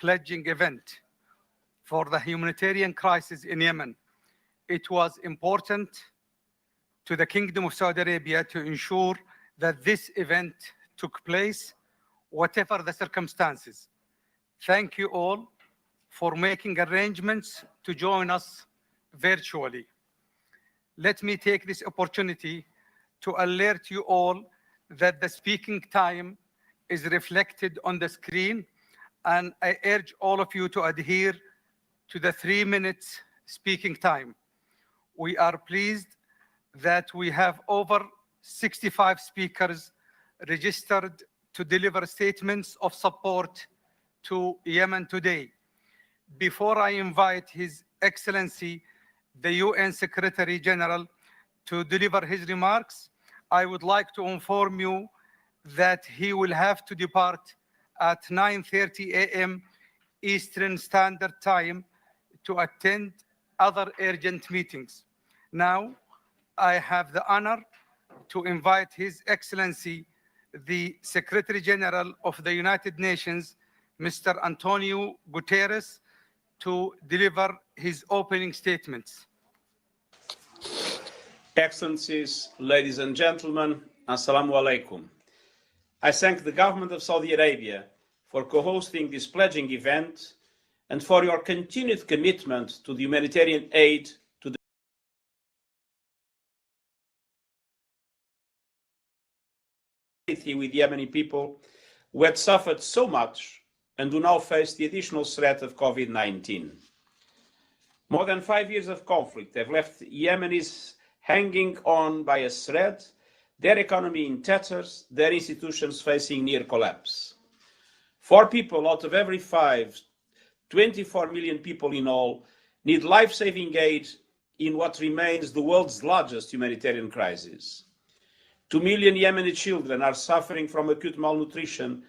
pledging event for the humanitarian crisis in Yemen. It was important to the Kingdom of Saudi Arabia to ensure that this event took place, whatever the circumstances. Thank you all for making arrangements to join us virtually. Let me take this opportunity to alert you all that the speaking time is reflected on the screen, and I urge all of you to adhere to the 3 minutes speaking time. We are pleased that we have over 65 speakers registered to deliver statements of support to Yemen today. Before I invite His Excellency, the UN Secretary General, to deliver his remarks, I would like to inform you that he will have to depart at 9:30 a.m. Eastern Standard Time to attend other urgent meetings. Now, I have the honor to invite His Excellency, the Secretary General of the United Nations, Mr. Antonio Guterres, to deliver his opening statements. Excellencies, ladies and gentlemen, Assalamu alaikum. I thank the government of Saudi Arabia for co-hosting this pledging event and for your continued commitment to the humanitarian aid to the with Yemeni people who had suffered so much and who now face the additional threat of COVID-19. More than 5 years of conflict have left Yemenis hanging on by a thread, their economy in tatters, their institutions facing near collapse. 4 people out of every 5, 24 million people in all, need life-saving aid in what remains the world's largest humanitarian crisis. 2 million Yemeni children are suffering from acute malnutrition,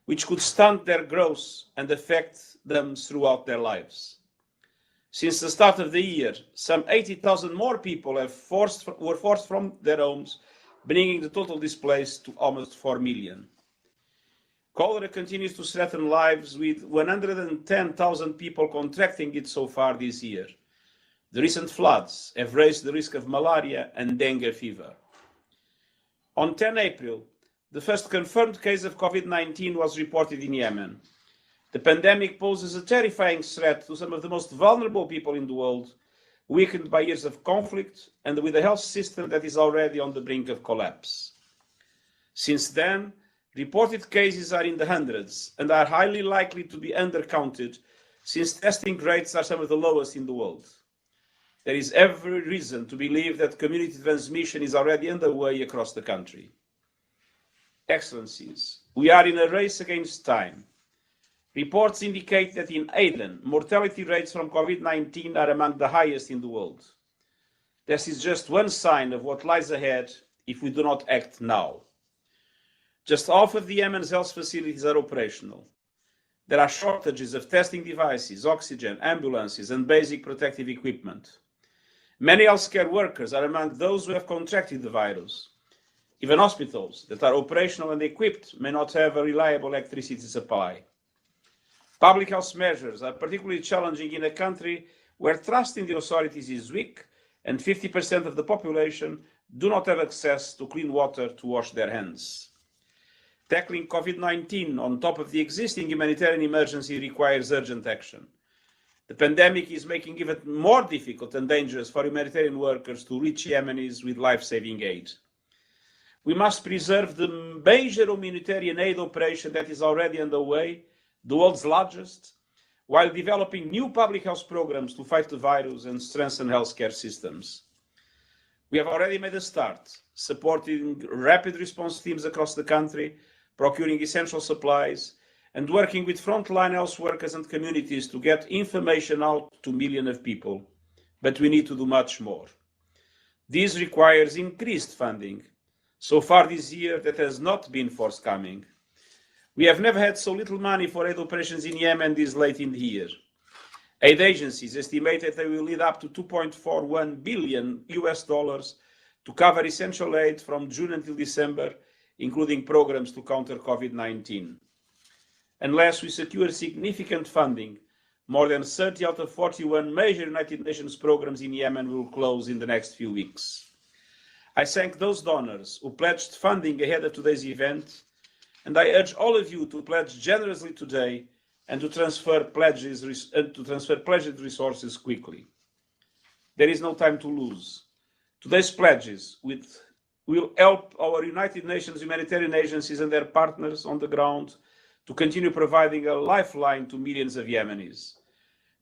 which could stunt their growth and affect them throughout their lives. Since the start of the year, some 80,000 more people were forced from their homes, bringing the total displaced to almost 4 million. Cholera continues to threaten lives, with 110,000 people contracting it so far this year. The recent floods have raised the risk of malaria and dengue fever. On 10 April, the first confirmed case of COVID-19 was reported in Yemen. The pandemic poses a terrifying threat to some of the most vulnerable people in the world, weakened by years of conflict and with a health system that is already on the brink of collapse. Since then, reported cases are in the hundreds and are highly likely to be undercounted, since testing rates are some of the lowest in the world. There is every reason to believe that community transmission is already underway across the country. Excellencies, we are in a race against time. Reports indicate that in Aden, mortality rates from COVID-19 are among the highest in the world. This is just one sign of what lies ahead if we do not act now. Just half of the Yemen's health facilities are operational. There are shortages of testing devices, oxygen, ambulances, and basic protective equipment. Many healthcare workers are among those who have contracted the virus. Even hospitals that are operational and equipped may not have a reliable electricity supply. Public health measures are particularly challenging in a country where trust in the authorities is weak and 50% of the population do not have access to clean water to wash their hands. Tackling COVID-19 on top of the existing humanitarian emergency requires urgent action. The pandemic is making it even more difficult and dangerous for humanitarian workers to reach Yemenis with life-saving aid. We must preserve the major humanitarian aid operation that is already underway, the world's largest, while developing new public health programs to fight the virus and strengthen healthcare systems. We have already made a start, supporting rapid response teams across the country, procuring essential supplies, and working with frontline health workers and communities to get information out to millions of people. But we need to do much more. This requires increased funding. So far this year, that has not been forthcoming. We have never had so little money for aid operations in Yemen this late in the year. Aid agencies estimate that they will need up to $2.41 billion to cover essential aid from June until December, including programs to counter COVID-19. unless we secure significant funding. More than 30 out of 41 major United Nations programs in Yemen will close in the next few weeks. I thank those donors who pledged funding ahead of today's event, and I urge all of you to pledge generously today and to transfer pledged resources quickly. There is no time to lose. Today's pledges will help our United Nations humanitarian agencies and their partners on the ground to continue providing a lifeline to millions of Yemenis.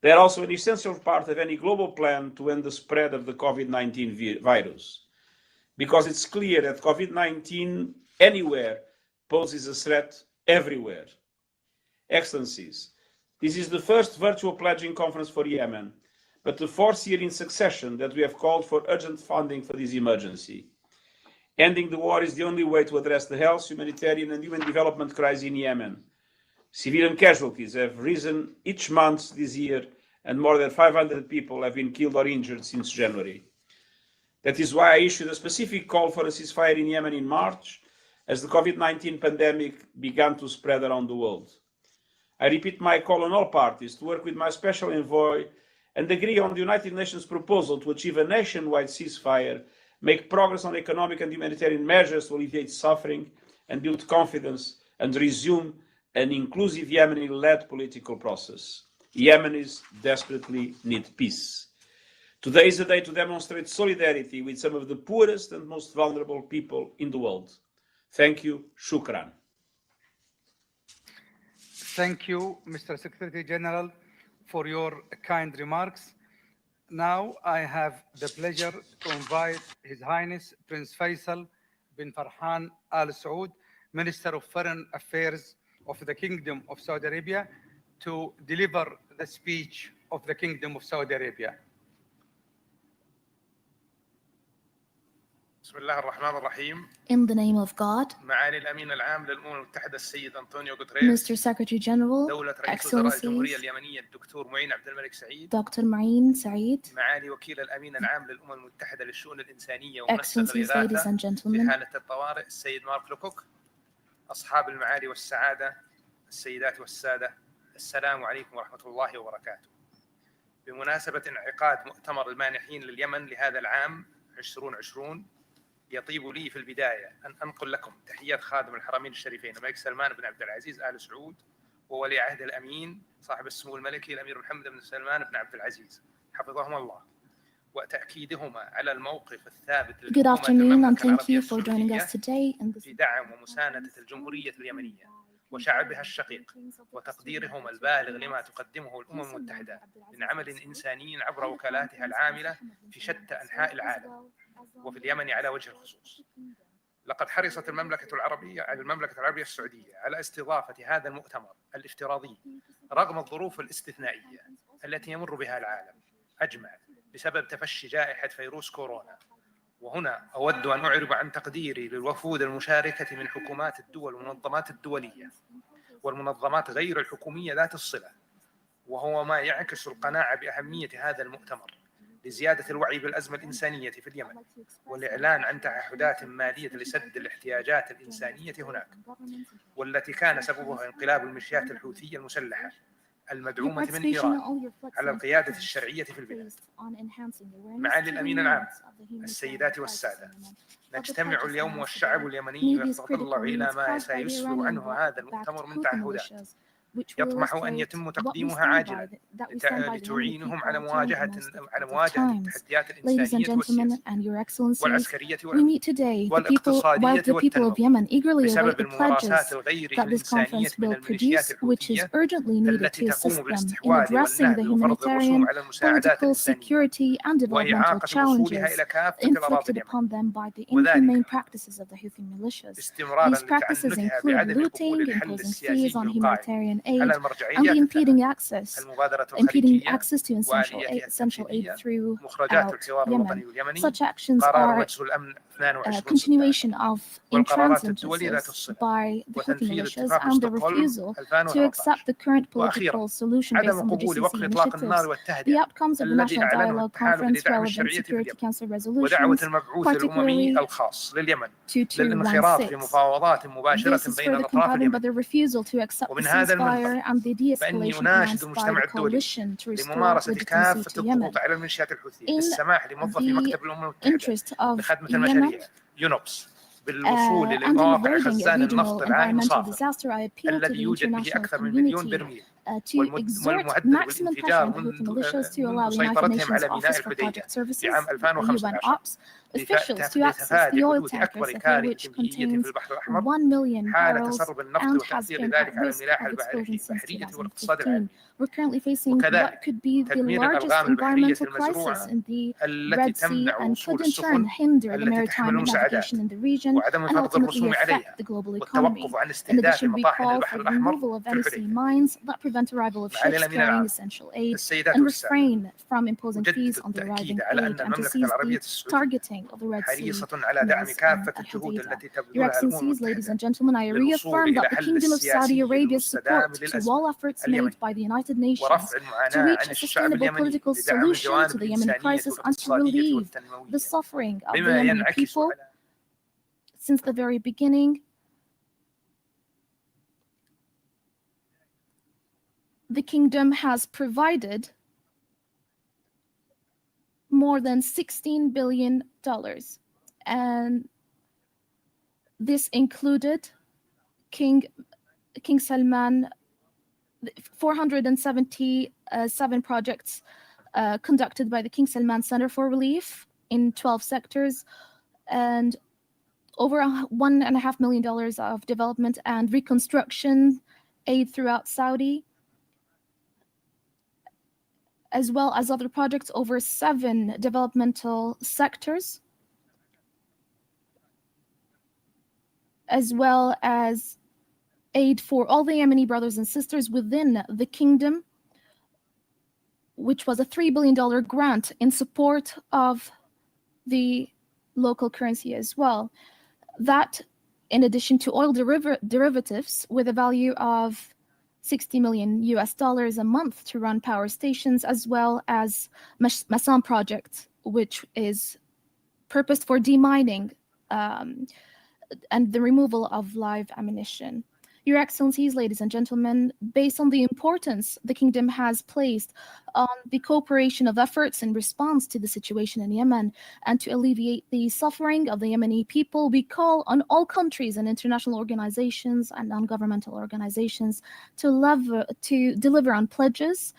They are also an essential part of any global plan to end the spread of the COVID-19 virus, because it's clear that COVID-19 anywhere poses a threat everywhere. Excellencies, this is the first virtual pledging conference for Yemen, but the fourth year in succession that we have called for urgent funding for this emergency. Ending the war is the only way to address the health, humanitarian and human development crisis in Yemen. Civilian casualties have risen each month this year, and more than 500 people have been killed or injured since January. That is why I issued a specific call for a ceasefire in Yemen in March, as the COVID-19 pandemic began to spread around the world. I repeat my call on all parties to work with my special envoy and agree on the United Nations proposal to achieve a nationwide ceasefire, make progress on economic and humanitarian measures to alleviate suffering and build confidence, and resume an inclusive Yemeni-led political process. Yemenis desperately need peace. Today is a day to demonstrate solidarity with some of the poorest and most vulnerable people in the world. Thank you. Shukran. Thank you, Mr. Secretary General, for your kind remarks. Now I have the pleasure to invite His Highness Prince Faisal bin Farhan Al Saud, Minister of Foreign Affairs of the Kingdom of Saudi Arabia, to deliver the speech of the Kingdom of Saudi Arabia. بسم الله الرحمن الرحيم. In the name of God, معالي الأمين العام للأمم المتحدة السيد أنطونيو غوتريس. Mr. Secretary General, دولة رئيس وزراء الجمهورية Excellencies, اليمنية الدكتور معين عبد الملك سعيد. Dr. Marine Said, معالي وكيل الأمين العام للأمم المتحدة للشؤون الإنسانية ومنسق Excellencies, ladies الإغاثة and في gentlemen, حالة الطوارئ السيد مارك لوكوك. أصحاب المعالي والسعادة، السيدات والسادة، السلام عليكم ورحمة الله وبركاته. بمناسبة انعقاد مؤتمر المانحين لليمن لهذا العام 2020، يطيب لي في البداية أن أنقل لكم تحيات خادم الحرمين الشريفين الملك سلمان بن عبد العزيز آل سعود وولي عهد الأمين صاحب السمو الملكي الأمير محمد بن سلمان بن عبد العزيز حفظهما الله، وتأكيدهما على الموقف الثابت good afternoon and thank you for joining السعودية us today in this في دعم ومساندة الجمهورية اليمنية وشعبها الشقيق، وتقديرهم البالغ لما تقدمه الأمم المتحدة من عمل إنساني عبر وكالاتها العاملة في شتى أنحاء العالم وفي اليمن على وجه الخصوص. لقد حرصت المملكة العربية السعودية على استضافة هذا المؤتمر الافتراضي رغم الظروف الاستثنائية التي يمر بها العالم أجمع بسبب تفشي جائحة فيروس كورونا. وهنا أود أن أعرب عن تقديري للوفود المشاركة من حكومات الدول والمنظمات الدولية والمنظمات غير الحكومية ذات الصلة، وهو ما يعكس القناعة بأهمية هذا المؤتمر لزيادة الوعي بالأزمة الإنسانية في اليمن والإعلان عن تعهدات مالية لسد الاحتياجات الإنسانية هناك، والتي كان سببها انقلاب الميليشيات الحوثية المسلحة المدعومة من إيران على القيادة الشرعية في البلاد. معالي الأمين العام، السيدات والسادة، نجتمع اليوم والشعب اليمني يتطلع إلى ما سيسفر عنه هذا المؤتمر من تعهدات يطمح أن يتم تقديمها عاجلا لتعينهم على مواجهة التحديات الإنسانية والعسكرية والاقتصادية والتنموية بسبب الممارسات الغير الإنسانية من الميليشيات الحوثية التي تقوم بالاستحواذ والنهب وفرض الرسوم على المساعدات الإنسانية وإعاقة وصولها إلى كافة الأراضي اليمنية، وذلك استمرارا لتعنتها بعدم قبول الحل السياسي للوقائع على المرجعيات المبادرة الخليجية وآلياتها التنفيذية مخرجات الحوار الوطني واليمني قرار مجلس الأمن 22 والقرارات الدولية ذات الصلة وتنفيذ اتفاق ستوكهولم 2014. وأخيرا عدم قبول وقف إطلاق النار والتهدئة الذي أعلنه التحالف لدعم الشرعية في اليمن ودعوة المبعوث الأممي الخاص لليمن للانخراط في مفاوضات مباشرة بين الأطراف اليمنية. ومن هذا ceasefire and the فإني de-escalation أناشد plans by المجتمع the الدولي coalition to restore لممارسة legitimacy كافة to Yemen. الضغوط على الميليشيات الحوثية In بالسماح لموظفي the مكتب الأمم المتحدة interest of بخدمة Yemen المشاريع يونوبس بالوصول and in لمواقع avoiding a خزان regional النفط العائم environmental الصافر disaster, I appeal to الذي the يوجد به international أكثر من مليون community برميل to exert والمهدد maximum pressure on بالانفجار the Houthi منذ militias to allow the United سيطرتهم Nations على ميناء Office for الحديدة Project Services, في عام the UN 2015 Ops, officials to access لتفادي the oil حدوث tanker أكبر supply كارثة which بيئية في contains البحر الأحمر 1 million حال barrels تسرب النفط and has وتأثير been ذلك at على risk الملاحة of explosion since البحرية والاقتصاد 2015. العالمي. We're currently facing وكذلك what could be the تدمير largest الألغام البحرية environmental المزروعة crisis in the التي Red Sea تمنع and وصول could in turn السفن hinder the التي تحمل maritime المساعدات navigation in the region وعدم and فرض ultimately الرسوم affect عليها the global economy. والتوقف عن In استهداف addition, we مطاحن call البحر for the الأحمر removal of في any sea الحديدة. mines that prevent arrival of معالي ships الأمين carrying العام essential aid السيدات and والسادة refrain from imposing أجدد fees on the arriving التأكيد على aid أن and to المملكة cease العربية the السعودية targeting of the Red Sea حريصة على دعم mills كافة and الجهود al-Haditha. التي Your تبذلها الأمم Excellencies, ladies المتحدة and gentlemen, I للوصول reaffirm إلى that the حل Kingdom of Saudi السياسي Arabia's المستدام support to للأزمة all efforts اليمنية made by the United Nations ورفع to المعاناة reach عن a الشعب sustainable اليمني political لدعم solution الجوانب to the Yemeni الإنسانية crisis and to والاقتصادية relieve والتنموية the suffering of the بما Yemeni ينعكس people. على Since the very beginning, the kingdom has provided more than $16 billion, and this included King Salman, 477 projects conducted by the King Salman Center for Relief in 12 sectors, and over $1.5 million of development and reconstruction aid throughout Saudi, as well as other projects over 7 developmental sectors, as well as aid for all the Yemeni brothers and sisters within the kingdom, which was a $3 billion grant in support of the local currency as well. That, in addition to oil derivatives with a value of $60 million a month to run power stations, as well as Masan project, which is purposed for demining and the removal of live ammunition. Your Excellencies, ladies and gentlemen, based on the importance the Kingdom has placed on the cooperation of efforts in response to the situation in Yemen and to alleviate the suffering of the Yemeni people, we call on all countries and international organizations and non-governmental organizations to deliver on pledges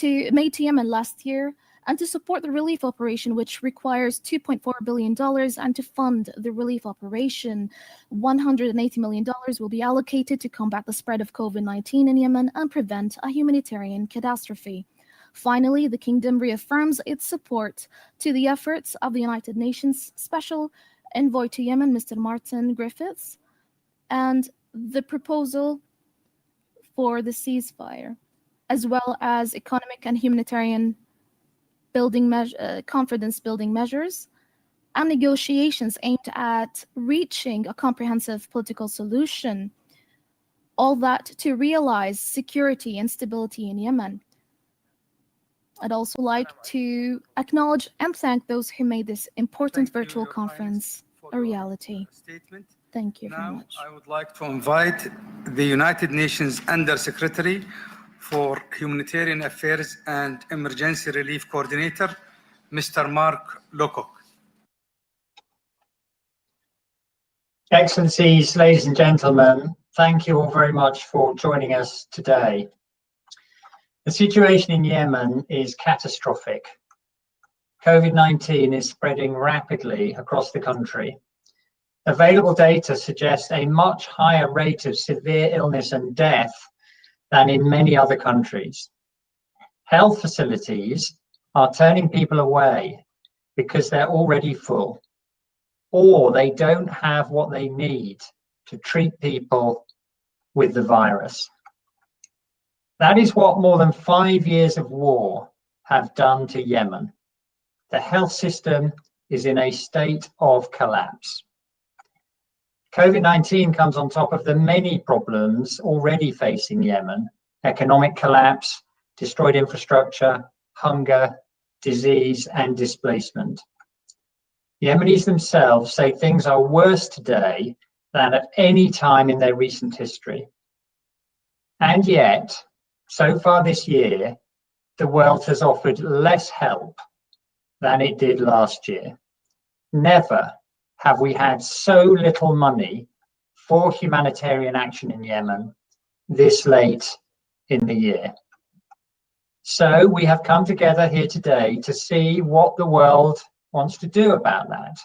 made to Yemen last year, and to support the relief operation, which requires $2.4 billion, and to fund the relief operation. $180 million will be allocated to combat the spread of COVID-19 in Yemen and prevent a humanitarian catastrophe. Finally, the Kingdom reaffirms its support to the efforts of the United Nations Special Envoy to Yemen, Mr. Martin Griffiths, and the proposal for the ceasefire, as well as economic and humanitarian confidence-building measures, and negotiations aimed at reaching a comprehensive political solution, all that to realize security and stability in Yemen. I'd also like to acknowledge and thank those who made this important virtual conference a reality. Thank you very much. Now, I would like to invite the United Nations Under-Secretary for Humanitarian Affairs and Emergency Relief Coordinator, Mr. Mark Lowcock. Excellencies, ladies and gentlemen, thank you all very much for joining us today. The situation in Yemen is catastrophic. COVID-19 is spreading rapidly across the country. Available data suggests a much higher rate of severe illness and death than in many other countries. Health facilities are turning people away because they're already full, or they don't have what they need to treat people with the virus. That is what more than 5 years of war have done to Yemen. The health system is in a state of collapse. COVID-19 comes on top of the many problems already facing Yemen: economic collapse, destroyed infrastructure, hunger, disease, and displacement. Yemenis themselves say things are worse today than at any time in their recent history. And yet, so far this year, the world has offered less help than it did last year. Never have we had so little money for humanitarian action in Yemen this late in the year. So we have come together here today to see what the world wants to do about that.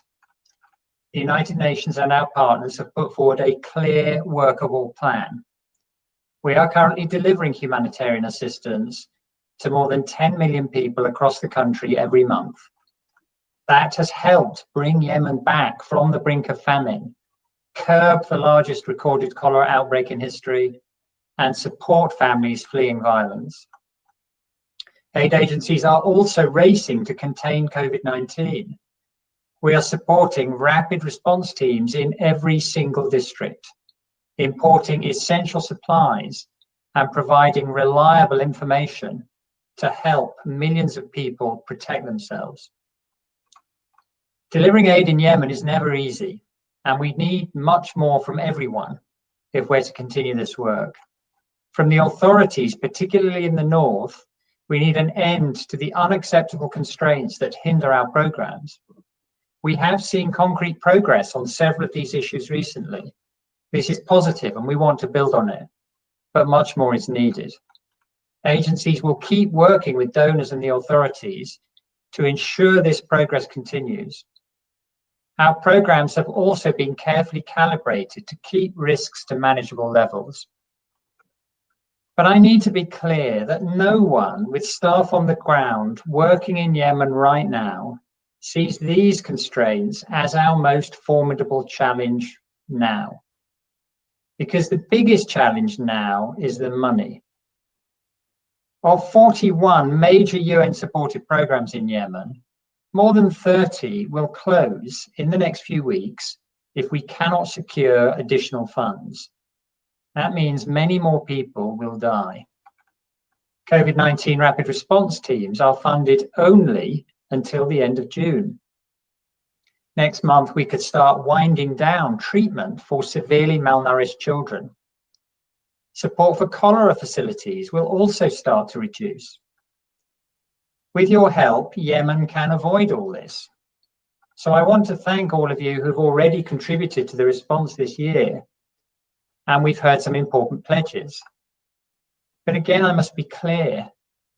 The United Nations and our partners have put forward a clear, workable plan. We are currently delivering humanitarian assistance to more than 10 million people across the country every month. That has helped bring Yemen back from the brink of famine, curb the largest recorded cholera outbreak in history, and support families fleeing violence. Aid agencies are also racing to contain COVID-19. We are supporting rapid response teams in every single district, importing essential supplies and providing reliable information to help millions of people protect themselves. Delivering aid in Yemen is never easy, and we need much more from everyone if we're to continue this work. From the authorities, particularly in the north, we need an end to the unacceptable constraints that hinder our programs. We have seen concrete progress on several of these issues recently. This is positive and we want to build on it, but much more is needed. Agencies will keep working with donors and the authorities to ensure this progress continues. Our programs have also been carefully calibrated to keep risks to manageable levels. But I need to be clear that no one with staff on the ground working in Yemen right now sees these constraints as our most formidable challenge now. Because the biggest challenge now is the money. Of 41 major UN-supported programs in Yemen, more than 30 will close in the next few weeks if we cannot secure additional funds. That means many more people will die. COVID-19 rapid response teams are funded only until the end of June. Next month, we could start winding down treatment for severely malnourished children. Support for cholera facilities will also start to reduce. With your help, Yemen can avoid all this. So I want to thank all of you who've already contributed to the response this year. And we've heard some important pledges. But again, I must be clear,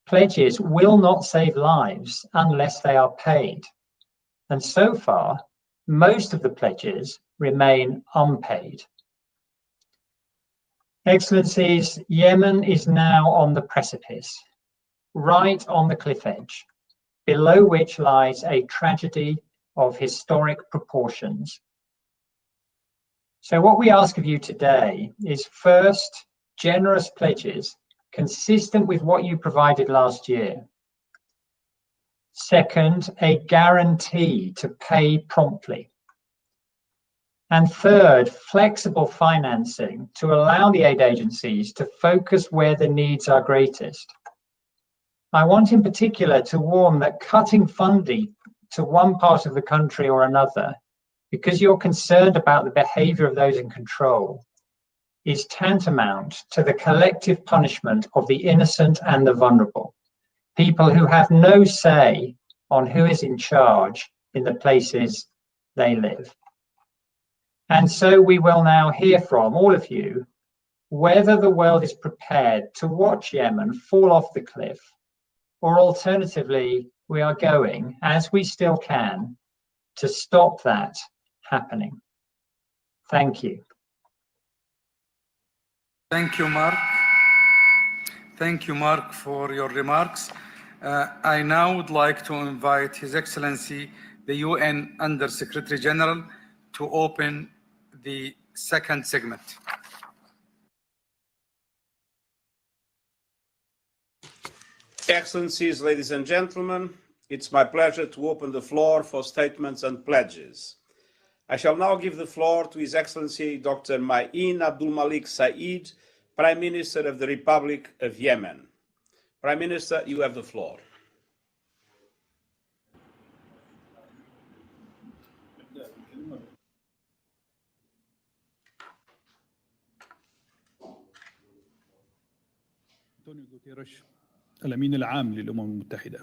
pledges will not save lives unless they are paid. And so far, most of the pledges remain unpaid. Excellencies, Yemen is now on the precipice, right on the cliff edge, below which lies a tragedy of historic proportions. So what we ask of you today is first, generous pledges consistent with what you provided last year. Second, a guarantee to pay promptly. And third, flexible financing to allow the aid agencies to focus where the needs are greatest. I want in particular to warn that cutting funding to one part of the country or another, because you're concerned about the behavior of those in control, is tantamount to the collective punishment of the innocent and the vulnerable, people who have no say on who is in charge in the places they live. And so we will now hear from all of you whether the world is prepared to watch Yemen fall off the cliff, or alternatively, we are going, as we still can, to stop that happening. Thank you. Thank you, Mark. Thank you, Mark, for your remarks. I now would like to invite His Excellency, the UN Under-Secretary General, to open the second segment. Excellencies, ladies and gentlemen, it's my pleasure to open the floor for statements and pledges. I shall now give the floor to His Excellency Dr. Ma'in Abdul Malik Saeed, Prime Minister of the Republic of Yemen. Prime Minister, you have the floor. أنطونيو غوتيريش الأمين العام للأمم المتحدة،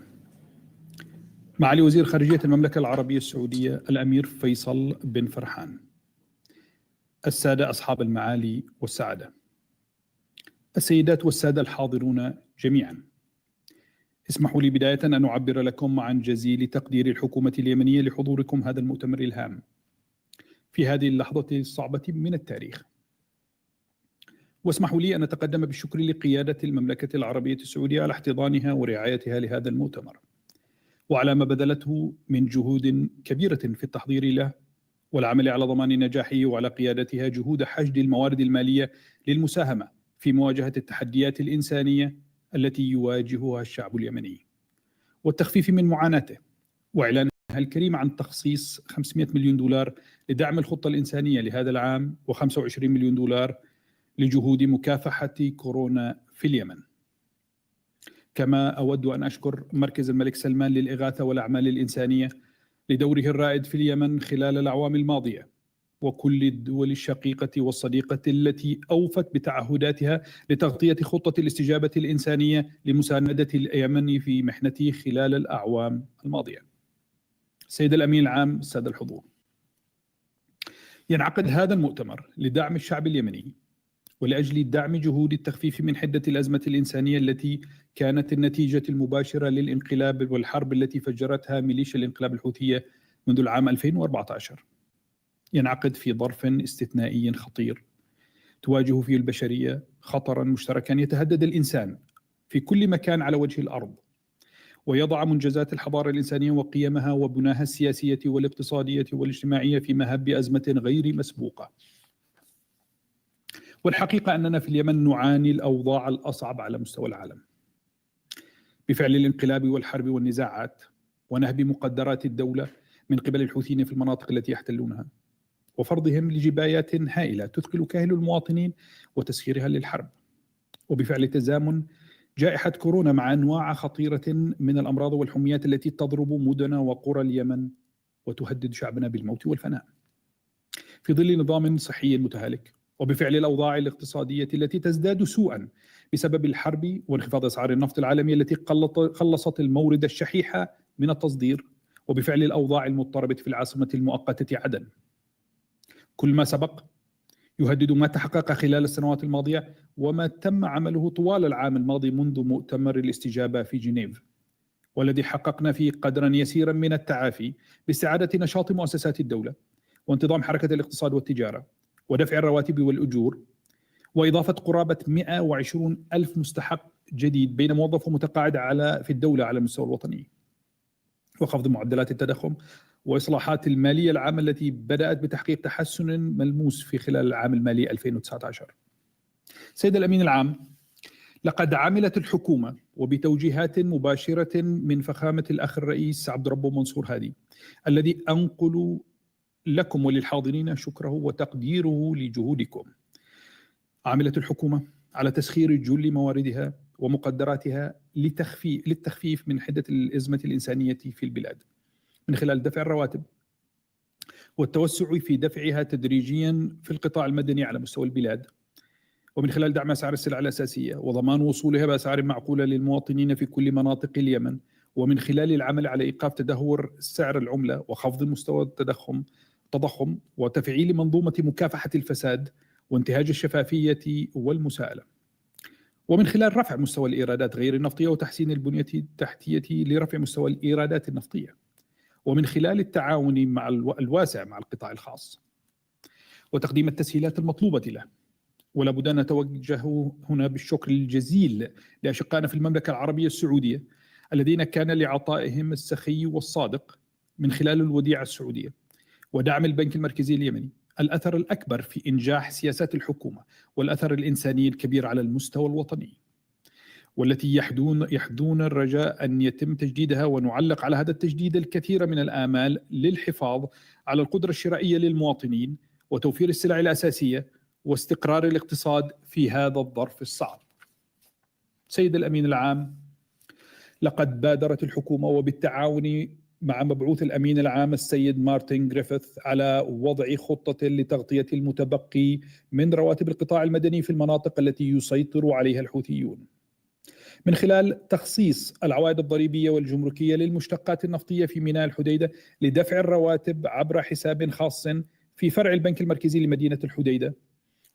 معالي وزير خارجية المملكة العربية السعودية الأمير فيصل بن فرحان، السادة أصحاب المعالي والسعادة، السيدات والسادة الحاضرون جميعا، اسمحوا لي بداية أن أعبر لكم عن جزيل تقدير الحكومة اليمنية لحضوركم هذا المؤتمر الهام في هذه اللحظة الصعبة من التاريخ. واسمحوا لي أن أتقدم بالشكر لقيادة المملكة العربية السعودية على احتضانها ورعايتها لهذا المؤتمر، وعلى ما بذلته من جهود كبيرة في التحضير له والعمل على ضمان نجاحه، وعلى قيادتها جهود حشد الموارد المالية للمساهمة في مواجهة التحديات الإنسانية التي يواجهها الشعب اليمني والتخفيف من معاناته، وإعلانها الكريم عن تخصيص 500 مليون دولار لدعم الخطة الإنسانية لهذا العام و25 مليون دولار لجهود مكافحة كورونا في اليمن. كما أود أن أشكر مركز الملك سلمان للإغاثة والأعمال الإنسانية لدوره الرائد في اليمن خلال الأعوام الماضية، وكل الدول الشقيقة والصديقة التي أوفت بتعهداتها لتغطية خطة الاستجابة الإنسانية لمساندة اليمن في محنته خلال الأعوام الماضية. سيد الأمين العام، السادة الحضور، ينعقد هذا المؤتمر لدعم الشعب اليمني ولأجل دعم جهود التخفيف من حدة الأزمة الإنسانية التي كانت النتيجة المباشرة للانقلاب والحرب التي فجرتها ميليشيا الانقلاب الحوثية منذ العام 2014. ينعقد في ظرف استثنائي خطير تواجه فيه البشرية خطرا مشتركا يتهدد الإنسان في كل مكان على وجه الأرض، ويضع منجزات الحضارة الإنسانية وقيمها وبناها السياسية والاقتصادية والاجتماعية في مهب أزمة غير مسبوقة. والحقيقة أننا في اليمن نعاني الأوضاع الأصعب على مستوى العالم بفعل الانقلاب والحرب والنزاعات ونهب مقدرات الدولة من قبل الحوثيين في المناطق التي يحتلونها، وفرضهم لجبايات هائلة تثقل كاهل المواطنين وتسخيرها للحرب، وبفعل تزامن جائحة كورونا مع أنواع خطيرة من الأمراض والحميات التي تضرب مدن وقرى اليمن وتهدد شعبنا بالموت والفناء في ظل نظام صحي متهالك، وبفعل الأوضاع الاقتصادية التي تزداد سوءا بسبب الحرب وانخفاض أسعار النفط العالمية التي خلصت المورد الشحيح من التصدير، وبفعل الأوضاع المضطربة في العاصمة المؤقتة عدن. كل ما سبق يهدد ما تحقق خلال السنوات الماضية وما تم عمله طوال العام الماضي منذ مؤتمر الاستجابة في جنيف، والذي حققنا فيه قدرا يسيرا من التعافي باستعادة نشاط مؤسسات الدولة وانتظام حركة الاقتصاد والتجارة ودفع الرواتب والأجور، وإضافة قرابة 120 ألف مستحق جديد بين موظف ومتقاعد في الدولة على المستوى الوطني، وخفض معدلات التضخم وإصلاحات المالية العامة التي بدأت بتحقيق تحسن ملموس في خلال العام المالي 2019. سيد الأمين العام، لقد عملت الحكومة وبتوجيهات مباشرة من فخامة الأخ الرئيس عبد ربه منصور هادي، الذي أنقل لكم وللحاضرين شكره وتقديره لجهودكم. عملت الحكومة على تسخير جل مواردها ومقدراتها للتخفيف من حدة الأزمة الإنسانية في البلاد من خلال دفع الرواتب والتوسع في دفعها تدريجيا في القطاع المدني على مستوى البلاد، ومن خلال دعم أسعار السلع الأساسية وضمان وصولها بأسعار معقولة للمواطنين في كل مناطق اليمن، ومن خلال العمل على إيقاف تدهور سعر العملة وخفض مستوى التضخم وتفعيل منظومة مكافحة الفساد وانتهاج الشفافية والمساءلة، ومن خلال رفع مستوى الإيرادات غير النفطية وتحسين البنية التحتية لرفع مستوى الإيرادات النفطية، ومن خلال التعاون الواسع مع القطاع الخاص وتقديم التسهيلات المطلوبة له. ولا بد أن نتوجه هنا بالشكر الجزيل لأشقائنا في المملكة العربية السعودية الذين كان لعطائهم السخي والصادق من خلال الوديعة السعودية ودعم البنك المركزي اليمني الأثر الأكبر في إنجاح سياسات الحكومة والأثر الإنساني الكبير على المستوى الوطني، والتي يحدون الرجاء أن يتم تجديدها، ونعلق على هذا التجديد الكثير من الآمال للحفاظ على القدرة الشرائية للمواطنين وتوفير السلع الأساسية واستقرار الاقتصاد في هذا الظرف الصعب. سيد الأمين العام، لقد بادرت الحكومة وبالتعاون مع مبعوث الأمين العام السيد مارتن غريفيث على وضع خطة لتغطية المتبقي من رواتب القطاع المدني في المناطق التي يسيطر عليها الحوثيون، من خلال تخصيص العوائد الضريبية والجمركية للمشتقات النفطية في ميناء الحديدة لدفع الرواتب عبر حساب خاص في فرع البنك المركزي لمدينة الحديدة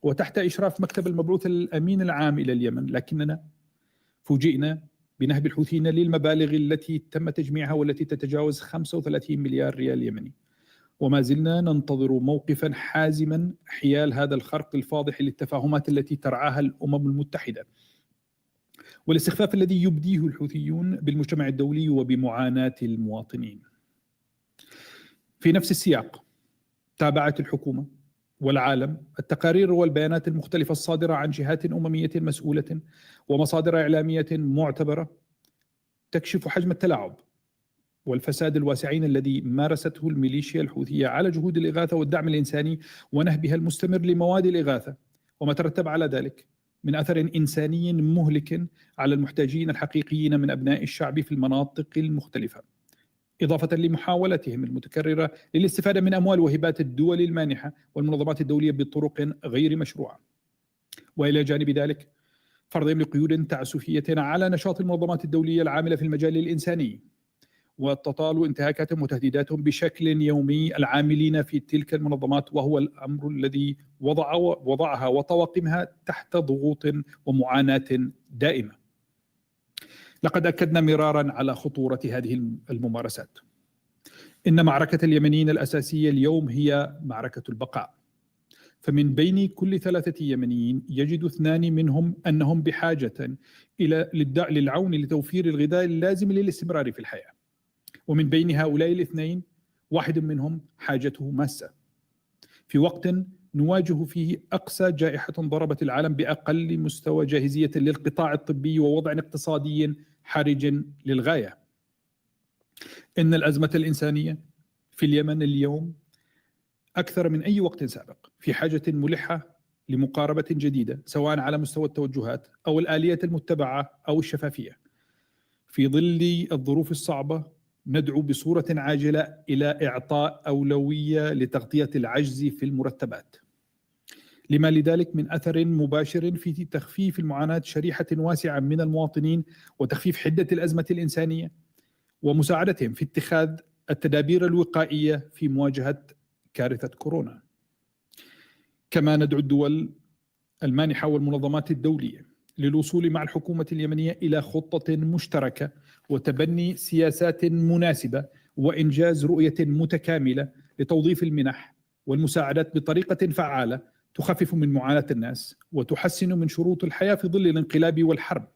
وتحت إشراف مكتب المبعوث الأمين العام إلى اليمن. لكننا فوجئنا بنهب الحوثيين للمبالغ التي تم تجميعها والتي تتجاوز 35 مليار ريال يمني، وما زلنا ننتظر موقفا حازما حيال هذا الخرق الفاضح للتفاهمات التي ترعاها الأمم المتحدة والاستخفاف الذي يبديه الحوثيون بالمجتمع الدولي وبمعاناة المواطنين. في نفس السياق تابعت الحكومة والعالم التقارير والبيانات المختلفة الصادرة عن جهات أممية مسؤولة ومصادر إعلامية معتبرة تكشف حجم التلاعب والفساد الواسعين الذي مارسته الميليشيا الحوثية على جهود الإغاثة والدعم الإنساني ونهبها المستمر لمواد الإغاثة وما ترتب على ذلك من أثر إنساني مهلك على المحتاجين الحقيقيين من أبناء الشعب في المناطق المختلفة، إضافة لمحاولتهم المتكررة للاستفادة من أموال وهبات الدول المانحة والمنظمات الدولية بطرق غير مشروعة. وإلى جانب ذلك فرضهم لقيود تعسفية على نشاط المنظمات الدولية العاملة في المجال الإنساني وتطال انتهاكاتهم وتهديداتهم بشكل يومي العاملين في تلك المنظمات، وهو الأمر الذي وضعها وطواقمها تحت ضغوط ومعاناة دائمة. لقد أكدنا مرارا على خطورة هذه الممارسات. إن معركة اليمنيين الأساسية اليوم هي معركة البقاء، فمن بين كل 3 يمنيين يجد 2 منهم أنهم بحاجة للعون لتوفير الغذاء اللازم للاستمرار في الحياة، ومن بين هؤلاء ال2 واحد منهم حاجته ماسة في وقت نواجه فيه أقسى جائحة ضربت العالم بأقل مستوى جاهزية للقطاع الطبي ووضع اقتصادي حرج للغاية. إن الأزمة الإنسانية في اليمن اليوم أكثر من أي وقت سابق في حاجة ملحة لمقاربة جديدة سواء على مستوى التوجهات أو الآلية المتبعة أو الشفافية. في ظل الظروف الصعبة ندعو بصورة عاجلة إلى إعطاء أولوية لتغطية العجز في المرتبات، لما لذلك من أثر مباشر في تخفيف المعاناة شريحة واسعة من المواطنين وتخفيف حدة الأزمة الإنسانية ومساعدتهم في اتخاذ التدابير الوقائية في مواجهة كارثة كورونا. كما ندعو الدول المانحة والمنظمات الدولية للوصول مع الحكومة اليمنية إلى خطة مشتركة وتبني سياسات مناسبة وإنجاز رؤية متكاملة لتوظيف المنح والمساعدات بطريقة فعالة تخفف من معاناة الناس وتحسن من شروط الحياة في ظل الانقلاب والحرب.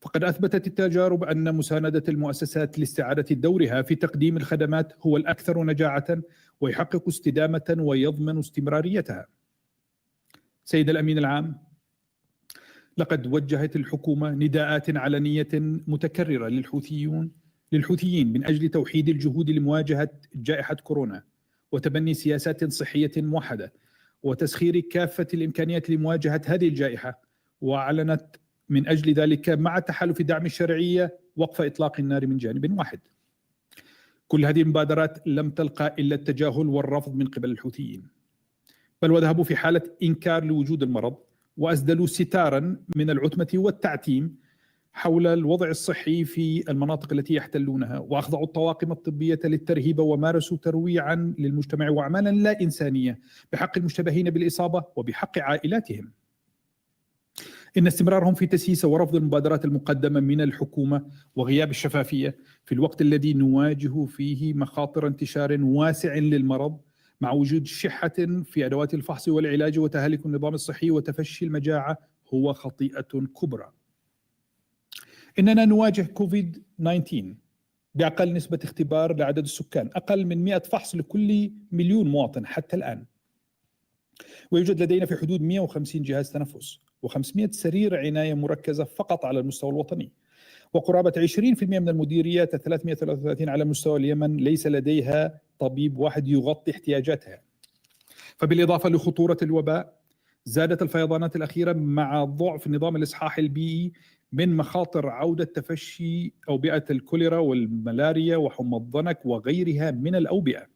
فقد أثبتت التجارب أن مساندة المؤسسات لاستعادة دورها في تقديم الخدمات هو الأكثر نجاعة ويحقق استدامة ويضمن استمراريتها. سيد الأمين العام، لقد وجهت الحكومة نداءات علنية متكررة للحوثيين من أجل توحيد الجهود لمواجهة جائحة كورونا وتبني سياسات صحية موحدة وتسخير كافة الإمكانيات لمواجهة هذه الجائحة، وأعلنت من أجل ذلك مع تحالف دعم الشرعية وقف إطلاق النار من جانب واحد. كل هذه المبادرات لم تلقى إلا التجاهل والرفض من قبل الحوثيين، بل وذهبوا في حالة إنكار لوجود المرض وأسدلوا ستارا من العتمة والتعتيم حول الوضع الصحي في المناطق التي يحتلونها، وأخضعوا الطواقم الطبية للترهيب ومارسوا ترويعا للمجتمع وأعمالا لا إنسانية بحق المشتبهين بالإصابة وبحق عائلاتهم. إن استمرارهم في تسييس ورفض المبادرات المقدمة من الحكومة وغياب الشفافية في الوقت الذي نواجه فيه مخاطر انتشار واسع للمرض مع وجود شحة في أدوات الفحص والعلاج وتهالك النظام الصحي وتفشي المجاعة هو خطيئة كبرى. إننا نواجه كوفيد-19 بأقل نسبة اختبار لعدد السكان، أقل من 100 فحص لكل مليون مواطن حتى الآن، ويوجد لدينا في حدود 150 جهاز تنفس و500 سرير عناية مركزة فقط على المستوى الوطني، وقرابة 20% من المديريات 333 على مستوى اليمن ليس لديها طبيب واحد يغطي احتياجاتها. فبالإضافة لخطورة الوباء زادت الفيضانات الأخيرة مع ضعف نظام الإصحاح البيئي من مخاطر عودة تفشي أوبئة الكوليرا والملاريا وحمى الضنك وغيرها من الأوبئة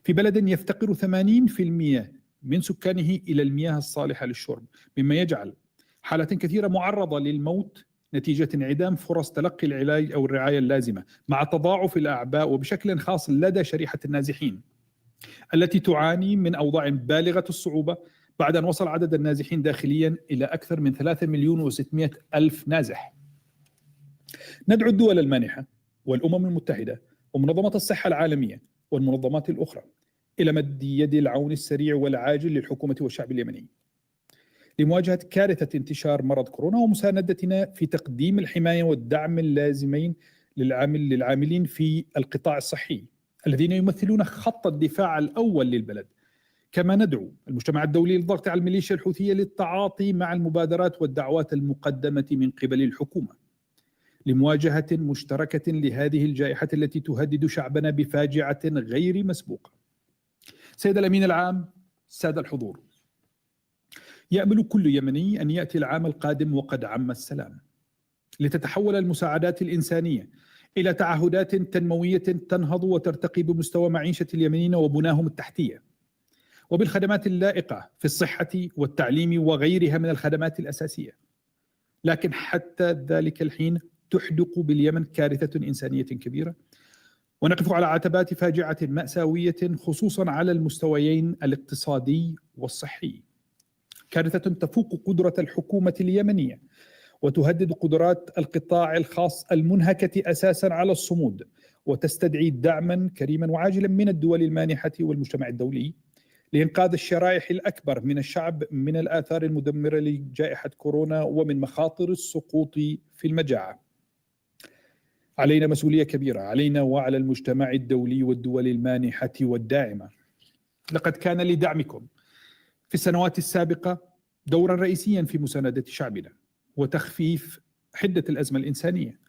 في بلد يفتقر 80% من سكانه إلى المياه الصالحة للشرب، مما يجعل حالات كثيرة معرضة للموت نتيجة انعدام فرص تلقي العلاج أو الرعاية اللازمة، مع تضاعف الأعباء وبشكل خاص لدى شريحة النازحين التي تعاني من أوضاع بالغة الصعوبة بعد أن وصل عدد النازحين داخليا إلى أكثر من 3,600,000 نازح. ندعو الدول المانحة والأمم المتحدة ومنظمة الصحة العالمية والمنظمات الأخرى إلى مد يد العون السريع والعاجل للحكومة والشعب اليمني لمواجهة كارثة انتشار مرض كورونا، ومساندتنا في تقديم الحماية والدعم اللازمين للعاملين في القطاع الصحي الذين يمثلون خط الدفاع الأول للبلد. كما ندعو المجتمع الدولي للضغط على الميليشيا الحوثية للتعاطي مع المبادرات والدعوات المقدمة من قبل الحكومة لمواجهة مشتركة لهذه الجائحة التي تهدد شعبنا بفاجعة غير مسبوقة. سيد الأمين العام، سادة الحضور، يأمل كل يمني أن يأتي العام القادم وقد عم السلام، لتتحول المساعدات الإنسانية إلى تعهدات تنموية تنهض وترتقي بمستوى معيشة اليمنيين وبناهم التحتية، وبالخدمات اللائقة في الصحة والتعليم وغيرها من الخدمات الأساسية. لكن حتى ذلك الحين تحدق باليمن كارثة إنسانية كبيرة، ونقف على عتبات فاجعة مأساوية خصوصا على المستويين الاقتصادي والصحي. كارثة تفوق قدرة الحكومة اليمنية وتهدد قدرات القطاع الخاص المنهكة أساسا على الصمود، وتستدعي دعما كريما وعاجلا من الدول المانحة والمجتمع الدولي لإنقاذ الشرائح الأكبر من الشعب من الآثار المدمرة لجائحة كورونا ومن مخاطر السقوط في المجاعة. علينا مسؤولية كبيرة، علينا وعلى المجتمع الدولي والدول المانحة والداعمة. لقد كان لدعمكم في السنوات السابقة دورا رئيسيا في مساندة شعبنا وتخفيف حدة الأزمة الإنسانية.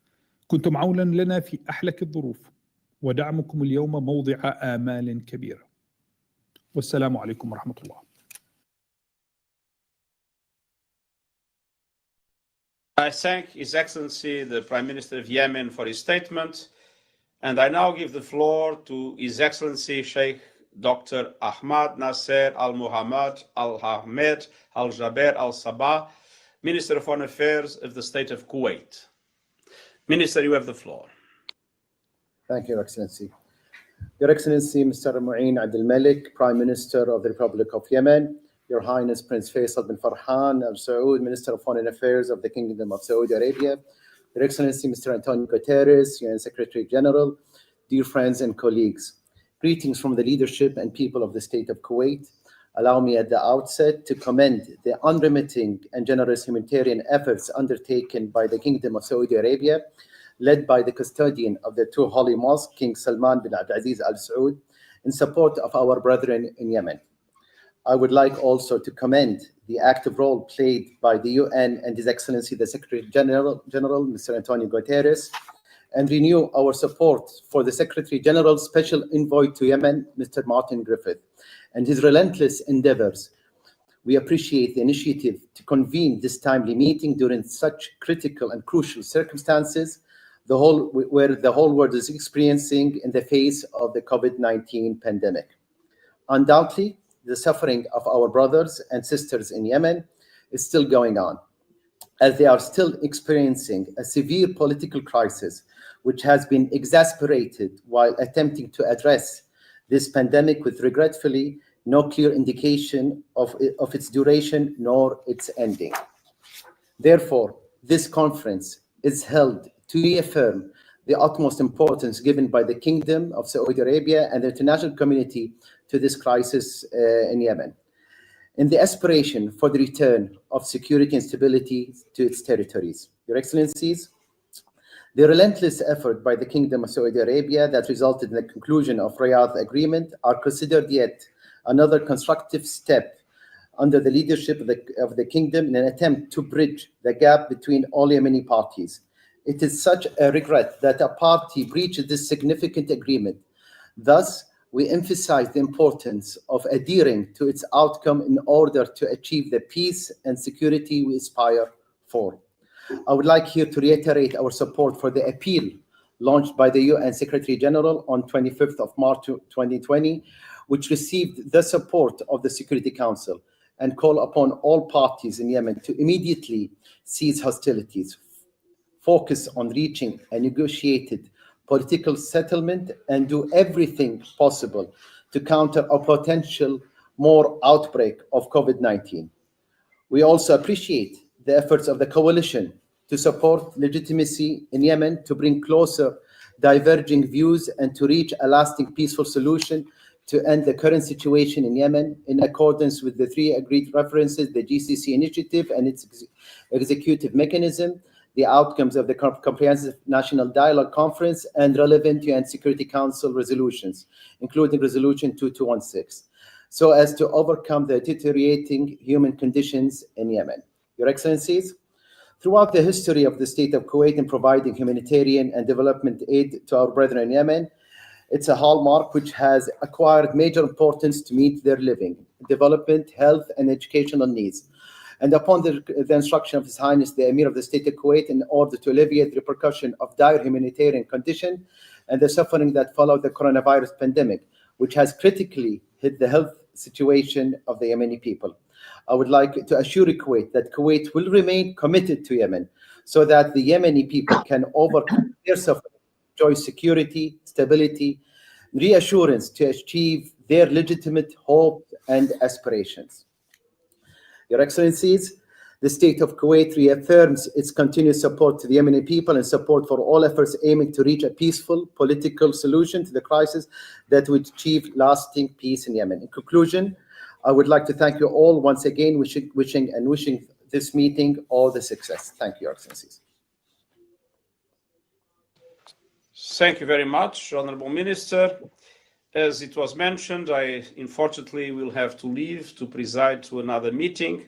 كنتم عونا لنا في أحلك الظروف، ودعمكم اليوم موضع آمال كبيرة. والسلام عليكم ورحمة الله. I thank His Excellency the Prime Minister of Yemen for his statement, and I now give the floor to His Excellency Sheikh Dr. Ahmad Nasser Al-Muhammad Al-Ahmed Al-Jaber Al-Sabah, Minister of Foreign Affairs of the State of Kuwait. Minister, you have the floor. Thank you, Your Excellency. Your Excellency, Mr. Mu'in Abdul Malik, Prime Minister of the Republic of Yemen, Your Highness Prince Faisal bin Farhan Al Saud, Minister of Foreign Affairs of the Kingdom of Saudi Arabia, Your Excellency, Mr. Antonio Guterres, UN Secretary General, dear friends and colleagues. Greetings from the leadership and people of the State of Kuwait. Allow me at the outset to commend the unremitting and generous humanitarian efforts undertaken by the Kingdom of Saudi Arabia, led by the custodian of the two holy mosques, King Salman bin Abdulaziz Al Saud, in support of our brethren in Yemen. I would like also to commend the active role played by the UN and His Excellency the Secretary General, Mr. Antonio Guterres, and renew our support for the Secretary General's Special Envoy to Yemen, Mr. Martin Griffith, and his relentless endeavors. We appreciate the initiative to convene this timely meeting during such critical and crucial circumstances where the whole world is experiencing in the face of the COVID-19 pandemic. Undoubtedly, the suffering of our brothers and sisters in Yemen is still going on, as they are still experiencing a severe political crisis, which has been exacerbated while attempting to address this pandemic with regretfully no clear indication of its duration nor its ending. Therefore, this conference is held to reaffirm the utmost importance given by the Kingdom of Saudi Arabia and the international community to this crisis in Yemen, in the aspiration for the return of security and stability to its territories. Your Excellencies, the relentless effort by the Kingdom of Saudi Arabia that resulted in the conclusion of Riyadh Agreement are considered yet another constructive step under the leadership of the Kingdom in an attempt to bridge the gap between all Yemeni parties. It is such a regret that a party breached this significant agreement. Thus, we emphasize the importance of adhering to its outcome in order to achieve the peace and security we aspire for. I would like here to reiterate our support for the appeal launched by the UN Secretary General on 25th of March 2020, which received the support of the Security Council, and call upon all parties in Yemen to immediately cease hostilities, focus on reaching a negotiated political settlement and do everything possible to counter a potential more outbreak of COVID-19. We also appreciate the efforts of the coalition to support legitimacy in Yemen, to bring closer diverging views and to reach a lasting peaceful solution to end the current situation in Yemen in accordance with the three agreed references, the GCC initiative and its executive mechanism, the outcomes of the Comprehensive National Dialogue Conference, and relevant UN Security Council resolutions, including Resolution 2216, so as to overcome the deteriorating human conditions in Yemen. Your Excellencies, throughout the history of the State of Kuwait in providing humanitarian and development aid to our brethren in Yemen, it's a hallmark which has acquired major importance to meet their living, development, health, and educational needs. And upon the instruction of His Highness the Emir of the State of Kuwait, in order to alleviate the repercussion of dire humanitarian condition and the suffering that followed the coronavirus pandemic, which has critically hit the health situation of the Yemeni people, I would like to assure Kuwait that Kuwait will remain committed to Yemen so that the Yemeni people can overcome their suffering, enjoy security, stability, reassurance to achieve their legitimate hopes and aspirations. Your Excellencies, the State of Kuwait reaffirms its continued support to the Yemeni people and support for all efforts aiming to reach a peaceful political solution to the crisis that would achieve lasting peace in Yemen. In conclusion, I would like to thank you all once again, wishing this meeting all the success. Thank you, Your Excellencies. Thank you very much, Honorable Minister. As it was mentioned, I unfortunately will have to leave to preside to another meeting,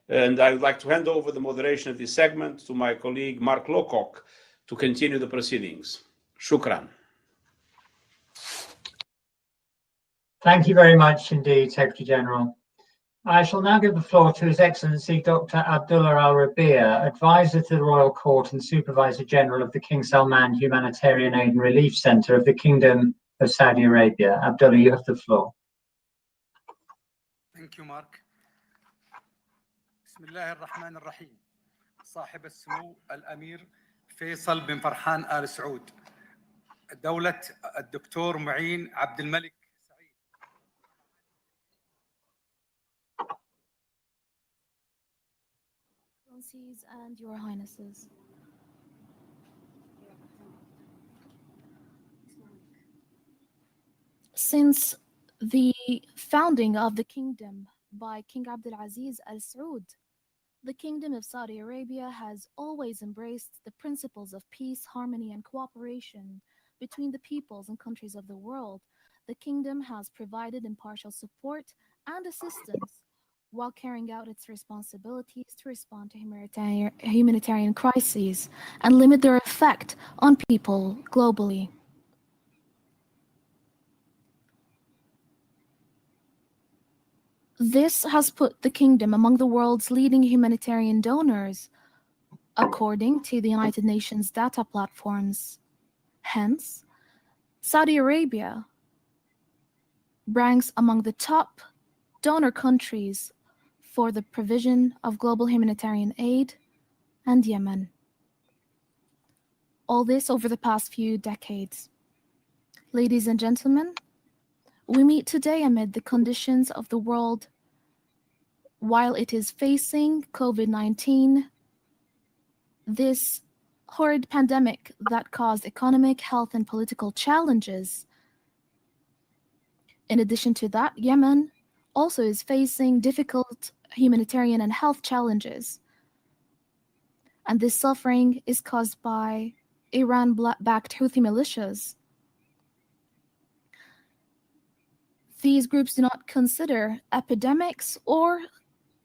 and I would like to hand over the moderation of this segment to my colleague Mark Lowcock to continue the proceedings. Shukran. Thank you very much indeed, Secretary General. I shall now give the floor to His Excellency Dr. Abdullah Al-Rabi'a, Advisor to the Royal Court and Supervisor General of the King Salman Humanitarian Aid and Relief Centre of the Kingdom of Saudi Arabia. Abdullah, you have the floor. Thank you, Mark. بسم الله الرحمن الرحيم. صاحب السمو الأمير فيصل بن فرحان آل سعود، دولة الدكتور معين عبد الملك سعيد، Excellencies and Your Highnesses. Since the founding of the kingdom by King Abdulaziz Al Saud, the Kingdom of Saudi Arabia has always embraced the principles of peace, harmony, and cooperation between the peoples and countries of the world. The kingdom has provided impartial support and assistance while carrying out its responsibilities to respond to humanitarian crises and limit their effect on people globally. This has put the kingdom among the world's leading humanitarian donors, according to the United Nations data platforms. Hence, Saudi Arabia ranks among the top donor countries for the provision of global humanitarian aid and Yemen. All this over the past few decades. Ladies and gentlemen, we meet today amid the conditions of the world while it is facing COVID-19, this horrid pandemic that caused economic, health, and political challenges. In addition to that, Yemen also is facing difficult humanitarian and health challenges. And this suffering is caused by Iran-backed Houthi militias. These groups do not consider epidemics or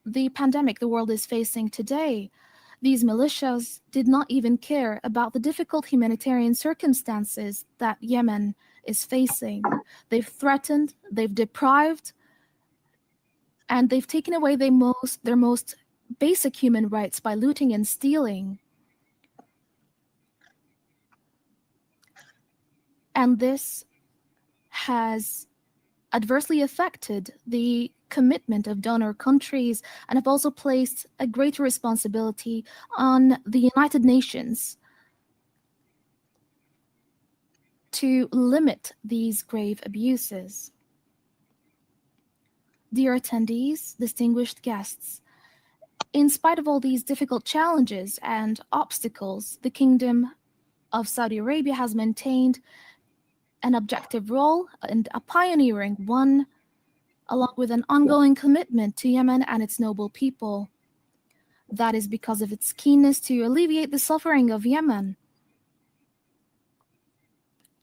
the pandemic the world is facing today. These militias did not even care about the difficult humanitarian circumstances that Yemen is facing. They've threatened, they've deprived, and they've taken away their most basic human rights by looting and stealing. And this has adversely affected the commitment of donor countries and have also placed a greater responsibility on the United Nations to limit these grave abuses. Dear attendees, distinguished guests, in spite of all these difficult challenges and obstacles, the Kingdom of Saudi Arabia has maintained an objective role and a pioneering one, along with an ongoing commitment to Yemen and its noble people. That is because of its keenness to alleviate the suffering of Yemen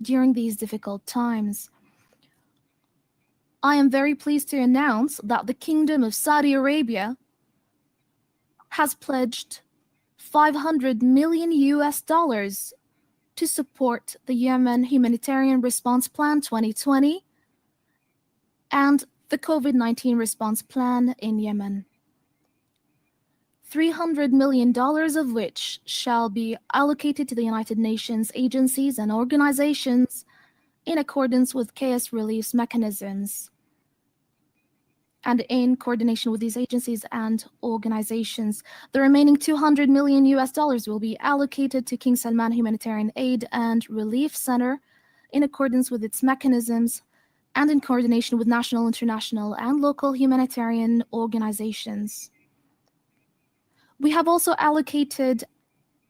during these difficult times. I am very pleased to announce that the Kingdom of Saudi Arabia has pledged $500 million to support the Yemen Humanitarian Response Plan 2020 and the COVID-19 response plan in Yemen. $300 million of which shall be allocated to the United Nations agencies and organizations in accordance with chaos relief mechanisms. And in coordination with these agencies and organizations, the remaining $200 million will be allocated to King Salman Humanitarian Aid and Relief Center in accordance with its mechanisms and in coordination with national, international, and local humanitarian organizations. We have also allocated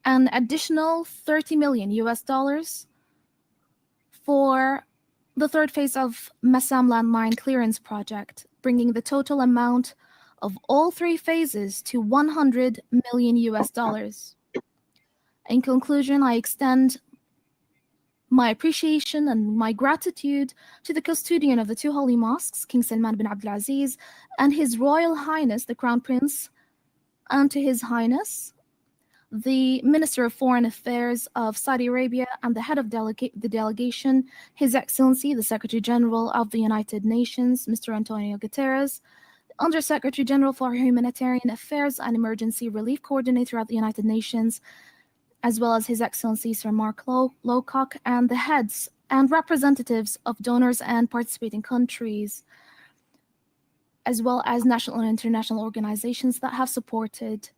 an additional $30 million for the third phase of Massam landmine clearance project, bringing the total amount of all three phases to $100 million. In conclusion, I extend my appreciation and my gratitude to the custodian of the two holy mosques, King Salman bin Abdulaziz, and His Royal Highness, the Crown Prince, and to His Highness, the Minister of Foreign Affairs of Saudi Arabia and the head of the delegation, His Excellency, the Secretary General of the United Nations, Mr. Antonio Guterres, Under Secretary General for Humanitarian Affairs and Emergency Relief Coordinator at the United Nations, as well as His Excellency Sir Mark Lowcock, and the heads and representatives of donors and participating countries, as well as national and international organizations that have supported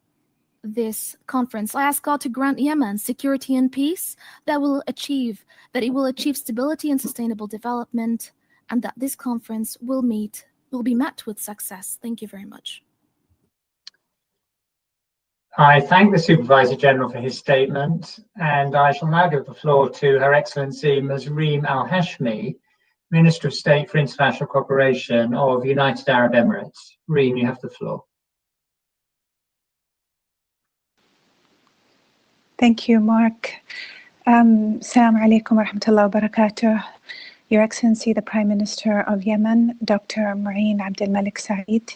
this conference. I ask God to grant Yemen security and peace that it will achieve stability and sustainable development, and that this conference will be met with success. Thank you very much. I thank the Supervisor General for his statement, and I shall now give the floor to Her Excellency Ms. Reem Al Hashmi, Minister of State for International Cooperation of United Arab Emirates. Reem, you have the floor. Thank you, Mark. Assalamu alaikum wa rahmatullahi wa barakatuh. Your Excellency, the Prime Minister of Yemen, Dr. Mouin Abdel Malik Saeed,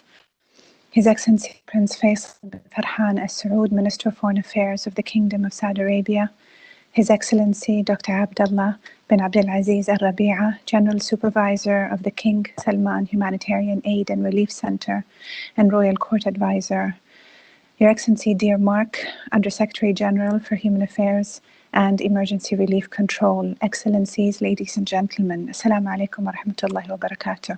His Excellency Prince Faisal bin Farhan Al Saud, Minister of Foreign Affairs of the Kingdom of Saudi Arabia, His Excellency Dr. Abdullah bin Abdul Aziz Al Rabi'a, General Supervisor of the King Salman Humanitarian Aid and Relief Center and Royal Court Advisor, Your Excellency, dear Mark, Under Secretary General for Human Affairs and Emergency Relief Control, Excellencies, ladies and gentlemen, Assalamu alaikum wa rahmatullahi wa barakatuh.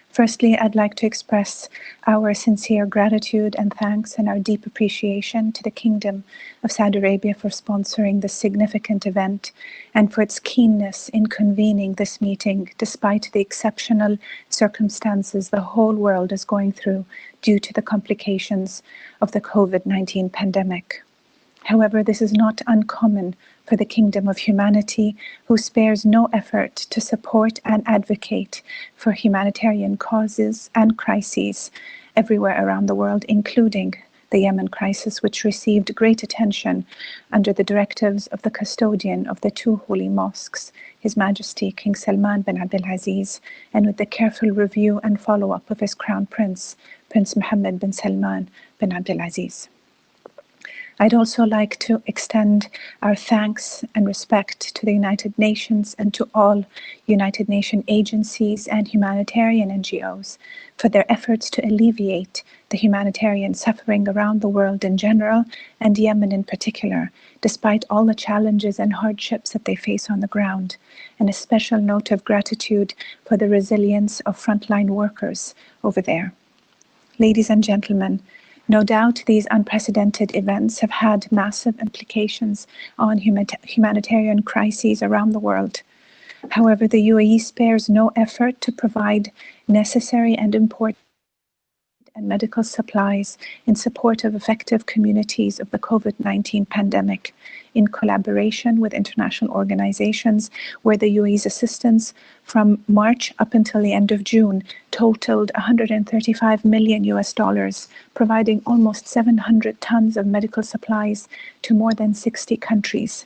Firstly, I'd like to express our sincere gratitude and thanks and our deep appreciation to the Kingdom of Saudi Arabia for sponsoring this significant event and for its keenness in convening this meeting despite the exceptional circumstances the whole world is going through due to the complications of the COVID-19 pandemic. However, this is not uncommon for the Kingdom of Humanity, who spares no effort to support and advocate for humanitarian causes and crises everywhere around the world, including the Yemen crisis, which received great attention under the directives of the custodian of the two holy mosques, His Majesty King Salman bin Abdul Aziz, and with the careful review and follow-up of his Crown Prince, Prince Mohammed bin Salman bin Abdul Aziz. I'd also like to extend our thanks and respect to the United Nations and to all United Nations agencies and humanitarian NGOs for their efforts to alleviate the humanitarian suffering around the world in general and Yemen in particular, despite all the challenges and hardships that they face on the ground. And a special note of gratitude for the resilience of frontline workers over there. Ladies and gentlemen, No doubt these unprecedented events have had massive implications on humanitarian crises around the world. However, the UAE spares no effort to provide necessary and important and medical supplies in support of affected communities of the COVID-19 pandemic, in collaboration with international organizations, where the UAE's assistance from March up until the end of June totaled $135 million, providing almost 700 tons of medical supplies to more than 60 countries,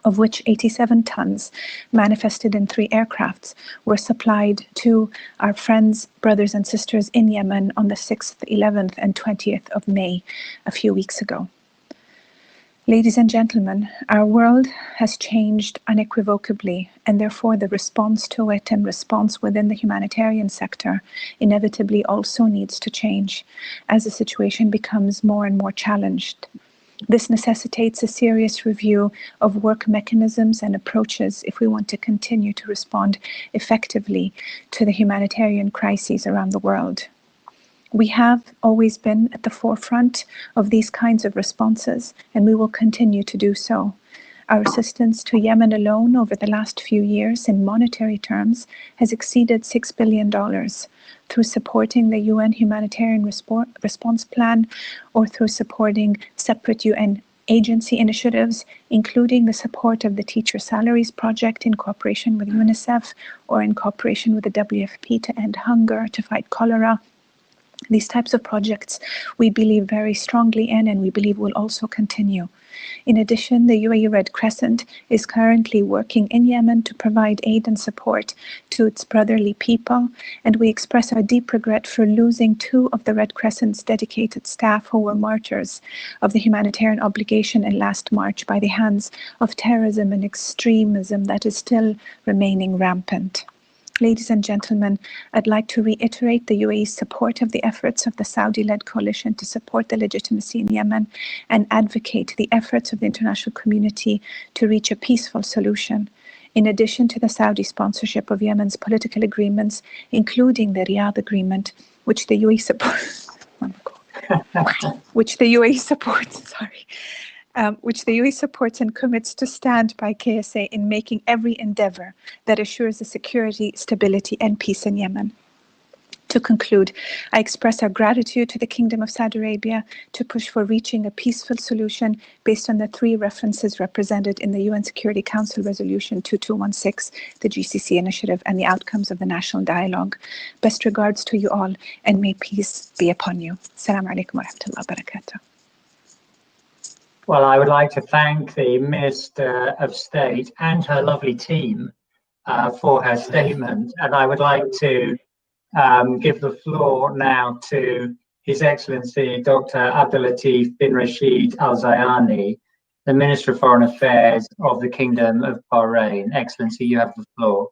of which 87 tons, manifested in 3 aircrafts, were supplied to our friends, brothers and sisters in Yemen on the 6th, 11th and 20th of May, a few weeks ago. Ladies and gentlemen, our world has changed unequivocally, and therefore the response to it and response within the humanitarian sector inevitably also needs to change as the situation becomes more and more challenged. This necessitates a serious review of work mechanisms and approaches if we want to continue to respond effectively to the humanitarian crises around the world. We have always been at the forefront of these kinds of responses, and we will continue to do so. Our assistance to Yemen alone over the last few years in monetary terms has exceeded $6 billion through supporting the UN Humanitarian Response Plan or through supporting separate UN agency initiatives, including the support of the Teacher Salaries Project in cooperation with UNICEF or in cooperation with the WFP to end hunger, to fight cholera. These types of projects we believe very strongly in, and we believe will also continue. In addition, the UAE Red Crescent is currently working in Yemen to provide aid and support to its brotherly people, and we express our deep regret for losing 2 of the Red Crescent's dedicated staff who were martyrs of the humanitarian obligation in last March by the hands of terrorism and extremism that is still remaining rampant. Ladies and gentlemen, I'd like to reiterate the UAE's support of the efforts of the Saudi-led coalition to support the legitimacy in Yemen and advocate the efforts of the international community to reach a peaceful solution. In addition to the Saudi sponsorship of Yemen's political agreements, including the Riyadh Agreement, which the UAE supports, which the UAE supports and commits to stand by KSA in making every endeavor that assures the security, stability, and peace in Yemen. To conclude, I express our gratitude to the Kingdom of Saudi Arabia to push for reaching a peaceful solution based on the 3 references represented in the UN Security Council Resolution 2216, the GCC initiative, and the outcomes of the national dialogue. Best regards to you all, and may peace be upon you. Assalamu alaikum wa rahmatullahi wa barakatuh. Well, I would like to thank the Minister of State and her lovely team for her statement. And I would like to give the floor now to His Excellency Dr. Abdulatif bin Rashid Al Zayani, the Minister of Foreign Affairs of the Kingdom of Bahrain. Excellency, you have the floor.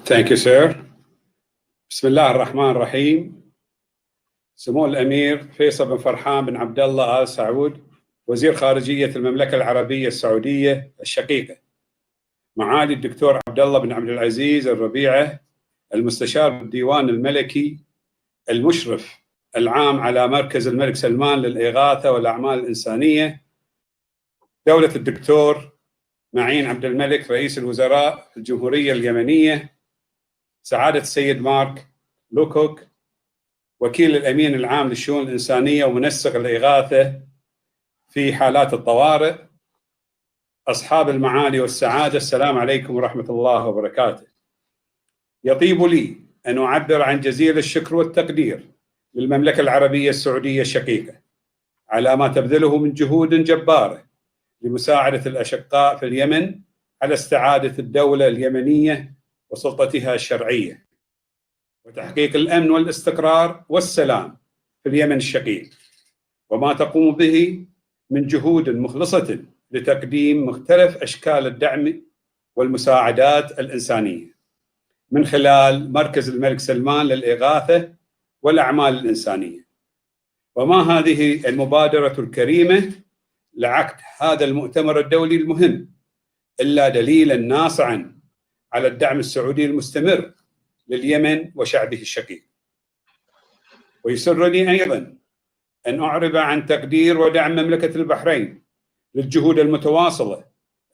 Thank you, sir. Bismillah ar-Rahman ar-Rahim. سمو الأمير فيصل بن فرحان بن عبد الله آل سعود وزير خارجية المملكة العربية السعودية الشقيقة، معالي الدكتور عبد الله بن عبد العزيز الربيعة المستشار بالديوان الملكي المشرف العام على مركز الملك سلمان للإغاثة والأعمال الإنسانية، دولة الدكتور معين عبد الملك رئيس الوزراء الجمهورية اليمنية، سعادة السيد مارك لوكوك وكيل الأمين العام للشؤون الإنسانية ومنسق الإغاثة في حالات الطوارئ، أصحاب المعالي والسعادة، السلام عليكم ورحمة الله وبركاته. يطيب لي أن أعبر عن جزيل الشكر والتقدير للمملكة العربية السعودية الشقيقة على ما تبذله من جهود جبارة لمساعدة الأشقاء في اليمن على استعادة الدولة اليمنية وسلطتها الشرعية وتحقيق الأمن والاستقرار والسلام في اليمن الشقيق، وما تقوم به من جهود مخلصة لتقديم مختلف أشكال الدعم والمساعدات الإنسانية من خلال مركز الملك سلمان للإغاثة والأعمال الإنسانية. وما هذه المبادرة الكريمة لعقد هذا المؤتمر الدولي المهم إلا دليلا ناصعا على الدعم السعودي المستمر لليمن وشعبه الشقيق. ويسرني أيضا أن أعرب عن تقدير ودعم مملكة البحرين للجهود المتواصلة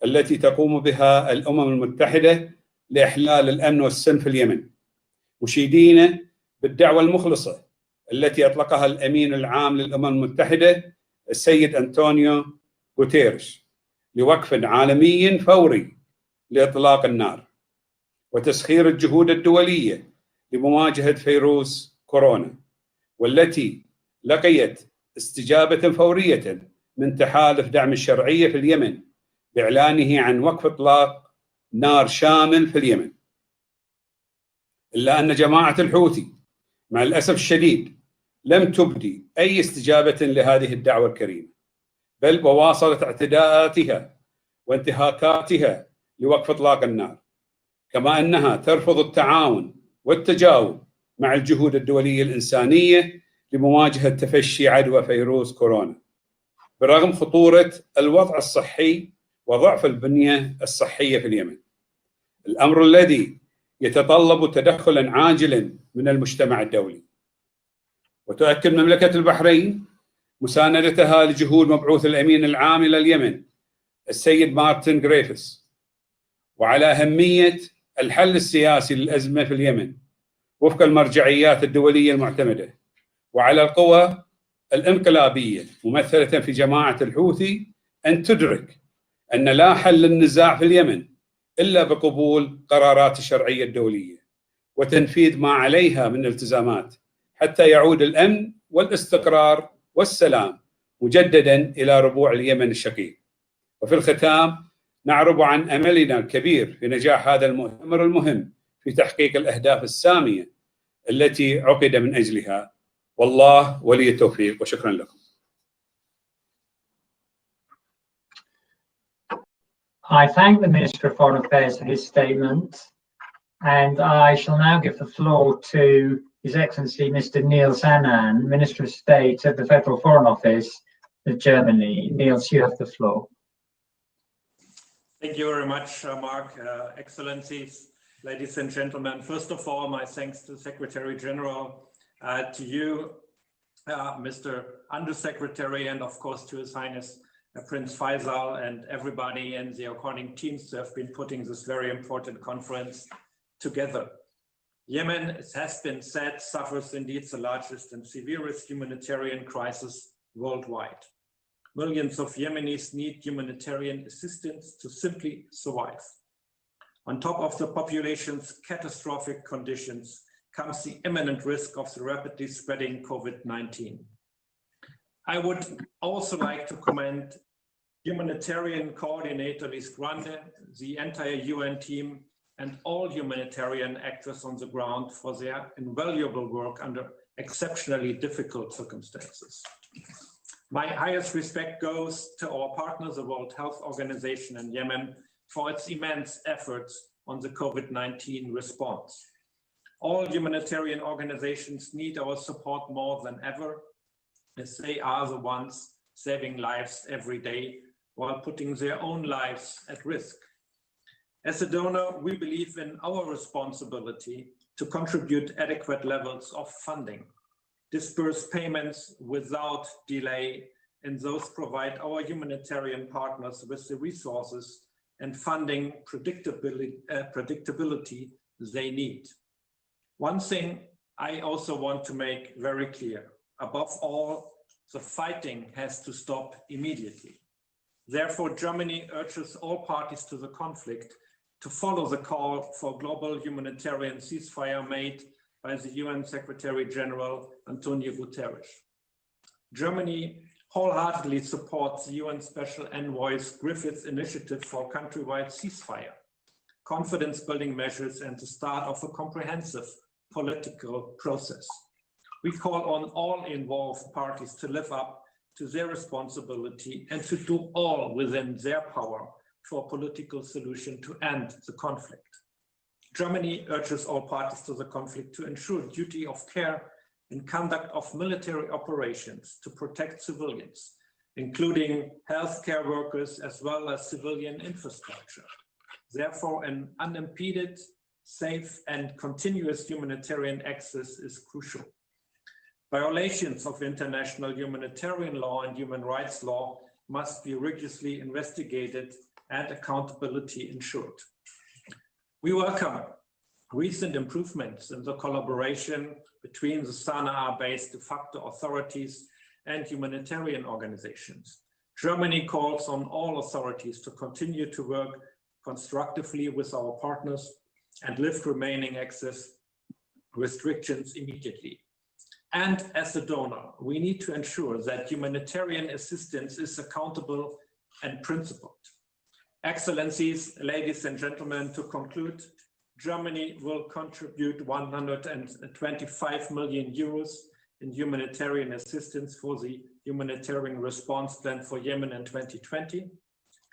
التي تقوم بها الأمم المتحدة لإحلال الأمن والسلم في اليمن، مشيدين بالدعوة المخلصة التي أطلقها الأمين العام للأمم المتحدة السيد أنطونيو غوتيريش لوقف عالمي فوري لإطلاق النار وتسخير الجهود الدولية لمواجهة فيروس كورونا، والتي لقيت استجابة فورية من تحالف دعم الشرعية في اليمن بإعلانه عن وقف إطلاق نار شامل في اليمن. إلا أن جماعة الحوثي مع الأسف الشديد لم تبدي أي استجابة لهذه الدعوة الكريمة، بل وواصلت اعتداءاتها وانتهاكاتها لوقف إطلاق النار، كما أنها ترفض التعاون والتجاوب مع الجهود الدولية الإنسانية لمواجهة تفشي عدوى فيروس كورونا، برغم خطورة الوضع الصحي وضعف البنية الصحية في اليمن، الأمر الذي يتطلب تدخلا عاجلا من المجتمع الدولي. وتؤكد مملكة البحرين مساندتها لجهود مبعوث الأمين العام إلى اليمن السيد مارتن غريفيث، وعلى أهمية الحل السياسي للأزمة في اليمن وفق المرجعيات الدولية المعتمدة، وعلى القوى الانقلابية ممثلة في جماعة الحوثي أن تدرك أن لا حل للنزاع في اليمن إلا بقبول قرارات الشرعية الدولية وتنفيذ ما عليها من التزامات حتى يعود الأمن والاستقرار والسلام مجددا إلى ربوع اليمن الشقيق. وفي الختام نعرب عن أملنا الكبير في نجاح هذا المؤتمر المهم في تحقيق الأهداف السامية التي عقد من أجلها، والله ولي التوفيق، وشكرا لكم. I thank the Minister of Foreign Affairs for his statement, and I shall now give the floor to His Excellency Mr. Niels Annan, Minister of State at the Federal Foreign Office of Germany. Niels, you have the floor. Thank you very much, Mark. Excellencies, ladies and gentlemen, first of all, my thanks to the Secretary General, to you, Mr. Undersecretary, and of course to His Highness Prince Faisal and everybody in the according teams who have been putting this very important conference together. Yemen, it has been said, suffers indeed the largest and severest humanitarian crisis worldwide. Millions of Yemenis need humanitarian assistance to simply survive. On top of the population's catastrophic conditions comes the imminent risk of the rapidly spreading COVID-19. I would also like to commend Humanitarian Coordinator Liz Grande, the entire UN team, and all humanitarian actors on the ground for their invaluable work under exceptionally difficult circumstances. My highest respect goes to our partner, the World Health Organization in Yemen, for its immense efforts on the COVID-19 response. All humanitarian organizations need our support more than ever, as they are the ones saving lives every day while putting their own lives at risk. As a donor, we believe in our responsibility to contribute adequate levels of funding, disperse payments without delay, and those provide our humanitarian partners with the resources and funding predictability they need. One thing I also want to make very clear, above all, the fighting has to stop immediately. Therefore, Germany urges all parties to the conflict to follow the call for global humanitarian ceasefire made by the UN Secretary General Antonio Guterres. Germany wholeheartedly supports the UN Special Envoy Griffith's initiative for countrywide ceasefire, confidence-building measures, and the start of a comprehensive political process. We call on all involved parties to live up to their responsibility and to do all within their power for a political solution to end the conflict. Germany urges all parties to the conflict to ensure duty of care and conduct of military operations to protect civilians, including healthcare workers as well as civilian infrastructure. Therefore, an unimpeded, safe, and continuous humanitarian access is crucial. Violations of international humanitarian law and human rights law must be rigorously investigated and accountability ensured. We welcome recent improvements in the collaboration between the Sana'a-based de facto authorities and humanitarian organizations. Germany calls on all authorities to continue to work constructively with our partners and lift remaining access restrictions immediately. And as a donor, we need to ensure that humanitarian assistance is accountable and principled. Excellencies, ladies and gentlemen, to conclude, Germany will contribute 125 million euros in humanitarian assistance for the humanitarian response plan for Yemen in 2020.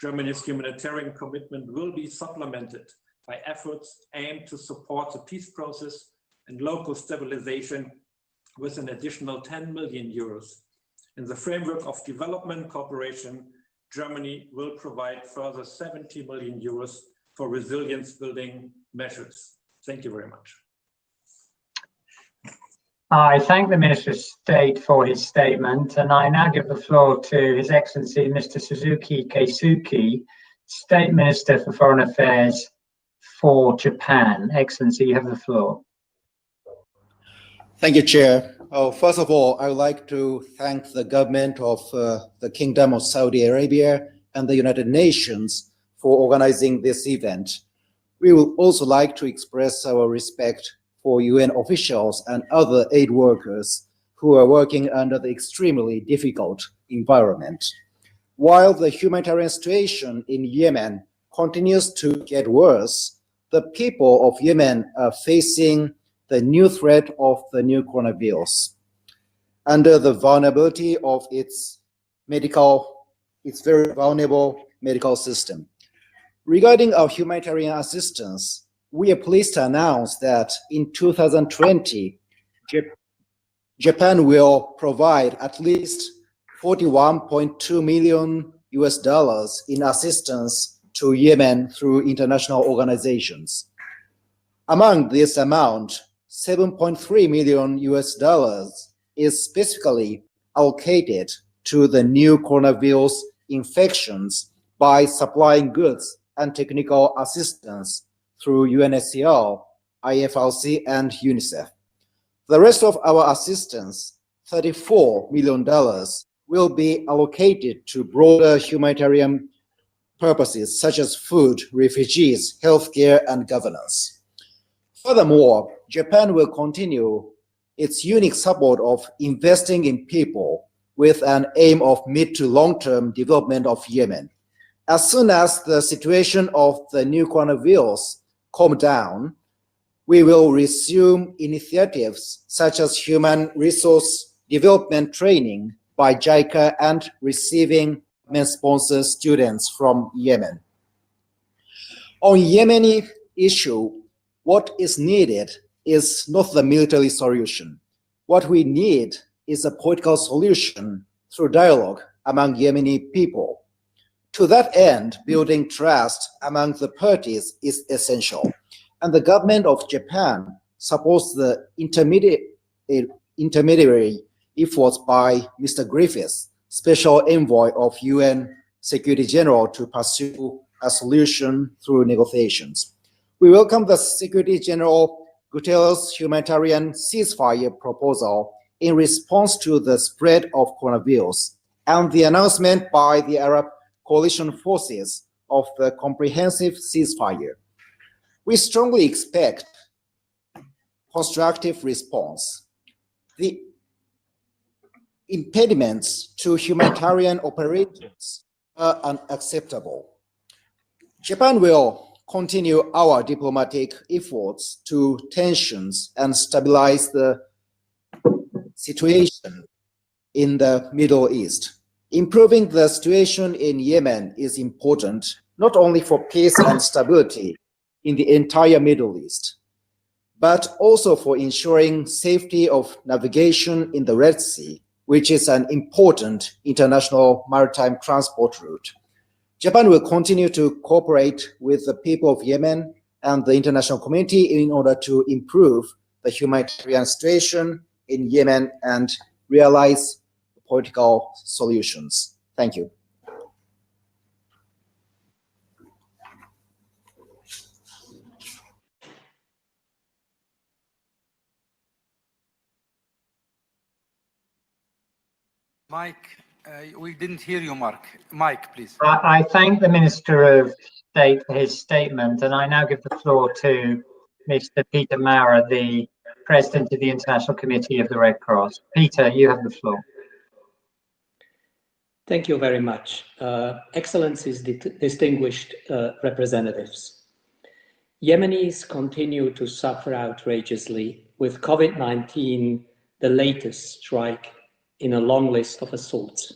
Germany's humanitarian commitment will be supplemented by efforts aimed to support the peace process and local stabilization with an additional 10 million euros. In the framework of development cooperation, Germany will provide further 70 million euros for resilience building measures. Thank you very much. I thank the Minister of State for his statement, and I now give the floor to His Excellency Mr. Suzuki Keisuke, State Minister for Foreign Affairs for Japan. Excellency, you have the floor. Thank you, Chair. First of all, I would like to thank the government of the Kingdom of Saudi Arabia and the United Nations for organizing this event. We would also like to express our respect for UN officials and other aid workers who are working under the extremely difficult environment. While the humanitarian situation in Yemen continues to get worse, the people of Yemen are facing the new threat of the new coronavirus. Under the vulnerability of its very vulnerable medical system. Regarding our humanitarian assistance, we are pleased to announce that in 2020, Japan will provide at least $41.2 million in assistance to Yemen through international organizations. Among this amount, $7.3 million is specifically allocated to the new coronavirus infections by supplying goods and technical assistance through UNHCR, IFRC, and UNICEF. The rest of our assistance, $34 million, will be allocated to broader humanitarian purposes such as food, refugees, healthcare, and governance. Furthermore, Japan will continue its unique support of investing in people with an aim of mid to long-term development of Yemen. As soon as the situation of the new coronavirus calms down, we will resume initiatives such as human resource development training by JICA and receiving sponsored students from Yemen. On Yemeni issue, what is needed is not the military solution. What we need is a political solution through dialogue among Yemeni people. To that end, building trust among the parties is essential, and the government of Japan supports the intermediary efforts by Mr. Griffiths, Special Envoy of UN Secretary General, to pursue a solution through negotiations. We welcome the Secretary General Guterres' humanitarian ceasefire proposal in response to the spread of coronavirus and the announcement by the Arab coalition forces of the comprehensive ceasefire. We strongly expect constructive response. The impediments to humanitarian operations are unacceptable. Japan will continue our diplomatic efforts to tensions and stabilize the situation in the Middle East. Improving the situation in Yemen is important, not only for peace and stability in the entire Middle East, but also for ensuring safety of navigation in the Red Sea, which is an important international maritime transport route. Japan will continue to cooperate with the people of Yemen and the international community in order to improve the humanitarian situation in Yemen and realize political solutions. Thank you. Mike, we didn't hear you, Mark. Mike, please. I thank the Minister of State for his statement, and I now give the floor to Mr. Peter Maurer, the President of the International Committee of the Red Cross. Peter, you have the floor. Thank you very much. Excellencies, distinguished representatives. Yemenis continue to suffer outrageously, with COVID-19 the latest strike in a long list of assaults.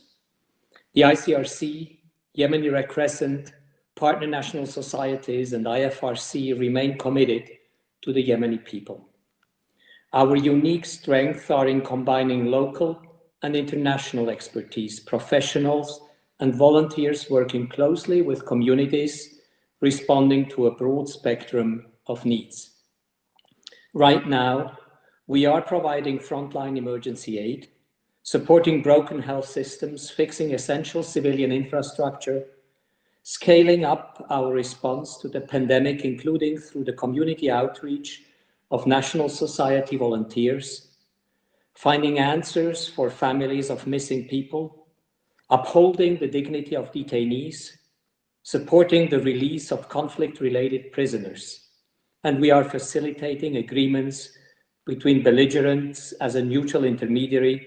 The ICRC, Yemeni Red Crescent, partner national societies, and IFRC remain committed to the Yemeni people. Our unique strengths are in combining local and international expertise, professionals and volunteers working closely with communities, responding to a broad spectrum of needs. Right now, we are providing frontline emergency aid, supporting broken health systems, fixing essential civilian infrastructure, scaling up our response to the pandemic, including through the community outreach of national society volunteers, finding answers for families of missing people, upholding the dignity of detainees, supporting the release of conflict-related prisoners. And we are facilitating agreements between belligerents as a neutral intermediary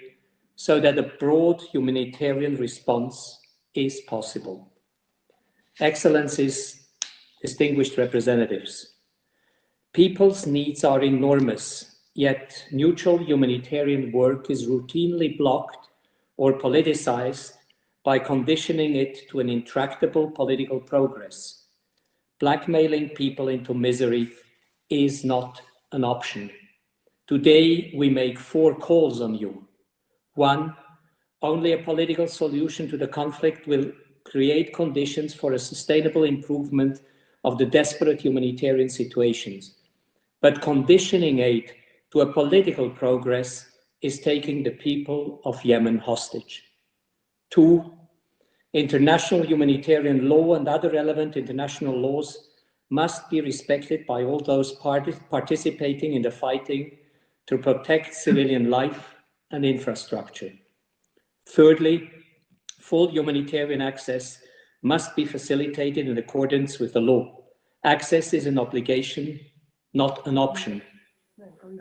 so that a broad humanitarian response is possible. Excellencies, distinguished representatives, people's needs are enormous, yet neutral humanitarian work is routinely blocked or politicized by conditioning it to an intractable political progress. Blackmailing people into misery is not an option. Today, we make 4 calls on you. 1, only a political solution to the conflict will create conditions for a sustainable improvement of the desperate humanitarian situations. But conditioning aid to a political progress is taking the people of Yemen hostage. 2, international humanitarian law and other relevant international laws must be respected by all those parties participating in the fighting to protect civilian life and infrastructure. Thirdly, full humanitarian access must be facilitated in accordance with the law. Access is an obligation, not an option.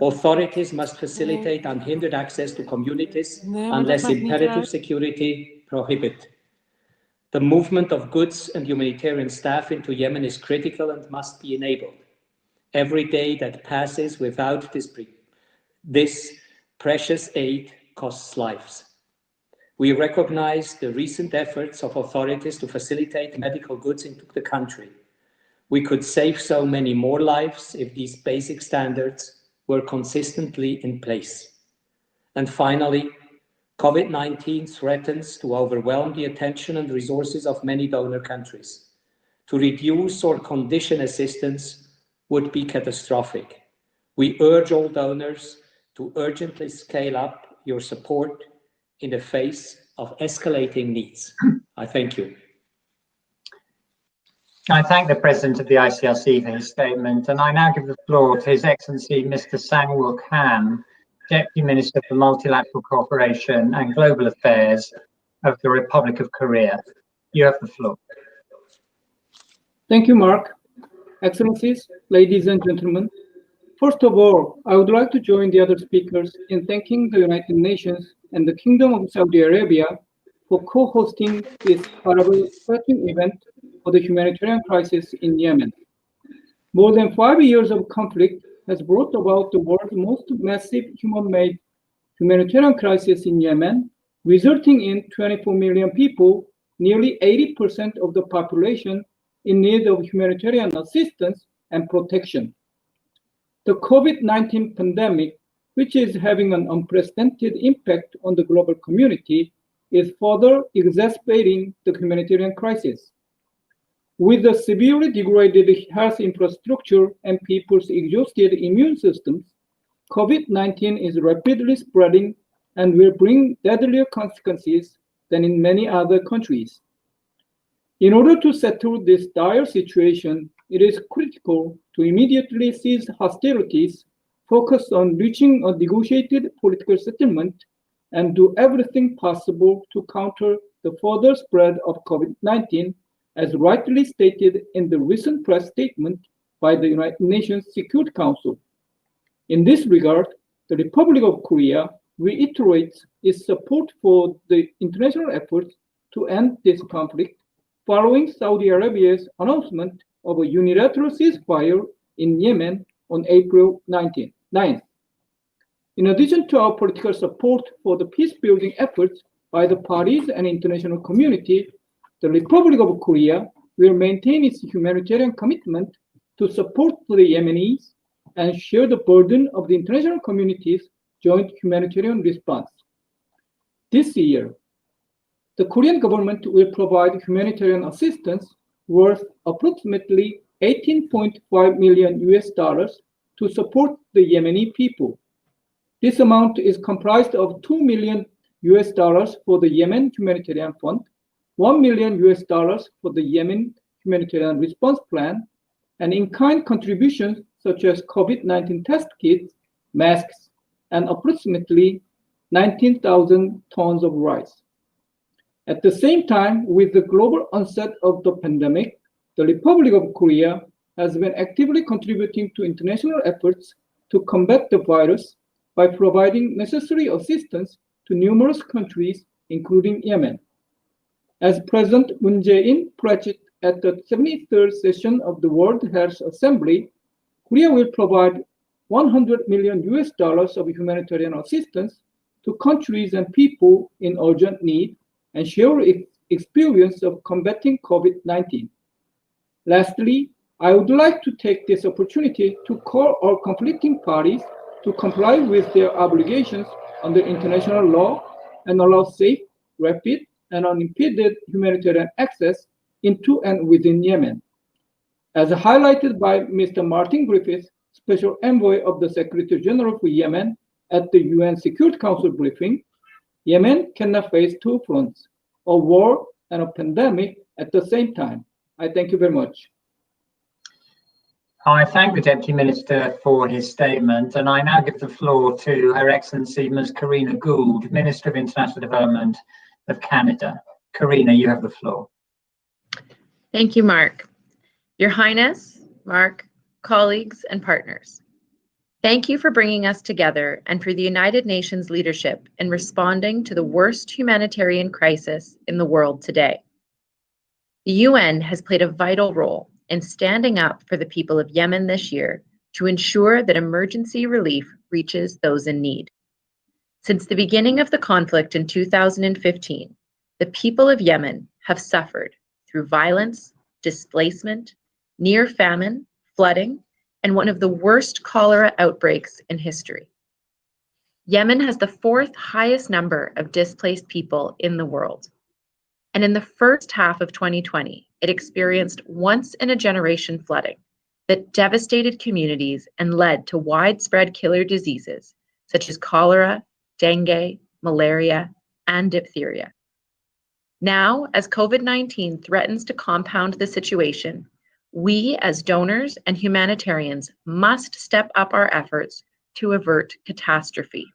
Authorities must facilitate unhindered access to communities unless imperative security prohibit. The movement of goods and humanitarian staff into Yemen is critical and must be enabled. Every day that passes without this precious aid costs lives. We recognize the recent efforts of authorities to facilitate medical goods into the country. We could save so many more lives if these basic standards were consistently in place. And finally, COVID-19 threatens to overwhelm the attention and resources of many donor countries. To reduce or condition assistance would be catastrophic. We urge all donors to urgently scale up your support in the face of escalating needs. I thank you. I thank the President of the ICRC for his statement, and I now give the floor to His Excellency Mr. Sang-Wook Ham, Deputy Minister for Multilateral Cooperation and Global Affairs of the Republic of Korea. You have the floor. Thank you, Mark. Excellencies, ladies and gentlemen, first of all, I would like to join the other speakers in thanking the United Nations and the Kingdom of Saudi Arabia for co-hosting this heartbreaking event for the humanitarian crisis in Yemen. More than 5 years of conflict has brought about the world's most massive human-made humanitarian crisis in Yemen, resulting in 24 million people, nearly 80% of the population, in need of humanitarian assistance and protection. The COVID-19 pandemic, which is having an unprecedented impact on the global community, is further exacerbating the humanitarian crisis. With the severely degraded health infrastructure and people's exhausted immune systems, COVID-19 is rapidly spreading and will bring deadlier consequences than in many other countries. In order to settle this dire situation, it is critical to immediately cease hostilities, focus on reaching a negotiated political settlement, and do everything possible to counter the further spread of COVID-19, as rightly stated in the recent press statement by the United Nations Security Council. In this regard, the Republic of Korea reiterates its support for the international efforts to end this conflict following Saudi Arabia's announcement of a unilateral ceasefire in Yemen on April 9th. In addition to our political support for the peace-building efforts by the parties and international community, the Republic of Korea will maintain its humanitarian commitment to support the Yemenis and share the burden of the international community's joint humanitarian response. This year, the Korean government will provide humanitarian assistance worth approximately $18.5 million to support the Yemeni people. This amount is comprised of $2 million for the Yemen Humanitarian Fund, $1 million for the Yemen Humanitarian Response Plan, and in-kind contributions such as COVID-19 test kits, masks, and approximately 19,000 tons of rice. At the same time, with the global onset of the pandemic, the Republic of Korea has been actively contributing to international efforts to combat the virus by providing necessary assistance to numerous countries, including Yemen. As President Moon Jae-in pledged at the 73rd session of the World Health Assembly, Korea will provide $100 million of humanitarian assistance to countries and people in urgent need and share its experience of combating COVID-19. Lastly, I would like to take this opportunity to call all conflicting parties to comply with their obligations under international law and allow safe, rapid, and unimpeded humanitarian access into and within Yemen. As highlighted by Mr. Martin Griffiths, Special Envoy of the Secretary General for Yemen at the UN Security Council briefing, Yemen cannot face two fronts, a war and a pandemic at the same time. I thank you very much. I thank the Deputy Minister for his statement, and I now give the floor to Her Excellency Ms. Karina Gould, Minister of International Development of Canada. Karina, you have the floor. Thank you, Mark. Your Highness, Mark, colleagues, and partners, thank you for bringing us together and for the United Nations leadership in responding to the worst humanitarian crisis in the world today. The UN has played a vital role in standing up for the people of Yemen this year to ensure that emergency relief reaches those in need. Since the beginning of the conflict in 2015, the people of Yemen have suffered through violence, displacement, near famine, flooding, and one of the worst cholera outbreaks in history. Yemen has the fourth highest number of displaced people in the world. And in the first half of 2020, it experienced once-in-a-generation flooding that devastated communities and led to widespread killer diseases such as cholera, dengue, malaria, and diphtheria. Now, as COVID-19 threatens to compound the situation, we as donors and humanitarians must step up our efforts to avert catastrophe.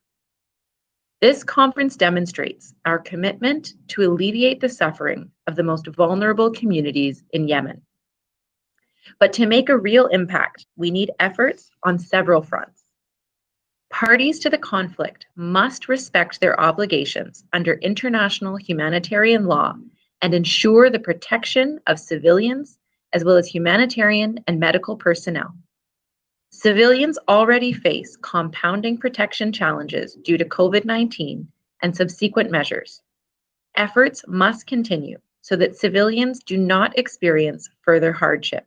This conference demonstrates our commitment to alleviate the suffering of the most vulnerable communities in Yemen. But to make a real impact, we need efforts on several fronts. Parties to the conflict must respect their obligations under international humanitarian law and ensure the protection of civilians as well as humanitarian and medical personnel. Civilians already face compounding protection challenges due to COVID-19 and subsequent measures. Efforts must continue so that civilians do not experience further hardship.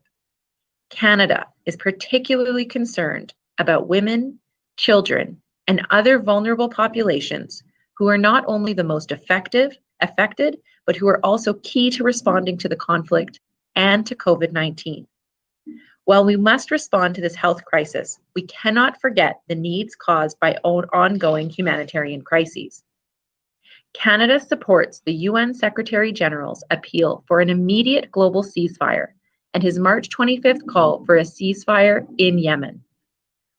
Canada is particularly concerned about women, children, and other vulnerable populations who are not only the most affected, but who are also key to responding to the conflict and to COVID-19. While we must respond to this health crisis, we cannot forget the needs caused by ongoing humanitarian crises. Canada supports the UN Secretary General's appeal for an immediate global ceasefire and his March 25th call for a ceasefire in Yemen.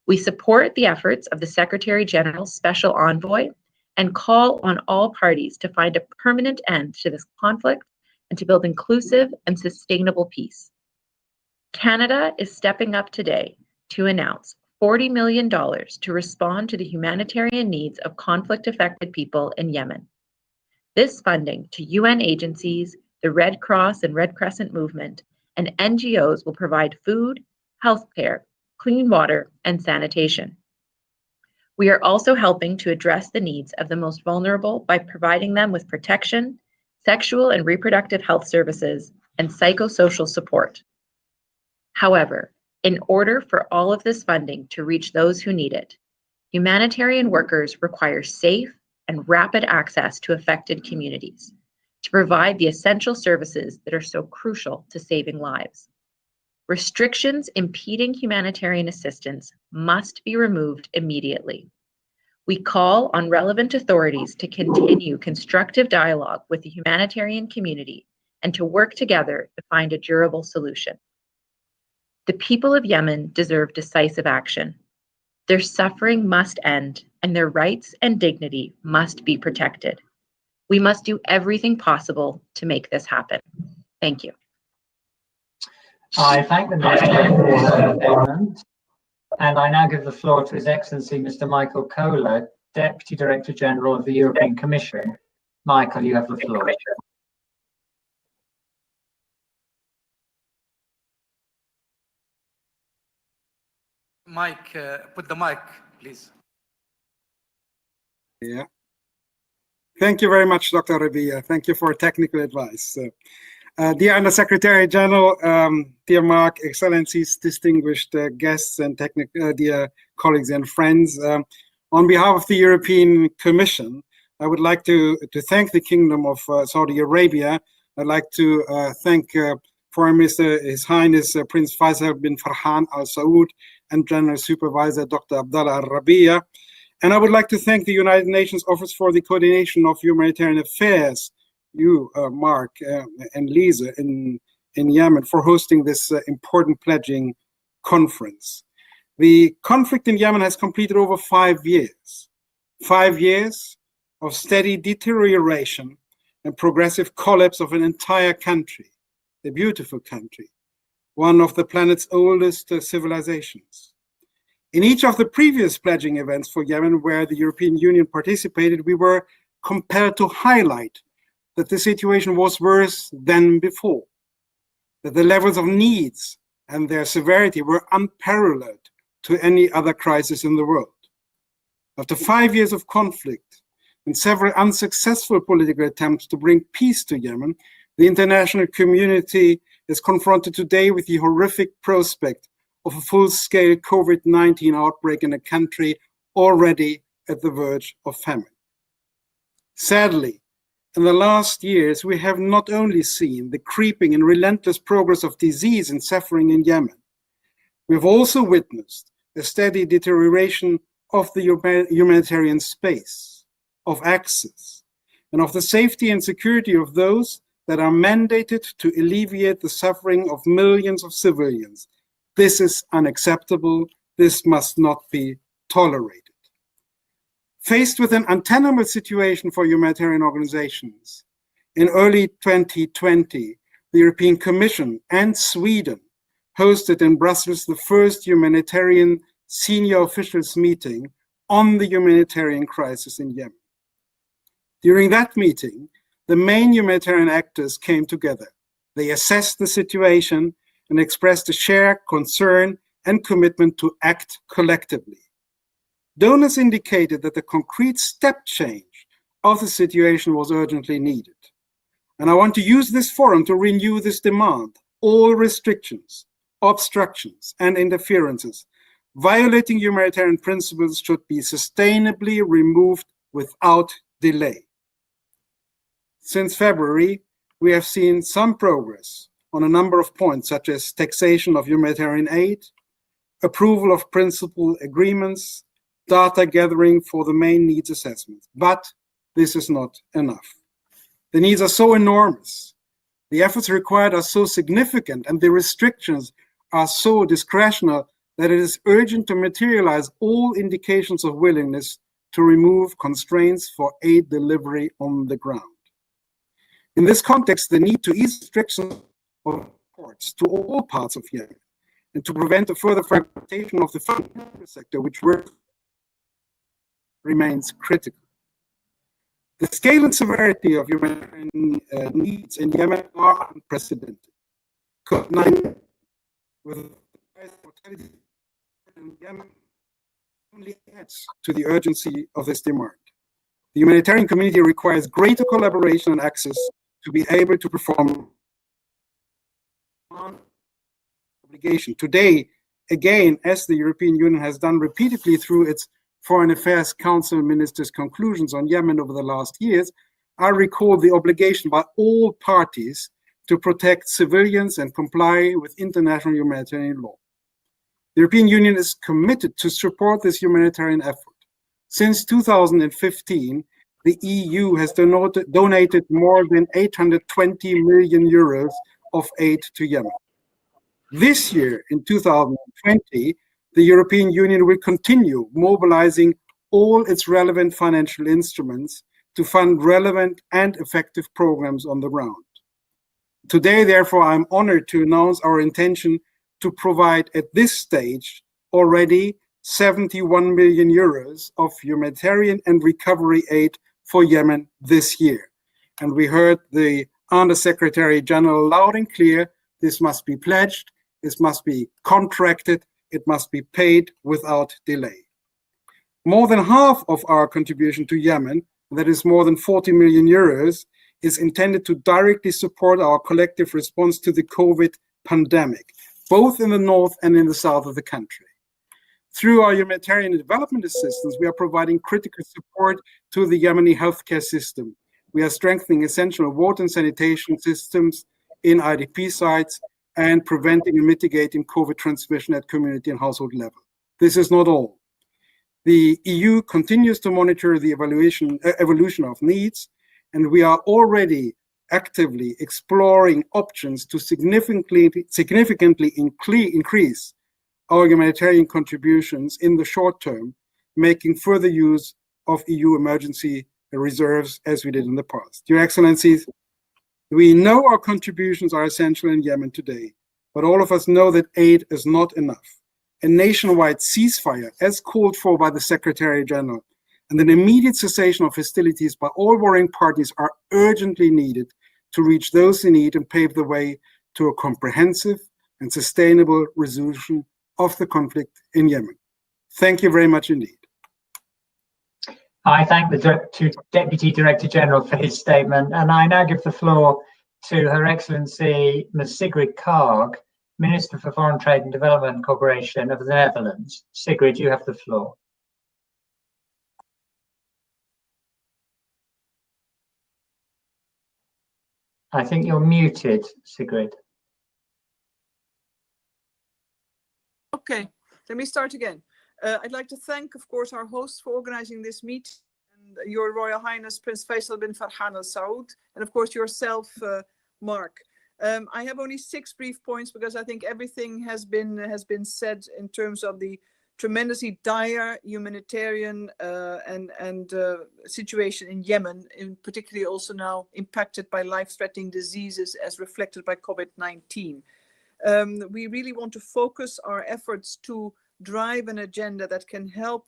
We support the efforts of the Secretary General's Special Envoy and call on all parties to find a permanent end to this conflict and to build inclusive and sustainable peace. Canada is stepping up today to announce $40 million to respond to the humanitarian needs of conflict-affected people in Yemen. This funding to UN agencies, the Red Cross and Red Crescent movement, and NGOs will provide food, healthcare, clean water, and sanitation. We are also helping to address the needs of the most vulnerable by providing them with protection, sexual and reproductive health services, and psychosocial support. However, in order for all of this funding to reach those who need it, humanitarian workers require safe and rapid access to affected communities to provide the essential services that are so crucial to saving lives. Restrictions impeding humanitarian assistance must be removed immediately. We call on relevant authorities to continue constructive dialogue with the humanitarian community and to work together to find a durable solution. The people of Yemen deserve decisive action. Their suffering must end, and their rights and dignity must be protected. We must do everything possible to make this happen. Thank you. I thank the Minister for her statement, and I now give the floor to His Excellency Mr. Michael Kohler, Deputy Director General of the European Commission. Michael, you have the floor. Mike, put the mic, please. Yeah. Thank you very much, Dr. Rabia. Thank you for technical advice. Dear Under Secretary General, dear Mark, Excellencies, distinguished guests, and dear colleagues and friends, on behalf of the European Commission, I would like to thank the Kingdom of Saudi Arabia. I'd like to thank Foreign Minister, His Highness Prince Faisal bin Farhan Al Saud, and General Supervisor Dr. Abdallah Al-Rabia. And I would like to thank the United Nations Office for the Coordination of Humanitarian Affairs, you, Mark, and Lisa in Yemen, for hosting this important pledging conference. The conflict in Yemen has completed over 5 years. 5 years of steady deterioration and progressive collapse of an entire country, a beautiful country, one of the planet's oldest civilizations. In each of the previous pledging events for Yemen where the European Union participated, we were compelled to highlight that the situation was worse than before, that the levels of needs and their severity were unparalleled to any other crisis in the world. After 5 years of conflict and several unsuccessful political attempts to bring peace to Yemen, the international community is confronted today with the horrific prospect of a full-scale COVID-19 outbreak in a country already at the verge of famine. Sadly, in the last years, we have not only seen the creeping and relentless progress of disease and suffering in Yemen, we have also witnessed a steady deterioration of the humanitarian space, of access, and of the safety and security of those that are mandated to alleviate the suffering of millions of civilians. This is unacceptable. This must not be tolerated. Faced with an untenable situation for humanitarian organizations, in early 2020, the European Commission and Sweden hosted in Brussels the first humanitarian senior officials meeting on the humanitarian crisis in Yemen. During that meeting, the main humanitarian actors came together. They assessed the situation and expressed a shared concern and commitment to act collectively. Donors indicated that the concrete step change of the situation was urgently needed. And I want to use this forum to renew this demand. All restrictions, obstructions, and interferences violating humanitarian principles should be sustainably removed without delay. Since February, we have seen some progress on a number of points, such as taxation of humanitarian aid, approval of principal agreements, data gathering for the main needs assessment. But this is not enough. The needs are so enormous, the efforts required are so significant, and the restrictions are so discretionary that it is urgent to materialize all indications of willingness to remove constraints for aid delivery on the ground. In this context, the need to ease restrictions of ports to all parts of Yemen and to prevent a further fragmentation of the funding sector, which remains critical. The scale and severity of humanitarian needs in Yemen are unprecedented. COVID-19, with the highest mortality in Yemen, only adds to the urgency of this demand. The humanitarian community requires greater collaboration and access to be able to perform obligation. Today, again, as the European Union has done repeatedly through its Foreign Affairs Council Ministers' conclusions on Yemen over the last years, I recall the obligation by all parties to protect civilians and comply with international humanitarian law. The European Union is committed to support this humanitarian effort. Since 2015, the EU has donated more than 820 million euros of aid to Yemen. This year, in 2020, the European Union will continue mobilizing all its relevant financial instruments to fund relevant and effective programs on the ground. Today, therefore, I'm honored to announce our intention to provide at this stage already 71 million euros of humanitarian and recovery aid for Yemen this year. And we heard the Under-Secretary General loud and clear, this must be pledged, this must be contracted, it must be paid without delay. More than half of our contribution to Yemen, that is more than 40 million euros, is intended to directly support our collective response to the COVID pandemic, both in the north and in the south of the country. Through our humanitarian development assistance, we are providing critical support to the Yemeni healthcare system. We are strengthening essential water and sanitation systems in IDP sites and preventing and mitigating COVID transmission at community and household level. This is not all. The EU continues to monitor the evolution of needs, and we are already actively exploring options to significantly increase our humanitarian contributions in the short term, making further use of EU emergency reserves as we did in the past. Your Excellencies, we know our contributions are essential in Yemen today, but all of us know that aid is not enough. A nationwide ceasefire, as called for by the Secretary General, and an immediate cessation of hostilities by all warring parties are urgently needed to reach those in need and pave the way to a comprehensive and sustainable resolution of the conflict in Yemen. Thank you very much indeed. I thank the Deputy Director General for his statement, and I now give the floor to Her Excellency Ms. Sigrid Kaag, Minister for Foreign Trade and Development Cooperation of the Netherlands. Sigrid, you have the floor. I think you're muted, Sigrid. Okay, let me start again. I'd like to thank, of course, our hosts for organizing this meeting, and Your Royal Highness Prince Faisal bin Farhan Al Saud, and of course yourself, Mark. I have only 6 brief points because I think everything has been said in terms of the tremendously dire humanitarian situation in Yemen, in particularly also now impacted by life-threatening diseases as reflected by COVID-19. We really want to focus our efforts to drive an agenda that can help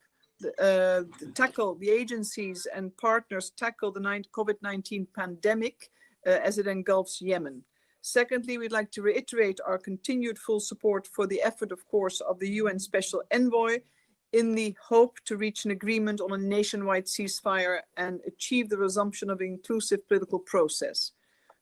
tackle the agencies and partners tackle the COVID-19 pandemic as it engulfs Yemen. Secondly, we'd like to reiterate our continued full support for the effort, of course, of the UN Special Envoy in the hope to reach an agreement on a nationwide ceasefire and achieve the resumption of an inclusive political process.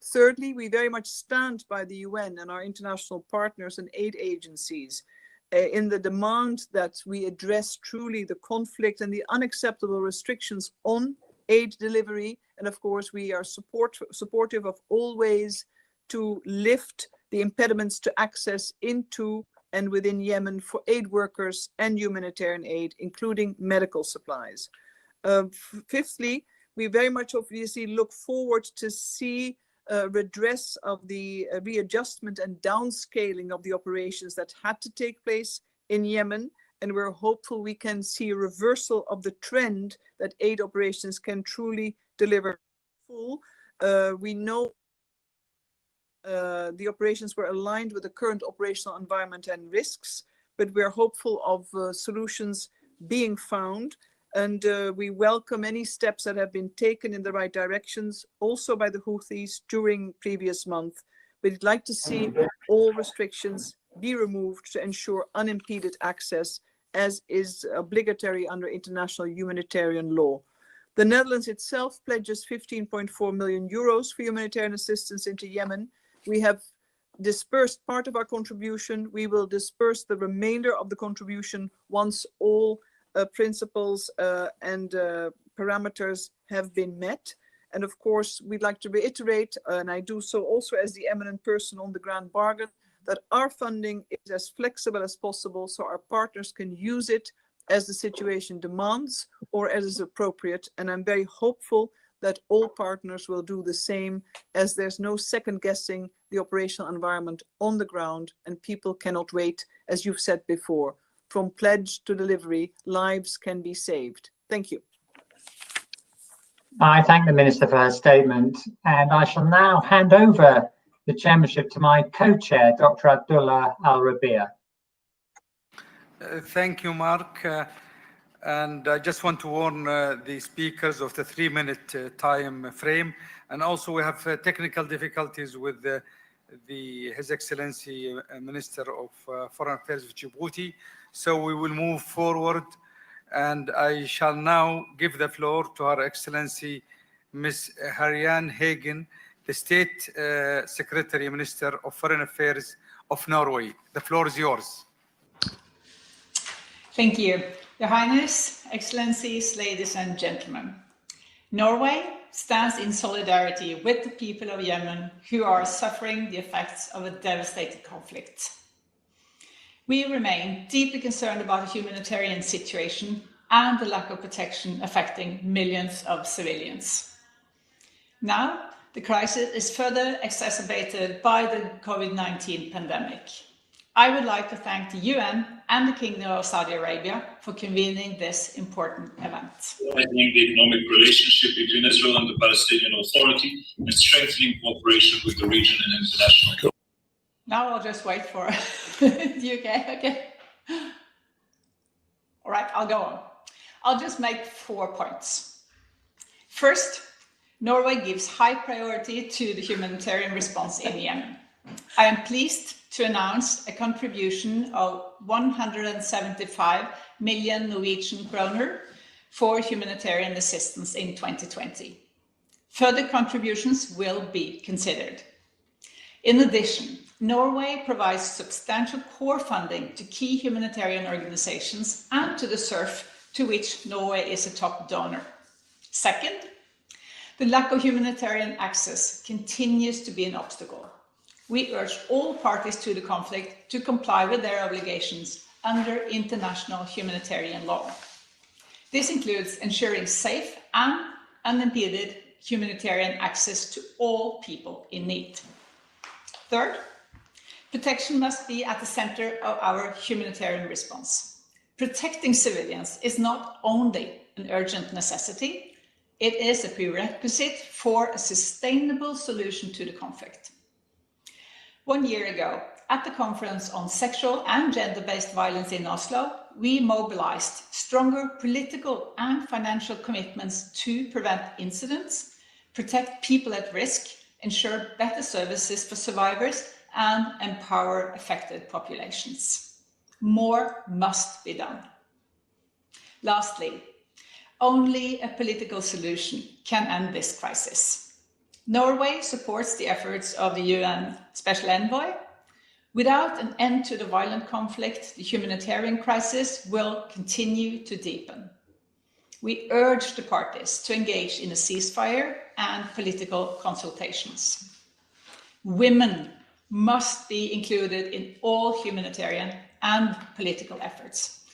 Thirdly, we very much stand by the UN and our international partners and aid agencies in the demand that we address truly the conflict and the unacceptable restrictions on aid delivery. And of course, we are supportive of all ways to lift the impediments to access into and within Yemen for aid workers and humanitarian aid, including medical supplies. Fifthly, we very much obviously look forward to see redress of the readjustment and downscaling of the operations that had to take place in Yemen, and we're hopeful we can see a reversal of the trend that aid operations can truly deliver full. We know the operations were aligned with the current operational environment and risks, but we're hopeful of solutions being found. And we welcome any steps that have been taken in the right directions, also by the Houthis during previous month. We'd like to see all restrictions be removed to ensure unimpeded access, as is obligatory under international humanitarian law. The Netherlands itself pledges 15.4 million euros for humanitarian assistance into Yemen. We have dispersed part of our contribution. We will disperse the remainder of the contribution once all principles and parameters have been met. And of course, we'd like to reiterate, and I do so also as the eminent person on the ground bargain, that our funding is as flexible as possible so our partners can use it as the situation demands or as is appropriate. And I'm very hopeful that all partners will do the same, as there's no second guessing the operational environment on the ground, and people cannot wait, as you've said before. From pledge to delivery, lives can be saved. Thank you. I thank the Minister for her statement, and I shall now hand over the chairmanship to my co-chair, Dr. Abdullah Al-Rabia. Thank you, Mark. And I just want to warn the speakers of the 3-minute time frame. And also we have technical difficulties with His Excellency Minister of Foreign Affairs of Djibouti. So we will move forward, and I shall now give the floor to Her Excellency Ms. Harrian Hagen, the State Secretary Minister of Foreign Affairs of Norway. The floor is yours. Thank you. Your Highness, Excellencies, ladies and gentlemen. Norway stands in solidarity with the people of Yemen who are suffering the effects of a devastating conflict. We remain deeply concerned about the humanitarian situation and the lack of protection affecting millions of civilians. Now, the crisis is further exacerbated by the COVID-19 pandemic. I would like to thank the UN and the Kingdom of Saudi Arabia for convening this important event. Widening the economic relationship between Israel and the Palestinian Authority and strengthening cooperation with the region and international. Now I'll just wait for you. Okay. All right, I'll go on. I'll just make 4 points. First, Norway gives high priority to the humanitarian response in Yemen. I am pleased to announce a contribution of 175 million Norwegian kroner for humanitarian assistance in 2020. Further contributions will be considered. In addition, Norway provides substantial core funding to key humanitarian organizations and to the SURF, to which Norway is a top donor. Second, the lack of humanitarian access continues to be an obstacle. We urge all parties to the conflict to comply with their obligations under international humanitarian law. This includes ensuring safe and unimpeded humanitarian access to all people in need. Third, protection must be at the center of our humanitarian response. Protecting civilians is not only an urgent necessity, it is a prerequisite for a sustainable solution to the conflict. 1 year ago, at the conference on sexual and gender-based violence in Oslo, we mobilized stronger political and financial commitments to prevent incidents, protect people at risk, ensure better services for survivors, and empower affected populations. More must be done. Lastly, only a political solution can end this crisis. Norway supports the efforts of the UN Special Envoy. Without an end to the violent conflict, the humanitarian crisis will continue to deepen. We urge the parties to engage in a ceasefire and political consultations. Women must be included in all humanitarian and political efforts.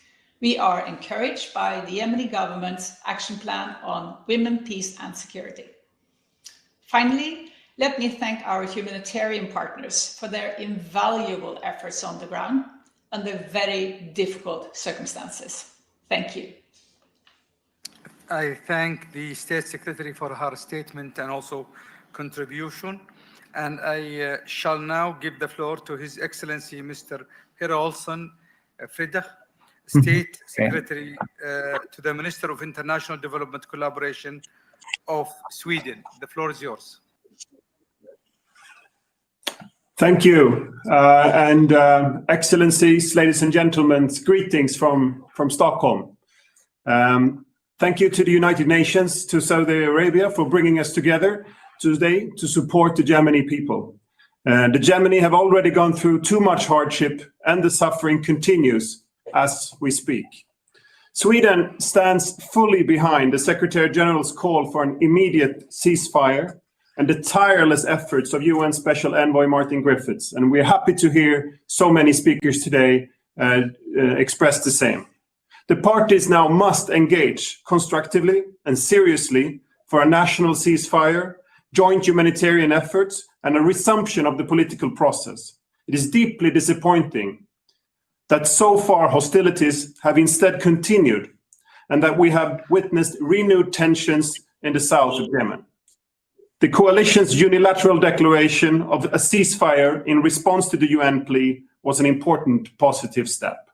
We are encouraged by the Yemeni government's action plan on women, peace and security. Finally, let me thank our humanitarian partners for their invaluable efforts on the ground under very difficult circumstances. Thank you. I thank the State Secretary for her statement and also contribution. And I shall now give the floor to His Excellency Mr. Hera Olsen Friedrich, State Secretary to the Minister of International Development Collaboration of Sweden. The floor is yours. Thank you. Excellencies, ladies and gentlemen, greetings from Stockholm. Thank you to the United Nations, to Saudi Arabia for bringing us together today to support the Yemeni people. The Yemeni have already gone through too much hardship and the suffering continues as we speak. Sweden stands fully behind the Secretary General's call for an immediate ceasefire and the tireless efforts of UN Special Envoy Martin Griffiths. And we're happy to hear so many speakers today express the same. The parties now must engage constructively and seriously for a national ceasefire, joint humanitarian efforts, and a resumption of the political process. It is deeply disappointing that so far hostilities have instead continued and that we have witnessed renewed tensions in the south of Yemen. The coalition's unilateral declaration of a ceasefire in response to the UN plea was an important positive step.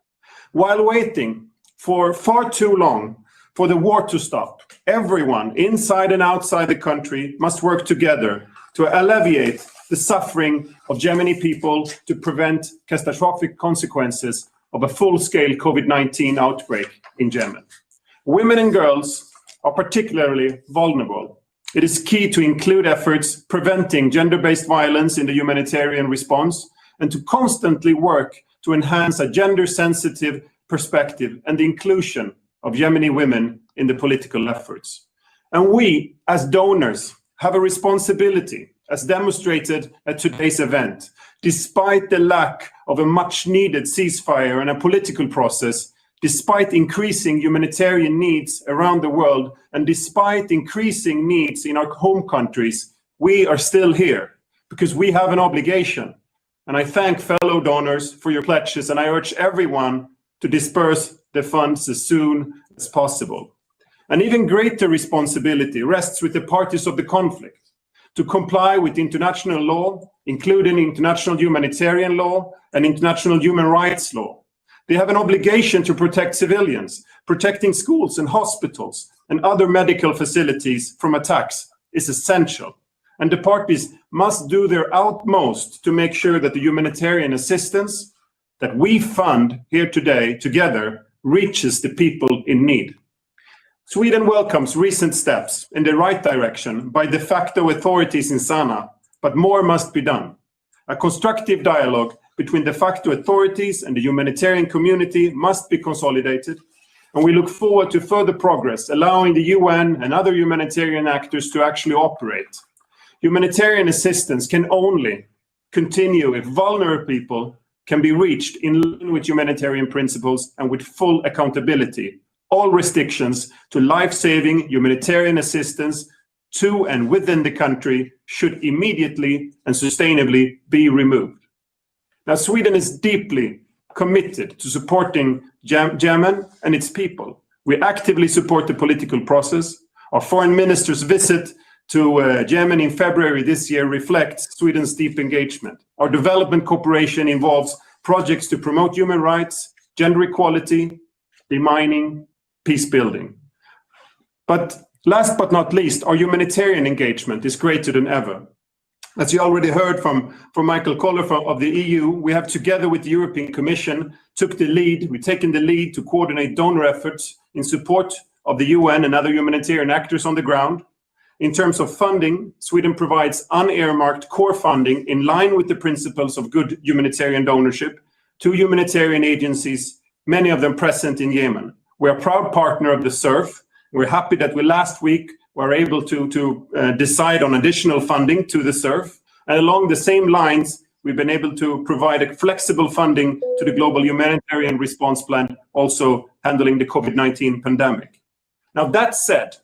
While waiting for far too long for the war to stop, everyone inside and outside the country must work together to alleviate the suffering of Yemeni people to prevent catastrophic consequences of a full-scale COVID-19 outbreak in Yemen. Women and girls are particularly vulnerable. It is key to include efforts preventing gender-based violence in the humanitarian response and to constantly work to enhance a gender-sensitive perspective and the inclusion of Yemeni women in the political efforts. And we, as donors, have a responsibility, as demonstrated at today's event. Despite the lack of a much-needed ceasefire and a political process, despite increasing humanitarian needs around the world, and despite increasing needs in our home countries, we are still here because we have an obligation. And I thank fellow donors for your pledges, and I urge everyone to disperse the funds as soon as possible. An even greater responsibility rests with the parties of the conflict to comply with international law, including international humanitarian law and international human rights law. They have an obligation to protect civilians. Protecting schools and hospitals and other medical facilities from attacks is essential. And the parties must do their utmost to make sure that the humanitarian assistance that we fund here today together reaches the people in need. Sweden welcomes recent steps in the right direction by de facto authorities in Sana'a, but more must be done. A constructive dialogue between de facto authorities and the humanitarian community must be consolidated, and we look forward to further progress, allowing the UN and other humanitarian actors to actually operate. Humanitarian assistance can only continue if vulnerable people can be reached in line with humanitarian principles and with full accountability. All restrictions to life-saving humanitarian assistance to and within the country should immediately and sustainably be removed. Now, Sweden is deeply committed to supporting Yemen and its people. We actively support the political process. Our foreign minister's visit to Yemen in February this year reflects Sweden's deep engagement. Our development cooperation involves projects to promote human rights, gender equality, demining, peace building. But last but not least, our humanitarian engagement is greater than ever. As you already heard from Michael Koller of the EU, we have together with the European Commission we've taken the lead to coordinate donor efforts in support of the UN and other humanitarian actors on the ground. In terms of funding, Sweden provides unearmarked core funding in line with the principles of good humanitarian donorship to humanitarian agencies, many of them present in Yemen. We're a proud partner of the SURF. We're happy that we last week were able to decide on additional funding to the SURF. And along the same lines, we've been able to provide a flexible funding to the global humanitarian response plan, also handling the COVID-19 pandemic. Now, that said,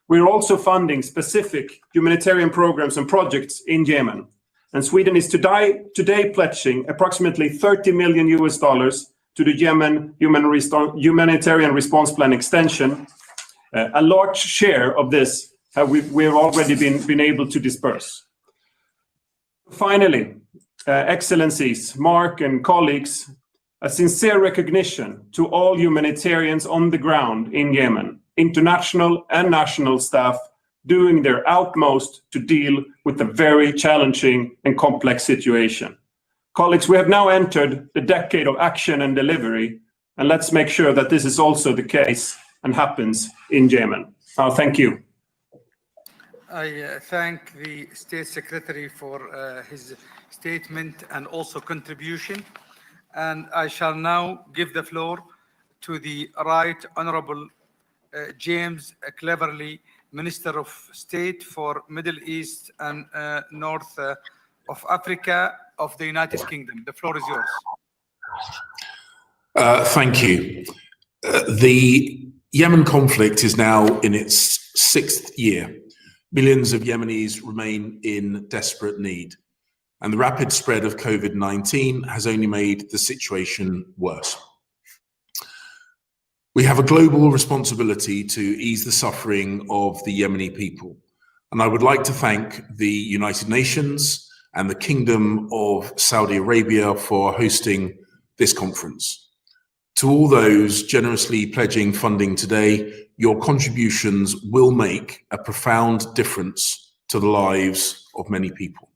we're also funding specific humanitarian programs and projects in Yemen. And Sweden is today pledging approximately $30 million to the Yemen humanitarian response plan extension. A large share of this we've already been able to disperse. Finally, Excellencies, Mark and colleagues, a sincere recognition to all humanitarians on the ground in Yemen, international and national staff doing their utmost to deal with a very challenging and complex situation. Colleagues, we have now entered the decade of action and delivery, and let's make sure that this is also the case and happens in Yemen. Thank you. I thank the State Secretary for his statement and also contribution. And I shall now give the floor to the Right Honorable James Cleverly, Minister of State for Middle East and North of Africa of the United Kingdom. The floor is yours. Thank you. The Yemen conflict is now in its 6th year. Millions of Yemenis remain in desperate need, and the rapid spread of COVID-19 has only made the situation worse. We have a global responsibility to ease the suffering of the Yemeni people, and I would like to thank the United Nations and the Kingdom of Saudi Arabia for hosting this conference. To all those generously pledging funding today, your contributions will make a profound difference to the lives of many people.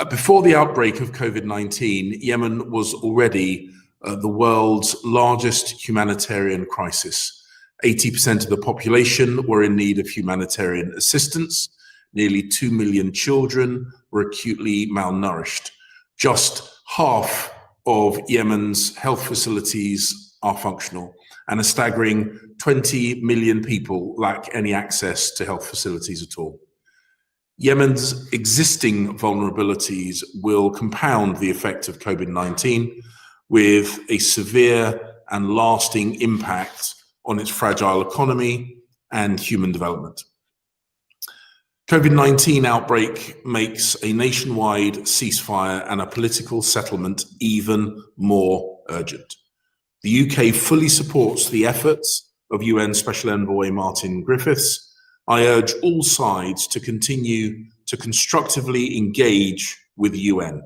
Before the outbreak of COVID-19, Yemen was already the world's largest humanitarian crisis. 80% of the population were in need of humanitarian assistance. Nearly 2 million children were acutely malnourished. Just half of Yemen's health facilities are functional, and a staggering 20 million people lack any access to health facilities at all. Yemen's existing vulnerabilities will compound the effect of COVID-19 with a severe and lasting impact on its fragile economy and human development. COVID-19 outbreak makes a nationwide ceasefire and a political settlement even more urgent. The UK fully supports the efforts of UN Special Envoy Martin Griffiths. I urge all sides to continue to constructively engage with the UN,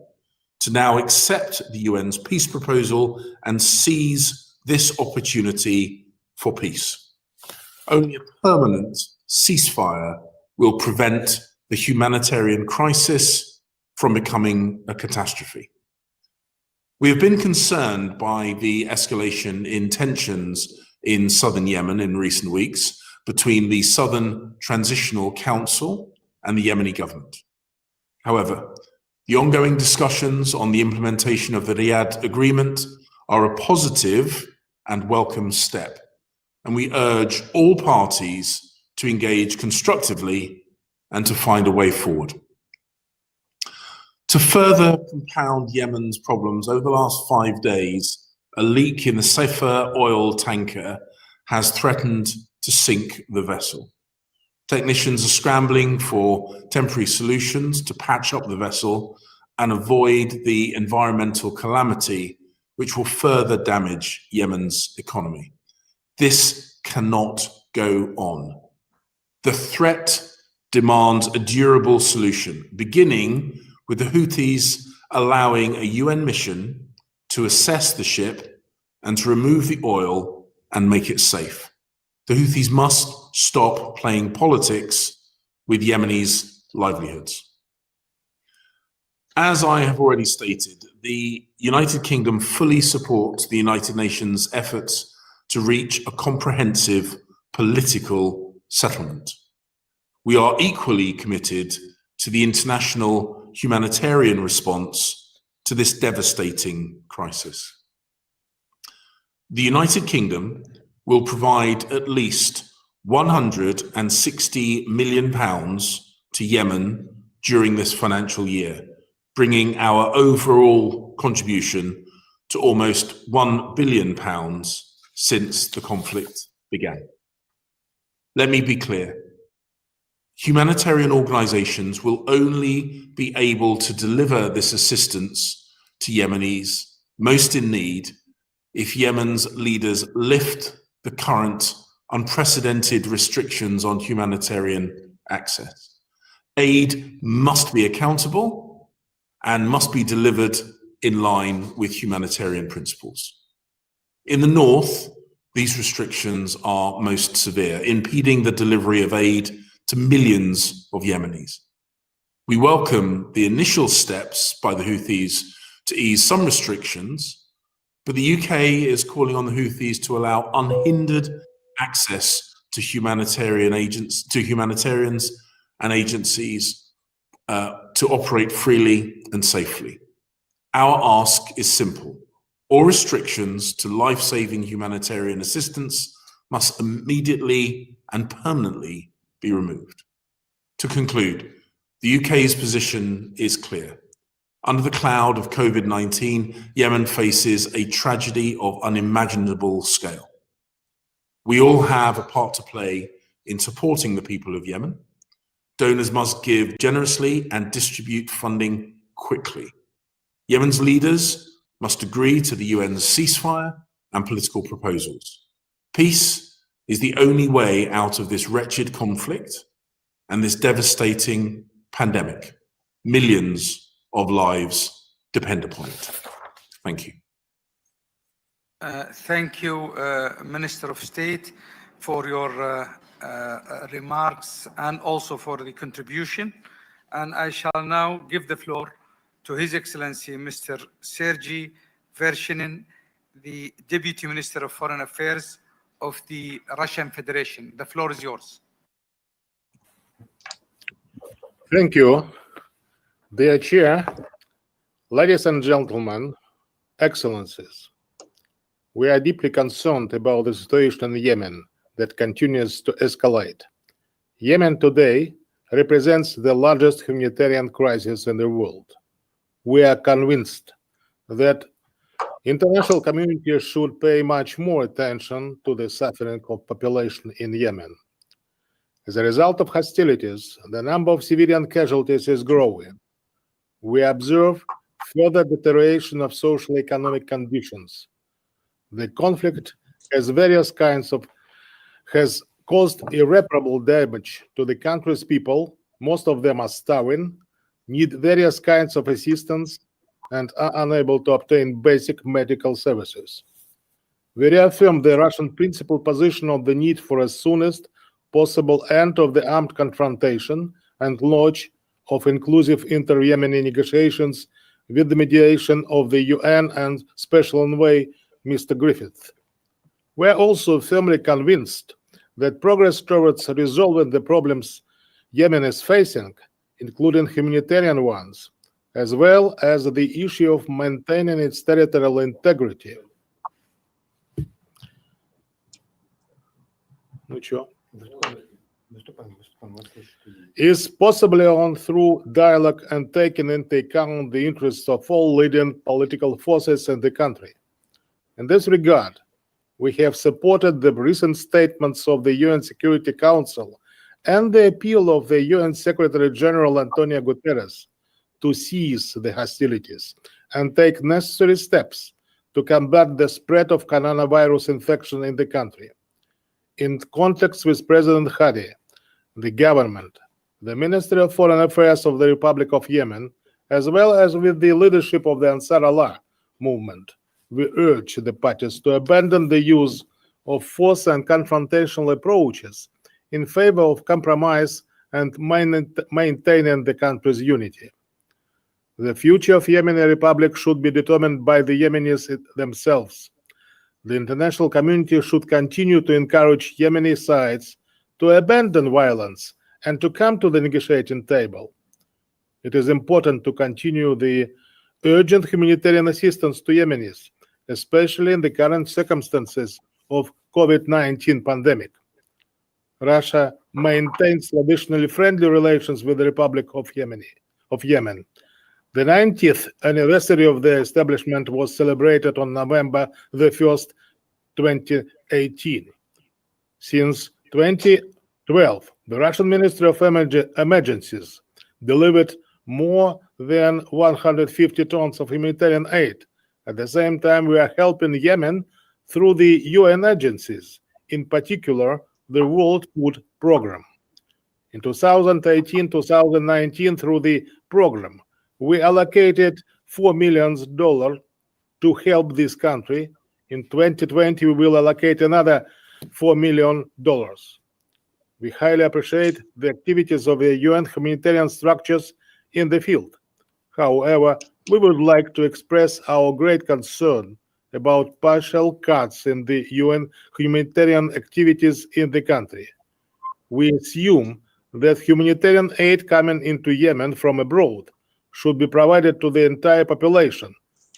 to now accept the UN's peace proposal and seize this opportunity for peace. Only a permanent ceasefire will prevent the humanitarian crisis from becoming a catastrophe. We have been concerned by the escalation in tensions in southern Yemen in recent weeks between the Southern Transitional Council and the Yemeni government. However, the ongoing discussions on the implementation of the Riyadh Agreement are a positive and welcome step, and we urge all parties to engage constructively and to find a way forward. To further compound Yemen's problems, over the last 5 days, a leak in the Safer oil tanker has threatened to sink the vessel. Technicians are scrambling for temporary solutions to patch up the vessel and avoid the environmental calamity which will further damage Yemen's economy. This cannot go on. The threat demands a durable solution, beginning with the Houthis allowing a UN mission to assess the ship and to remove the oil and make it safe. The Houthis must stop playing politics with Yemenis' livelihoods. As I have already stated, the United Kingdom fully supports the United Nations' efforts to reach a comprehensive political settlement. We are equally committed to the international humanitarian response to this devastating crisis. The United Kingdom will provide at least £160 million to Yemen during this financial year, bringing our overall contribution to almost £1 billion since the conflict began. Let me be clear. Humanitarian organizations will only be able to deliver this assistance to Yemenis most in need if Yemen's leaders lift the current unprecedented restrictions on humanitarian access. Aid must be accountable and must be delivered in line with humanitarian principles. In the north, these restrictions are most severe, impeding the delivery of aid to millions of Yemenis. We welcome the initial steps by the Houthis to ease some restrictions, but the UK is calling on the Houthis to allow unhindered access to humanitarians and agencies to operate freely and safely. Our ask is simple. All restrictions to life-saving humanitarian assistance must immediately and permanently be removed. To conclude, the UK's position is clear. Under the cloud of COVID-19, Yemen faces a tragedy of unimaginable scale. We all have a part to play in supporting the people of Yemen. Donors must give generously and distribute funding quickly. Yemen's leaders must agree to the UN's ceasefire and political proposals. Peace is the only way out of this wretched conflict and this devastating pandemic. Millions of lives depend upon it. Thank you. Thank you, Minister of State, for your remarks and also for the contribution. And I shall now give the floor to His Excellency, Mr. Sergei Vershinin, the Deputy Minister of Foreign Affairs of the Russian Federation. The floor is yours. Thank you. Dear Chair, ladies and gentlemen, Excellencies, we are deeply concerned about the situation in Yemen that continues to escalate. Yemen today represents the largest humanitarian crisis in the world. We are convinced that international community should pay much more attention to the suffering of population in Yemen. As a result of hostilities, the number of civilian casualties is growing. We observe further deterioration of social-economic conditions. The conflict has caused irreparable damage to the country's people. Most of them are starving, need various kinds of assistance, and are unable to obtain basic medical services. We reaffirm the Russian principal position of the need for as soonest possible end of the armed confrontation and launch of inclusive inter-Yemeni negotiations with the mediation of the UN and Special Envoy Mr. Griffith. We are also firmly convinced that progress towards resolving the problems Yemen is facing, including humanitarian ones, as well as the issue of maintaining its territorial integrity, is possibly on through dialogue and taking into account the interests of all leading political forces in the country. In this regard, we have supported the recent statements of the UN Security Council and the appeal of the UN Secretary General Antonio Guterres to cease the hostilities and take necessary steps to combat the spread of coronavirus infection in the country. In context with President Hadi, the government, the Ministry of Foreign Affairs of the Republic of Yemen, as well as with the leadership of the Ansar Allah movement, we urge the parties to abandon the use of force and confrontational approaches in favor of compromise and maintaining the country's unity. The future of Yemeni Republic should be determined by the Yemenis themselves. The international community should continue to encourage Yemeni sides to abandon violence and to come to the negotiating table. It is important to continue the urgent humanitarian assistance to Yemenis, especially in the current circumstances of COVID-19 pandemic. Russia maintains traditionally friendly relations with the Republic of Yemen. The 90th anniversary of the establishment was celebrated on November the 1st, 2018. Since 2012, the Russian Ministry of Emergencies delivered more than 150 tons of humanitarian aid. At the same time, we are helping Yemen through the UN agencies, in particular, the World Food Programme. In 2018-2019, through the program, we allocated $4 million to help this country. In 2020, we will allocate another $4 million. We highly appreciate the activities of the UN humanitarian structures in the field. However, we would like to express our great concern about partial cuts in the UN humanitarian activities in the country. We assume that humanitarian aid coming into Yemen from abroad should be provided to the entire population,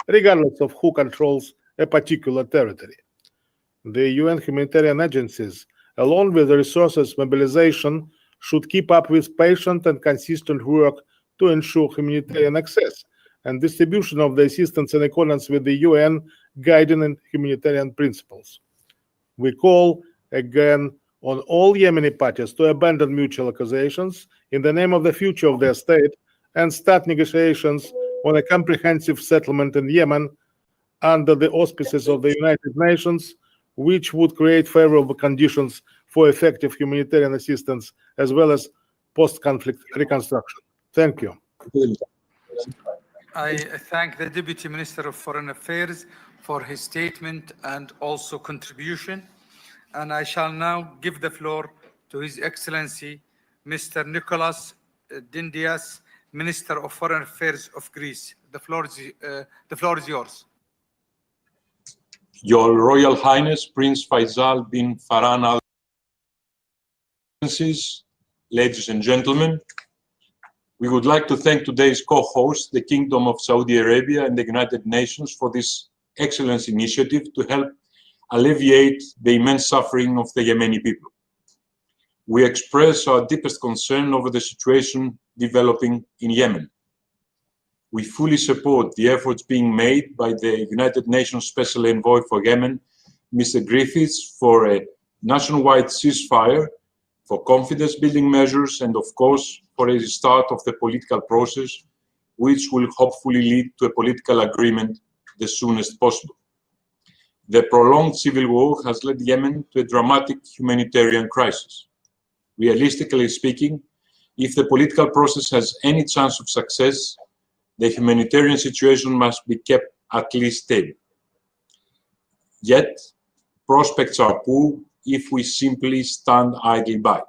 regardless of who controls a particular territory. The UN humanitarian agencies, along with the resources mobilization, should keep up with patient and consistent work to ensure humanitarian access and distribution of the assistance in accordance with the UN guiding and humanitarian principles. We call again on all Yemeni parties to abandon mutual accusations in the name of the future of their state and start negotiations on a comprehensive settlement in Yemen under the auspices of the United Nations, which would create favorable conditions for effective humanitarian assistance as well as post-conflict reconstruction. Thank you. I thank the Deputy Minister of Foreign Affairs for his statement and also contribution. And I shall now give the floor to His Excellency, Mr. Nicholas Dindias, Minister of Foreign Affairs of Greece. The floor is yours. Your Royal Highness Prince Faisal bin Farhan Al, ladies and gentlemen, we would like to thank today's co-host, the Kingdom of Saudi Arabia and the United Nations, for this excellent initiative to help alleviate the immense suffering of the Yemeni people. We express our deepest concern over the situation developing in Yemen. We fully support the efforts being made by the United Nations Special Envoy for Yemen, Mr. Griffiths, for a nationwide ceasefire, for confidence-building measures, and of course, for a restart of the political process, which will hopefully lead to a political agreement the soonest possible. The prolonged civil war has led Yemen to a dramatic humanitarian crisis. Realistically speaking, if the political process has any chance of success, the humanitarian situation must be kept at least stable. Yet, prospects are poor if we simply stand idly by.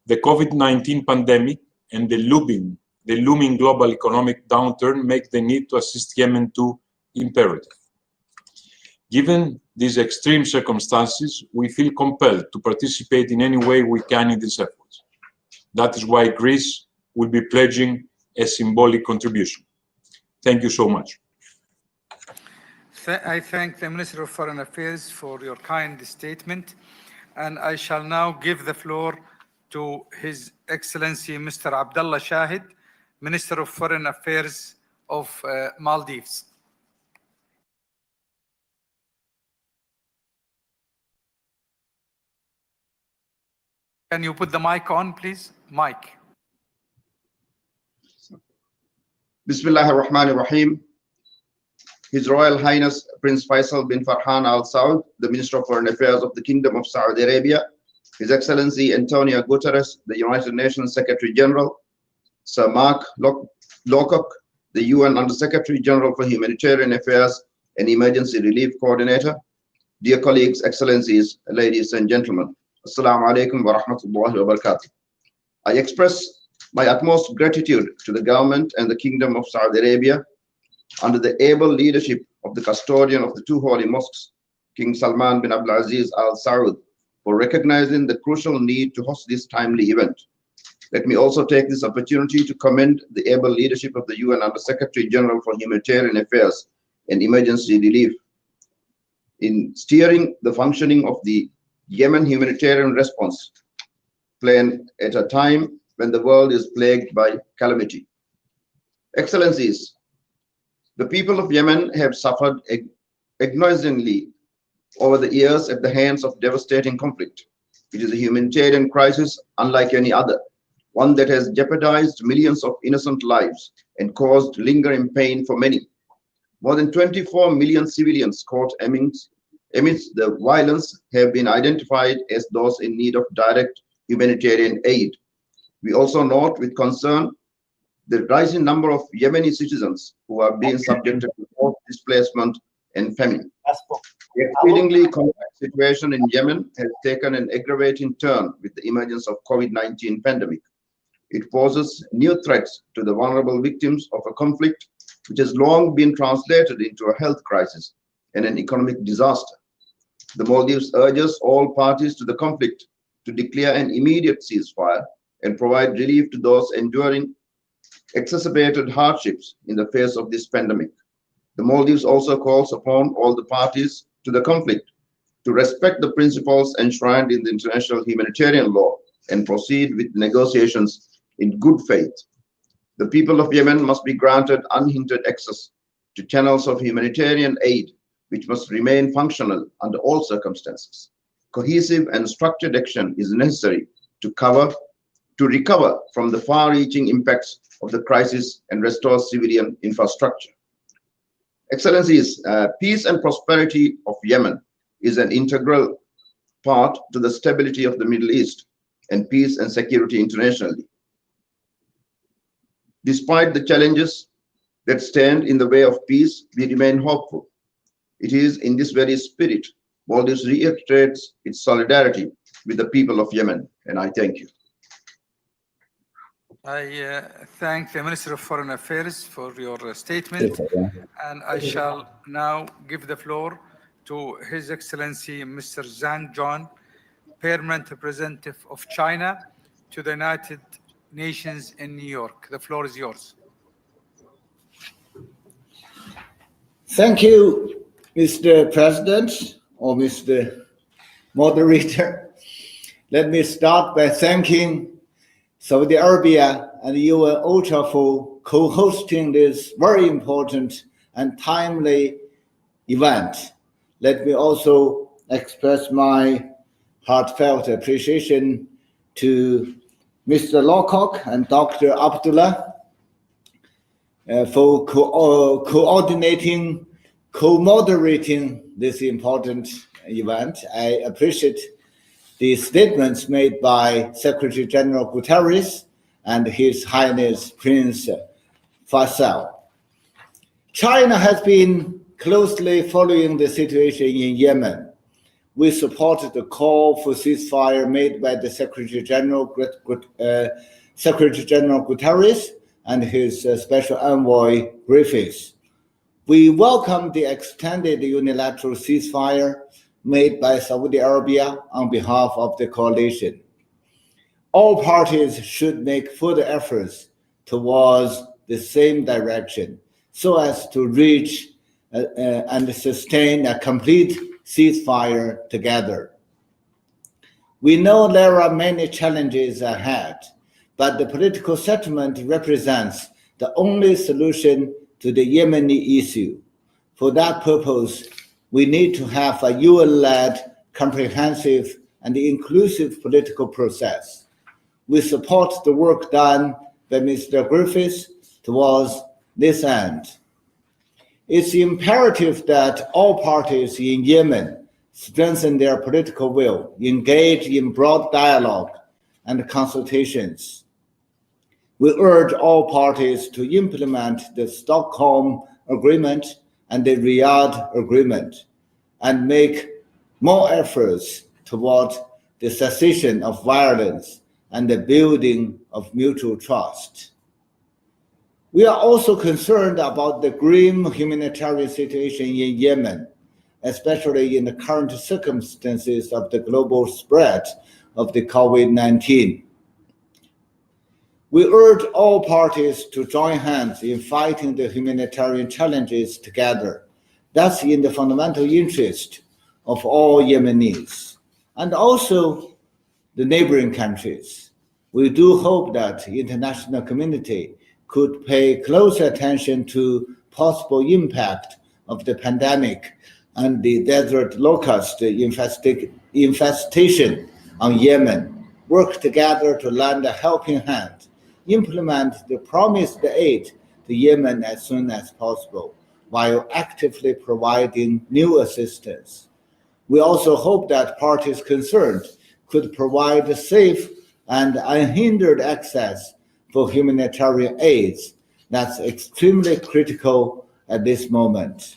The COVID-19 pandemic and the looming global economic downturn make the need to assist Yemen to imperative. Given these extreme circumstances, we feel compelled to participate in any way we can in these efforts. That is why Greece will be pledging a symbolic contribution. Thank you so much. I thank the Minister of Foreign Affairs for your kind statement, and I shall now give the floor to His Excellency Mr. Abdullah Shahid, Minister of Foreign Affairs of Maldives. Can you put the mic on, please? Mic. Bismillah ar-Rahman ar-Rahim. His Royal Highness Prince Faisal bin Farhan Al Saud, the Minister of Foreign Affairs of the Kingdom of Saudi Arabia, His Excellency Antonio Guterres, the United Nations Secretary General, Sir Mark Lowcock, the UN Under-Secretary General for Humanitarian Affairs and Emergency Relief Coordinator, dear colleagues, excellencies, ladies and gentlemen, Assalamu alaikum wa rahmatullahi wa barakatuh. I express my utmost gratitude to the government and the Kingdom of Saudi Arabia under the able leadership of the custodian of the two holy mosques, King Salman bin Abdulaziz Al Saud, for recognizing the crucial need to host this timely event. Let me also take this opportunity to commend the able leadership of the UN Under-Secretary General for Humanitarian Affairs and Emergency Relief in steering the functioning of the Yemen humanitarian response plan at a time when the world is plagued by calamity. Excellencies, the people of Yemen have suffered agonizingly over the years at the hands of devastating conflict. It is a humanitarian crisis unlike any other, one that has jeopardized millions of innocent lives and caused lingering pain for many. More than 24 million civilians caught amidst the violence have been identified as those in need of direct humanitarian aid. We also note with concern the rising number of Yemeni citizens who are being subjected to forced displacement and famine. The exceedingly complex situation in Yemen has taken an aggravating turn with the emergence of COVID-19 pandemic. It poses new threats to the vulnerable victims of a conflict which has long been translated into a health crisis and an economic disaster. The Maldives urges all parties to the conflict to declare an immediate ceasefire and provide relief to those enduring exacerbated hardships in the face of this pandemic. The Maldives also calls upon all the parties to the conflict to respect the principles enshrined in the international humanitarian law and proceed with negotiations in good faith. The people of Yemen must be granted unhindered access to channels of humanitarian aid, which must remain functional under all circumstances. Cohesive and structured action is necessary to recover from the far-reaching impacts of the crisis and restore civilian infrastructure. Excellencies, peace and prosperity of Yemen is an integral part to the stability of the Middle East and peace and security internationally. Despite the challenges that stand in the way of peace, we remain hopeful. It is in this very spirit Maldives reiterates its solidarity with the people of Yemen, and I thank you. I thank the Minister of Foreign Affairs for your statement, and I shall now give the floor to His Excellency Mr. Zhang John, Permanent Representative of China to the United Nations in New York. The floor is yours. Thank you, Mr. President or Mr. Moderator. Let me start by thanking Saudi Arabia and UN OCHA for co-hosting this very important and timely event. Let me also express my heartfelt appreciation to Mr. Lawcock and Dr. Abdullah for coordinating, co-moderating this important event. I appreciate the statements made by Secretary General Guterres and His Highness Prince Faisal. China has been closely following the situation in Yemen. We supported the call for ceasefire made by the Secretary General Guterres and his Special Envoy Griffiths. We welcome the extended unilateral ceasefire made by Saudi Arabia on behalf of the coalition. All parties should make further efforts towards the same direction so as to reach and sustain a complete ceasefire together. We know there are many challenges ahead, but the political settlement represents the only solution to the Yemeni issue. For that purpose, we need to have a UN-led, comprehensive, and inclusive political process. We support the work done by Mr. Griffiths towards this end. It's imperative that all parties in Yemen strengthen their political will, engage in broad dialogue and consultations. We urge all parties to implement the Stockholm Agreement and the Riyadh Agreement and make more efforts toward the cessation of violence and the building of mutual trust. We are also concerned about the grim humanitarian situation in Yemen, especially in the current circumstances of the global spread of the COVID-19. We urge all parties to join hands in fighting the humanitarian challenges together. That's in the fundamental interest of all Yemenis and also the neighboring countries. We do hope that the international community could pay close attention to possible impact of the pandemic and the desert locust infestation on Yemen, work together to lend a helping hand, implement the promised aid to Yemen as soon as possible, while actively providing new assistance. We also hope that parties concerned could provide safe and unhindered access for humanitarian aid that's extremely critical at this moment.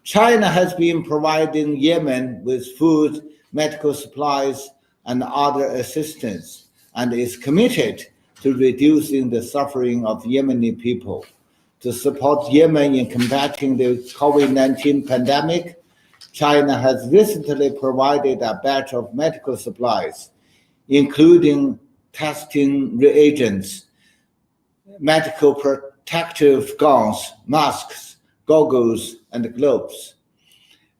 China has been providing Yemen with food, medical supplies, and other assistance, and is committed to reducing the suffering of Yemeni people. To support Yemen in combating the COVID-19 pandemic, China has recently provided a batch of medical supplies, including testing reagents, medical protective gowns, masks, goggles, and gloves.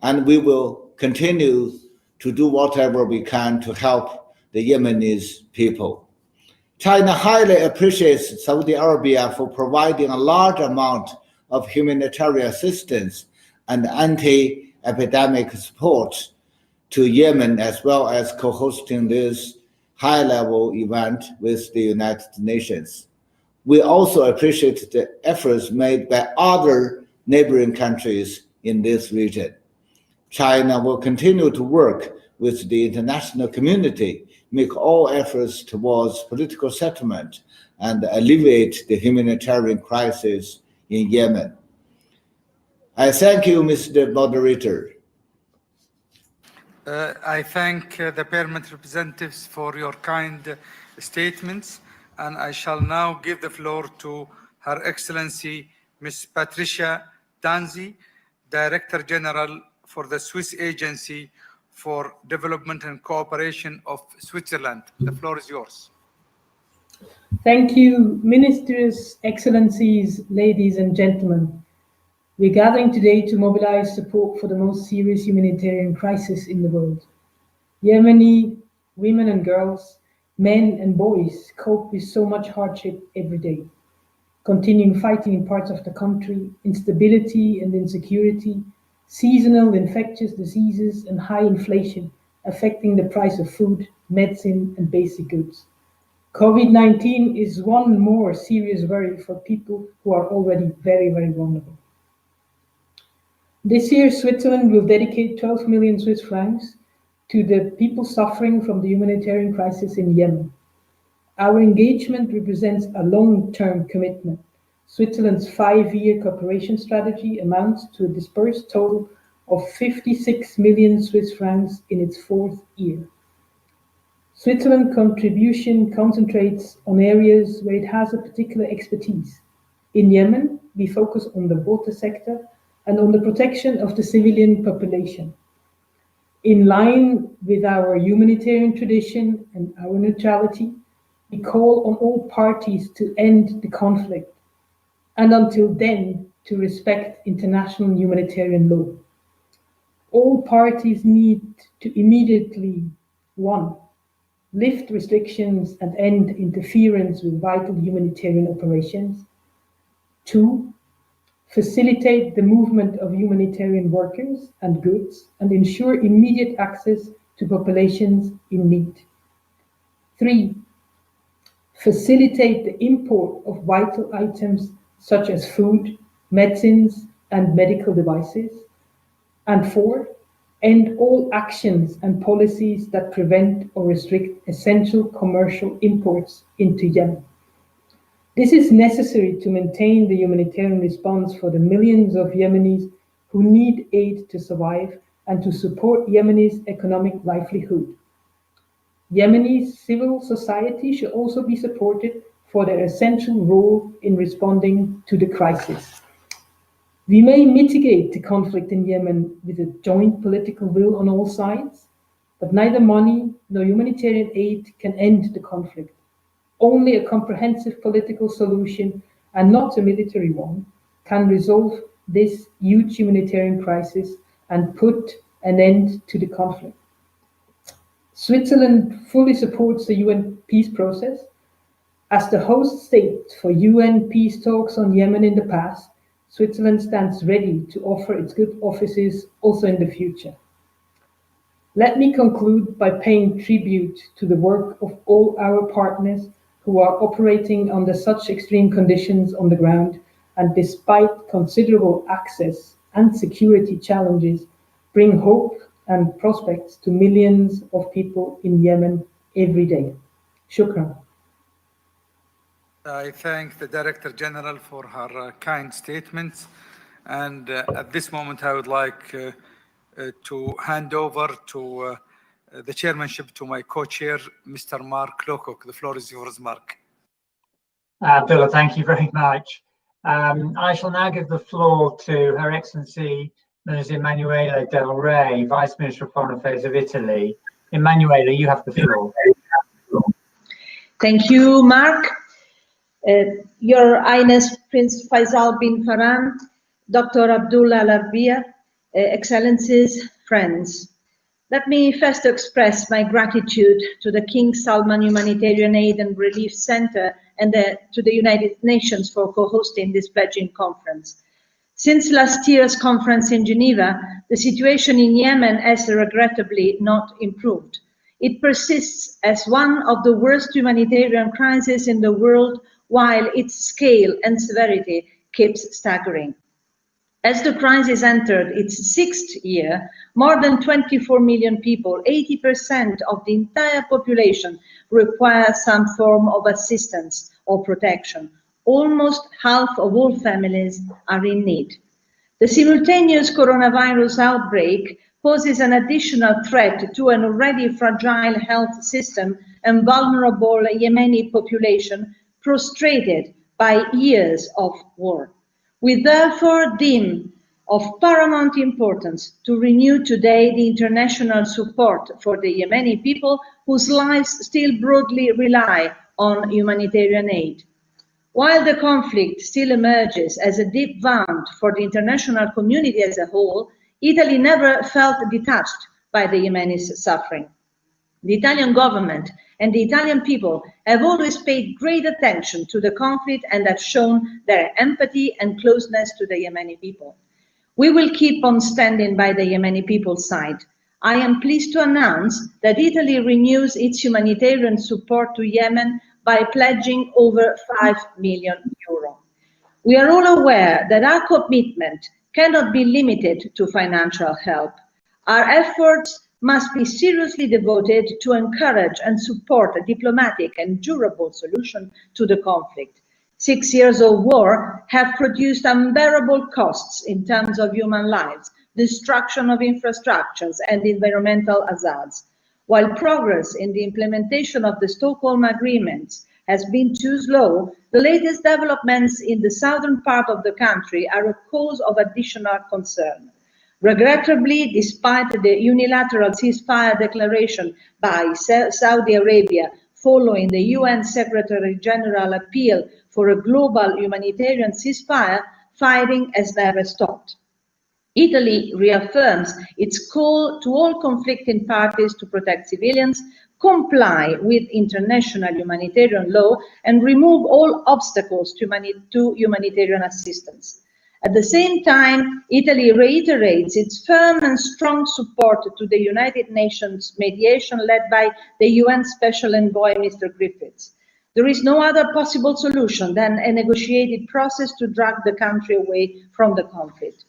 And we will continue to do whatever we can to help the Yemenis people. China highly appreciates Saudi Arabia for providing a large amount of humanitarian assistance and anti-epidemic support to Yemen, as well as co-hosting this high-level event with the United Nations. We also appreciate the efforts made by other neighboring countries in this region. China will continue to work with the international community, make all efforts towards political settlement, and alleviate the humanitarian crisis in Yemen. I thank you, Mr. Moderator. I thank the Parliament representatives for your kind statements, and I shall now give the floor to Her Excellency Ms. Patricia Danzi, Director General for the Swiss Agency for Development and Cooperation of Switzerland. The floor is yours. Thank you, Ministers, Excellencies, ladies and gentlemen. We're gathering today to mobilize support for the most serious humanitarian crisis in the world. Yemeni women and girls, men and boys cope with so much hardship every day. Continuing fighting in parts of the country, instability and insecurity, seasonal infectious diseases and high inflation affecting the price of food, medicine and basic goods. COVID-19 is one more serious worry for people who are already very, very vulnerable. This year, Switzerland will dedicate 12 million Swiss francs to the people suffering from the humanitarian crisis in Yemen. Our engagement represents a long-term commitment. Switzerland's 5-year cooperation strategy amounts to a dispersed total of 56 million Swiss francs in its 4th year. Switzerland's contribution concentrates on areas where it has a particular expertise. In Yemen, we focus on the water sector and on the protection of the civilian population. In line with our humanitarian tradition and our neutrality, we call on all parties to end the conflict, and until then, to respect international humanitarian law. All parties need to immediately, 1, lift restrictions and end interference with vital humanitarian operations. 2, facilitate the movement of humanitarian workers and goods and ensure immediate access to populations in need. 3, facilitate the import of vital items such as food, medicines, and medical devices. And 4, end all actions and policies that prevent or restrict essential commercial imports into Yemen. This is necessary to maintain the humanitarian response for the millions of Yemenis who need aid to survive and to support Yemenis' economic livelihood. Yemeni civil society should also be supported for their essential role in responding to the crisis. We may mitigate the conflict in Yemen with a joint political will on all sides, but neither money nor humanitarian aid can end the conflict. Only a comprehensive political solution, and not a military one, can resolve this huge humanitarian crisis and put an end to the conflict. Switzerland fully supports the UN peace process As the host state for UN peace talks on Yemen in the past, Switzerland stands ready to offer its good offices also in the future. Let me conclude by paying tribute to the work of all our partners who are operating under such extreme conditions on the ground and despite considerable access and security challenges, bring hope and prospects to millions of people in Yemen every day. Shukran. I thank the Director General for her kind statements. And at this moment, I would like to hand over to the chairmanship to my co-chair, Mr. Mark Lowcock. The floor is yours, Mark. Abdullah, thank you very much. I shall now give the floor to Her Excellency Ms. Emanuela Del Rey, Vice Minister of Foreign Affairs of Italy. Emanuela, you have the floor. Thank you, Mark. Your Highness Prince Faisal bin Farhan, Dr. Abdullah Al-Arabia, Excellencies, friends. Let me first express my gratitude to the King Salman Humanitarian Aid and Relief Center and to the United Nations for co-hosting this pledging conference. Since last year's conference in Geneva, the situation in Yemen has regrettably not improved. It persists as one of the worst humanitarian crises in the world, while its scale and severity keeps staggering. As the crisis entered its 6th year, more than 24 million people, 80% of the entire population, require some form of assistance or protection. Almost half of all families are in need. The simultaneous coronavirus outbreak poses an additional threat to an already fragile health system and vulnerable Yemeni population prostrated by years of war. We therefore deem of paramount importance to renew today the international support for the Yemeni people whose lives still broadly rely on humanitarian aid. While the conflict still emerges as a deep wound for the international community as a whole, Italy never felt detached by the Yemeni suffering. The Italian government and the Italian people have always paid great attention to the conflict and have shown their empathy and closeness to the Yemeni people. We will keep on standing by the Yemeni people's side. I am pleased to announce that Italy renews its humanitarian support to Yemen by pledging over €5 million. We are all aware that our commitment cannot be limited to financial help. Our efforts must be seriously devoted to encourage and support a diplomatic and durable solution to the conflict. 6 years of war have produced unbearable costs in terms of human lives, destruction of infrastructures, and environmental hazards. While progress in the implementation of the Stockholm Agreements has been too slow, the latest developments in the southern part of the country are a cause of additional concern. Regrettably, despite the unilateral ceasefire declaration by Saudi Arabia following the UN Secretary General appeal for a global humanitarian ceasefire, fighting has never stopped. Italy reaffirms its call to all conflicting parties to protect civilians, comply with international humanitarian law, and remove all obstacles to humanitarian assistance. At the same time, Italy reiterates its firm and strong support to the United Nations mediation led by the UN Special Envoy, Mr. Griffiths. There is no other possible solution than a negotiated process to drag the country away from the conflict.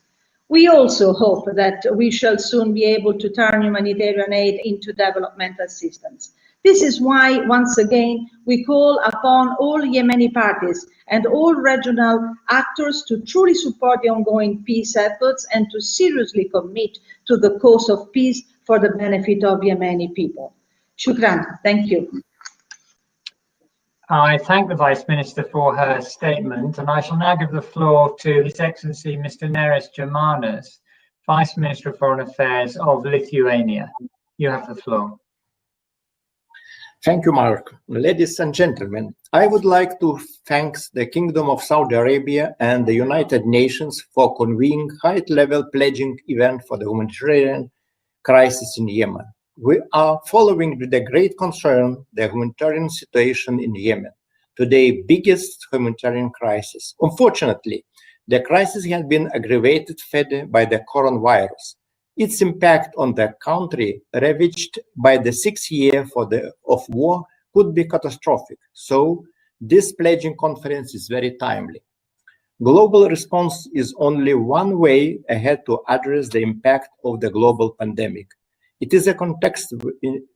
We also hope that we shall soon be able to turn humanitarian aid into development assistance. This is why, once again, we call upon all Yemeni parties and all regional actors to truly support the ongoing peace efforts and to seriously commit to the cause of peace for the benefit of Yemeni people. Shukran. Thank you. I thank the Vice Minister for her statement, and I shall now give the floor to His Excellency Mr. Neris Germanas, Vice Minister of Foreign Affairs of Lithuania. You have the floor. Thank you, Mark. Ladies and gentlemen, I would like to thank the Kingdom of Saudi Arabia and the United Nations for convening a high-level pledging event for the humanitarian crisis in Yemen. We are following with a great concern the humanitarian situation in Yemen. today's biggest humanitarian crisis. Unfortunately, the crisis has been aggravated further by the coronavirus. Its impact on the country, ravaged by the 6th year of war, could be catastrophic. So, this pledging conference is very timely. Global response is only one way ahead to address the impact of the global pandemic. It is a context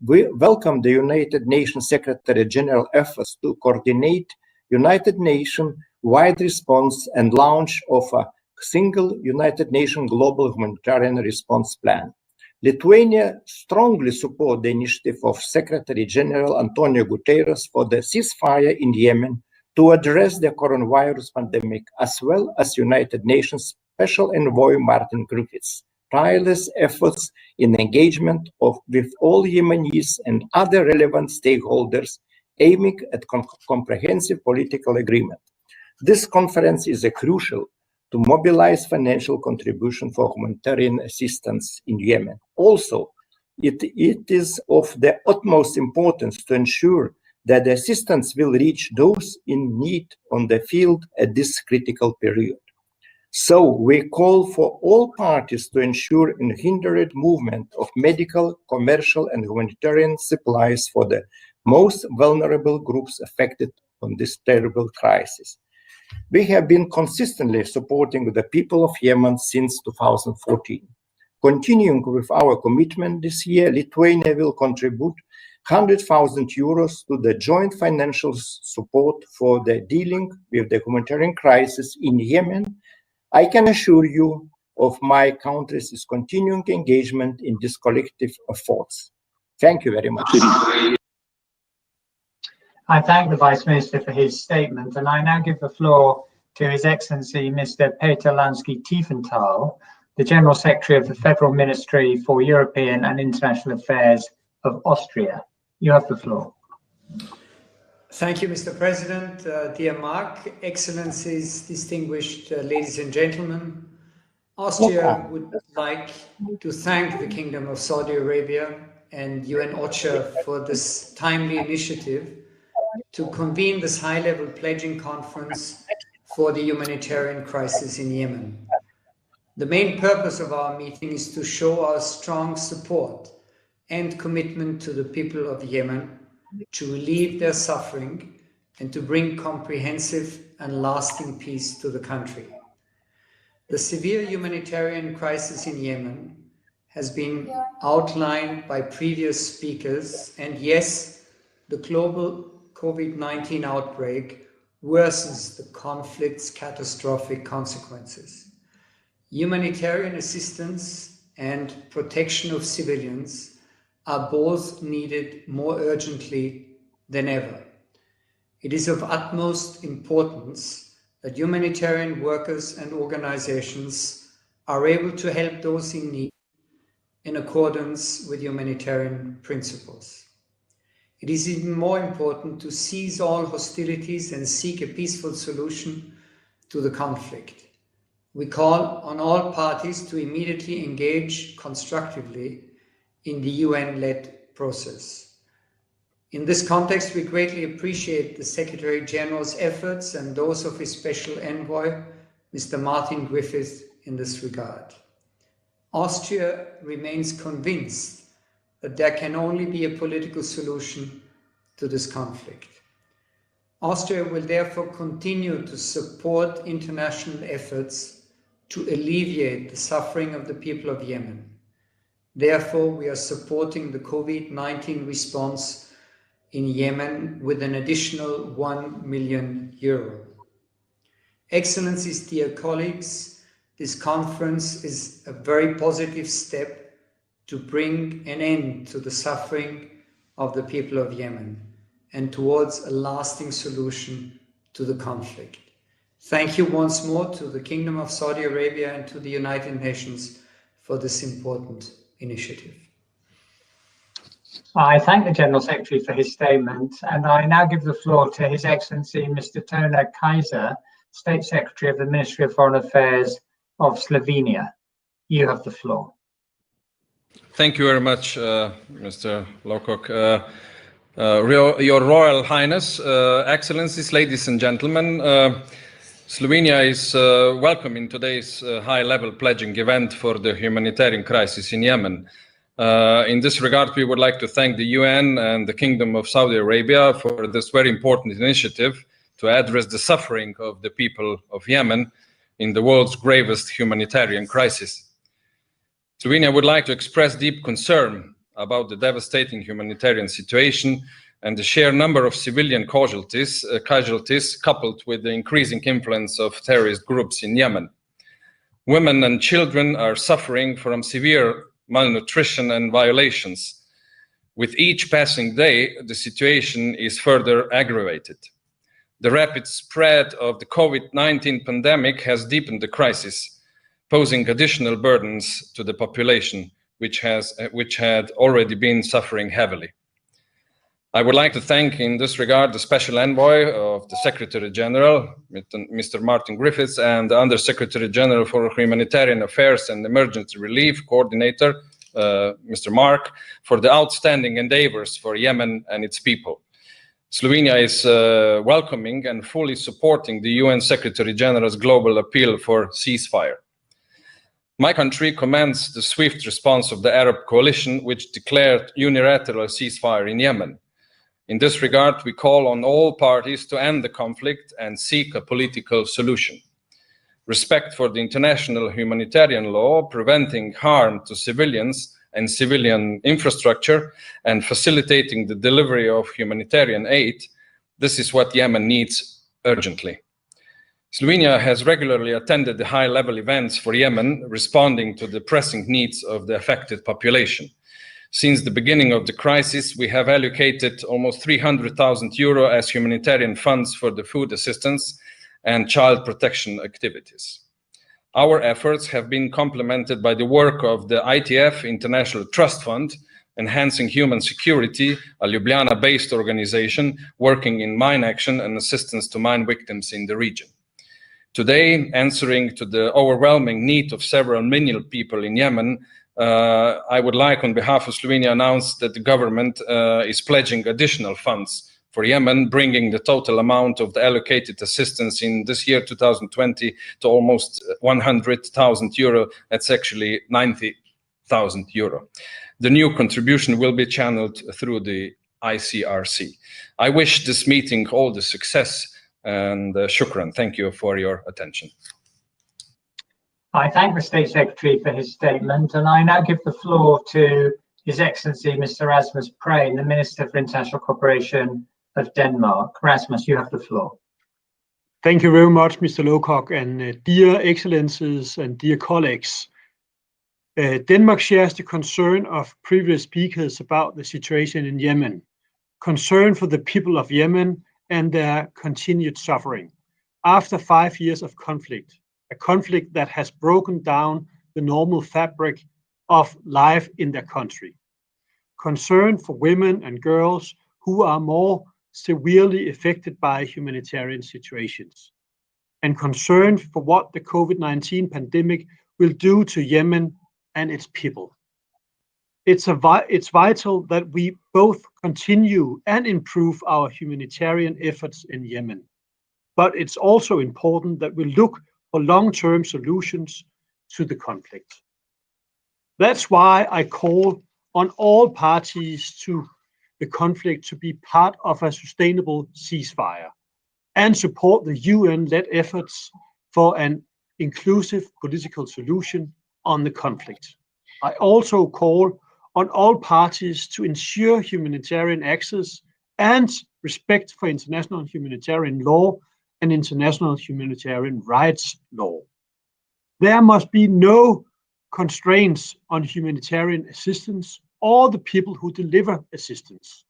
we welcome the United Nations Secretary General efforts to coordinate United Nations wide response and launch of a single United Nations global humanitarian response plan. Lithuania strongly supports the initiative of Secretary General Antonio Guterres for the ceasefire in Yemen to address the coronavirus pandemic, as well as United Nations Special Envoy Martin Griffiths' tireless efforts in engagement with all Yemenis and other relevant stakeholders aiming at comprehensive political agreement. This conference is crucial to mobilize financial contribution for humanitarian assistance in Yemen. Also, it is of the utmost importance to ensure that the assistance will reach those in need on the field at this critical period. So we call for all parties to ensure unhindered movement of medical, commercial, and humanitarian supplies for the most vulnerable groups affected on this terrible crisis. We have been consistently supporting the people of Yemen since 2014. Continuing with our commitment this year, Lithuania will contribute 100,000 euros to the joint financial support for the dealing with the humanitarian crisis in Yemen. I can assure you of my country's continuing engagement in this collective efforts. Thank you very much. I thank the Vice Minister for his statement, and I now give the floor to His Excellency Mr. Peter Lansky-Tiefenthal, the General Secretary of the Federal Ministry for European and International Affairs of Austria. You have the floor. Thank you, Mr. President. Dear Mark, Excellencies, distinguished ladies and gentlemen, Austria would like to thank the Kingdom of Saudi Arabia and UN OCHA for this timely initiative to convene this high-level pledging conference for the humanitarian crisis in Yemen. The main purpose of our meeting is to show our strong support and commitment to the people of Yemen to relieve their suffering and to bring comprehensive and lasting peace to the country. The severe humanitarian crisis in Yemen has been outlined by previous speakers, and yes, the global COVID-19 outbreak worsens the conflict's catastrophic consequences. Humanitarian assistance and protection of civilians are both needed more urgently than ever. It is of utmost importance that humanitarian workers and organizations are able to help those in need in accordance with humanitarian principles. It is even more important to cease all hostilities and seek a peaceful solution to the conflict. We call on all parties to immediately engage constructively in the UN-led process. In this context, we greatly appreciate the Secretary General's efforts and those of his Special Envoy, Mr. Martin Griffiths, in this regard. Austria remains convinced that there can only be a political solution to this conflict. Austria will therefore continue to support international efforts to alleviate the suffering of the people of Yemen. Therefore, we are supporting the COVID-19 response in Yemen with an additional €1 million. Excellencies, dear colleagues, this conference is a very positive step to bring an end to the suffering of the people of Yemen and towards a lasting solution to the conflict. Thank you once more to the Kingdom of Saudi Arabia and to the United Nations for this important initiative. I thank the General Secretary for his statement, and I now give the floor to His Excellency Mr. Tone Kaiser, State Secretary of the Ministry of Foreign Affairs of Slovenia. You have the floor. Thank you very much, Mr. Lowcock. Your Royal Highness, Excellencies, ladies and gentlemen, Slovenia is welcoming today's high-level pledging event for the humanitarian crisis in Yemen. In this regard, we would like to thank the UN and the Kingdom of Saudi Arabia for this very important initiative to address the suffering of the people of Yemen in the world's gravest humanitarian crisis. Slovenia would like to express deep concern about the devastating humanitarian situation and the sheer number of civilian casualties coupled with the increasing influence of terrorist groups in Yemen. Women and children are suffering from severe malnutrition and violations. With each passing day, the situation is further aggravated. The rapid spread of the COVID-19 pandemic has deepened the crisis, posing additional burdens to the population, which had already been suffering heavily. I would like to thank in this regard the Special Envoy of the Secretary General, Mr. Martin Griffiths, and the Under Secretary General for Humanitarian Affairs and Emergency Relief Coordinator, Mr. Mark, for the outstanding endeavors for Yemen and its people. Slovenia is welcoming and fully supporting the UN Secretary General's global appeal for ceasefire. My country commends the swift response of the Arab coalition, which declared unilateral ceasefire in Yemen. In this regard, we call on all parties to end the conflict and seek a political solution. Respect for the international humanitarian law, preventing harm to civilians and civilian infrastructure, and facilitating the delivery of humanitarian aid, this is what Yemen needs urgently. Slovenia has regularly attended the high-level events for Yemen, responding to the pressing needs of the affected population. Since the beginning of the crisis, we have allocated almost 300,000 euro as humanitarian funds for the food assistance and child protection activities. Our efforts have been complemented by the work of the ITF International Trust Fund, Enhancing Human Security, a Ljubljana-based organization working in mine action and assistance to mine victims in the region. Today, answering to the overwhelming need of several million people in Yemen, I would like, on behalf of Slovenia, announce that the government is pledging additional funds for Yemen, bringing the total amount of the allocated assistance in this year, 2020, to almost 100,000 euro. That's actually 90,000 euro. The new contribution will be channeled through the ICRC. I wish this meeting all the success, and shukran. Thank you for your attention. I thank the State Secretary for his statement, and I now give the floor to His Excellency Mr. Rasmus Prehn, the Minister for International Cooperation of Denmark. Rasmus, you have the floor. Thank you very much, Mr. Lowcock, and dear Excellencies and dear colleagues. Denmark shares the concern of previous speakers about the situation in Yemen, concern for the people of Yemen and their continued suffering after 5 years of conflict, a conflict that has broken down the normal fabric of life in their country. Concern for women and girls who are more severely affected by humanitarian situations, and concern for what the COVID-19 pandemic will do to Yemen and its people. It's vital that we both continue and improve our humanitarian efforts in Yemen. But it's also important that we look for long-term solutions to the conflict. That's why I call on all parties to the conflict to be part of a sustainable ceasefire and support the UN-led efforts for an inclusive political solution on the conflict. I also call on all parties to ensure humanitarian access and respect for international humanitarian law and international humanitarian rights law. There must be no constraints on humanitarian assistance or the people who deliver assistance.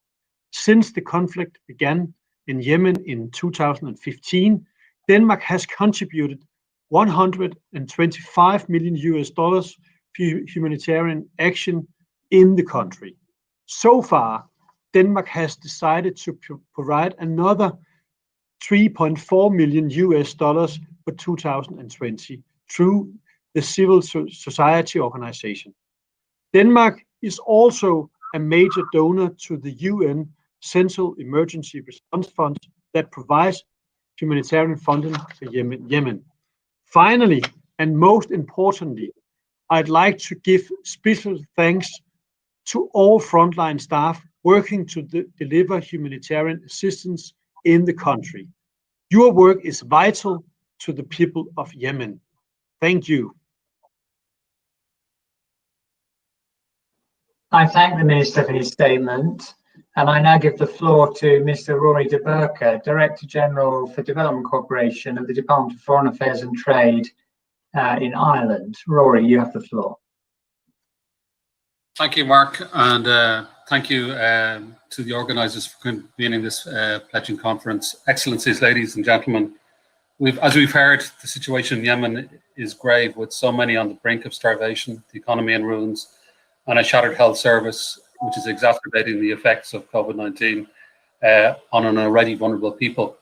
Since the conflict began in Yemen in 2015, Denmark has contributed $125 million for humanitarian action in the country. So far, Denmark has decided to provide another $3.4 million for 2020 through the civil society organization. Denmark is also a major donor to the UN Central Emergency Response Fund that provides humanitarian funding to Yemen. Finally, and most importantly, I'd like to give special thanks to all frontline staff working to deliver humanitarian assistance in the country. Your work is vital to the people of Yemen. Thank you. I thank the Minister for his statement, and I now give the floor to Mr. Rory de Burke, Director General for Development Cooperation of the Department of Foreign Affairs and Trade in Ireland. Rory, you have the floor. Thank you, Mark, and thank you to the organisers for convening this pledging conference. Excellencies, ladies and gentlemen, as we've heard, the situation in Yemen is grave, with so many on the brink of starvation, the economy in ruins, and a shattered health service, which is exacerbating the effects of COVID-19 on an already vulnerable people.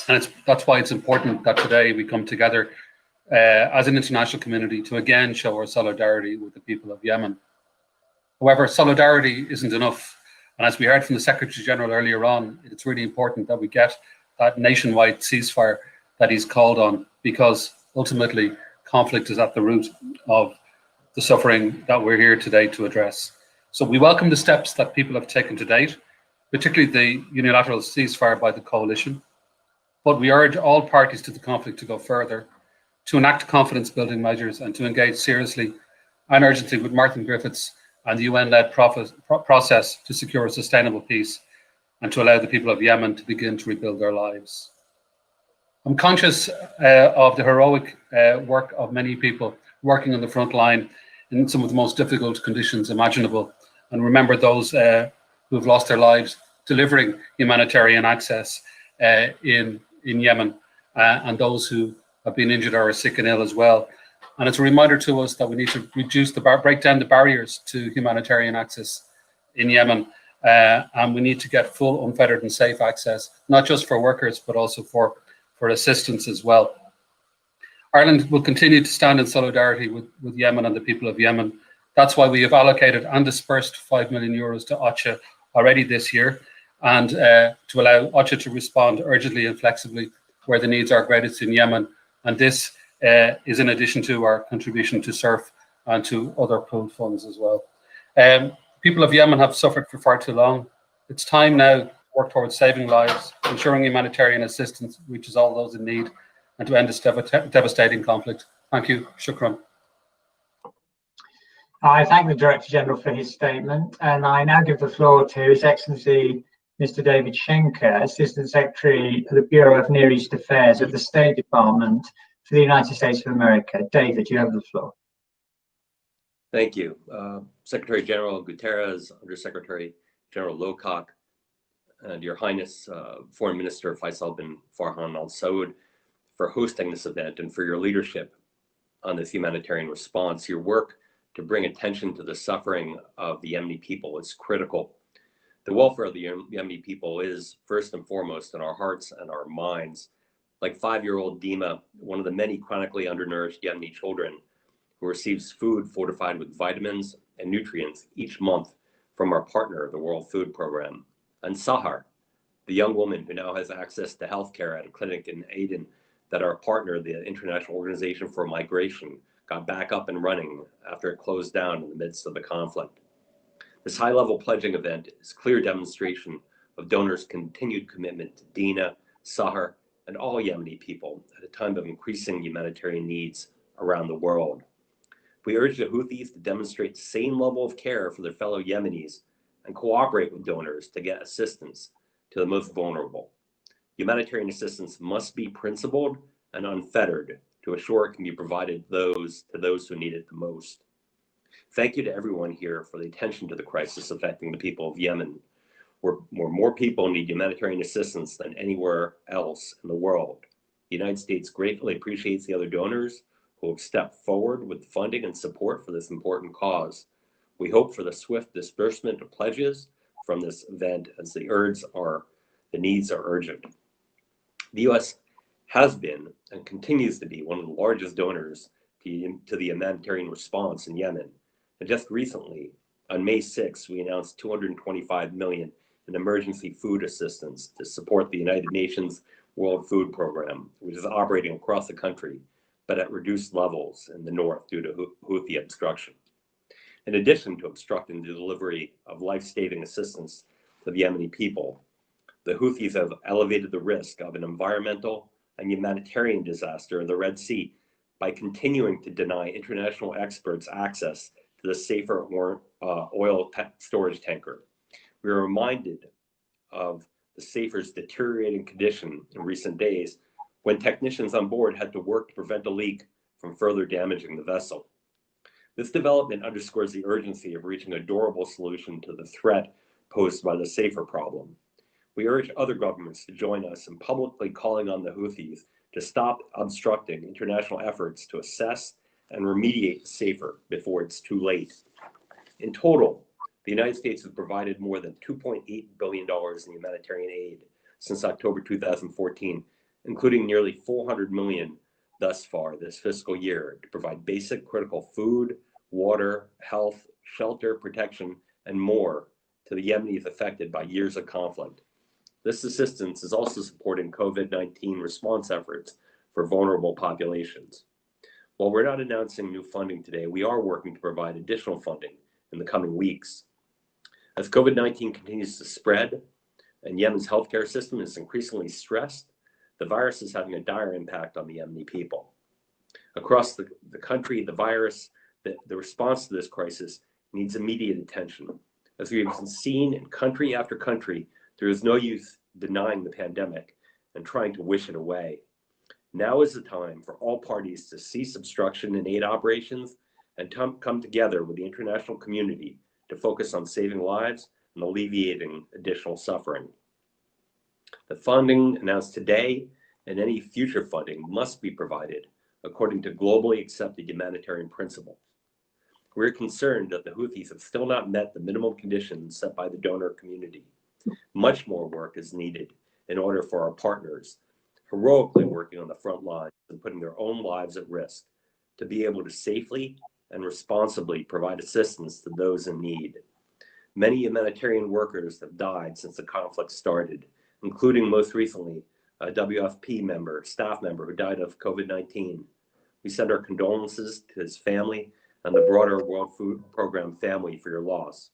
And that's why it's important that today we come together as an international community to again show our solidarity with the people of Yemen. However, solidarity isn't enough. And as we heard from the Secretary General earlier on, it's really important that we get that nationwide ceasefire that he's called on, because ultimately conflict is at the root of the suffering that we're here today to address. So we welcome the steps that people have taken to date, particularly the unilateral ceasefire by the coalition. But we urge all parties to the conflict to go further, to enact confidence-building measures, and to engage seriously and urgently with Martin Griffiths and the UN-led process to secure a sustainable peace and to allow the people of Yemen to begin to rebuild their lives. I'm conscious of the heroic work of many people working on the front line in some of the most difficult conditions imaginable, and remember those who have lost their lives delivering humanitarian access in Yemen, and those who have been injured or are sick and ill as well. And it's a reminder to us that we need to break down the barriers to humanitarian access in Yemen, and we need to get full, unfettered and safe access, not just for workers, but also for assistance as well. Ireland will continue to stand in solidarity with Yemen and the people of Yemen. That's why we have allocated and dispersed €5 million to OCHA already this year, and to allow OCHA to respond urgently and flexibly where the needs are greatest in Yemen. And this is in addition to our contribution to SURF and to other pooled funds as well. People of Yemen have suffered for far too long. It's time now to work towards saving lives, ensuring humanitarian assistance reaches all those in need, and to end this devastating conflict. Thank you. Shukran. I thank the Director General for his statement, and I now give the floor to His Excellency Mr. David Schenker, Assistant Secretary of the Bureau of Near East Affairs at the State Department for the United States of America. David, you have the floor. Thank you. Secretary General Guterres, Undersecretary General Lowcock, and Your Highness, Foreign Minister Faisal bin Farhan Al Saud, for hosting this event and for your leadership on this humanitarian response. Your work to bring attention to the suffering of the Yemeni people is critical. The welfare of the Yemeni people is first and foremost in our hearts and our minds. Like 5-year-old Dima, one of the many chronically undernourished Yemeni children who receives food fortified with vitamins and nutrients each month from our partner, the World Food Program. And Sahar, the young woman who now has access to healthcare at a clinic in Aden that our partner, the International Organization for Migration, got back up and running after it closed down in the midst of the conflict. This high-level pledging event is a clear demonstration of donors' continued commitment to Dina, Sahar, and all Yemeni people at a time of increasing humanitarian needs around the world. We urge the Houthis to demonstrate the same level of care for their fellow Yemenis and cooperate with donors to get assistance to the most vulnerable. Humanitarian assistance must be principled and unfettered to assure it can be provided to those who need it the most. Thank you to everyone here for the attention to the crisis affecting the people of Yemen, where more people need humanitarian assistance than anywhere else in the world. The United States gratefully appreciates the other donors who have stepped forward with funding and support for this important cause. We hope for the swift disbursement of pledges from this event as the needs are urgent. The U.S. has been and continues to be one of the largest donors to the humanitarian response in Yemen. And just recently, on May 6th, we announced $225 million and emergency food assistance to support the United Nations World Food Program, which is operating across the country, but at reduced levels in the north due to Houthi obstruction. In addition to obstructing the delivery of life-saving assistance to the Yemeni people, the Houthis have elevated the risk of an environmental and humanitarian disaster in the Red Sea by continuing to deny international experts access to the safer oil storage tanker. We are reminded of the Safer's deteriorating condition in recent days when technicians on board had to work to prevent a leak from further damaging the vessel. This development underscores the urgency of reaching a durable solution to the threat posed by the Safer problem. We urge other governments to join us in publicly calling on the Houthis to stop obstructing international efforts to assess and remediate the Safer before it's too late. In total, the United States has provided more than $2.8 billion in humanitarian aid since October 2014, including nearly $400 million thus far this fiscal year to provide basic critical food, water, health, shelter, protection, and more to the Yemenis affected by years of conflict. This assistance is also supporting COVID-19 response efforts for vulnerable populations. While we're not announcing new funding today, we are working to provide additional funding in the coming weeks. As COVID-19 continues to spread and Yemen's healthcare system is increasingly stressed, the virus is having a dire impact on the Yemeni people. Across the country, the response to this crisis needs immediate attention. As we've seen in country after country, there is no use denying the pandemic and trying to wish it away. Now is the time for all parties to cease obstruction in aid operations and come together with the international community to focus on saving lives and alleviating additional suffering. The funding announced today and any future funding must be provided according to globally accepted humanitarian principles. We're concerned that the Houthis have still not met the minimum conditions set by the donor community. Much more work is needed in order for our partners, heroically working on the front lines and putting their own lives at risk, to be able to safely and responsibly provide assistance to those in need. Many humanitarian workers have died since the conflict started, including most recently a WFP staff member who died of COVID-19. We send our condolences to his family and the broader World Food Program family for your loss.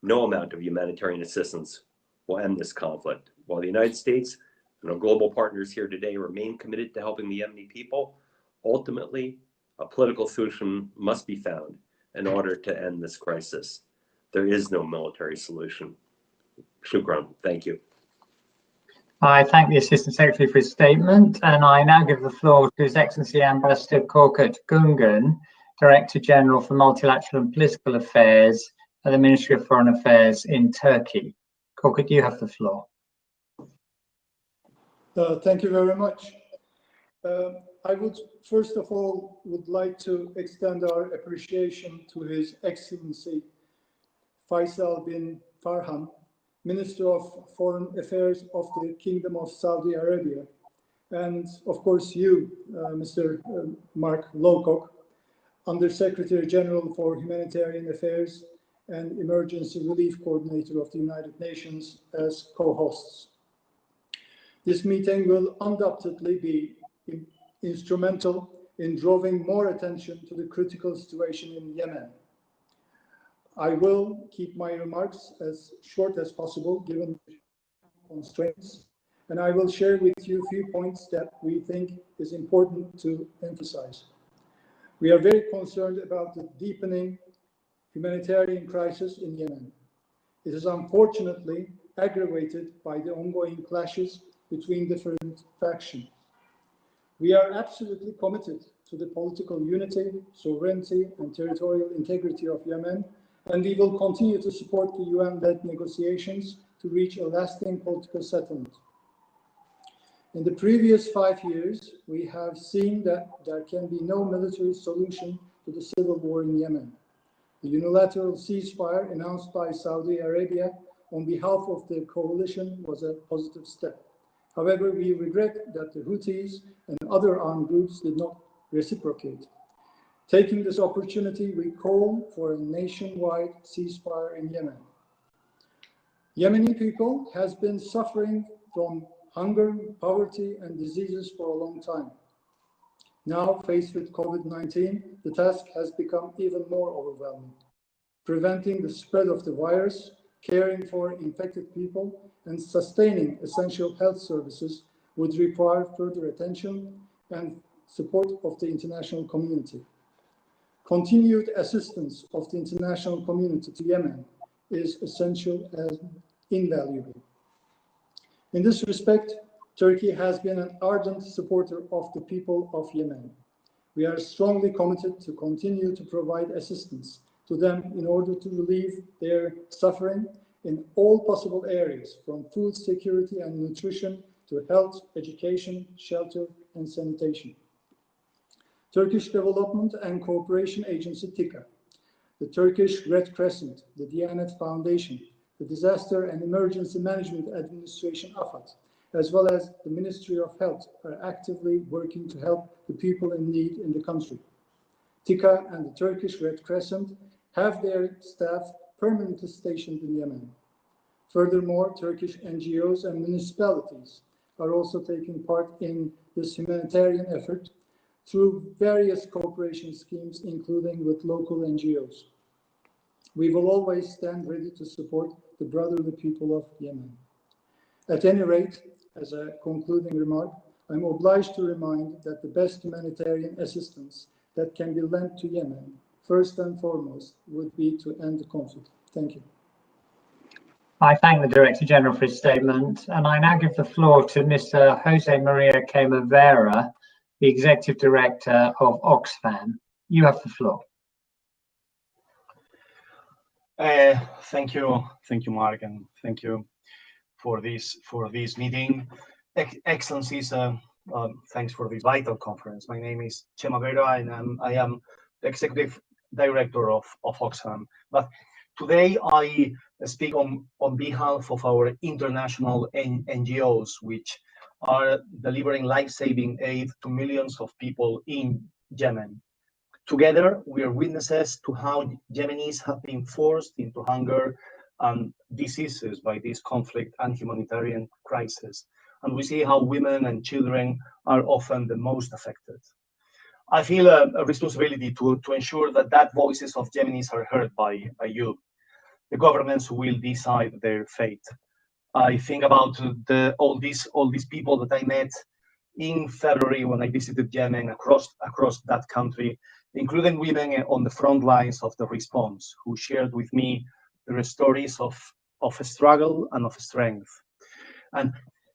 No amount of humanitarian assistance will end this conflict. While the United States and our global partners here today remain committed to helping the Yemeni people, ultimately, a political solution must be found in order to end this crisis. There is no military solution. Shukran. Thank you. I thank the Assistant Secretary for his statement, and I now give the floor to His Excellency Ambassador Korkut Gungun, Director General for Multilateral and Political Affairs at the Ministry of Foreign Affairs in Turkey. Korkut, you have the floor. Thank you very much. I would first of all like to extend our appreciation to His Excellency Faisal bin Farhan, Minister of Foreign Affairs of the Kingdom of Saudi Arabia, and of course you, Mr. Mark Lowcock, Under Secretary General for Humanitarian Affairs and Emergency Relief Coordinator of the United Nations, as co-hosts. This meeting will undoubtedly be instrumental in drawing more attention to the critical situation in Yemen. I will keep my remarks as short as possible given constraints, and I will share with you a few points that we think is important to emphasize. We are very concerned about the deepening humanitarian crisis in Yemen. It is unfortunately aggravated by the ongoing clashes between different factions. We are absolutely committed to the political unity, sovereignty, and territorial integrity of Yemen, and we will continue to support the UN-led negotiations to reach a lasting political settlement. In the previous 5 years, we have seen that there can be no military solution to the civil war in Yemen. The unilateral ceasefire announced by Saudi Arabia on behalf of the coalition was a positive step. However, we regret that the Houthis and other armed groups did not reciprocate. Taking this opportunity, we call for a nationwide ceasefire in Yemen. Yemeni people has been suffering from hunger, poverty, and diseases for a long time. Now, faced with COVID-19, the task has become even more overwhelming. Preventing the spread of the virus, caring for infected people, and sustaining essential health services would require further attention and support of the international community. Continued assistance of the international community to Yemen is essential and invaluable. In this respect, Turkey has been an ardent supporter of the people of Yemen. We are strongly committed to continue to provide assistance to them in order to relieve their suffering in all possible areas, from food security and nutrition to health, education, shelter, and sanitation. Turkish Development and Cooperation Agency TİKA, the Turkish Red Crescent, the Diyanet Foundation, the Disaster and Emergency Management Administration AFAD, as well as the Ministry of Health, are actively working to help the people in need in the country. TİKA and the Turkish Red Crescent have their staff permanently stationed in Yemen. Furthermore, Turkish NGOs and municipalities are also taking part in this humanitarian effort through various cooperation schemes, including with local NGOs. We will always stand ready to support the brotherly people of Yemen. At any rate, as a concluding remark, I'm obliged to remind that the best humanitarian assistance that can be lent to Yemen, first and foremost, would be to end the conflict. Thank you. I thank the Director General for his statement, and I now give the floor to Mr. Jose Maria Queimavera, the Executive Director of Oxfam. You have the floor. Thank you, Mark, and thank you for this meeting. Excellencies, thanks for this vital conference. My name is Queimavera, and I am the Executive Director of Oxfam. But today I speak on behalf of our international NGOs, which are delivering life-saving aid to millions of people in Yemen. Together, we are witnesses to how Yemenis have been forced into hunger and diseases by this conflict and humanitarian crisis. And we see how women and children are often the most affected. I feel a responsibility to ensure that voices of Yemenis are heard by you, the governments who will decide their fate. I think about all these people that I met in February when I visited Yemen across that country, including women on the front lines of the response, who shared with me their stories of struggle and of strength. And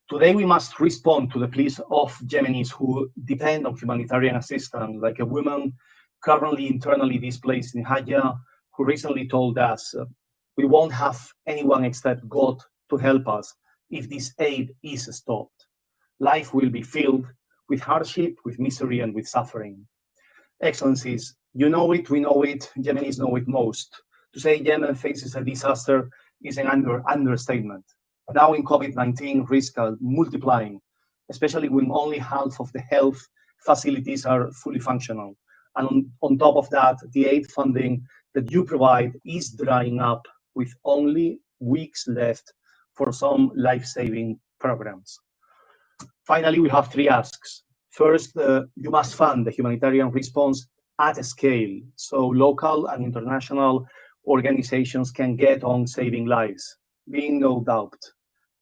today we must respond to the pleas of Yemenis who depend on humanitarian assistance, like a woman currently internally displaced in Hajjah, who recently told us, we won't have anyone except God to help us if this aid is stopped. Life will be filled with hardship, with misery, and with suffering. Excellencies, you know it, we know it, Yemenis know it most. To say Yemen faces a disaster is an understatement. Now in COVID-19, risks are multiplying, especially when only half of the health facilities are fully functional. And on top of that, the aid funding that you provide is drying up, with only weeks left for some life-saving programs. Finally, we have three asks. First, you must fund the humanitarian response at a scale, so local and international organizations can get on saving lives, being no doubt.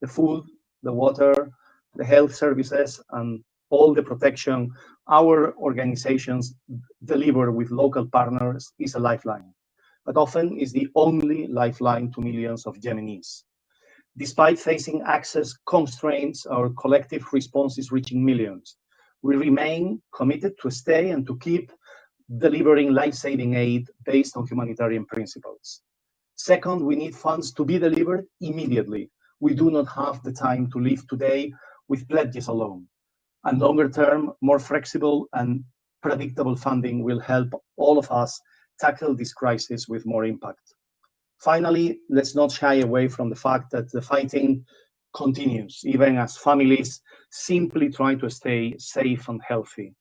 The food, the water, the health services, and all the protection our organizations deliver with local partners is a lifeline, but often is the only lifeline to millions of Yemenis. Despite facing access constraints, our collective response is reaching millions. We remain committed to stay and to keep delivering life-saving aid based on humanitarian principles. Second, we need funds to be delivered immediately. We do not have the time to live today with pledges alone. And longer term, more flexible and predictable funding will help all of us tackle this crisis with more impact. Finally, let's not shy away from the fact that the fighting continues, even as families simply try to stay safe and healthy.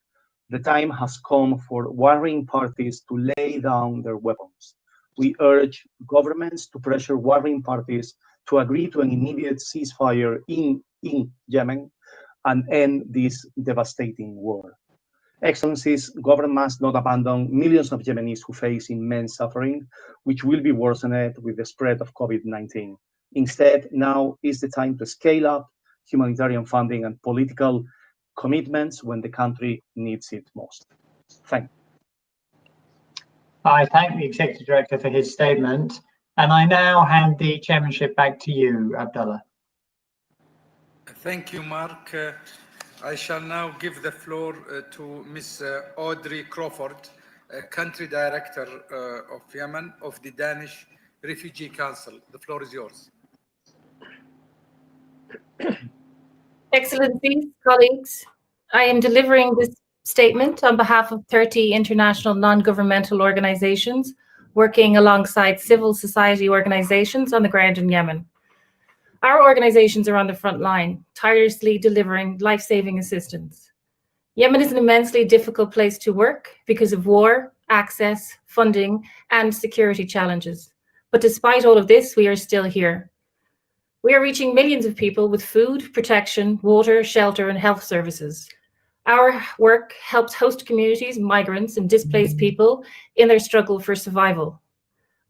The time has come for warring parties to lay down their weapons. We urge governments to pressure warring parties to agree to an immediate ceasefire in Yemen and end this devastating war. Excellencies, government must not abandon millions of Yemenis who face immense suffering, which will be worsened with the spread of COVID-19. Instead, now is the time to scale up humanitarian funding and political commitments when the country needs it most. Thank you. I thank the Executive Director for his statement, and I now hand the chairmanship back to you, Abdullah. Thank you, Mark. I shall now give the floor to Ms. Audrey Crawford, Country Director of Yemen of the Danish Refugee Council. The floor is yours. Excellencies, colleagues, I am delivering this statement on behalf of 30 international non-governmental organizations working alongside civil society organizations on the ground in Yemen. Our organizations are on the front line, tirelessly delivering life-saving assistance. Yemen is an immensely difficult place to work because of war, access, funding, and security challenges. But despite all of this, we are still here. We are reaching millions of people with food, protection, water, shelter, and health services. Our work helps host communities, migrants, and displaced people in their struggle for survival.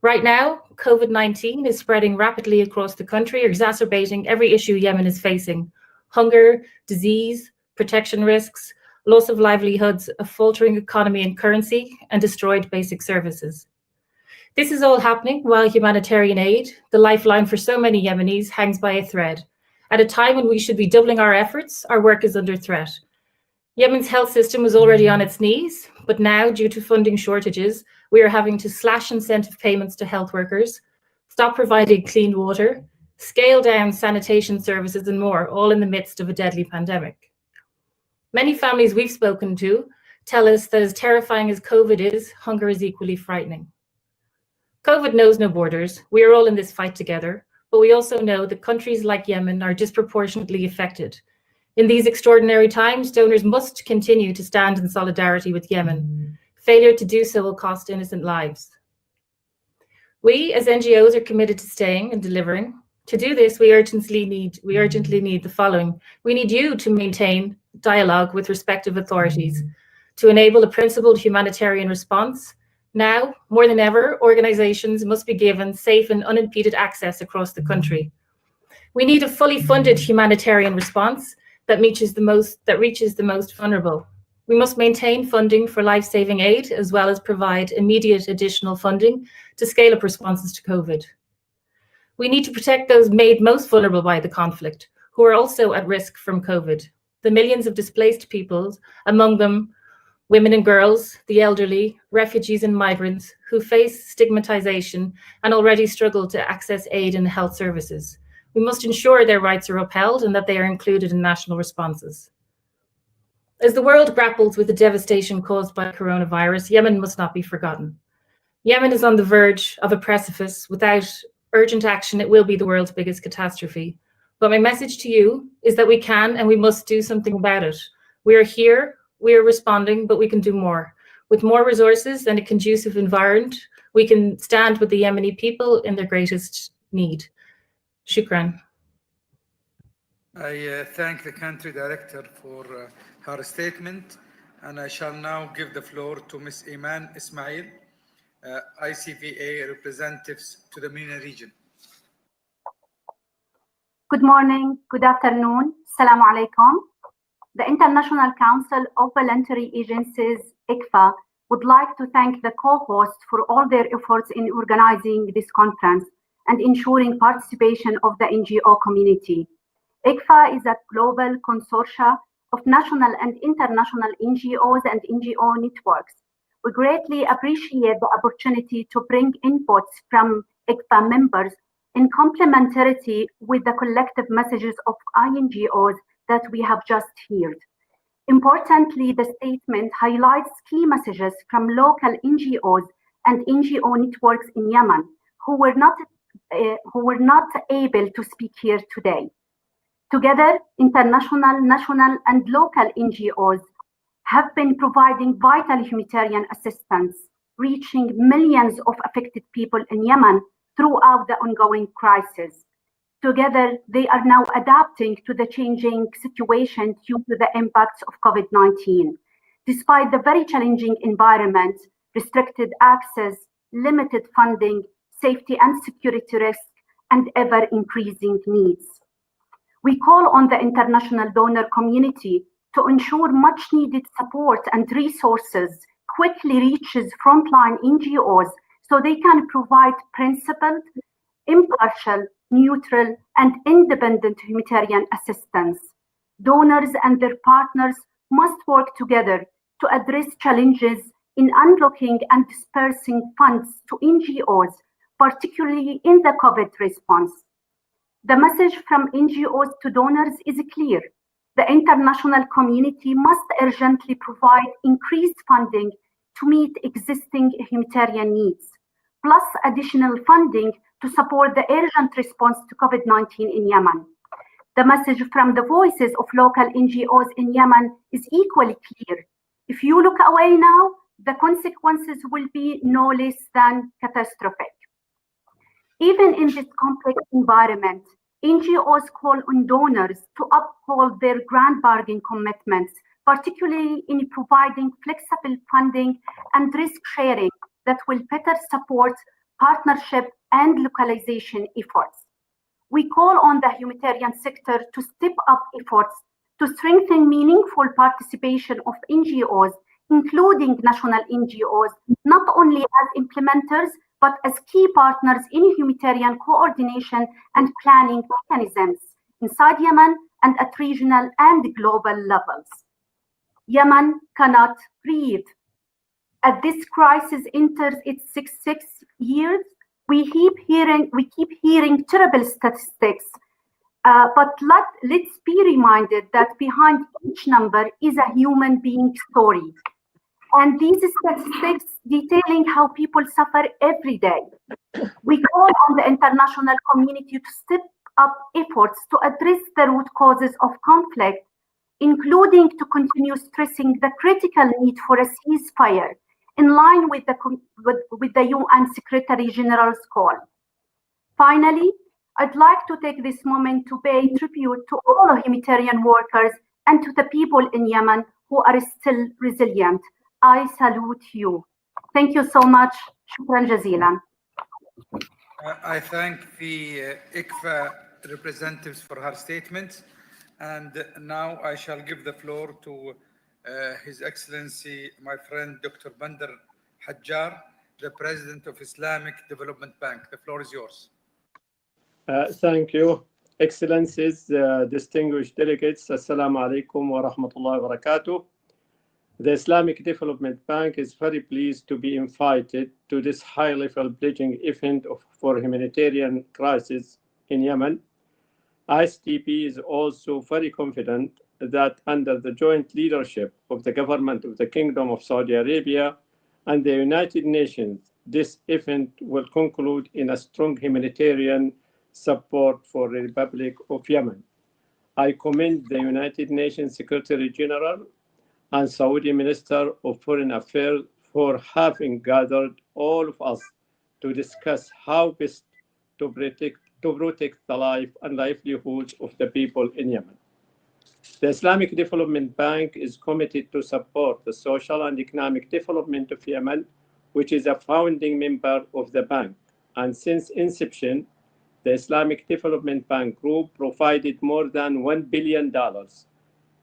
Right now, COVID-19 is spreading rapidly across the country, exacerbating every issue Yemen is facing: hunger, disease, protection risks, loss of livelihoods, a faltering economy and currency, and destroyed basic services. This is all happening while humanitarian aid, the lifeline for so many Yemenis, hangs by a thread. At a time when we should be doubling our efforts, our work is under threat. Yemen's health system was already on its knees, but now, due to funding shortages, we are having to slash incentive payments to health workers, stop providing clean water, scale down sanitation services, and more, all in the midst of a deadly pandemic. Many families we've spoken to tell us that as terrifying as COVID is, hunger is equally frightening. COVID knows no borders. We are all in this fight together, but we also know that countries like Yemen are disproportionately affected. In these extraordinary times, donors must continue to stand in solidarity with Yemen. Failure to do so will cost innocent lives. We, as NGOs, are committed to staying and delivering. To do this, we urgently need the following. We need you to maintain dialogue with respective authorities, to enable a principled humanitarian response. Now, more than ever, organizations must be given safe and unimpeded access across the country. We need a fully funded humanitarian response that reaches the most vulnerable. We must maintain funding for life-saving aid, as well as provide immediate additional funding to scale up responses to COVID. We need to protect those made most vulnerable by the conflict, who are also at risk from COVID. The millions of displaced peoples, among them women and girls, the elderly, refugees and migrants who face stigmatization and already struggle to access aid and health services. We must ensure their rights are upheld and that they are included in national responses. As the world grapples with the devastation caused by coronavirus, Yemen must not be forgotten. Yemen is on the verge of a precipice. Without urgent action, it will be the world's biggest catastrophe. But my message to you is that we can and we must do something about it. We are here, we are responding, but we can do more. With more resources and a conducive environment, we can stand with the Yemeni people in their greatest need. Shukran. I thank the country director for her statement, and I shall now give the floor to Ms. Iman Ismail, ICVA representatives to the MENA region. Good morning, good afternoon, Assalamu alaikum. The International Council of Voluntary Agencies, ICFA, would like to thank the co-hosts for all their efforts in organizing this conference and ensuring participation of the NGO community. ICFA is a global consortium of national and international NGOs and NGO networks. We greatly appreciate the opportunity to bring inputs from ICFA members in complementarity with the collective messages of INGOs that we have just heard. Importantly, the statement highlights key messages from local NGOs and NGO networks in Yemen who were not able to speak here today. Together, international, national, and local NGOs have been providing vital humanitarian assistance, reaching millions of affected people in Yemen throughout the ongoing crisis. Together, they are now adapting to the changing situation due to the impacts of COVID-19. Despite the very challenging environment, restricted access, limited funding, safety and security risks, and ever-increasing needs. We call on the international donor community to ensure much-needed support and resources quickly reaches frontline NGOs so they can provide principled, impartial, neutral, and independent humanitarian assistance. Donors and their partners must work together to address challenges in unlocking and dispersing funds to NGOs, particularly in the COVID response. The message from NGOs to donors is clear. The international community must urgently provide increased funding to meet existing humanitarian needs, plus additional funding to support the urgent response to COVID-19 in Yemen. The message from the voices of local NGOs in Yemen is equally clear. If you look away now, the consequences will be no less than catastrophic. Even in this complex environment, NGOs call on donors to uphold their grand bargain commitments, particularly in providing flexible funding and risk sharing that will better support partnership and localization efforts. We call on the humanitarian sector to step up efforts to strengthen meaningful participation of NGOs, including national NGOs, not only as implementers, but as key partners in humanitarian coordination and planning mechanisms inside Yemen and at regional and global levels. Yemen cannot breathe. As this crisis enters its sixth year, we keep hearing terrible statistics, but let's be reminded that behind each number is a human being story. And these statistics detailing how people suffer every day. We call on the international community to step up efforts to address the root causes of conflict, including to continue stressing the critical need for a ceasefire in line with the UN Secretary General's call. Finally, I'd like to take this moment to pay tribute to all the humanitarian workers and to the people in Yemen who are still resilient. I salute you. Thank you so much. Shukran jazilan. I thank the ICFA representatives for her statements. And now I shall give the floor to His Excellency, my friend, Dr. Bandar Hajjar, the President of Islamic Development Bank. The floor is yours. Thank you. Excellencies, distinguished delegates, Assalamu alaikum wa rahmatullahi wa barakatuh. The Islamic Development Bank is very pleased to be invited to this high-level pledging event for humanitarian crisis in Yemen. ISDB is also very confident that under the joint leadership of the government of the Kingdom of Saudi Arabia and the United Nations, this event will conclude in a strong humanitarian support for the Republic of Yemen. I commend the United Nations Secretary General and Saudi Minister of Foreign Affairs for having gathered all of us to discuss how best to protect the life and livelihoods of the people in Yemen. The Islamic Development Bank is committed to support the social and economic development of Yemen, which is a founding member of the bank. And since inception, the Islamic Development Bank Group provided more than $1 billion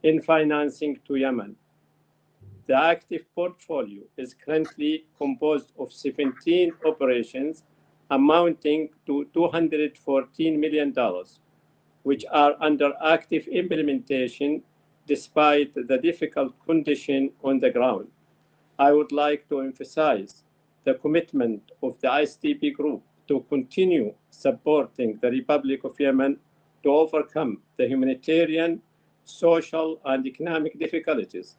in financing to Yemen. The active portfolio is currently composed of 17 operations amounting to $214 million, which are under active implementation despite the difficult condition on the ground. I would like to emphasize the commitment of the ISDB Group to continue supporting the Republic of Yemen to overcome the humanitarian, social, and economic difficulties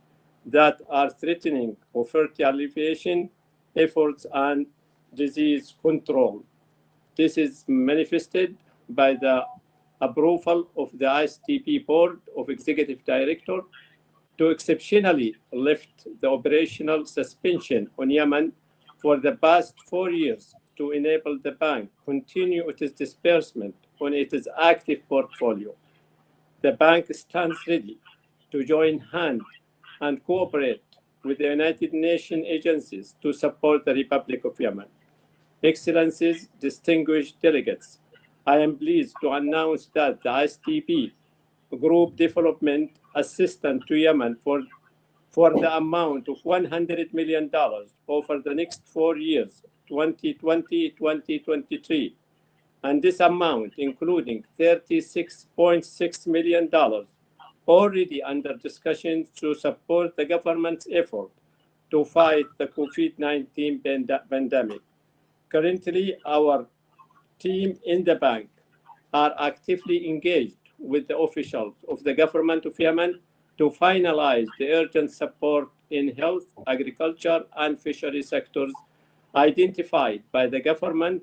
that are threatening poverty alleviation efforts and disease control. This is manifested by the approval of the ISDB Board of Executive Directors to exceptionally lift the operational suspension on Yemen for the past 4 years to enable the bank continue its disbursement on its active portfolio. The bank stands ready to join hands and cooperate with the United Nations agencies to support the Republic of Yemen. Excellencies, distinguished delegates, I am pleased to announce that the ISDP Group Development Assistance to Yemen for the amount of $100 million over the next 4 years, 2020-2023. And this amount, including $36.6 million, already under discussion to support the government's effort to fight the COVID-19 pandemic. Currently, our team in the bank are actively engaged with the officials of the government of Yemen to finalize the urgent support in health, agriculture, and fishery sectors identified by the government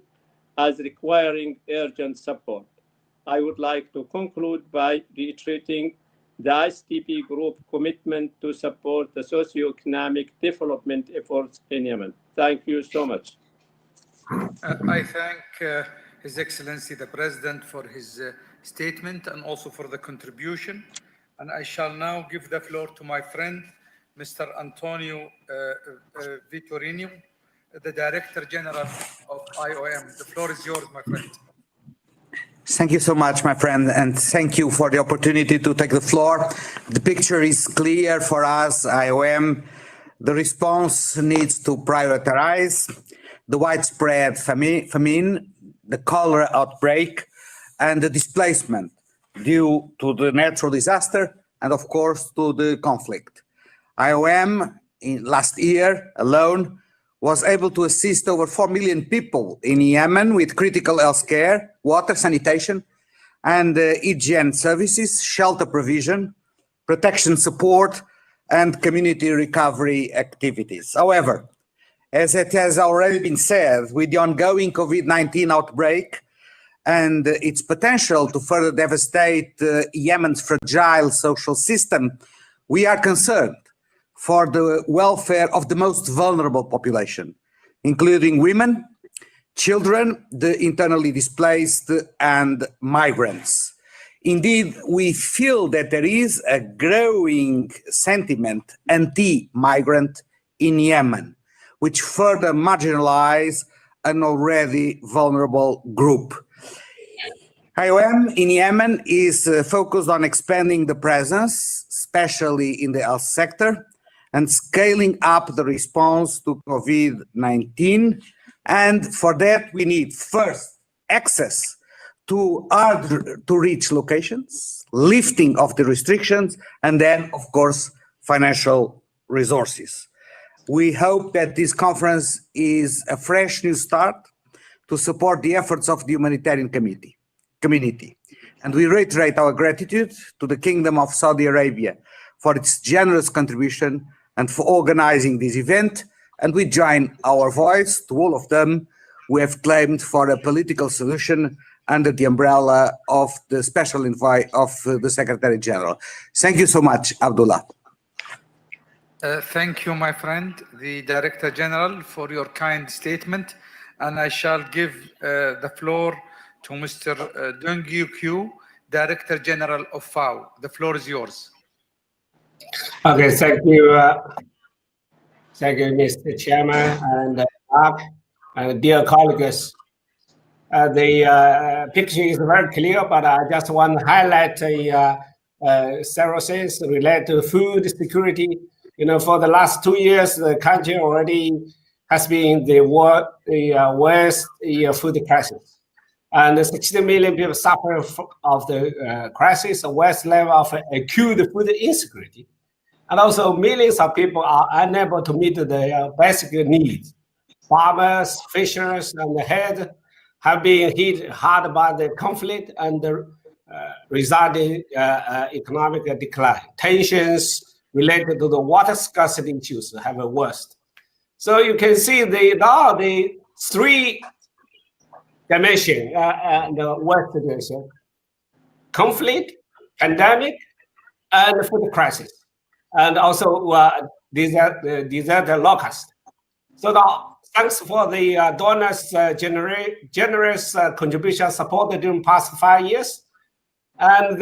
as requiring urgent support. I would like to conclude by reiterating the ISDP Group commitment to support the socio-economic development efforts in Yemen. Thank you so much. I thank His Excellency the President for his statement and also for the contribution. And I shall now give the floor to my friend, Mr. Antonio Vitorino, the Director General of IOM. The floor is yours, my friend. Thank you so much, my friend, and thank you for the opportunity to take the floor. The picture is clear for us, IOM. The response needs to prioritize the widespread famine, the cholera outbreak, and the displacement due to the natural disaster and, of course, to the conflict. IOM, in last year alone, was able to assist over 4 million people in Yemen with critical health care, water, sanitation, and hygiene services, shelter provision, protection support, and community recovery activities. However, as it has already been said, with the ongoing COVID-19 outbreak and its potential to further devastate Yemen's fragile social system, we are concerned for the welfare of the most vulnerable population, including women, children, the internally displaced, and migrants. Indeed, we feel that there is a growing sentiment anti-migrant in Yemen, which further marginalize an already vulnerable group. IOM in Yemen is focused on expanding the presence, especially in the health sector, and scaling up the response to COVID-19. And for that, we need first access to hard-to-reach locations, lifting of the restrictions, and then, of course, financial resources. We hope that this conference is a fresh new start to support the efforts of the humanitarian community. And we reiterate our gratitude to the Kingdom of Saudi Arabia for its generous contribution and for organizing this event. And we join our voice to all of them who have claimed for a political solution under the umbrella of the special invite of the Secretary General. Thank you so much, Abdullah. Thank you, my friend, the Director General, for your kind statement. And I shall give the floor to Mr. Dong Yu, Director General of FAO. The floor is yours. Okay, thank you. Thank you, Mr. Chairman and Mark, and dear colleagues. The picture is very clear, but I just want to highlight several things related to food security. You know, for the last 2 years, the country already has been the worst food crisis. And 60 million people suffer of the crisis, the worst level of acute food insecurity. And also millions of people are unable to meet their basic needs. Farmers, fishers, and the head have been hit hard by the conflict and the resulting economic decline. Tensions related to the water scarcity issues have worsened. So you can see now the three dimensions the worst situation: conflict, pandemic, and food crisis, and also disaster locust. So the thanks for the donors' generous contribution support during past 5 years. And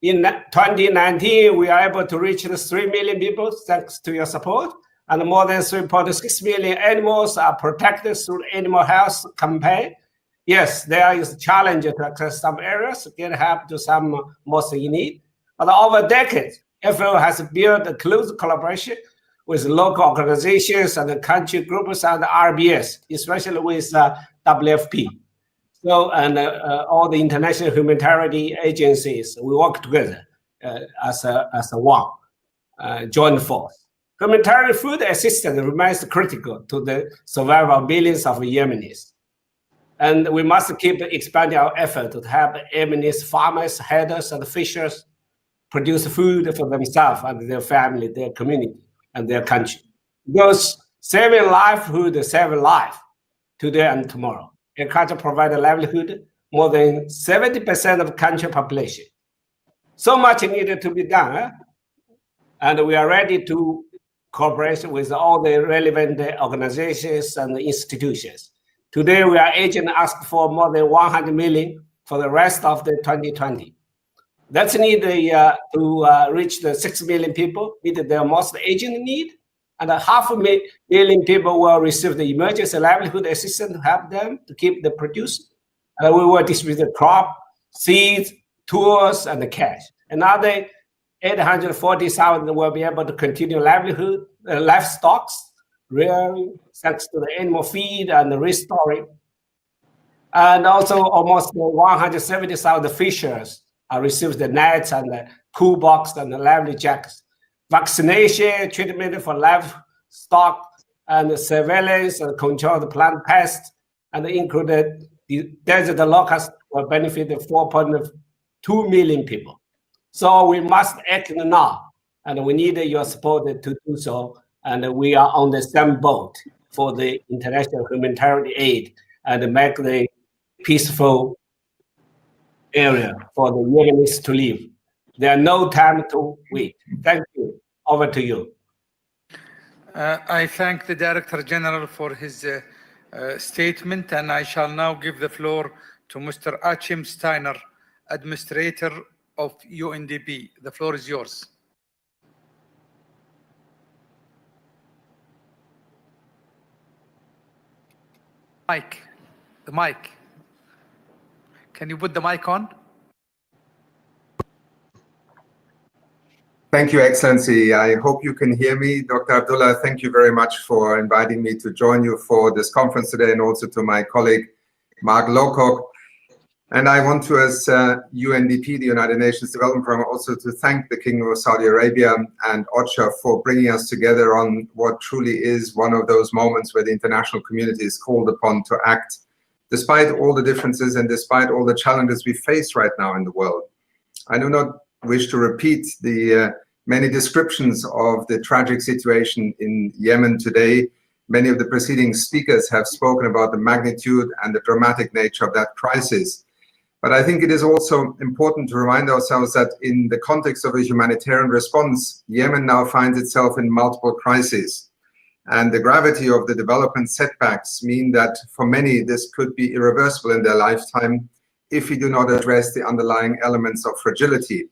in 2019, we are able to reach the 3 million people thanks to your support. And more than 3.6 million animals are protected through animal health campaign. Yes, there is a challenge to access some areas, get help to some most in need. But over decades, FAO has built a close collaboration with local organizations and country groups and RBS, especially with WFP. So, and all the international humanitarian agencies, we work together as a one joint force. Humanitarian food assistance remains critical to the survival of millions of Yemenis. And we must keep expanding our effort to help Yemenis farmers, herders, and fishers produce food for themselves and their family, their community, and their country. Because saving livelihood saves life today and tomorrow. Agriculture provides a livelihood more than 70% of country population. So much needed to be done, and we are ready to cooperate with all the relevant organizations and institutions. Today, we are urgent to ask for more than 100 million for the rest of the 2020. That's needed to reach the 6 million people with their most urgent need, and 500,000 people will receive the emergency livelihood assistance to help them to keep the produce. We will distribute the crop, seeds, tools, and the cash. Another 840,000 will be able to continue livelihood, livestock, rearing, thanks to the animal feed and the restoring. And also almost 170,000 fishers receive the nets and the cool box and the lively jackets. Vaccination, treatment for livestock, and surveillance and control the plant pests, and included the desert locust will benefit the 4.2 million people. So we must act now, and we need your support to do so. And we are on the same boat for the international humanitarian aid and make the peaceful area for the Yemenis to live. There are no time to wait. Thank you. Over to you. I thank the Director General for his statement, and I shall now give the floor to Mr. Achim Steiner, Administrator of UNDP. The floor is yours. The mic. Can you put the mic on? Thank you, Excellency. I hope you can hear me. Dr. Abdullah, thank you very much for inviting me to join you for this conference today, and also to my colleague, Mark Lowcock. And I want to, as UNDP, the United Nations Development Programme, also to thank the Kingdom of Saudi Arabia and OCHA for bringing us together on what truly is one of those moments where the international community is called upon to act, despite all the differences and despite all the challenges we face right now in the world. I do not wish to repeat the many descriptions of the tragic situation in Yemen today. Many of the preceding speakers have spoken about the magnitude and the dramatic nature of that crisis. But I think it is also important to remind ourselves that in the context of a humanitarian response, Yemen now finds itself in multiple crises. And the gravity of the development setbacks mean that for many, this could be irreversible in their lifetime if we do not address the underlying elements of fragility,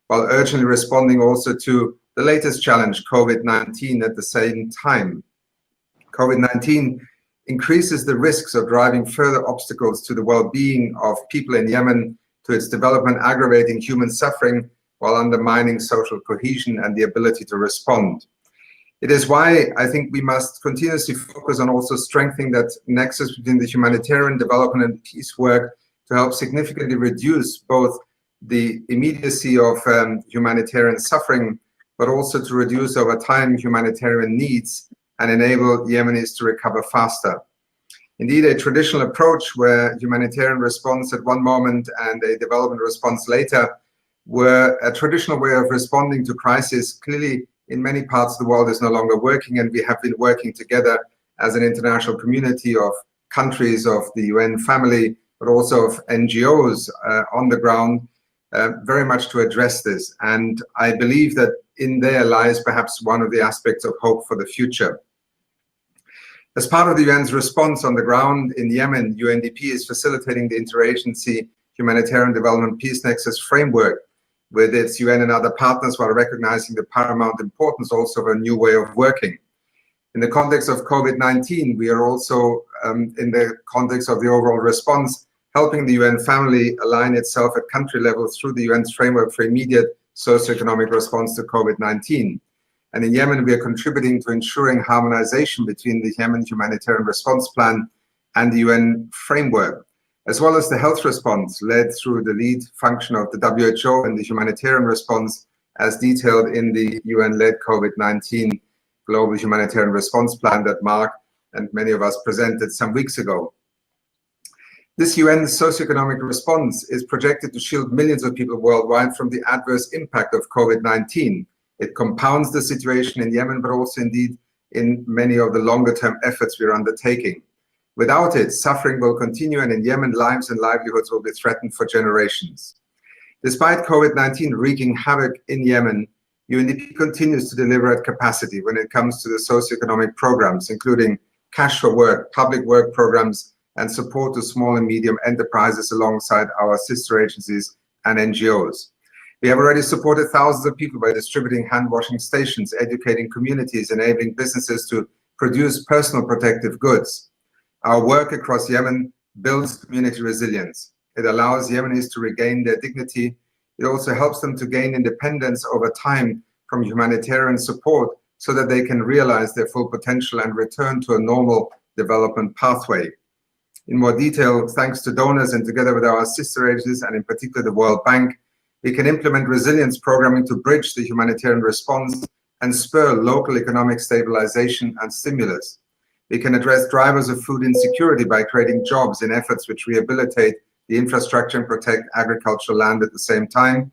while urgently responding also to the latest challenge, COVID-19, at the same time. COVID-19 increases the risks of driving further obstacles to the well-being of people in Yemen, to its development, aggravating human suffering while undermining social cohesion and the ability to respond. It is why I think we must continuously focus on also strengthening that nexus between the humanitarian development and peace work to help significantly reduce both the immediacy of humanitarian suffering, but also to reduce over time humanitarian needs and enable Yemenis to recover faster. Indeed, a traditional approach where humanitarian response at one moment and a development response later were a traditional way of responding to crisis, clearly in many parts of the world is no longer working, and we have been working together as an international community of countries, of the UN family, but also of NGOs on the ground, very much to address this. And I believe that in there lies perhaps one of the aspects of hope for the future. As part of the UN's response on the ground in Yemen, UNDP is facilitating the interagency humanitarian development peace nexus framework with its UN and other partners, while recognizing the paramount importance also of a new way of working. In the context of COVID-19, we are also, in the context of the overall response, helping the UN family align itself at country level through the UN's framework for immediate socioeconomic response to COVID-19. And in Yemen, we are contributing to ensuring harmonization between the Yemen Humanitarian Response Plan and the UN framework, as well as the health response led through the lead function of the WHO and the humanitarian response as detailed in the UN-led COVID-19 Global Humanitarian Response Plan that Mark and many of us presented some weeks ago. This UN socioeconomic response is projected to shield millions of people worldwide from the adverse impact of COVID-19. It compounds the situation in Yemen, but also indeed in many of the longer-term efforts we are undertaking. Without it, suffering will continue, and in Yemen, lives and livelihoods will be threatened for generations. Despite COVID-19 wreaking havoc in Yemen, UNDP continues to deliver at capacity when it comes to the socioeconomic programs, including cash for work, public work programs, and support to small and medium enterprises alongside our sister agencies and NGOs. We have already supported thousands of people by distributing hand washing stations, educating communities, enabling businesses to produce personal protective goods. Our work across Yemen builds community resilience. It allows Yemenis to regain their dignity. It also helps them to gain independence over time from humanitarian support so that they can realize their full potential and return to a normal development pathway. In more detail, thanks to donors and together with our sister agencies and in particular the World Bank, we can implement resilience programming to bridge the humanitarian response and spur local economic stabilization and stimulus. We can address drivers of food insecurity by creating jobs in efforts which rehabilitate the infrastructure and protect agricultural land at the same time.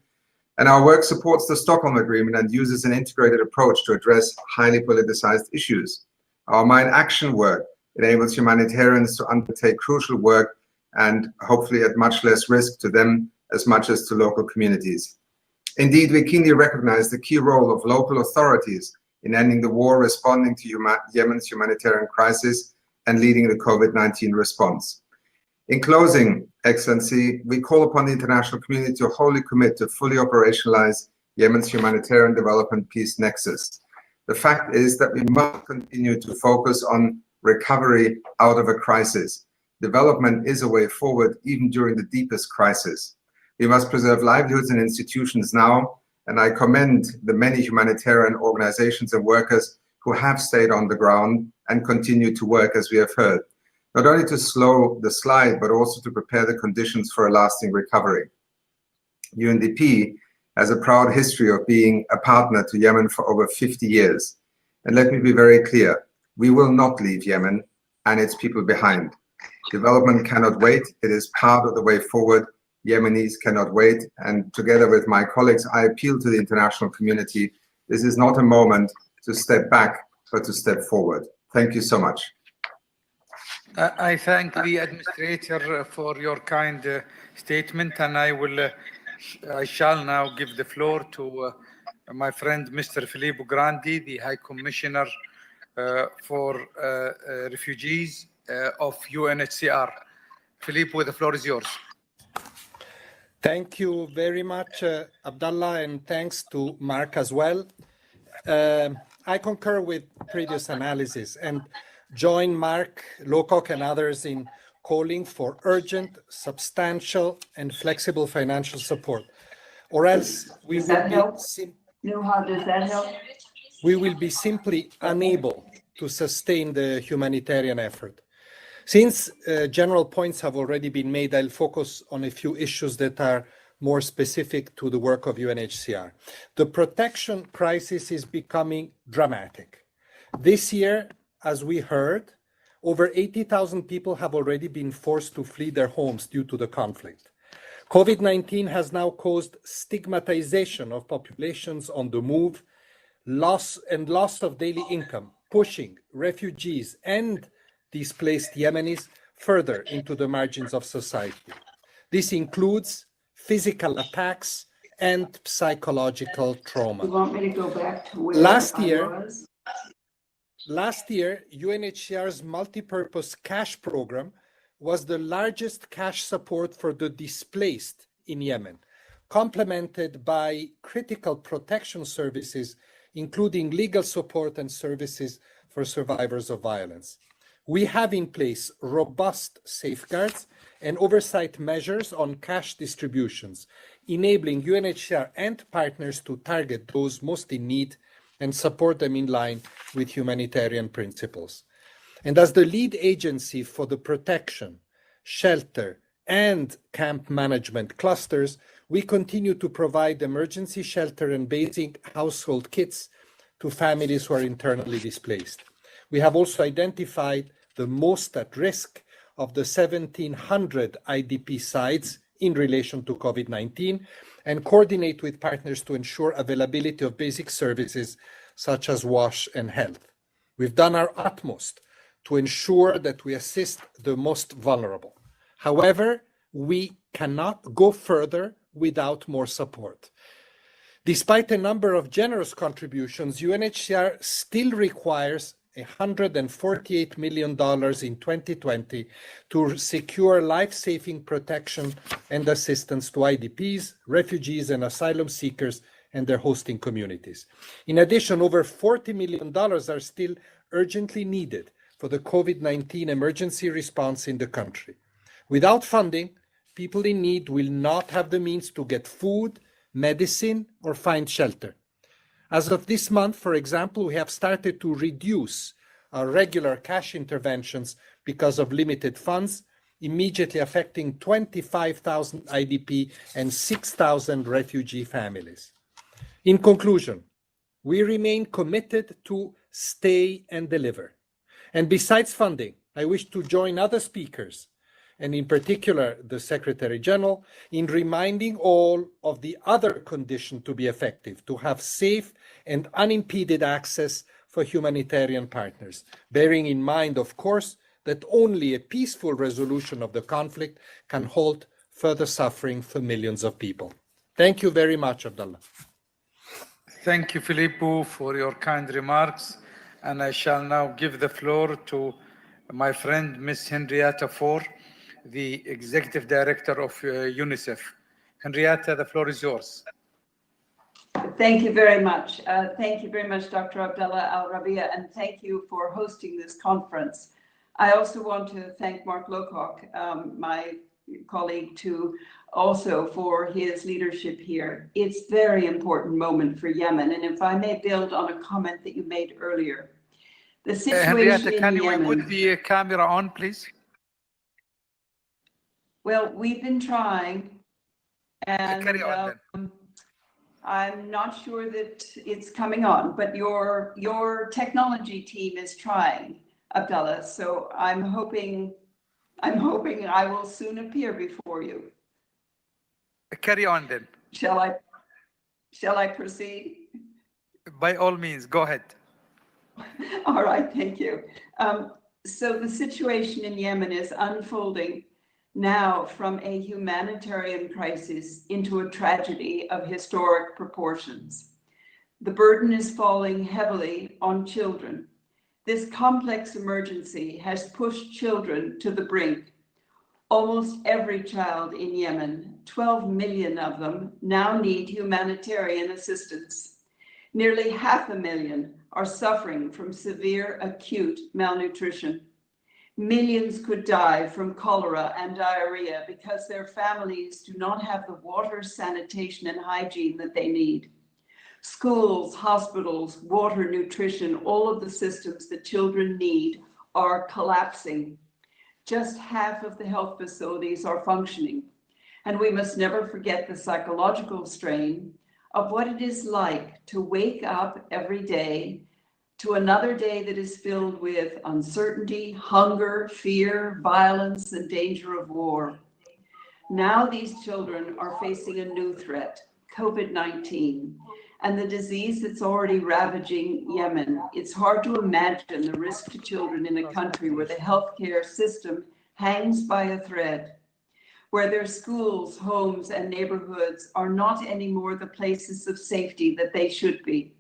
And our work supports the Stockholm Agreement and uses an integrated approach to address highly politicized issues. Our Mine Action work enables humanitarians to undertake crucial work and hopefully at much less risk to them as much as to local communities. Indeed, we keenly recognize the key role of local authorities in ending the war, responding to Yemen's humanitarian crisis, and leading the COVID-19 response. In closing, Excellency, we call upon the international community to wholly commit to fully operationalize Yemen's humanitarian development peace nexus. The fact is that we must continue to focus on recovery out of a crisis. Development is a way forward even during the deepest crisis. We must preserve livelihoods and institutions now, and I commend the many humanitarian organizations and workers who have stayed on the ground and continue to work, as we have heard, not only to slow the slide, but also to prepare the conditions for a lasting recovery. UNDP has a proud history of being a partner to Yemen for over 50 years. And let me be very clear, we will not leave Yemen and its people behind. Development cannot wait. It is part of the way forward. Yemenis cannot wait. And together with my colleagues, I appeal to the international community. This is not a moment to step back, but to step forward. Thank you so much. I thank the administrator for your kind statement, and I shall now give the floor to my friend Mr. Filippo Grandi, the High Commissioner for Refugees of UNHCR. Filippo, the floor is yours. Thank you very much, Abdallah, and thanks to Mark as well. I concur with previous analysis and join Mark, Lowcock, and others in calling for urgent, substantial, and flexible financial support, or else we will be simply unable to sustain the humanitarian effort. Since general points have already been made, I'll focus on a few issues that are more specific to the work of UNHCR. The protection crisis is becoming dramatic. This year, as we heard, over 80,000 people have already been forced to flee their homes due to the conflict. COVID-19 has now caused stigmatization of populations on the move, loss of daily income, pushing refugees and displaced Yemenis further into the margins of society. This includes physical attacks and psychological trauma. You want me to go back to where Last I year, was? Last year, UNHCR's multi-purpose cash program was the largest cash support for the displaced in Yemen, complemented by critical protection services, including legal support and services for survivors of violence. We have in place robust safeguards and oversight measures on cash distributions, enabling UNHCR and partners to target those most in need and support them in line with humanitarian principles. And as the lead agency for the protection, shelter, and camp management clusters, we continue to provide emergency shelter and basic household kits to families who are internally displaced. We have also identified the most at risk of the 1,700 IDP sites in relation to COVID-19 and coordinate with partners to ensure availability of basic services such as wash and health. We've done our utmost to ensure that we assist the most vulnerable. However, we cannot go further without more support. Despite a number of generous contributions, UNHCR still requires $148 million in 2020 to secure life-saving protection and assistance to IDPs, refugees, and asylum seekers and their hosting communities. In addition, over $40 million are still urgently needed for the COVID-19 emergency response in the country. Without funding, people in need will not have the means to get food, medicine, or find shelter. As of this month, for example, we have started to reduce our regular cash interventions because of limited funds, immediately affecting 25,000 IDP and 6,000 refugee families. In conclusion, we remain committed to stay and deliver. And besides funding, I wish to join other speakers, and in particular the Secretary General, in reminding all of the other conditions to be effective, to have safe and unimpeded access for humanitarian partners, bearing in mind, of course, that only a peaceful resolution of the conflict can halt further suffering for millions of people. Thank you very much, Abdullah. Thank you, Filippo, for your kind remarks. And I shall now give the floor to my friend, Ms. Henrietta Fore, the Executive Director of UNICEF. Henrietta, the floor is yours. Thank you very much. Thank you very much, Dr. Abdullah Al-Rabia, and thank you for hosting this conference. I also want to thank Mark Lowcock, my colleague, too, also for his leadership here. It's a very important moment for Yemen, and if I may build on a comment that you made earlier. The situation Henrietta, in can you Yemen, put the camera on, please? Well, we've been trying, and carry on, then. I'm not sure that it's coming on, but your technology team is trying, Abdullah. So I'm hoping I will soon appear before you. Carry on, then. Shall I proceed? By all means, go ahead. All right, thank you. So the situation in Yemen is unfolding now from a humanitarian crisis into a tragedy of historic proportions. The burden is falling heavily on children. This complex emergency has pushed children to the brink. Almost every child in Yemen, 12 million of them, now need humanitarian assistance. Nearly 500,000 are suffering from severe acute malnutrition. Millions could die from cholera and diarrhea because their families do not have the water, sanitation, and hygiene that they need. Schools, hospitals, water, nutrition, all of the systems that children need are collapsing. Just half of the health facilities are functioning. And we must never forget the psychological strain of what it is like to wake up every day to another day that is filled with uncertainty, hunger, fear, violence, and danger of war. Now these children are facing a new threat, COVID-19, and the disease that's already ravaging Yemen. It's hard to imagine the risk to children in a country where the healthcare system hangs by a thread, where their schools, homes, and neighborhoods are not anymore the places of safety that they should be.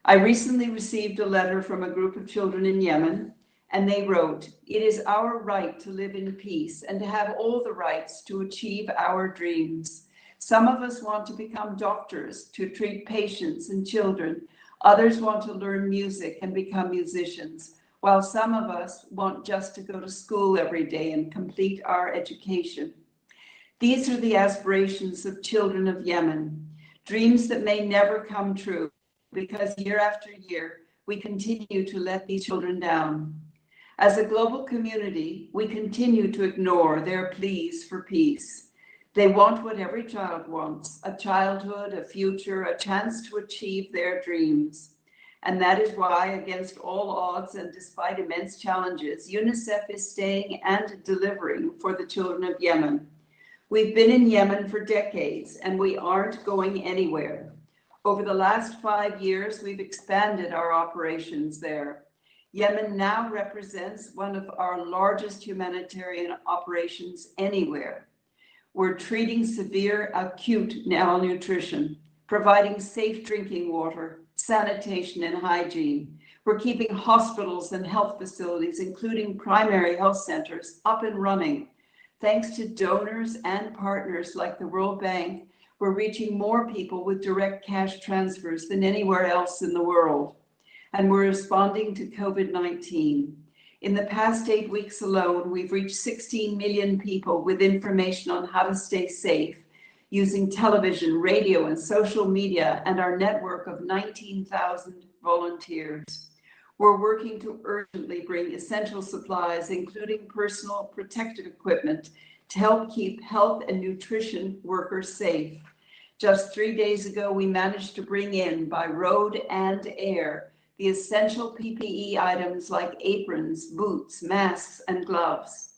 I recently received a letter from a group of children in Yemen, and they wrote, "It is our right to live in peace and to have all the rights to achieve our dreams. Some of us want to become doctors to treat patients and children. Others want to learn music and become musicians, while some of us want just to go to school every day and complete our education. These are the aspirations of children of Yemen, dreams that may never come true because year after year, we continue to let these children down. As a global community, we continue to ignore their pleas for peace. They want what every child wants, a childhood, a future, a chance to achieve their dreams. And that is why, against all odds and despite immense challenges, UNICEF is staying and delivering for the children of Yemen. We've been in Yemen for decades, and we aren't going anywhere. Over the last 5 years, we've expanded our operations there. Yemen now represents one of our largest humanitarian operations anywhere. We're treating severe acute malnutrition, providing safe drinking water, sanitation, and hygiene. We're keeping hospitals and health facilities, including primary health centers, up and running. Thanks to donors and partners like the World Bank, we're reaching more people with direct cash transfers than anywhere else in the world. And we're responding to COVID-19. In the past 8 weeks alone, we've reached 16 million people with information on how to stay safe using television, radio, and social media, and our network of 19,000 volunteers. We're working to urgently bring essential supplies, including personal protective equipment, to help keep health and nutrition workers safe. Just 3 days ago, we managed to bring in by road and air the essential PPE items like aprons, boots, masks, and gloves.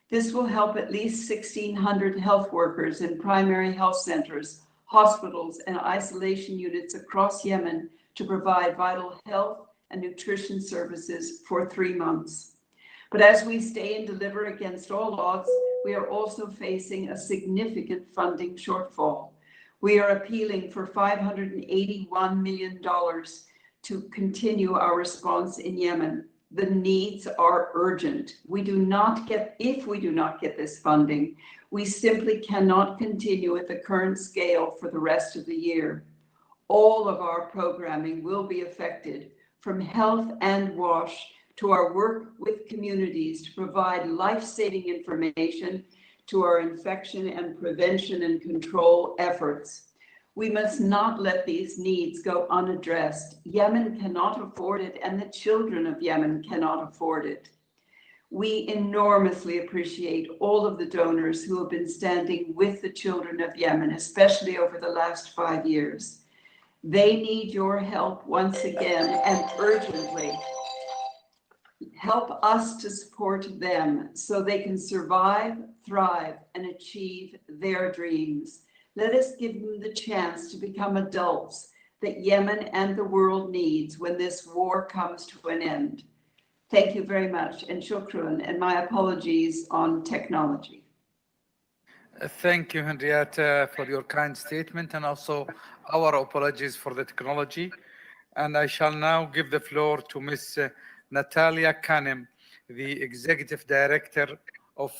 This will help at least 1,600 health workers in primary health centers, hospitals, and isolation units across Yemen to provide vital health and nutrition services for 3 months. But as we stay and deliver against all odds, we are also facing a significant funding shortfall. We are appealing for $581 million to continue our response in Yemen. The needs are urgent. If we do not get this funding, we simply cannot continue at the current scale for the rest of the year. All of our programming will be affected, from health and WASH to our work with communities to provide life-saving information to our infection and prevention and control efforts. We must not let these needs go unaddressed. Yemen cannot afford it, and the children of Yemen cannot afford it. We enormously appreciate all of the donors who have been standing with the children of Yemen, especially over the last 5 years. They need your help once again and urgently. Help us to support them so they can survive, thrive, and achieve their dreams. Let us give them the chance to become adults that Yemen and the world needs when this war comes to an end. Thank you very much, and shukran, and my apologies on technology. Thank you, Henrietta, for your kind statement, and also our apologies for the technology. And I shall now give the floor to Ms. Natalia Kanem, the Executive Director of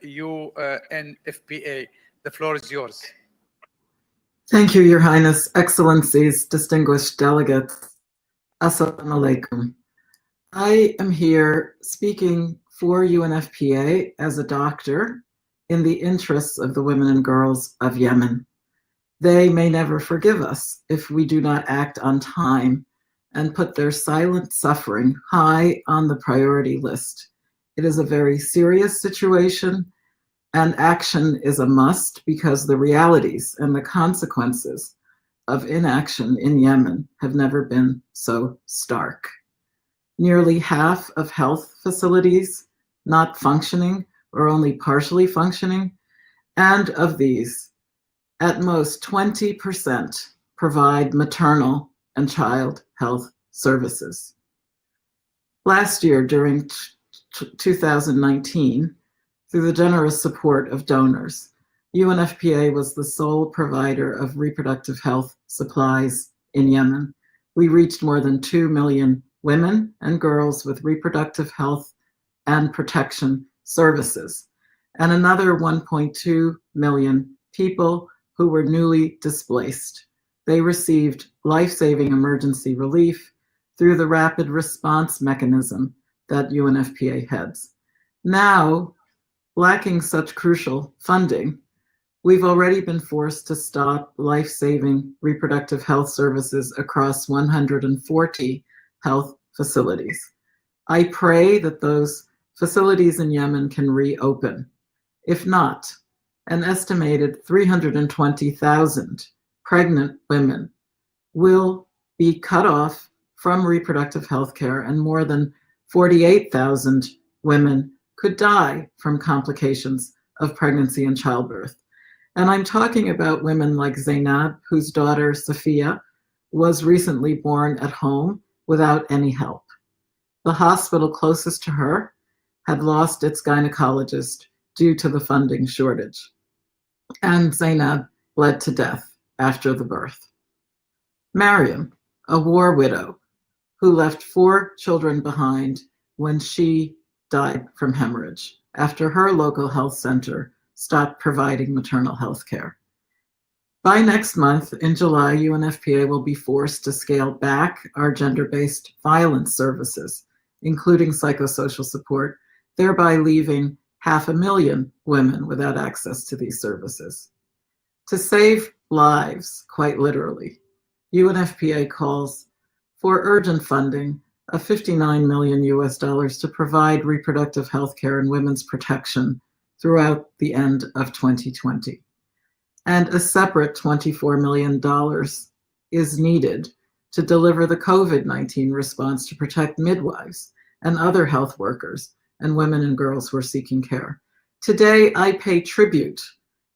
UNFPA. The floor is yours. Thank you, Your Highness, Excellencies, distinguished delegates. Assalamu alaikum. I am here speaking for UNFPA as a doctor in the interests of the women and girls of Yemen. They may never forgive us if we do not act on time and put their silent suffering high on the priority list. It is a very serious situation, and action is a must because the realities and the consequences of inaction in Yemen have never been so stark. Nearly half of health facilities not functioning or only partially functioning, and of these, at most 20% provide maternal and child health services. Last year, during 2019, through the generous support of donors, UNFPA was the sole provider of reproductive health supplies in Yemen. we reached more than 2 million women and girls with reproductive health and protection services, and another 1.2 million people who were newly displaced. They received life-saving emergency relief through the rapid response mechanism that UNFPA heads. Now, lacking such crucial funding, we've already been forced to stop life-saving reproductive health services across 140 health facilities. I pray that those facilities in Yemen can reopen. If not, an estimated 320,000 pregnant women will be cut off from reproductive health care, and more than 48,000 women could die from complications of pregnancy and childbirth. And I'm talking about women like Zainab, whose daughter, Safiya, was recently born at home without any help. The hospital closest to her had lost its gynecologist due to the funding shortage. And Zainab bled to death after the birth. Mariam, a war widow who left 4 children behind when she died from hemorrhage after her local health center stopped providing maternal health care. By next month, in July, UNFPA will be forced to scale back our gender-based violence services, including psychosocial support, thereby leaving 500,000 women without access to these services. To save lives, quite literally, UNFPA calls for urgent funding of $59 million to provide reproductive health care and women's protection throughout the end of 2020. And a separate $24 million is needed to deliver the COVID-19 response to protect midwives and other health workers and women and girls who are seeking care. Today, I pay tribute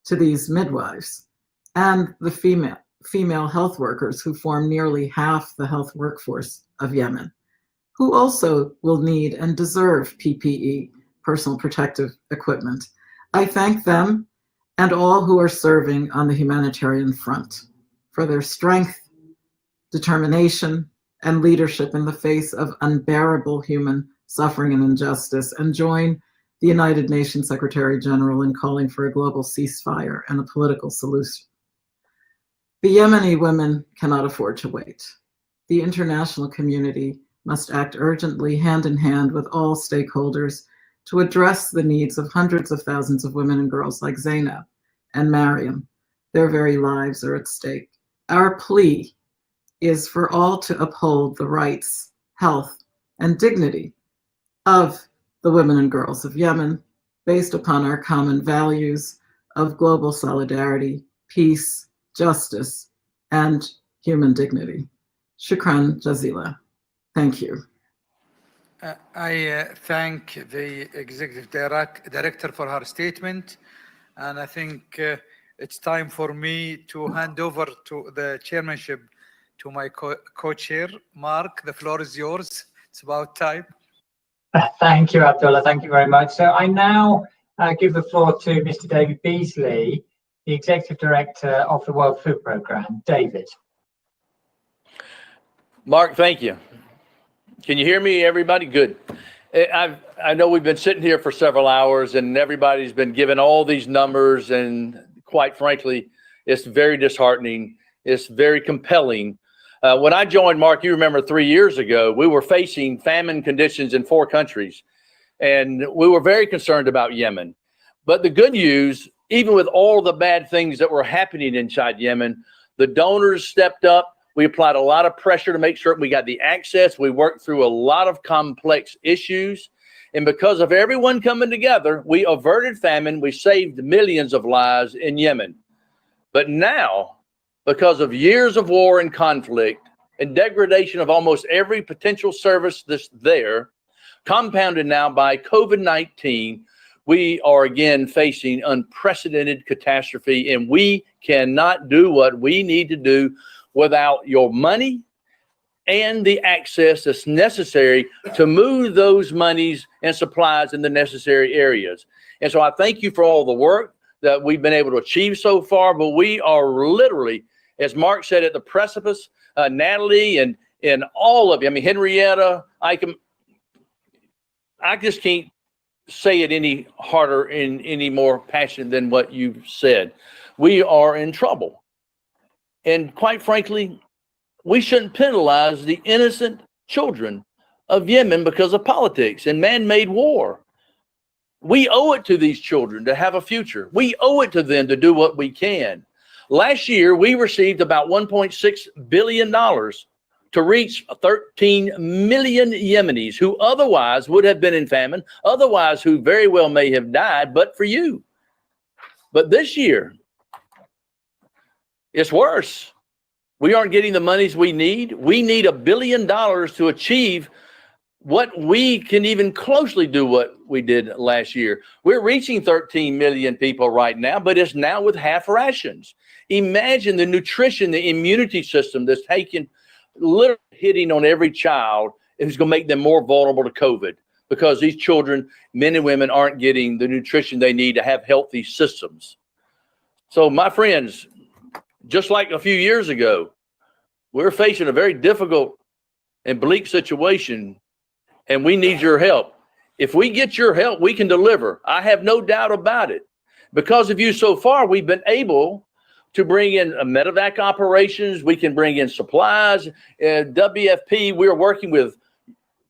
to these midwives and the female health workers who form nearly half the health workforce of Yemen, who also will need and deserve PPE, personal protective equipment. I thank them and all who are serving on the humanitarian front for their strength, determination, and leadership in the face of unbearable human suffering and injustice, and join the United Nations Secretary General in calling for a global ceasefire and a political solution. The Yemeni women cannot afford to wait. The international community must act urgently, hand in hand with all stakeholders, to address the needs of hundreds of thousands of women and girls like Zainab and Mariam. Their very lives are at stake. Our plea is for all to uphold the rights, health, and dignity of the women and girls of Yemen, based upon our common values of global solidarity, peace, justice, and human dignity. Shukran jazila. Thank you. I thank the Executive Director for her statement, and I think it's time for me to hand over to the chairmanship to my co-chair, Mark. The floor is yours. It's about time. Thank you, Abdullah. Thank you very much. So I now give the floor to Mr. David Beasley, the Executive Director of the World Food Programme. David. Mark, thank you. Can you hear me, everybody? Good. I know we've been sitting here for several hours and everybody's been given all these numbers, and quite frankly, it's very disheartening. It's very compelling. When I joined, Mark, you remember 3 years ago, we were facing famine conditions in 4 countries, and we were very concerned about Yemen. But the good news, even with all the bad things that were happening inside Yemen, the donors stepped up. We applied a lot of pressure to make sure we got the access. We worked through a lot of complex issues. And because of everyone coming together, we averted famine. We saved millions of lives in Yemen. But now, because of years of war and conflict and degradation of almost every potential service that's there, compounded now by COVID-19, we are again facing unprecedented catastrophe, and we cannot do what we need to do without your money and the access that's necessary to move those monies and supplies in the necessary areas. And so I thank you for all the work that we've been able to achieve so far, but we are literally, as Mark said, at the precipice. Natalie and and all of you. I mean, Henrietta, I just can't say it any harder and any more passionate than what you've said. We are in trouble. And quite frankly, we shouldn't penalize the innocent children of Yemen because of politics and man-made war. We owe it to these children to have a future. We owe it to them to do what we can. Last year, we received about $1.6 billion to reach 13 million Yemenis who otherwise would have been in famine, otherwise who very well may have died, but for you. But this year, it's worse. We aren't getting the monies we need. We need $1 billion to achieve what we can even closely do what we did last year. We're reaching 13 million people right now, but it's now with half rations. Imagine the nutrition, the immunity system that's taking, literally hitting on every child, who's going to make them more vulnerable to COVID, because these children, men and women, aren't getting the nutrition they need to have healthy systems. So my friends, just like a few years ago, we're facing a very difficult and bleak situation, and we need your help. If we get your help, we can deliver. I have no doubt about it. Because of you so far, we've been able to bring in medevac operations. We can bring in supplies. WFP, we're working with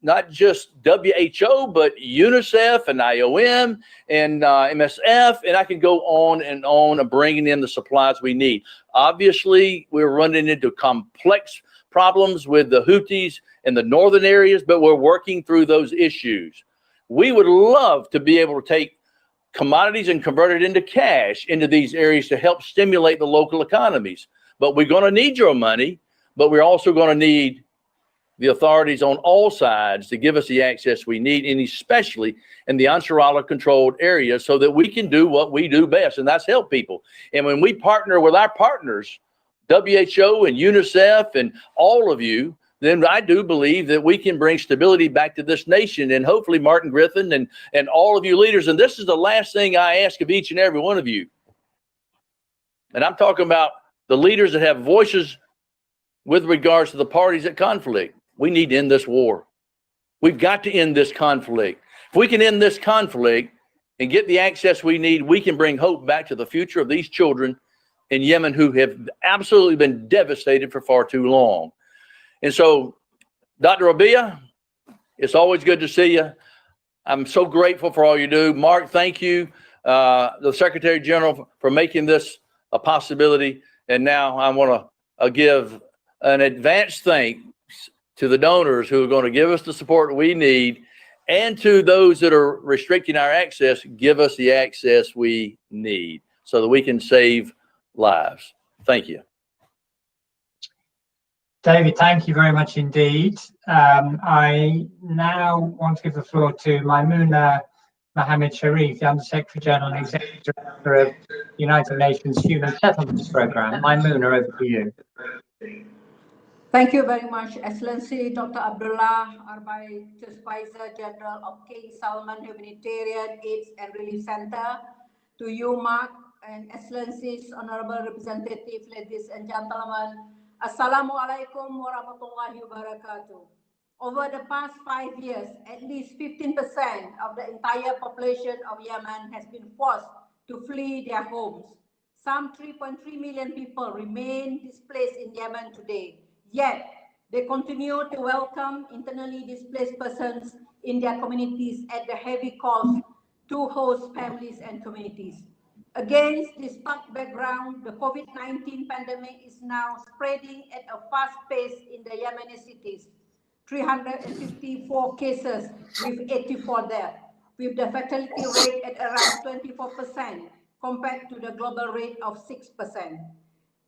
not just WHO, but UNICEF and IOM and MSF, and I can go on and bringing in the supplies we need. Obviously, we're running into complex problems with the Houthis in the northern areas, but we're working through those issues. We would love to be able to take commodities and convert it into cash into these areas to help stimulate the local economies. But we're going to need your money, but we're also going to need the authorities on all sides to give us the access we need, and especially in the Ansarallah controlled areas, so that we can do what we do best, and that's help people. And when we partner with our partners, WHO and UNICEF and all of you, then I do believe that we can bring stability back to this nation. And hopefully Martin Griffin and all of you leaders, and this is the last thing I ask of each and every one of you, and I'm talking about the leaders that have voices with regards to the parties at conflict. We need to end this war. We've got to end this conflict. If we can end this conflict and get the access we need, we can bring hope back to the future of these children in Yemen who have absolutely been devastated for far too long. And so, Dr. Rabia, it's always good to see you. I'm so grateful for all you do. Mark, thank you, the Secretary General, for making this a possibility. And now I want to give an advanced thanks to the donors who are going to give us the support we need, and to those that are restricting our access, give us the access we need so that we can save lives. Thank you. David, thank you very much indeed. I now want to give the floor to Maimouna Mohammed Sharif, the Under-Secretary General and Executive Director of United Nations Human Settlements Programme. Maimouna, over to you. Thank you very much, Excellency Dr. Abdullah Arbaitus Advisor General of King Salman Humanitarian AIDS and Relief Center, to you, Mark, and Excellencies, Honorable Representative, ladies and gentlemen, Assalamu alaikum wa rahmatullahi wa barakatuh. Over the past 5 years, at least 15% of the entire population of Yemen has been forced to flee their homes. Some 3.3 million people remain displaced in Yemen today. Yet, they continue to welcome internally displaced persons in their communities at the heavy cost to host families and communities. Against this stark background, the COVID-19 pandemic is now spreading at a fast pace in the Yemeni cities. 354 cases with 84 deaths, with the fatality rate at around 24% compared to the global rate of 6%.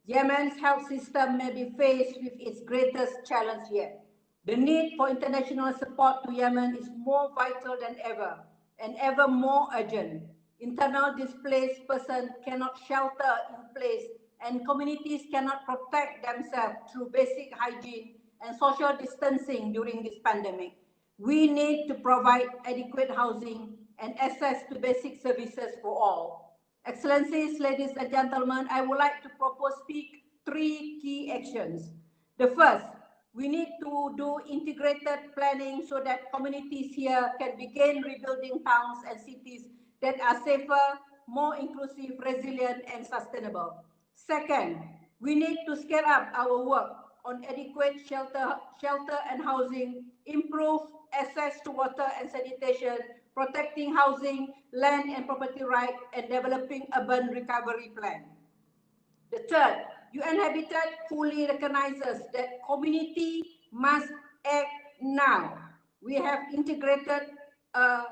Yemen's health system may be faced with its greatest challenge yet. The need for international support to Yemen is more vital than ever, and ever more urgent. Internal displaced persons cannot shelter in place, and communities cannot protect themselves through basic hygiene and social distancing during this pandemic. We need to provide adequate housing and access to basic services for all. Excellencies, ladies and gentlemen, I would like to propose three key actions. The first, We need to do integrated planning so that communities here can begin rebuilding towns and cities that are safer, more inclusive, resilient, and sustainable. Second, we need to scale up our work on adequate shelter and housing, improve access to water and sanitation, protecting housing, land and property rights, and developing urban recovery plan. The third, UN Habitat fully recognizes that community must act now. We have integrated a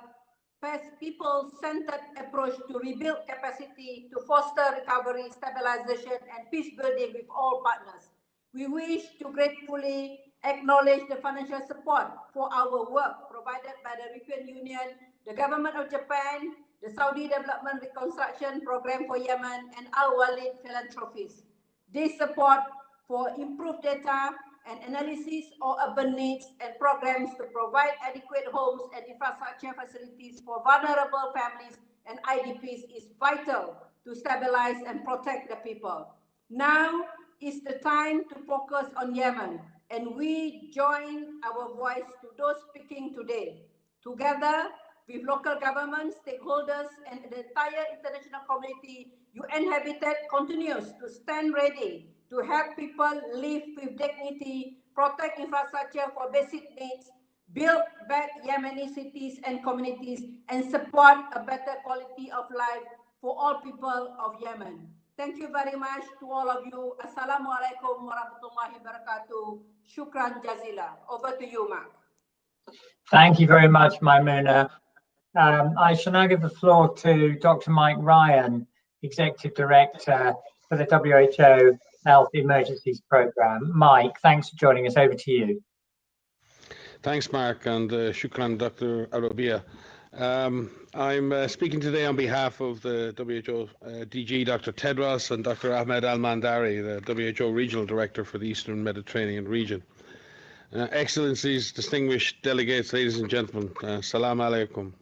people-centered approach to rebuild capacity, to foster recovery, stabilization, and peace building with all partners. We wish to gratefully acknowledge the financial support for our work provided by the European Union, the government of Japan, the Saudi Development Reconstruction Program for Yemen, and Al-Walid Philanthropies. This support for improved data and analysis of urban needs and programs to provide adequate homes and infrastructure facilities for vulnerable families and IDPs is vital to stabilize and protect the people. Now is the time to focus on Yemen, and we join our voice to those speaking today. Together with local governments, stakeholders, and the entire international community, UN Habitat continues to stand ready to help people live with dignity, protect infrastructure for basic needs, build back Yemeni cities and communities, and support a better quality of life for all people of Yemen. Thank you very much to all of you. Assalamu alaikum warahmatullahi wabarakatuh. Shukran jazila. Over to you, Mark. Thank you very much, Maimuna. I shall now give the floor to Dr. Mike Ryan, Executive Director for the WHO Health Emergencies Programme. Mike, thanks for joining us. Over to you. Thanks, Mark, and shukran, Dr. Arabia. I'm speaking today on behalf of the WHO DG, Dr. Tedros, and Dr. Ahmed Al-Mandari, the WHO Regional Director for the Eastern Mediterranean region. Excellencies, distinguished delegates, ladies and gentlemen, salam alaikum.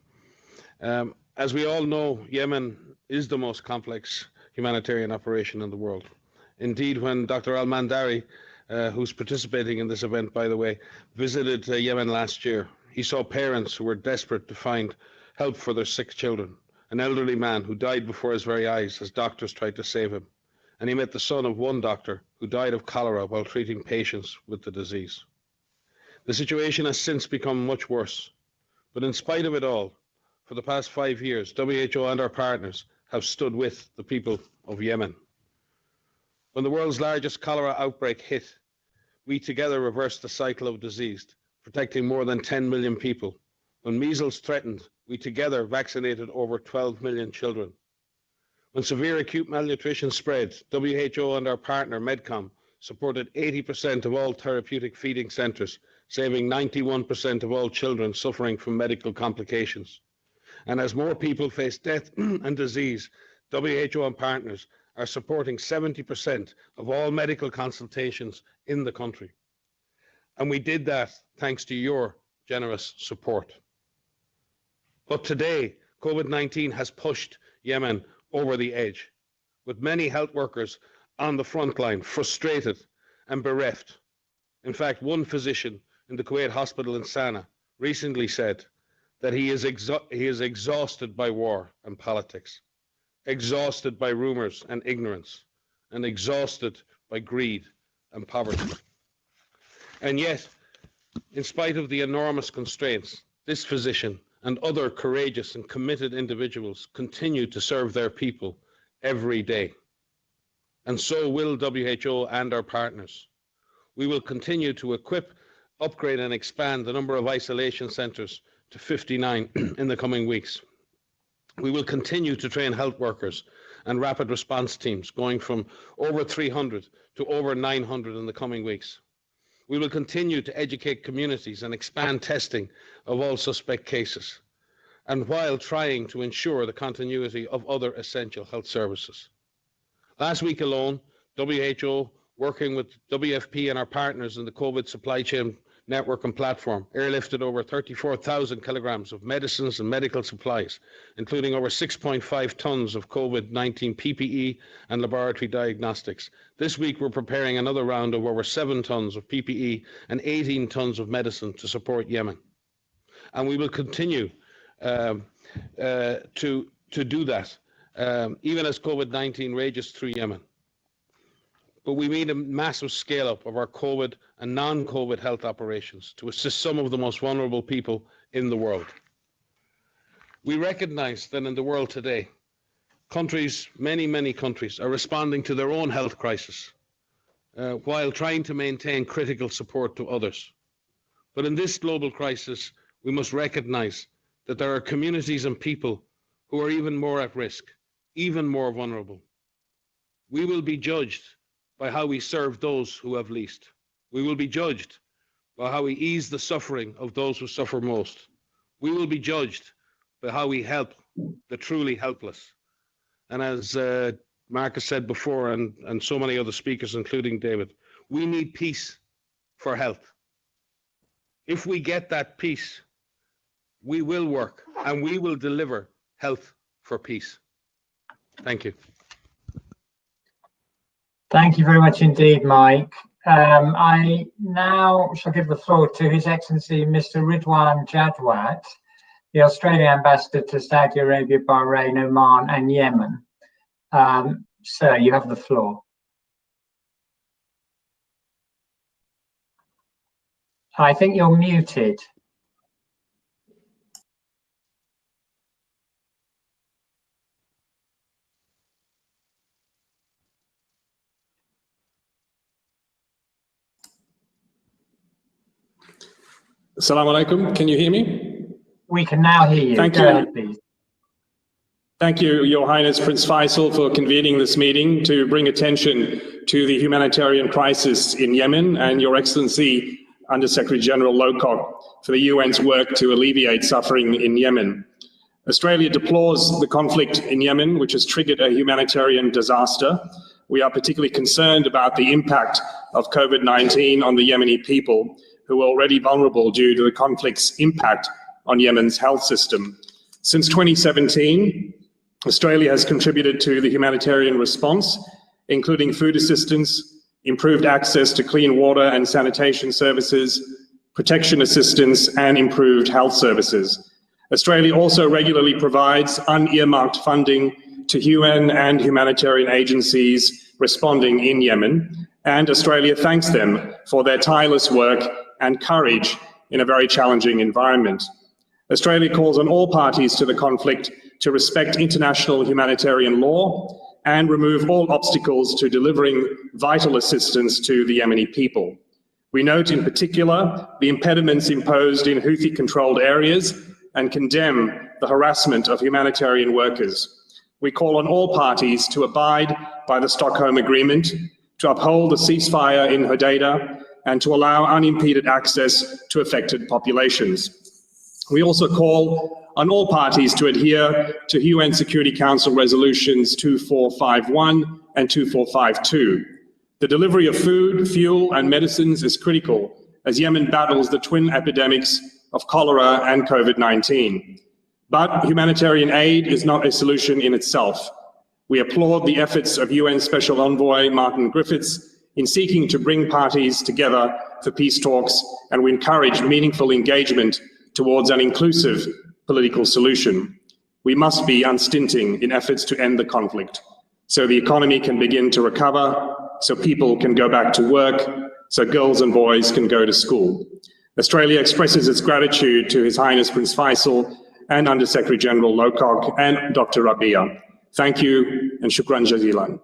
As we all know, Yemen is the most complex humanitarian operation in the world. Indeed, when Dr. Al-Mandari, who's participating in this event, by the way, visited Yemen last year, he saw parents who were desperate to find help for their sick children, an elderly man who died before his very eyes as doctors tried to save him, and he met the son of one doctor who died of cholera while treating patients with the disease. The situation has since become much worse, but in spite of it all, for the past 5 years, WHO and our partners have stood with the people of Yemen. When the world's largest cholera outbreak hit, we together reversed the cycle of disease, protecting more than 10 million people. When measles threatened, we together vaccinated over 12 million children. When severe acute malnutrition spread, WHO and our partner Medcom supported 80% of all therapeutic feeding centres, saving 91% of all children suffering from medical complications. And as more people face death and disease, WHO and partners are supporting 70% of all medical consultations in the country. And we did that thanks to your generous support. But today, COVID-19 has pushed Yemen over the edge, with many health workers on the front line, frustrated and bereft. In fact, one physician in the Kuwait hospital in Sana'a recently said that he is exhausted by war and politics, exhausted by rumors and ignorance, and exhausted by greed and poverty. And yet, in spite of the enormous constraints, this physician and other courageous and committed individuals continue to serve their people every day. And so will WHO and our partners. We will continue to equip, upgrade and expand the number of isolation centres to 59 in the coming weeks. We will continue to train health workers and rapid response teams, going from over 300 to over 900 in the coming weeks. We will continue to educate communities and expand testing of all suspect cases, and while trying to ensure the continuity of other essential health services. Last week alone, WHO, working with WFP and our partners in the COVID supply chain network and platform airlifted over 34,000 kilograms of medicines and medical supplies, including over 6.5 tons of COVID-19 PPE and laboratory diagnostics. This week, we're preparing another round of over 7 tons of PPE and 18 tons of medicine to support Yemen. And we will continue to do that, even as COVID-19 rages through Yemen. But we need a massive scale-up of our COVID and non-COVID health operations to assist some of the most vulnerable people in the world. We recognize that in the world today, countries, many countries, are responding to their own health crisis while trying to maintain critical support to others. But in this global crisis, we must recognize that there are communities and people who are even more at risk, even more vulnerable. We will be judged by how we serve those who have least. We will be judged by how we ease the suffering of those who suffer most. We will be judged by how we help the truly helpless. And as Marcus said before, and so many other speakers, including David, we need peace for health. If we get that peace, we will work and we will deliver health for peace. Thank you. Thank you very much indeed, Mike. I now shall give the floor to His Excellency Mr. Ridwan Jadwat, the Australian Ambassador to Saudi Arabia, Bahrain, Oman and Yemen. Sir, you have the floor. I think you're muted. Assalamu alaikum. Can you hear me? We can now hear you. Thank Go you. ahead, please. Thank you, Your Highness Prince Faisal, for convening this meeting to bring attention to the humanitarian crisis in Yemen, and Your Excellency Under Secretary General Lowcock for the UN's work to alleviate suffering in Yemen. Australia deplores the conflict in Yemen, which has triggered a humanitarian disaster. We are particularly concerned about the impact of COVID-19 on the Yemeni people, who are already vulnerable due to the conflict's impact on Yemen's health system. Since 2017, Australia has contributed to the humanitarian response, including food assistance, improved access to clean water and sanitation services, protection assistance, and improved health services. Australia also regularly provides unearmarked funding to UN and humanitarian agencies responding in Yemen, and Australia thanks them for their tireless work and courage in a very challenging environment. Australia calls on all parties to the conflict to respect international humanitarian law and remove all obstacles to delivering vital assistance to the Yemeni people. We note in particular the impediments imposed in Houthi-controlled areas and condemn the harassment of humanitarian workers. We call on all parties to abide by the Stockholm Agreement, to uphold the ceasefire in Hodeidah, and to allow unimpeded access to affected populations. We also call on all parties to adhere to UN Security Council Resolutions 2451 and 2452. The delivery of food, fuel, and medicines is critical as Yemen battles the twin epidemics of cholera and COVID-19. But humanitarian aid is not a solution in itself. We applaud the efforts of UN Special Envoy Martin Griffiths in seeking to bring parties together for peace talks, and we encourage meaningful engagement towards an inclusive political solution. We must be unstinting in efforts to end the conflict, so the economy can begin to recover, so people can go back to work, so girls and boys can go to school. Australia expresses its gratitude to His Highness Prince Faisal and Under Secretary General Lowcock and Dr. Rabia. Thank you and shukran jazilan.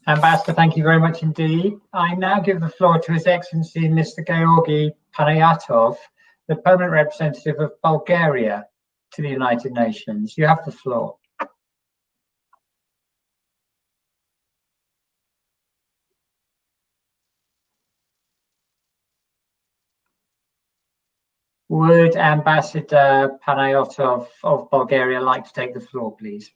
Ambassador, thank you very much indeed. I now give the floor to His Excellency Mr. Georgi Panayotov, the Permanent Representative of Bulgaria to the United Nations. You have the floor. Would Ambassador Panayotov of Bulgaria like to take the floor, please?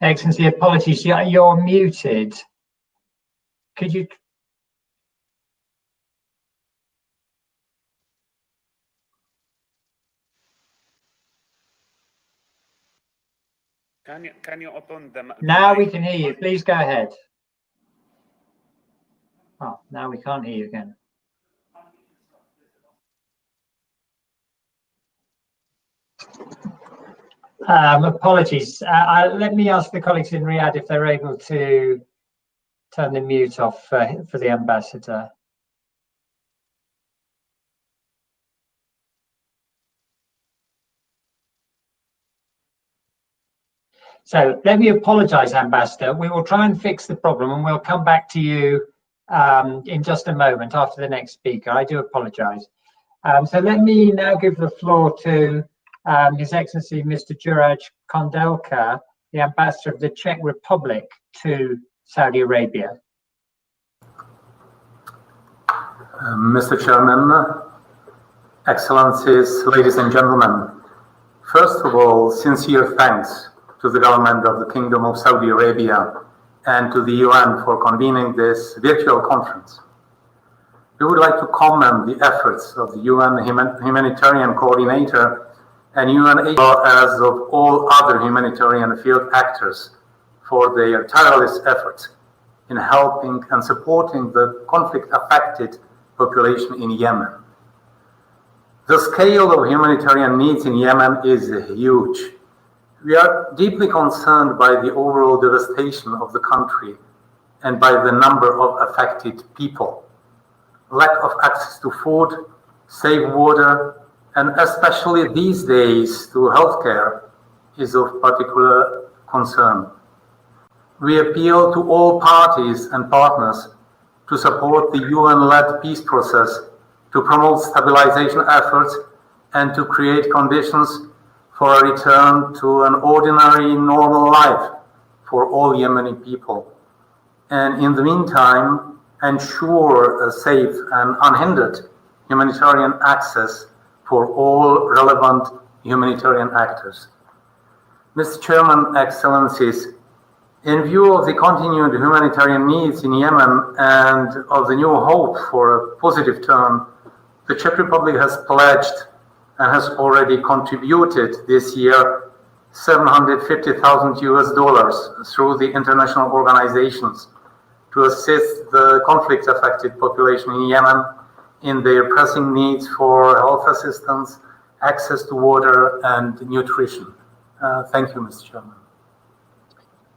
Excellency, apologies, you're muted. Could you? Can you open the Now we can hear you. Please go ahead. Oh, now we can't hear you again. Apologies. Let me ask the colleagues in Riyadh if they're able to turn the mute off for the ambassador. So let me apologize, Ambassador. We will try and fix the problem and we'll come back to you in just a moment after the next speaker. I do apologize. So let me now give the floor to His Excellency Mr. Juraj Kondelka, the Ambassador of the Czech Republic to Saudi Arabia. Mr. Chairman, Excellencies, ladies and gentlemen, first of all, sincere thanks to the government of the Kingdom of Saudi Arabia and to the UN for convening this virtual conference. We would like to commend the efforts of the UN Humanitarian Coordinator and UN as well as of all other humanitarian field actors for their tireless efforts in helping and supporting the conflict-affected population in Yemen. The scale of humanitarian needs in Yemen is huge. We are deeply concerned by the overall devastation of the country and by the number of affected people. Lack of access to food, safe water, and especially these days to healthcare is of particular concern. We appeal to all parties and partners to support the UN-led peace process, to promote stabilization efforts, and to create conditions for a return to an ordinary, normal life for all Yemeni people. And in the meantime, ensure a safe and unhindered humanitarian access for all relevant humanitarian actors. Mr. Chairman, Excellencies, in view of the continued humanitarian needs in Yemen and of the new hope for a positive turn, the Czech Republic has pledged and has already contributed this year $750,000 through the international organizations to assist the conflict-affected population in Yemen in their pressing needs for health assistance, access to water, and nutrition. Thank you, Mr. Chairman.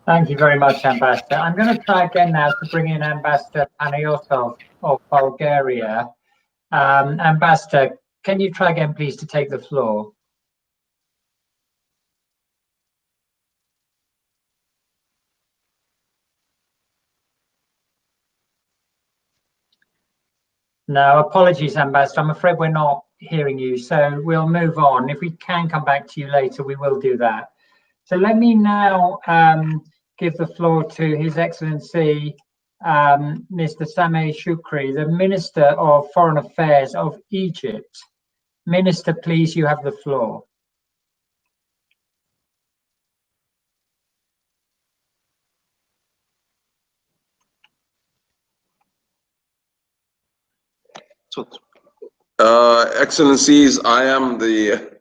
Thank you very much, Ambassador. I'm going to try again now to bring in Ambassador Panayotov of Bulgaria. Ambassador, can you try again, please, to take the floor? No, apologies, Ambassador. I'm afraid we're not hearing you, so we'll move on. If we can come back to you later, we will do that. So let me now give the floor to His Excellency Mr. Sameh Shukri, the Minister of Foreign Affairs of Egypt. Minister, please, you have the floor. Excellencies, I am the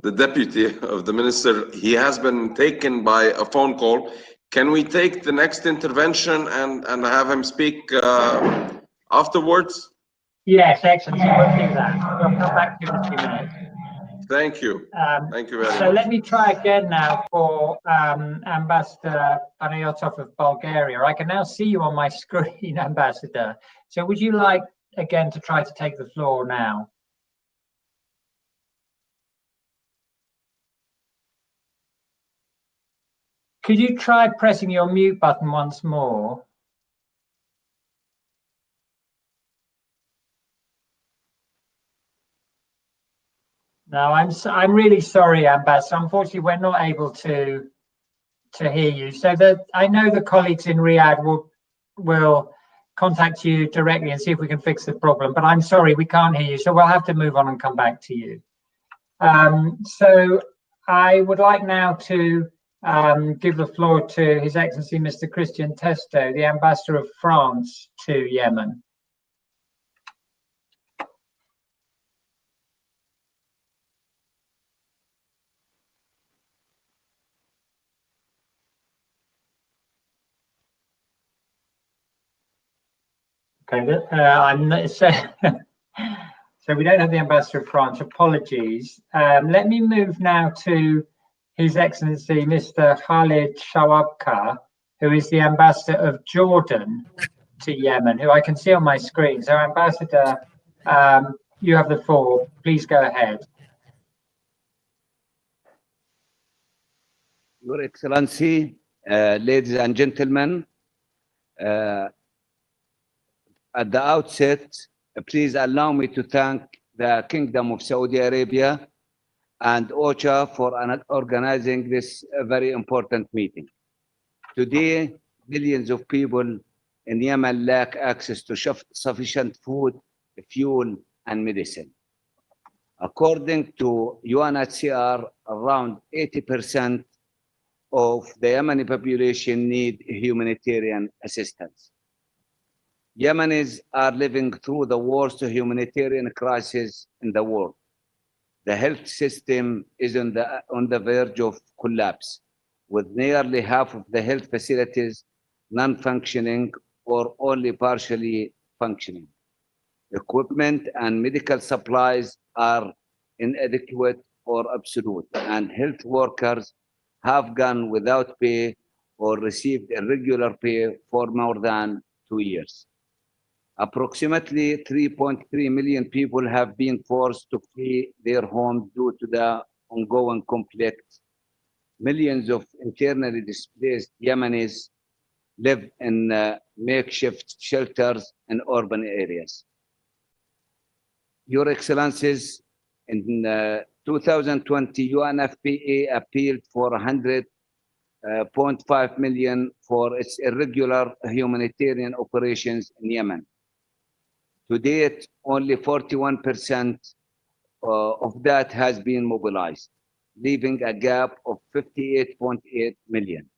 deputy of the minister. He has been taken by a phone call. Can we take the next intervention and have him speak afterwards? Yes, Excellency, we'll do that. We'll come back to you in a few minutes. Thank you. Thank you very much. So let me try again now for Ambassador Panayotov of Bulgaria. I can now see you on my screen, Ambassador. So would you like again to try to take the floor now? Could you try pressing your mute button once more? No, I'm really sorry, Ambassador. Unfortunately, we're not able to hear you. So I know the colleagues in Riyadh will contact you directly and see if we can fix the problem. But I'm sorry, we can't hear you. So we'll have to move on and come back to you. So I would like now to give the floor to His Excellency Mr. Christian Testo, the Ambassador of France to Yemen. Okay, so we don't have the Ambassador of France. Apologies. Let me move now to His Excellency Mr. Khalid Shawabka, who is the Ambassador of Jordan to Yemen, who I can see on my screen. So, Ambassador, you have the floor. Please go ahead. Your Excellency, ladies and gentlemen, at the outset, please allow me to thank the Kingdom of Saudi Arabia and OCHA for organizing this very important meeting. Today, millions of people in Yemen lack access to sufficient food, fuel, and medicine. According to UNHCR, around 80% of the Yemeni population need humanitarian assistance. Yemenis are living through the worst humanitarian crisis in the world. The health system is on the verge of collapse, with nearly half of the health facilities non-functioning or only partially functioning. Equipment and medical supplies are inadequate or absolute, and health workers have gone without pay or received irregular pay for more than 2 years. Approximately 3.3 million people have been forced to flee their homes due to the ongoing conflict. Millions of internally displaced Yemenis live in makeshift shelters in urban areas. Your Excellencies, in 2020, UNFPA appealed for 100.5 million for its irregular humanitarian operations in Yemen. To date, only 41% of that has been mobilized, leaving a gap of 58.8 million.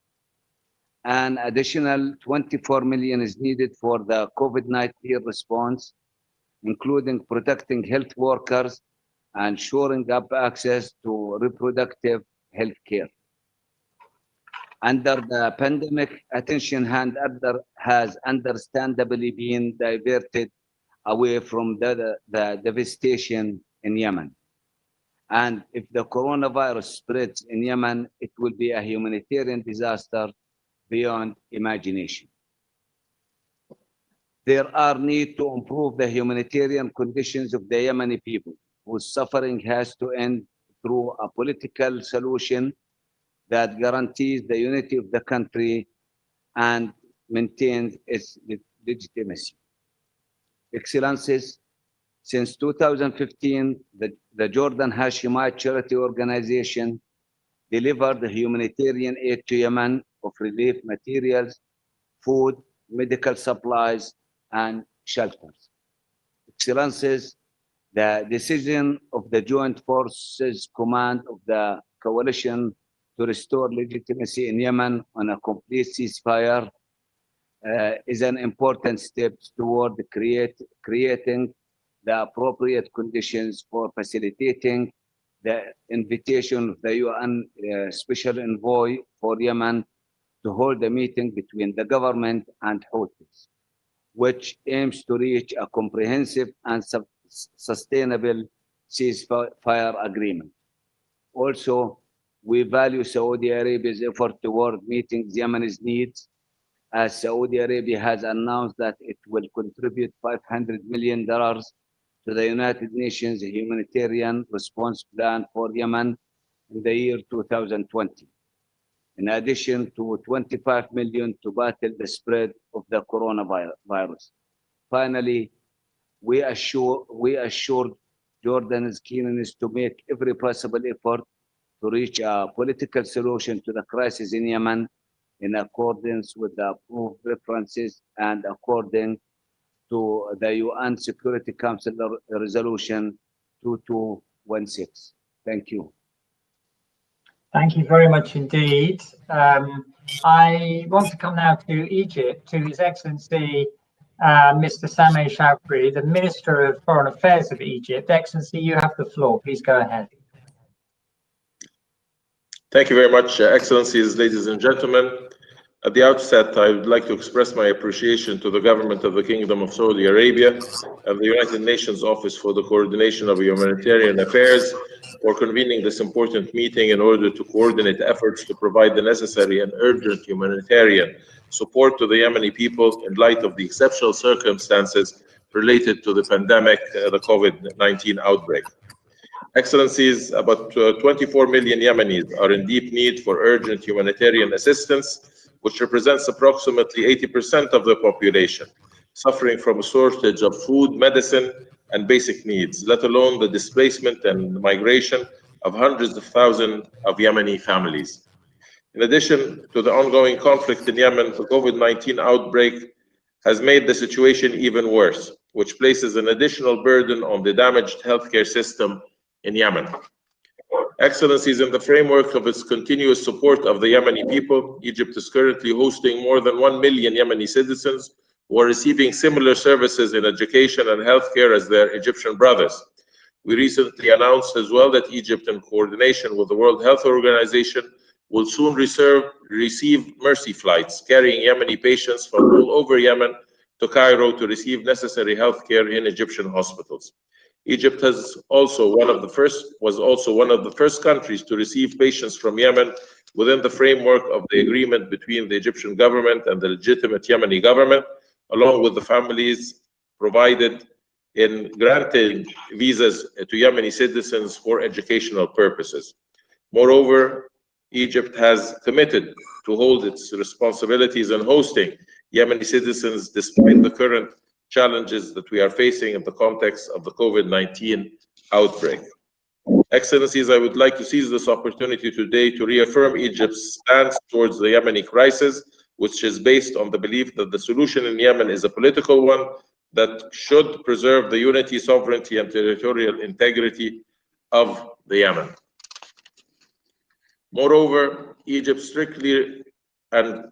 An additional 24 million is needed for the COVID-19 response, including protecting health workers and shoring up access to reproductive health care. Under the pandemic, attention has understandably been diverted away from the devastation in Yemen. And if the coronavirus spreads in Yemen, it will be a humanitarian disaster beyond imagination. There are needs to improve the humanitarian conditions of the Yemeni people, whose suffering has to end through a political solution that guarantees the unity of the country and maintains its legitimacy. Excellencies, since 2015, the Jordan Hashemite Charity Organization delivered humanitarian aid to Yemen of relief materials, food, medical supplies, and shelters. Excellencies, the decision of the Joint Forces Command of the coalition to restore legitimacy in Yemen on a complete ceasefire is an important step toward creating the appropriate conditions for facilitating the invitation of the UN Special Envoy for Yemen to hold a meeting between the government and Houthis, which aims to reach a comprehensive and sustainable ceasefire agreement. Also, we value Saudi Arabia's effort toward meeting Yemen's needs, as Saudi Arabia has announced that it will contribute $500 million to the United Nations Humanitarian Response Plan for Yemen in the year 2020, in addition to $25 million to battle the spread of the coronavirus. Finally, we assured Jordan's keenness to make every possible effort to reach a political solution to the crisis in Yemen in accordance with the approved references and according to the UN Security Council Resolution 2216. Thank you. Thank you very much indeed. I want to come now to Egypt, to His Excellency Mr. Sameh Shoukry, the Minister of Foreign Affairs of Egypt. Excellency, you have the floor. Please go ahead. Thank you very much, Excellencies, ladies and gentlemen. At the outset, I would like to express my appreciation to the government of the Kingdom of Saudi Arabia and the United Nations Office for the Coordination of Humanitarian Affairs for convening this important meeting in order to coordinate efforts to provide the necessary and urgent humanitarian support to the Yemeni people in light of the exceptional circumstances related to the pandemic, the COVID-19 outbreak. Excellencies, about 24 million Yemenis are in deep need for urgent humanitarian assistance, which represents approximately 80% of the population, suffering from a shortage of food, medicine, and basic needs, let alone the displacement and migration of hundreds of thousands of Yemeni families. In addition to the ongoing conflict in Yemen, the COVID-19 outbreak has made the situation even worse, which places an additional burden on the damaged healthcare system in Yemen. Excellencies, in the framework of its continuous support of the Yemeni people, Egypt is currently hosting more than 1 million Yemeni citizens who are receiving similar services in education and healthcare as their Egyptian brothers. We recently announced as well that Egypt, in coordination with the World Health Organization, will soon receive mercy flights carrying Yemeni patients from all over Yemen to Cairo to receive necessary healthcare in Egyptian hospitals. Egypt was also one of the first countries to receive patients from Yemen within the framework of the agreement between the Egyptian government and the legitimate Yemeni government, along with the families provided in granting visas to Yemeni citizens for educational purposes. Moreover, Egypt has committed to hold its responsibilities in hosting Yemeni citizens despite the current challenges that we are facing in the context of the COVID-19 outbreak. Excellencies, I would like to seize this opportunity today to reaffirm Egypt's stance towards the Yemeni crisis, which is based on the belief that the solution in Yemen is a political one that should preserve the unity, sovereignty, and territorial integrity of the Yemen. Moreover, Egypt strictly and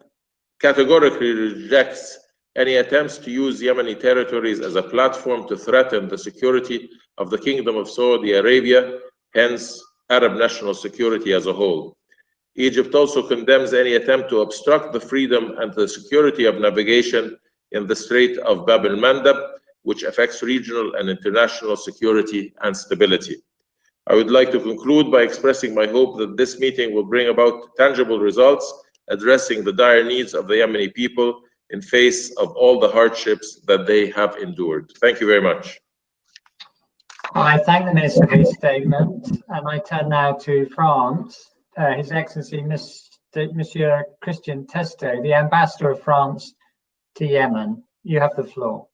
categorically rejects any attempts to use Yemeni territories as a platform to threaten the security of the Kingdom of Saudi Arabia, hence Arab national security as a whole. Egypt also condemns any attempt to obstruct the freedom and the security of navigation in the Strait of Bab el-Mandab, which affects regional and international security and stability. I would like to conclude by expressing my hope that this meeting will bring about tangible results addressing the dire needs of the Yemeni people in face of all the hardships that they have endured. Thank you very much. I thank the Minister for his statement, and I turn now to France. His Excellency Monsieur Christian Testo, the Ambassador of France to Yemen. You have the floor.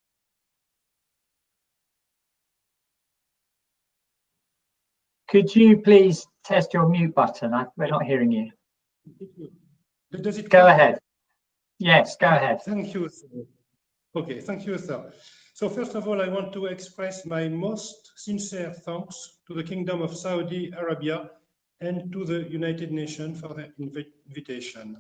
Could you please test your mute button? We're not hearing you. Does it go ahead? Yes, go ahead. Thank you, sir. Okay, thank you, sir. So first of all, I want to express my most sincere thanks to the Kingdom of Saudi Arabia and to the United Nations for the invitation.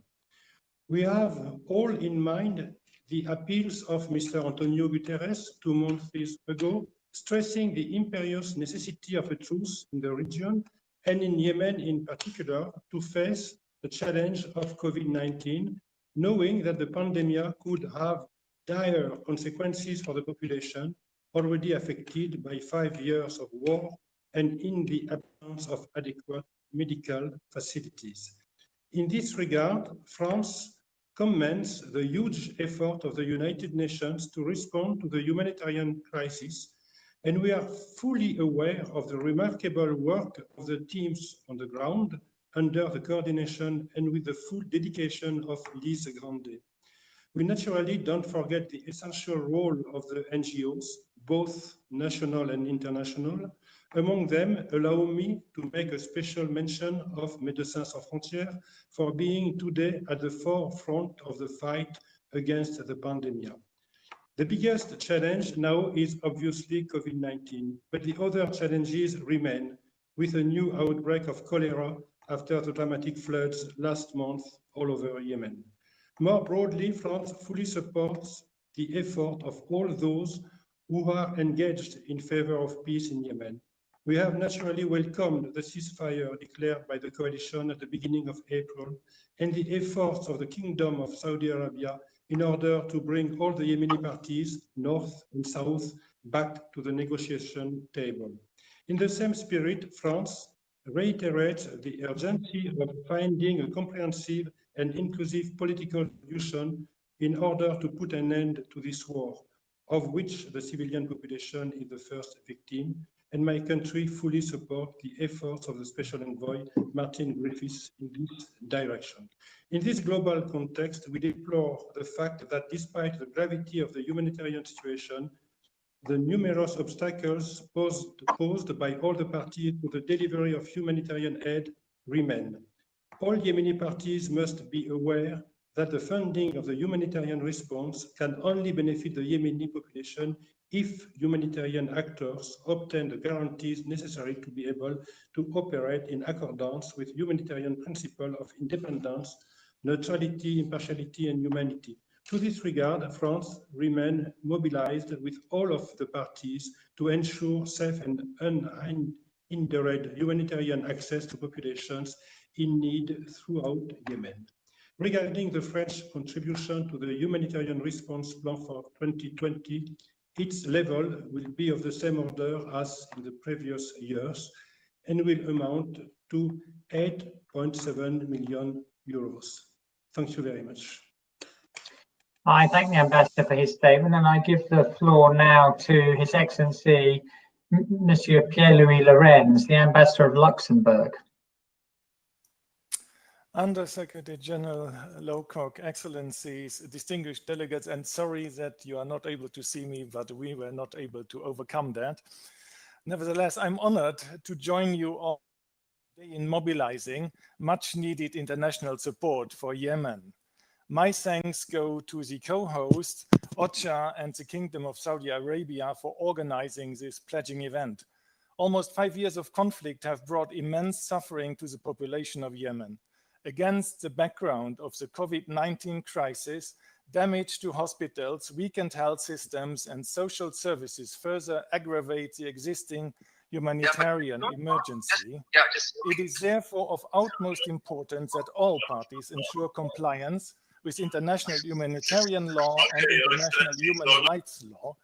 We have all in mind the appeals of Mr. Antonio Guterres 2 months ago, stressing the imperious necessity of a truce in the region and in Yemen in particular to face the challenge of COVID-19, knowing that the pandemic could have dire consequences for the population already affected by 5 years of war and in the absence of adequate medical facilities. In this regard, France commends the huge effort of the United Nations to respond to the humanitarian crisis, and we are fully aware of the remarkable work of the teams on the ground under the coordination and with the full dedication of Lise Grande. We naturally don't forget the essential role of the NGOs, both national and international. Among them, allow me to make a special mention of Médecins Sans Frontières for being today at the forefront of the fight against the pandemic. The biggest challenge now is obviously COVID-19, but the other challenges remain, with a new outbreak of cholera after the dramatic floods last month all over Yemen. More broadly, France fully supports the effort of all those who are engaged in favor of peace in Yemen. We have naturally welcomed the ceasefire declared by the coalition at the beginning of April and the efforts of the Kingdom of Saudi Arabia in order to bring all the Yemeni parties, north and south, back to the negotiation table. In the same spirit, France reiterates the urgency of finding a comprehensive and inclusive political solution in order to put an end to this war, of which the civilian population is the first victim, and my country fully supports the efforts of the Special Envoy, Martin Griffiths, in this direction. In this global context, we deplore the fact that despite the gravity of the humanitarian situation, the numerous obstacles posed by all the parties to the delivery of humanitarian aid remain. All Yemeni parties must be aware that the funding of the humanitarian response can only benefit the Yemeni population if humanitarian actors obtain the guarantees necessary to be able to operate in accordance with humanitarian principles of independence, neutrality, impartiality, and humanity. To this regard, France remains mobilized with all of the parties to ensure safe and unhindered humanitarian access to populations in need throughout Yemen. Regarding the French contribution to the humanitarian response plan for 2020, its level will be of the same order as in the previous years and will amount to 8.7 million euros. Thank you very much. I thank the Ambassador for his statement, and I give the floor now to His Excellency Monsieur Pierre-Louis Lorenz, the Ambassador of Luxembourg. Under-Secretary General Lowcock, Excellencies, distinguished delegates, and sorry that you are not able to see me, but we were not able to overcome that. Nevertheless, I'm honored to join you all in mobilizing much needed international support for Yemen. My thanks go to the co-host, OCHA, and the Kingdom of Saudi Arabia for organizing this pledging event. Almost 5 years of conflict have brought immense suffering to the population of Yemen. Against the background of the COVID-19 crisis, damage to hospitals, weakened health systems, and social services further aggravate the existing humanitarian emergency. It is therefore of utmost importance that all parties ensure compliance with international humanitarian law and international human rights law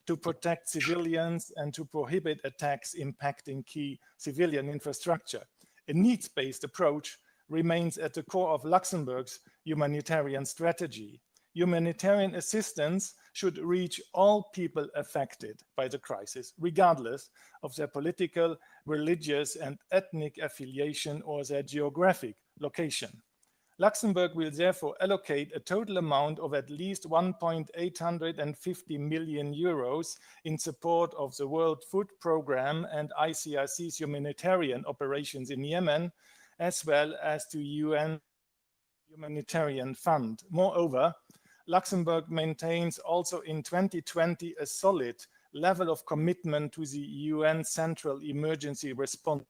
to protect civilians and to prohibit attacks impacting key civilian infrastructure. A needs-based approach remains at the core of Luxembourg's humanitarian strategy. Humanitarian assistance should reach all people affected by the crisis, regardless of their political, religious, and ethnic affiliation or their geographic location. Luxembourg will therefore allocate a total amount of at least 1.850 million euros in support of the World Food Programme and ICRC's humanitarian operations in Yemen, as well as to UN Humanitarian Fund. Moreover, Luxembourg maintains also in 2020 a solid level of commitment to the UN Central Emergency Response.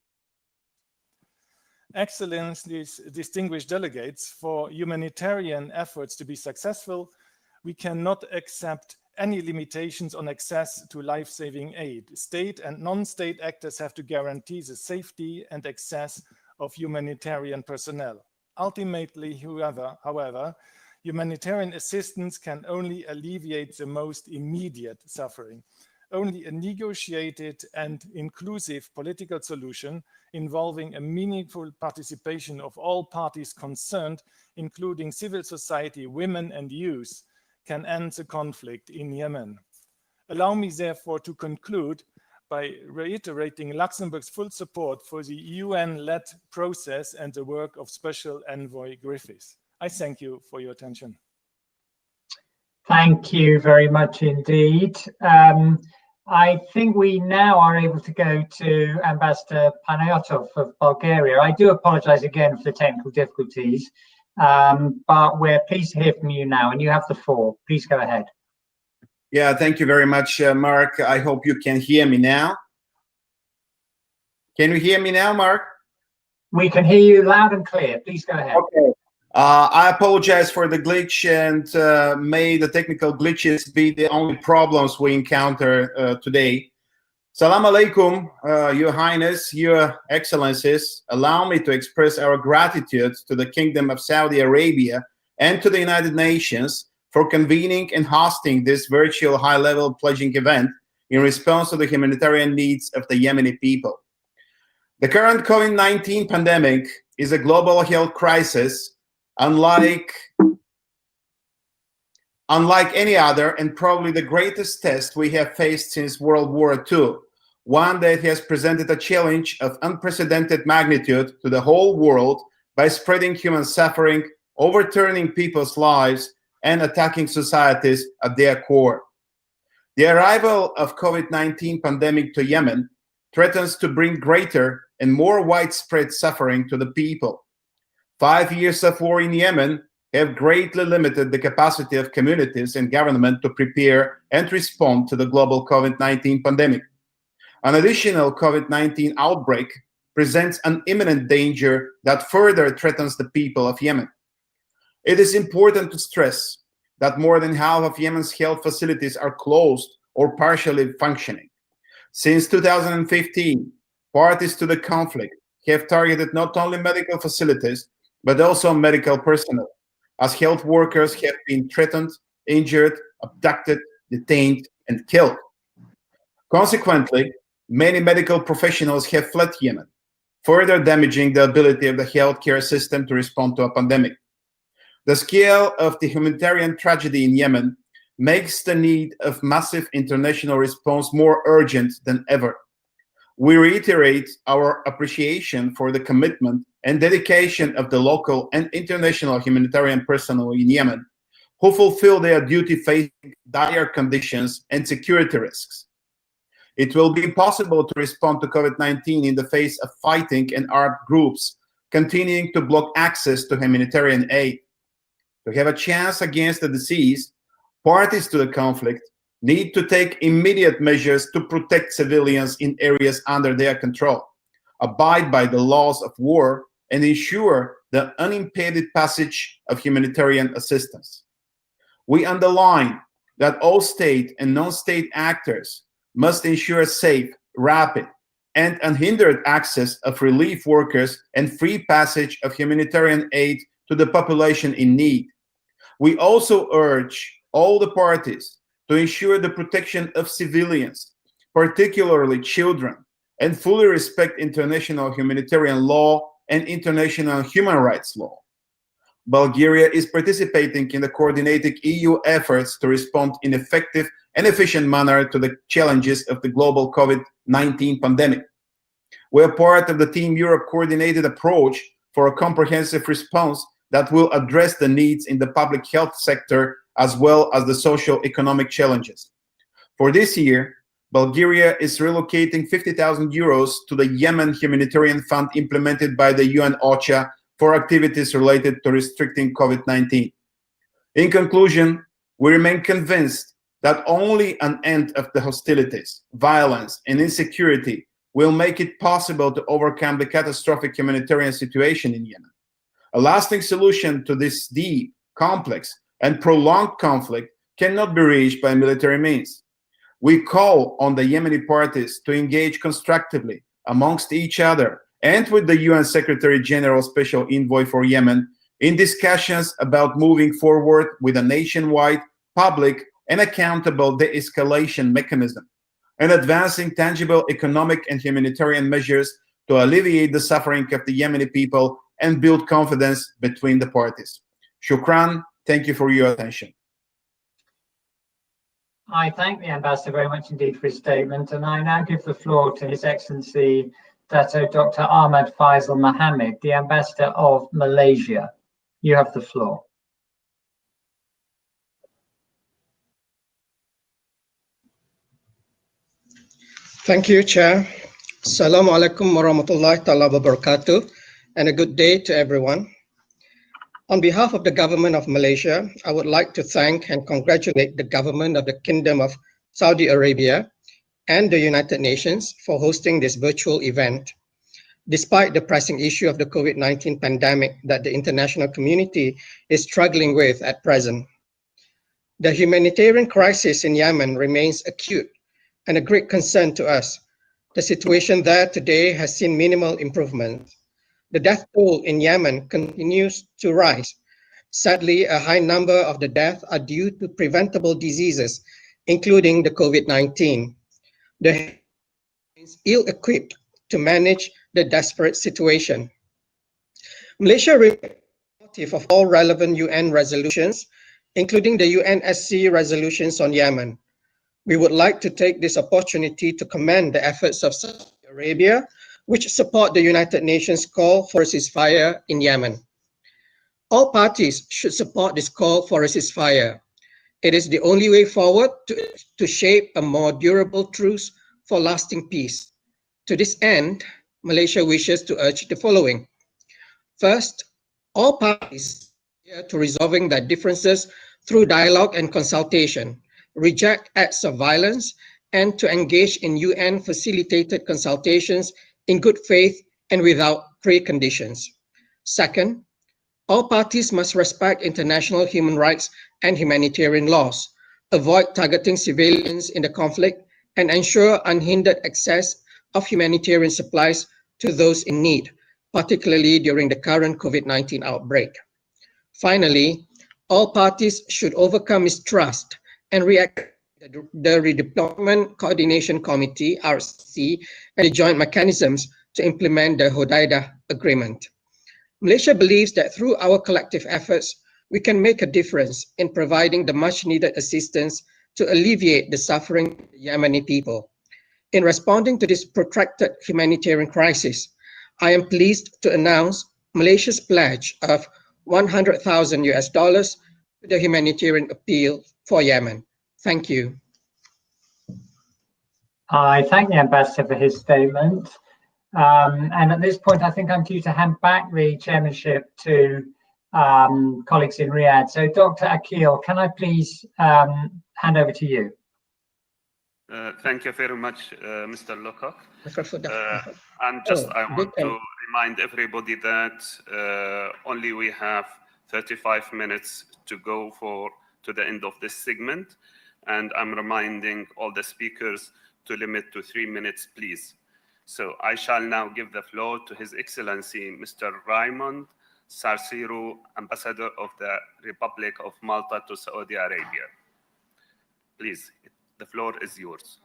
Excellencies, distinguished delegates, for humanitarian efforts to be successful, we cannot accept any limitations on access to life-saving aid. State and non-state actors have to guarantee the safety and access of humanitarian personnel. Ultimately, however, humanitarian assistance can only alleviate the most immediate suffering. Only a negotiated and inclusive political solution involving a meaningful participation of all parties concerned, including civil society, women and youth, can end the conflict in Yemen. Allow me therefore to conclude by reiterating Luxembourg's full support for the UN-led process and the work of Special Envoy Griffiths. I thank you for your attention. Thank you very much indeed. I think we now are able to go to Ambassador Panayotov of Bulgaria. I do apologize again for the technical difficulties, but we're pleased to hear from you now, and you have the floor. Please go ahead. Yeah, thank you very much, Mark. I hope you can hear me now. Can you hear me now, Mark? We can hear you loud and clear. Please go ahead. Okay. I apologize for the glitch, and may the technical glitches be the only problems we encounter today. Salam alaikum, Your Highness, Your Excellencies. Allow me to express our gratitude to the Kingdom of Saudi Arabia and to the United Nations for convening and hosting this virtual high-level pledging event in response to the humanitarian needs of the Yemeni people. The current COVID-19 pandemic is a global health crisis unlike any other, and probably the greatest test we have faced since World War II, one that has presented a challenge of unprecedented magnitude to the whole world by spreading human suffering, overturning people's lives, and attacking societies at their core. The arrival of COVID-19 pandemic to Yemen threatens to bring greater and more widespread suffering to the people. 5 years of war in Yemen have greatly limited the capacity of communities and government to prepare and respond to the global COVID-19 pandemic. An additional COVID-19 outbreak presents an imminent danger that further threatens the people of Yemen. It is important to stress that more than half of Yemen's health facilities are closed or partially functioning. Since 2015, parties to the conflict have targeted not only medical facilities, but also medical personnel, as health workers have been threatened, injured, abducted, detained, and killed. Consequently, many medical professionals have fled Yemen, further damaging the ability of the healthcare system to respond to a pandemic. The scale of the humanitarian tragedy in Yemen makes the need of massive international response more urgent than ever. We reiterate our appreciation for the commitment and dedication of the local and international humanitarian personnel in Yemen, who fulfill their duty facing dire conditions and security risks. It will be impossible to respond to COVID-19 in the face of fighting and armed groups continuing to block access to humanitarian aid. To have a chance against the disease, parties to the conflict need to take immediate measures to protect civilians in areas under their control, abide by the laws of war, and ensure the unimpeded passage of humanitarian assistance. We underline that all state and non-state actors must ensure safe, rapid, and unhindered access of relief workers and free passage of humanitarian aid to the population in need. We also urge all the parties to ensure the protection of civilians, particularly children, and fully respect international humanitarian law and international human rights law. Bulgaria is participating in the coordinated EU efforts to respond in an effective and efficient manner to the challenges of the global COVID-19 pandemic. We are part of the Team Europe coordinated approach for a comprehensive response that will address the needs in the public health sector as well as the socio-economic challenges. For this year, Bulgaria is relocating 50,000 euros to the Yemen Humanitarian Fund implemented by the UN OCHA for activities related to restricting COVID-19. In conclusion, we remain convinced that only an end of the hostilities, violence, and insecurity will make it possible to overcome the catastrophic humanitarian situation in Yemen. A lasting solution to this deep, complex, and prolonged conflict cannot be reached by military means. We call on the Yemeni parties to engage constructively amongst each other and with the UN Secretary General Special Envoy for Yemen in discussions about moving forward with a nationwide, public, and accountable de-escalation mechanism, and advancing tangible economic and humanitarian measures to alleviate the suffering of the Yemeni people and build confidence between the parties. Shukran. Thank you for your attention. I thank the Ambassador very much indeed for his statement, and I now give the floor to His Excellency Dr. Ahmad Faisal Mohammed, the Ambassador of Malaysia. You have the floor. Thank you, Chair. Assalamu alaikum warahmatullahi ta'ala wabarakatuh, and a good day to everyone. On behalf of the government of Malaysia, I would like to thank and congratulate the government of the Kingdom of Saudi Arabia and the United Nations for hosting this virtual event. despite the pressing issue of the COVID-19 pandemic that the international community is struggling with at present. The humanitarian crisis in Yemen remains acute and a great concern to us. The situation there today has seen minimal improvement. The death toll in Yemen continues to rise. Sadly, a high number of the deaths are due to preventable diseases, including the COVID-19. The is ill-equipped to manage the desperate situation. Malaysia remains supportive of all relevant UN resolutions, including the UNSC resolutions on Yemen. We would like to take this opportunity to commend the efforts of Saudi Arabia, which support the United Nations call for a ceasefire in Yemen. All parties should support this call for a ceasefire. It is the only way forward to shape a more durable truce for lasting peace. To this end, Malaysia wishes to urge the following. First, all parties adhere to resolving their differences through dialogue and consultation, reject acts of violence, and to engage in UN-facilitated consultations in good faith and without preconditions. Second, all parties must respect international human rights and humanitarian laws, avoid targeting civilians in the conflict, and ensure unhindered access of humanitarian supplies to those in need, particularly during the current COVID-19 outbreak. Finally, all parties should overcome mistrust and react to the Redeployment Coordination Committee, RCC, and the joint mechanisms to implement the Hodeidah Agreement. Malaysia believes that through our collective efforts, we can make a difference in providing the much-needed assistance to alleviate the suffering of the Yemeni people. In responding to this protracted humanitarian crisis, I am pleased to announce Malaysia's pledge of $100,000 to the humanitarian appeal for Yemen. Thank you. I thank the Ambassador for his statement. And at this point, I think I'm due to hand back the chairmanship to colleagues in Riyadh. So Dr. Akil, can I please hand over to you? Thank you very much, Mr. Lowcock. I want to remind everybody that only we have 35 minutes to go to the end of this segment. And I'm reminding all the speakers to limit to 3 minutes, please. So I shall now give the floor to His Excellency, Mr. Raymond Sarsiru, Ambassador of the Republic of Malta to Saudi Arabia. Please, the floor is yours.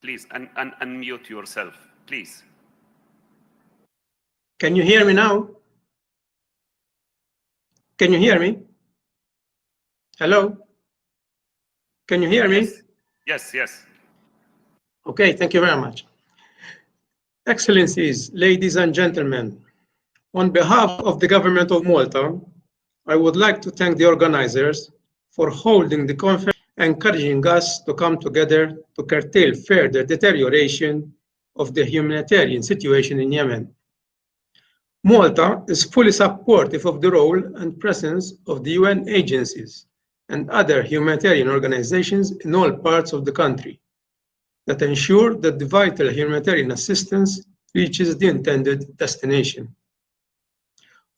Please, unmute yourself, please. Can you hear me now? Can you hear me? Hello? Can you hear me? Yes, yes. Okay, thank you very much. Excellencies, ladies and gentlemen, on behalf of the government of Malta, I would like to thank the organizers for holding the conference, encouraging us to come together to curtail further deterioration of the humanitarian situation in Yemen. Malta is fully supportive of the role and presence of the UN agencies and other humanitarian organizations in all parts of the country that ensure that the vital humanitarian assistance reaches the intended destination.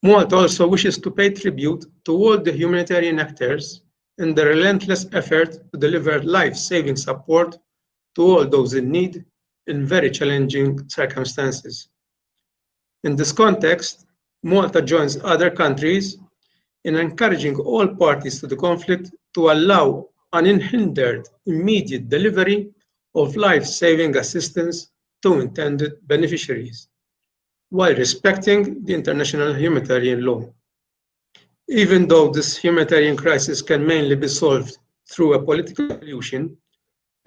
Malta also wishes to pay tribute to all the humanitarian actors in the relentless effort to deliver life-saving support to all those in need in very challenging circumstances. In this context, Malta joins other countries in encouraging all parties to the conflict to allow unhindered immediate delivery of life-saving assistance to intended beneficiaries, while respecting the international humanitarian law. Even though this humanitarian crisis can mainly be solved through a political solution,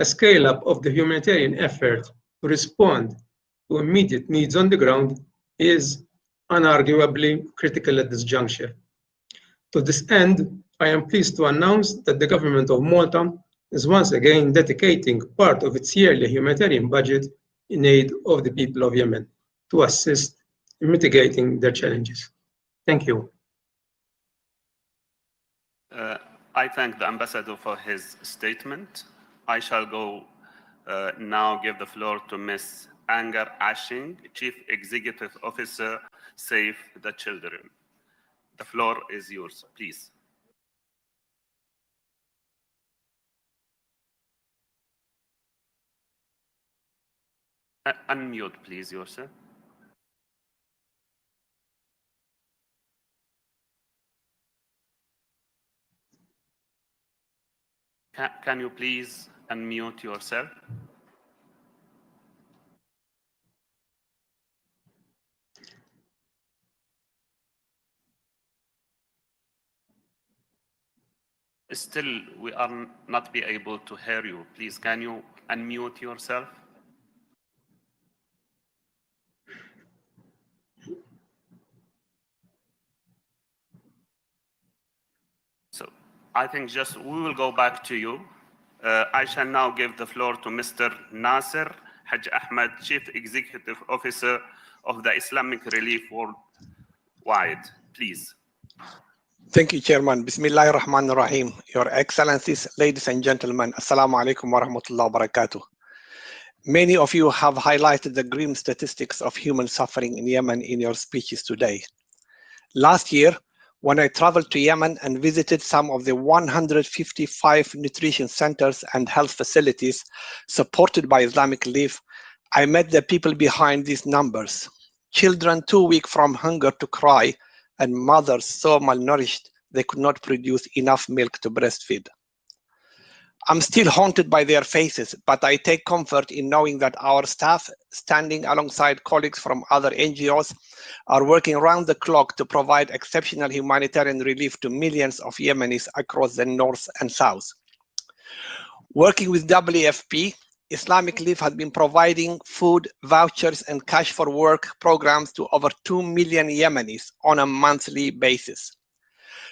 a scale-up of the humanitarian effort to respond to immediate needs on the ground is unarguably critical at this juncture. To this end, I am pleased to announce that the government of Malta is once again dedicating part of its yearly humanitarian budget in aid of the people of Yemen to assist in mitigating their challenges. Thank you. I thank the ambassador for his statement. I shall go now give the floor to Ms. Angar Ashing, Chief Executive Officer, Save the Children. The floor is yours, please. Unmute, please, yourself. Can you please unmute yourself? Still, we are not be able to hear you. Please, can you unmute yourself? So I think just we will go back to you. I shall now give the floor to Mr. Nasser Haj Ahmed, Chief Executive Officer of the Islamic Relief Worldwide. Please. Thank you, Chairman. Bismillahir Rahmanir Rahim. Your Excellencies, ladies and gentlemen, Assalamu alaikum wa rahmatullahi wa barakatuh. Many of you have highlighted the grim statistics of human suffering in Yemen in your speeches today. Last year, when I traveled to Yemen and visited some of the 155 nutrition centers and health facilities supported by Islamic Relief, I met the people behind these numbers. Children too weak from hunger to cry, and mothers so malnourished they could not produce enough milk to breastfeed. I'm still haunted by their faces, but I take comfort in knowing that our staff, standing alongside colleagues from other NGOs, are working around the clock to provide exceptional humanitarian relief to millions of Yemenis across the north and south. Working with WFP, Islamic Relief has been providing food, vouchers, and cash for work programs to over 2 million Yemenis on a monthly basis.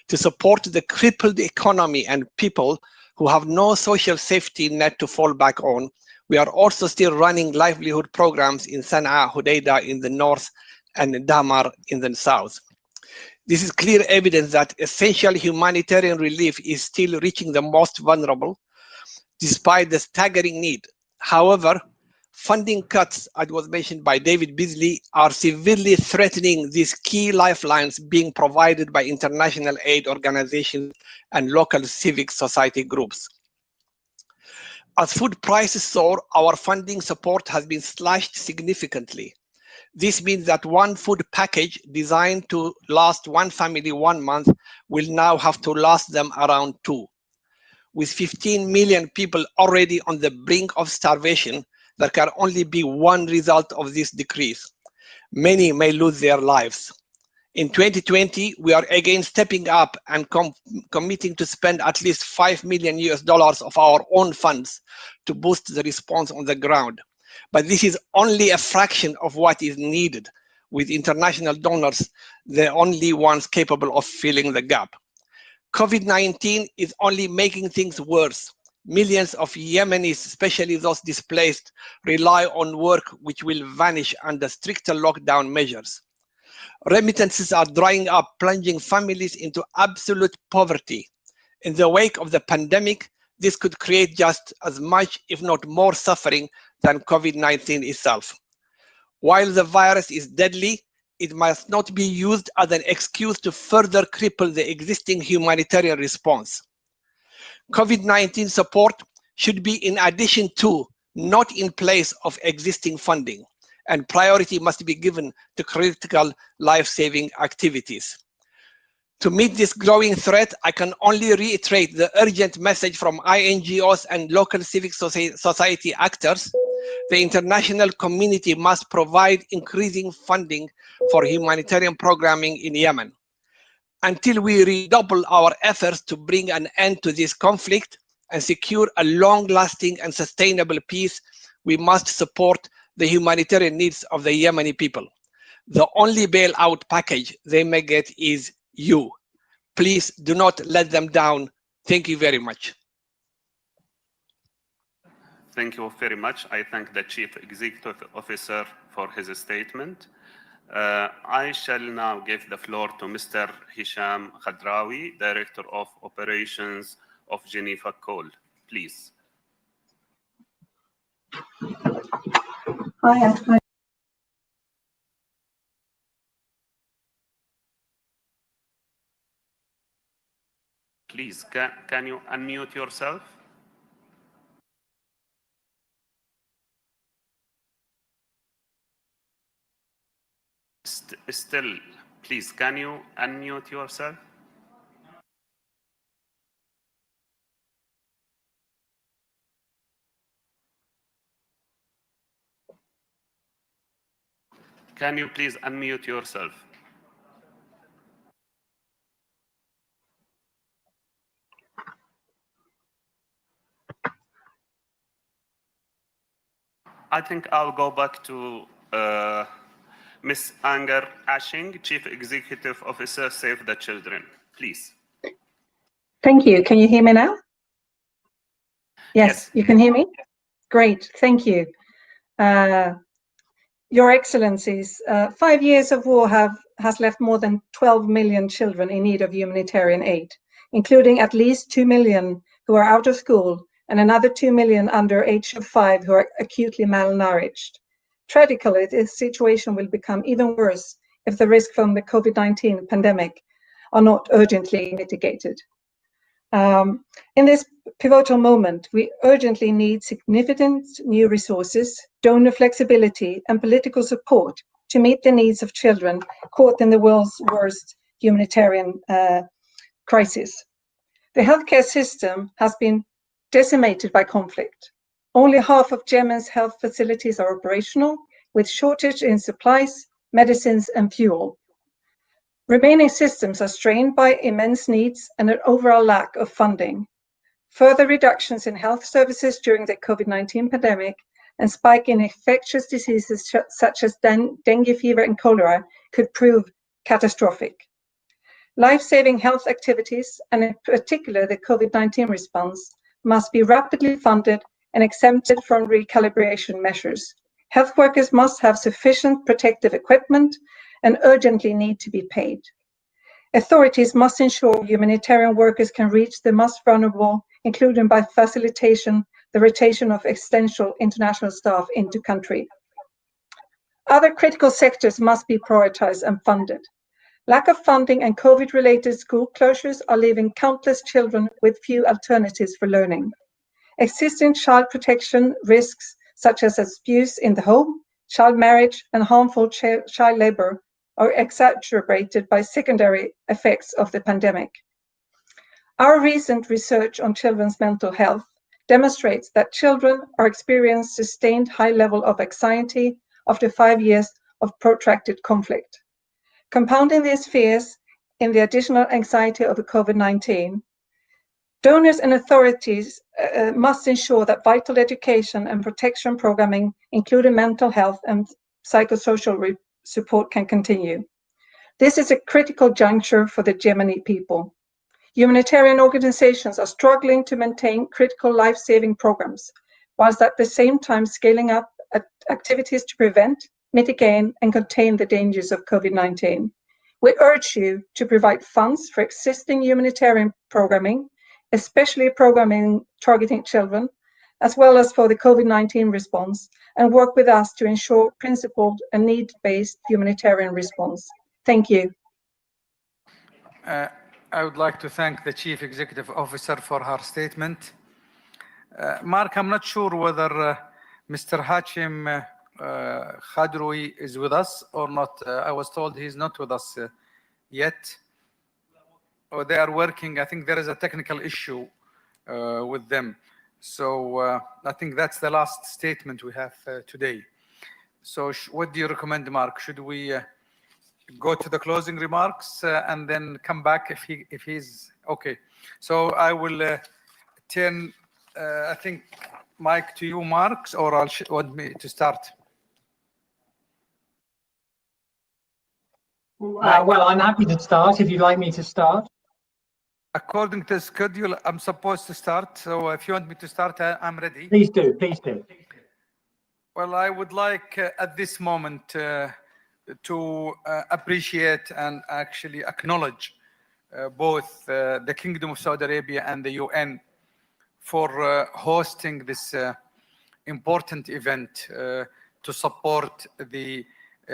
To support the crippled economy and people who have no social safety net to fall back on, we are also still running livelihood programs in Sana'a, Hodeidah in the north, and Damar in the south. This is clear evidence that essential humanitarian relief is still reaching the most vulnerable, despite the staggering need. However, funding cuts, as was mentioned by David Beasley, are severely threatening these key lifelines being provided by international aid organizations and local civic society groups. As food prices soar, our funding support has been slashed significantly. This means that one food package designed to last one family 1 month will now have to last them around 2. With 15 million people already on the brink of starvation, there can only be one result of this decrease. Many may lose their lives. In 2020, we are again stepping up and committing to spend at least $5 million of our own funds to boost the response on the ground. But this is only a fraction of what is needed, with international donors the only ones capable of filling the gap. COVID-19 is only making things worse. Millions of Yemenis, especially those displaced, rely on work which will vanish under stricter lockdown measures. Remittances are drying up, plunging families into absolute poverty. In the wake of the pandemic, this could create just as much, if not more, suffering than COVID-19 itself. While the virus is deadly, it must not be used as an excuse to further cripple the existing humanitarian response. COVID-19 support should be in addition to, not in place of, existing funding, and priority must be given to critical life-saving activities. To meet this growing threat, I can only reiterate the urgent message from INGOs and local civic society actors. The international community must provide increasing funding for humanitarian programming in Yemen. Until we redouble our efforts to bring an end to this conflict and secure a long-lasting and sustainable peace, we must support the humanitarian needs of the Yemeni people. The only bailout package they may get is you. Please do not let them down. Thank you very much. Thank you very much. I thank the Chief Executive Officer for his statement. I shall now give the floor to Mr. Hisham Khadraoui, Director of Operations of Geneva Call. Please. Hi. Please, can you unmute yourself? Still, please, can you unmute yourself? Can you please unmute yourself? I think I'll go back to Ms. Anger Ashing, Chief Executive Officer, Save the Children. Please. Thank you. Can you hear me now? Yes, you can hear me? Great, thank you. Your Excellencies, 5 years of war has left more than 12 million children in need of humanitarian aid, including at least 2 million who are out of school and another 2 million under age of 5 who are acutely malnourished. Tragically, this situation will become even worse if the risk from the COVID-19 pandemic are not urgently mitigated. In this pivotal moment, we urgently need significant new resources, donor flexibility, and political support to meet the needs of children caught in the world's worst humanitarian crisis. The healthcare system has been decimated by conflict. Only half of Yemen's health facilities are operational, with shortage in supplies, medicines, and fuel. Remaining systems are strained by immense needs and an overall lack of funding. Further reductions in health services during the COVID-19 pandemic and spike in infectious diseases such as dengue fever and cholera could prove catastrophic. Life-saving health activities, and in particular the COVID-19 response, must be rapidly funded and exempted from recalibration measures. Health workers must have sufficient protective equipment and urgently need to be paid. Authorities must ensure humanitarian workers can reach the most vulnerable, including by facilitation the rotation of essential international staff into country. Other critical sectors must be prioritized and funded. Lack of funding and COVID-related school closures are leaving countless children with few alternatives for learning. Existing child protection risks such as abuse in the home, child marriage, and harmful child labor are exacerbated by secondary effects of the pandemic. Our recent research on children's mental health demonstrates that children are experiencing sustained high level of anxiety after 5 years of protracted conflict. Compounding these fears in the additional anxiety of the COVID-19, donors and authorities must ensure that vital education and protection programming, including mental health and psychosocial support, can continue. This is a critical juncture for the Yemeni people. Humanitarian organizations are struggling to maintain critical life-saving programs, whilst at the same time scaling up activities to prevent, mitigate, and contain the dangers of COVID-19. We urge you to provide funds for existing humanitarian programming, especially programming targeting children, as well as for the COVID-19 response, and work with us to ensure principled and need-based humanitarian response. Thank you. I would like to thank the Chief Executive Officer for her statement. Mark, I'm not sure whether Mr. Hashim Khadraoui is with us or not. I was told he's not with us yet. Or they are working. I think there is a technical issue with them. So I think that's the last statement we have today. So what do you recommend, Mark? Should we go to the closing remarks and then come back if he's okay? So I will turn, I think, mic to you, Mark, or I'll want me to start. Well, I'm happy to start if you'd like me to start. According to schedule, I'm supposed to start. So if you want me to start, I'm ready. Please do, please do. Well, I would like at this moment to appreciate and actually acknowledge both the Kingdom of Saudi Arabia and the UN for hosting this important event to support the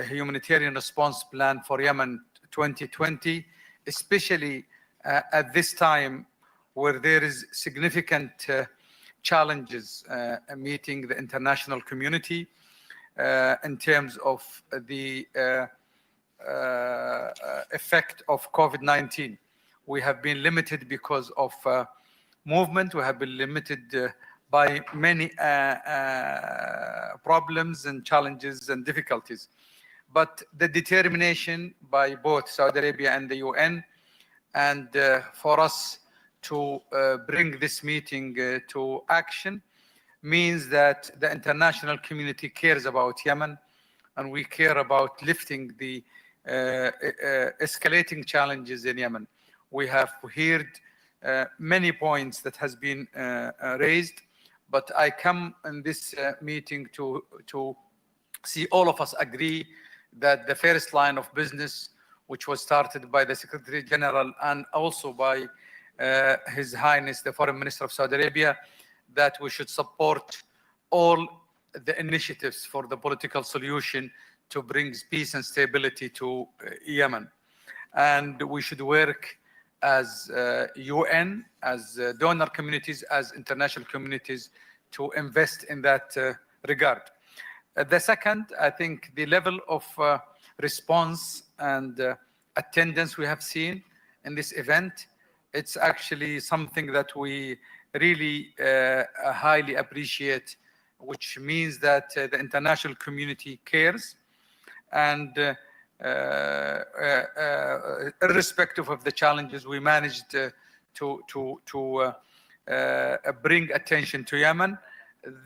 humanitarian response plan for Yemen 2020, especially at this time where there is significant challenges meeting the international community in terms of the effect of COVID-19. We have been limited because of movement. We have been limited by many problems and challenges and difficulties. But the determination by both Saudi Arabia and the UN, and for us to bring this meeting to action, means that the international community cares about Yemen, and we care about lifting the escalating challenges in Yemen. We have heard many points that has been raised, but I come in this meeting to see all of us agree that the first line of business, which was started by the Secretary General and also by His Highness the Foreign Minister of Saudi Arabia, that we should support all the initiatives for the political solution to bring peace and stability to Yemen. And we should work as UN, as donor communities, as international communities to invest in that regard. The second, I think the level of response and attendance we have seen in this event, it's actually something that we really highly appreciate, which means that the international community cares, and irrespective of the challenges, we managed to bring attention to Yemen.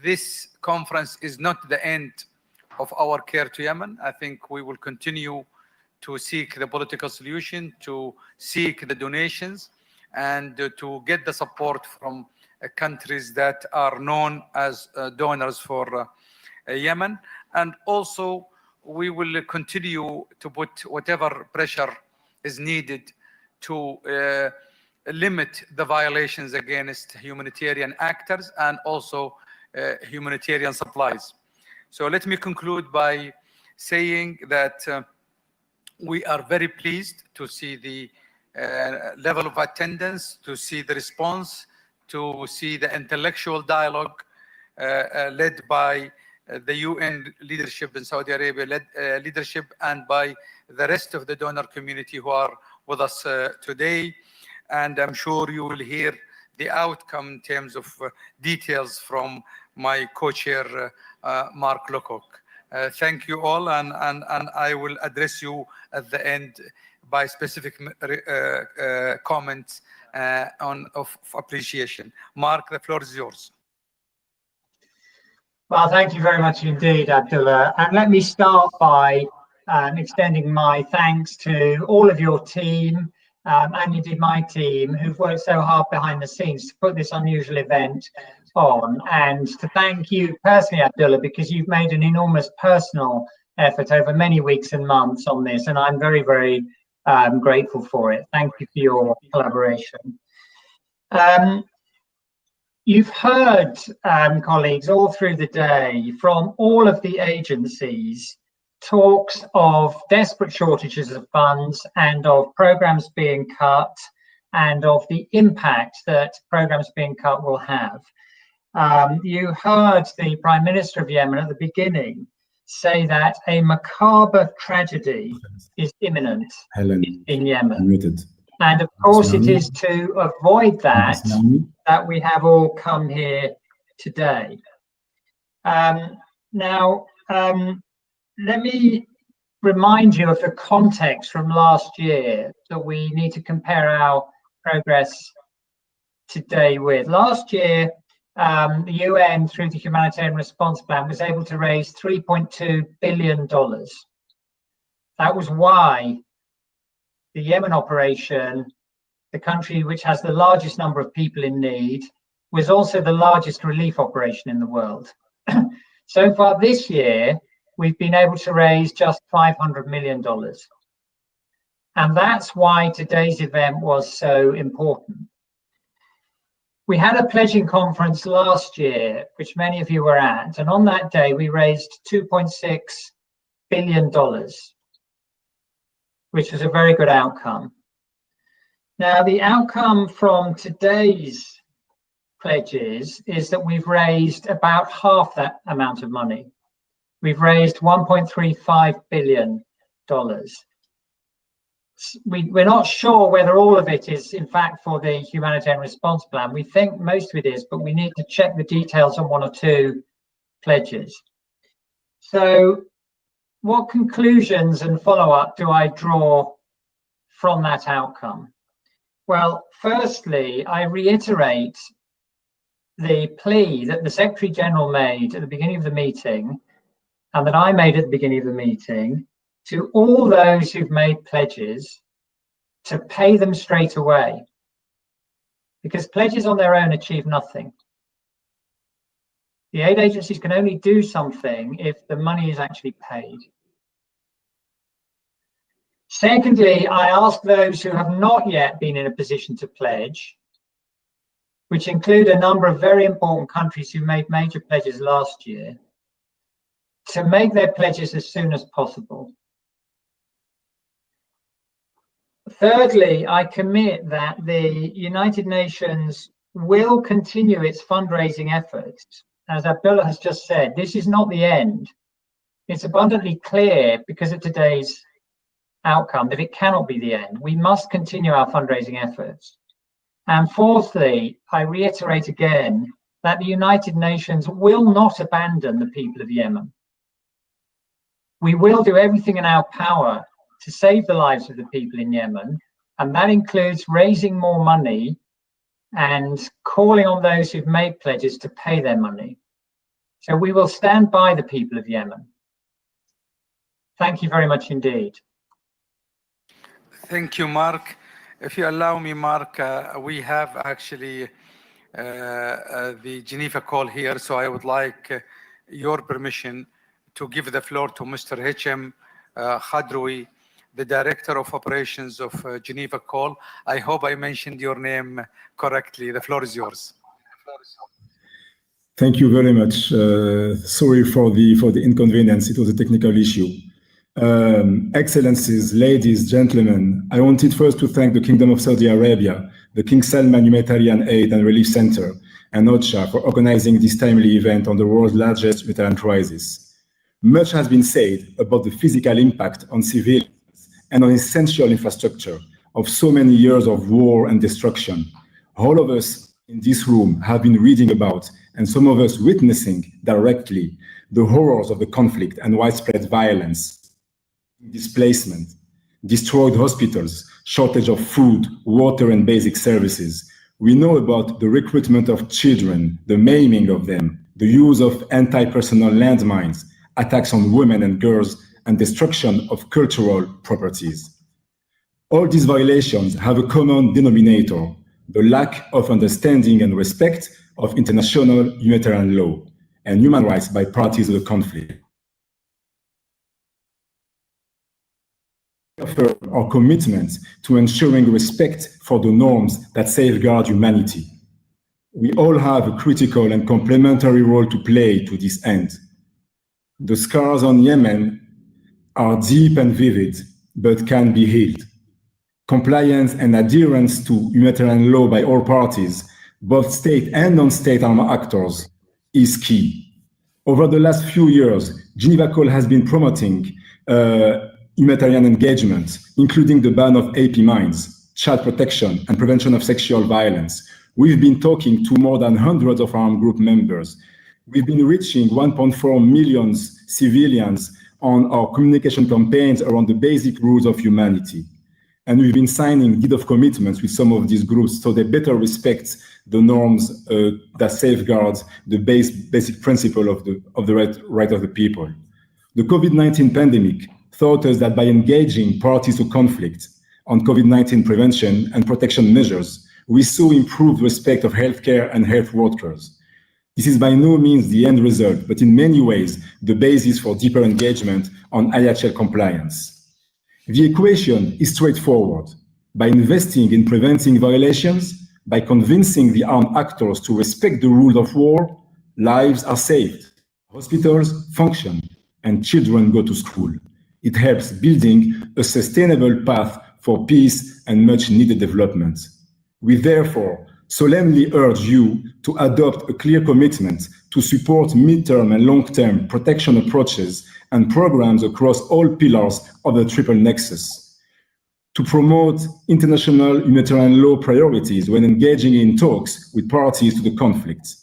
This conference is not the end of our care to Yemen. I think we will continue to seek the political solution, to seek the donations, and to get the support from countries that are known as donors for Yemen. And also, we will continue to put whatever pressure is needed to limit the violations against humanitarian actors and also humanitarian supplies. So let me conclude by saying that we are very pleased to see the level of attendance, to see the response, to see the intellectual dialogue led by the UN leadership in Saudi Arabia leadership, and by the rest of the donor community who are with us today. And I'm sure you will hear the outcome in terms of details from my co-chair, Mark Lowcock. Thank you all, and I will address you at the end by specific comments of appreciation. Mark, the floor is yours. Well, thank you very much indeed, Abdullah. And let me start by extending my thanks to all of your team, and indeed my team, who've worked so hard behind the scenes to put this unusual event on. And to thank you personally, Abdullah, because you've made an enormous personal effort over many weeks and months on this, and I'm very, very grateful for it. Thank you for your collaboration. You've heard, colleagues, all through the day from all of the agencies talks of desperate shortages of funds and of programs being cut and of the impact that programs being cut will have. You heard the Prime Minister of Yemen at the beginning say that a macabre tragedy is imminent in Yemen. And of course, it is to avoid that that we have all come here today. Now, let me remind you of the context from last year that we need to compare our progress today with. Last year, the UN, through the Humanitarian Response Plan, was able to raise $3.2 billion. That was why the Yemen operation, the country which has the largest number of people in need, was also the largest relief operation in the world. So far this year, we've been able to raise just $500 million. And that's why today's event was so important. We had a pledging conference last year, which many of you were at, and on that day we raised $2.6 billion, which was a very good outcome. Now, the outcome from today's pledges is that we've raised about half that amount of money. We've raised $1.35 billion. We're not sure whether all of it is in fact for the humanitarian response plan. We think most of it is, but we need to check the details on one or two pledges. So what conclusions and follow-up do I draw from that outcome? Well, firstly, I reiterate the plea that the Secretary General made at the beginning of the meeting and that I made at the beginning of the meeting to all those who've made pledges to pay them straight away, because pledges on their own achieve nothing. The aid agencies can only do something if the money is actually paid. Secondly, I ask those who have not yet been in a position to pledge, which include a number of very important countries who made major pledges last year, to make their pledges as soon as possible. Thirdly, I commit that the United Nations will continue its fundraising efforts. As Abdullah has just said, this is not the end. It's abundantly clear because of today's outcome that it cannot be the end. We must continue our fundraising efforts. And fourthly, I reiterate again that the United Nations will not abandon the people of Yemen. We will do everything in our power to save the lives of the people in Yemen, and that includes raising more money and calling on those who've made pledges to pay their money. So we will stand by the people of Yemen. Thank you very much indeed. Thank you, Mark. If you allow me, Mark, we have actually the Geneva call here, so I would like your permission to give the floor to Mr. Hichem Khadroui, the Director of Operations of Geneva Call. I hope I mentioned your name correctly. The floor is yours. Thank you very much. Sorry for the inconvenience. It was a technical issue. Excellencies, ladies, gentlemen, I wanted first to thank the Kingdom of Saudi Arabia, the King Salman Humanitarian Aid and Relief Center, and OCHA for organizing this timely event on the world's largest humanitarian crisis. Much has been said about the physical impact on civilians and on essential infrastructure of so many years of war and destruction. All of us in this room have been reading about, and some of us witnessing directly, the horrors of the conflict and widespread violence, displacement, destroyed hospitals, shortage of food, water, and basic services. We know about the recruitment of children, the maiming of them, the use of anti-personnel landmines, attacks on women and girls, and destruction of cultural properties. All these violations have a common denominator: the lack of understanding and respect of international humanitarian law and human rights by parties of the conflict. Our commitment to ensuring respect for the norms that safeguard humanity. We all have a critical and complementary role to play to this end. The scars on Yemen are deep and vivid, but can be healed. Compliance and adherence to humanitarian law by all parties, both state and non-state armed actors, is key. Over the last few years, Geneva Call has been promoting humanitarian engagement, including the ban of AP mines, child protection, and prevention of sexual violence. We've been talking to more than hundreds of armed group members. We've been reaching 1.4 million civilians on our communication campaigns around the basic rules of humanity. And we've been signing deed of commitments with some of these groups so they better respect the norms that safeguards the basic principle of the right of the people. The COVID-19 pandemic taught us that by engaging parties to conflict on COVID-19 prevention and protection measures, we saw improved respect of healthcare and health workers. This is by no means the end result, but in many ways, the basis for deeper engagement on IHL compliance. The equation is straightforward. By investing in preventing violations, by convincing the armed actors to respect the rules of war, lives are saved, hospitals function, and children go to school. It helps building a sustainable path for peace and much needed development. We therefore solemnly urge you to adopt a clear commitment to support midterm and long-term protection approaches and programs across all pillars of the triple nexus, to promote international humanitarian law priorities when engaging in talks with parties to the conflict,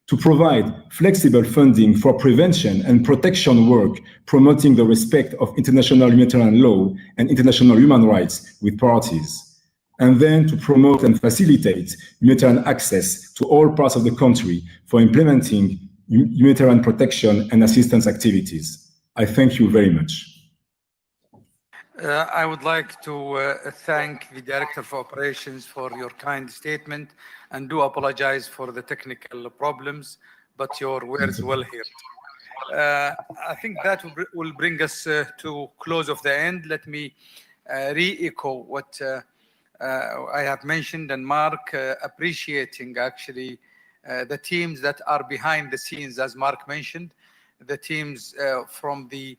to provide flexible funding for prevention and protection work promoting the respect of international humanitarian law and international human rights with parties, and then to promote and facilitate humanitarian access to all parts of the country for implementing humanitarian protection and assistance activities. I thank you very much. I would like to thank the Director for Operations for your kind statement and do apologize for the technical problems, but your words well heard. I think that will bring us to close of the end. Let me re-echo what I have mentioned, and Mark appreciating actually the teams that are behind the scenes, as Mark mentioned, the teams from the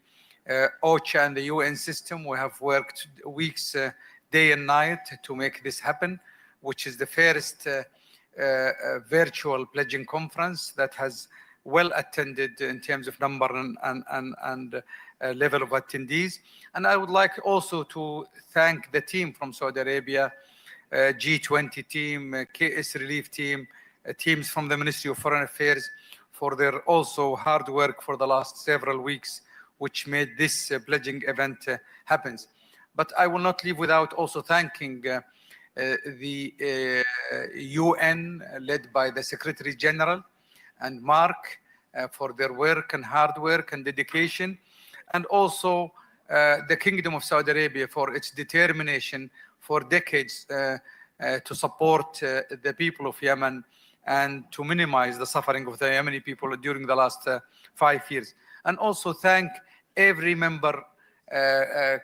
OCHA and the UN system. We have worked weeks, day and night to make this happen, which is the first virtual pledging conference that has well attended in terms of number and level of attendees. And I would like also to thank the team from Saudi Arabia, G20 team, KS Relief team, teams from the Ministry of Foreign Affairs for their also hard work for the last several weeks, which made this pledging event happen. But I will not leave without also thanking the UN led by the Secretary General and Mark for their work and hard work and dedication, and also the Kingdom of Saudi Arabia for its determination for decades to support the people of Yemen and to minimize the suffering of the Yemeni people during the last 5 years. And also thank every member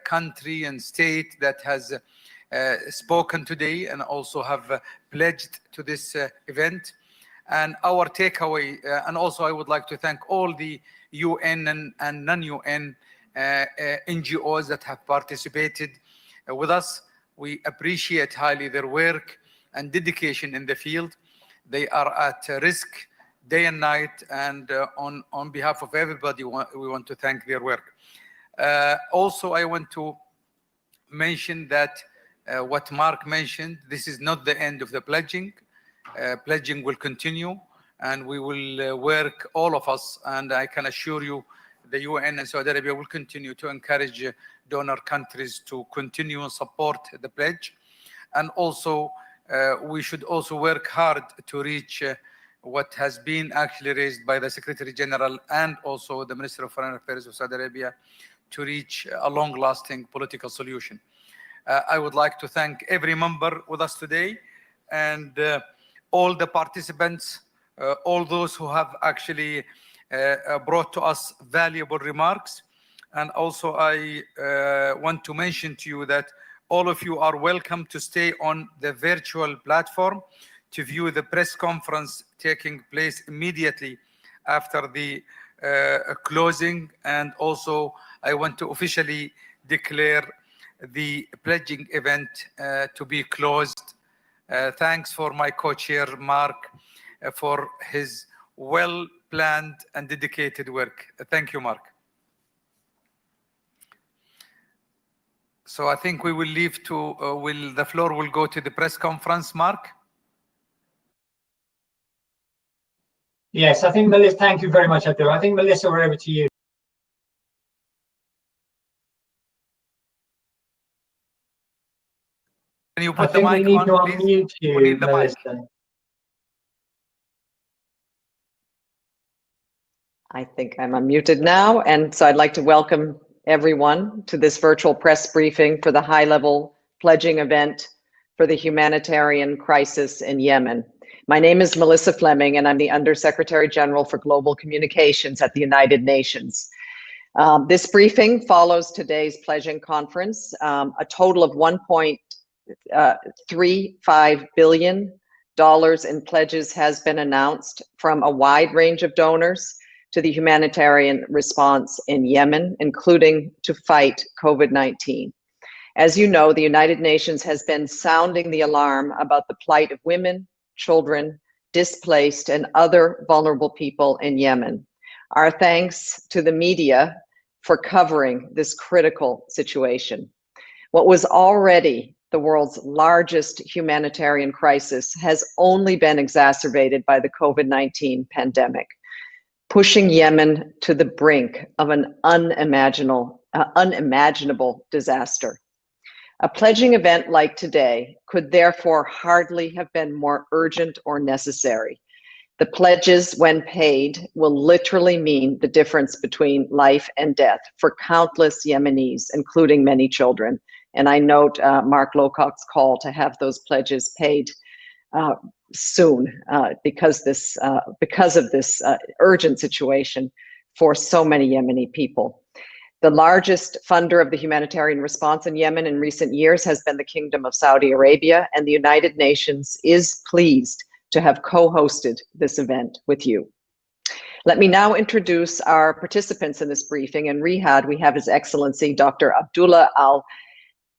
country and state that has spoken today and also have pledged to this event. And our takeaway, and also I would like to thank all the UN and non-UN NGOs that have participated with us. We appreciate highly their work and dedication in the field. They are at risk day and night, and on behalf of everybody, we want to thank their work. Also, I want to mention that what Mark mentioned, this is not the end of the pledging. Pledging will continue, and we will work, all of us, and I can assure you the UN and Saudi Arabia will continue to encourage donor countries to continue and support the pledge. And also, we should also work hard to reach what has been actually raised by the Secretary General and also the Minister of Foreign Affairs of Saudi Arabia to reach a long-lasting political solution. I would like to thank every member with us today and all the participants, all those who have actually brought to us valuable remarks. And also I want to mention to you that all of you are welcome to stay on the virtual platform to view the press conference taking place immediately after the closing. And also I want to officially declare the pledging event to be closed. Thanks for my co-chair, Mark, for his well-planned and dedicated work. Thank you, Mark. So I think we will leave to, the floor will go to the press conference, Mark. Yes, I think, Melissa, thank you very much, Abdul. I think, Melissa, we're over to you. Can you put the mic on, please? We need the Melissa. I think I'm unmuted now, and so I'd like to welcome everyone to this virtual press briefing for the high-level pledging event for the humanitarian crisis in Yemen. My name is Melissa Fleming, and I'm the Undersecretary General for Global Communications at the United Nations. This briefing follows today's pledging conference. A total of $1.35 billion in pledges has been announced from a wide range of donors to the humanitarian response in Yemen, including to fight COVID-19. As you know, the United Nations has been sounding the alarm about the plight of women, children, displaced, and other vulnerable people in Yemen. Our thanks to the media for covering this critical situation. What was already the world's largest humanitarian crisis has only been exacerbated by the COVID-19 pandemic, pushing Yemen to the brink of an unimaginable disaster. A pledging event like today could therefore hardly have been more urgent or necessary. The pledges, when paid, will literally mean the difference between life and death for countless Yemenis, including many children. And I note Mark Lowcock's call to have those pledges paid soon because of this urgent situation for so many Yemeni people. The largest funder of the humanitarian response in Yemen in recent years has been the Kingdom of Saudi Arabia, and the United Nations is pleased to have co-hosted this event with you. Let me now introduce our participants in this briefing. In Riyadh, we have His Excellency Dr. Abdullah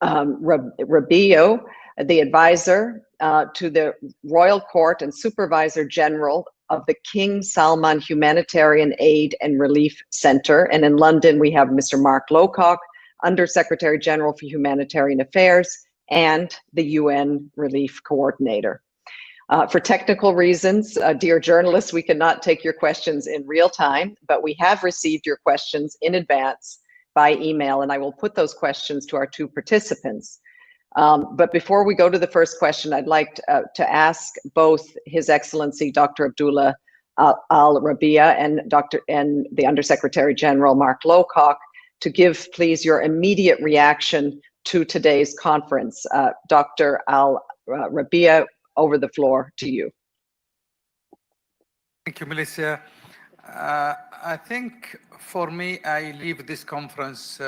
Al-Rabiyo, the advisor to the Royal Court and Supervisor General of the King Salman Humanitarian Aid and Relief Center. And in London, we have Mr. Mark Lowcock, Undersecretary General for Humanitarian Affairs and the UN Relief Coordinator. For technical reasons, dear journalists, we cannot take your questions in real time, but we have received your questions in advance by email, and I will put those questions to our two participants. But before we go to the first question, I'd like to ask both His Excellency Dr. Abdullah Al-Rabiya and the Undersecretary General Mark Lowcock to give, please, your immediate reaction to today's conference. Dr. Al-Rabiya, over the floor to you. Thank you, Melissa. I think for me, I leave this conference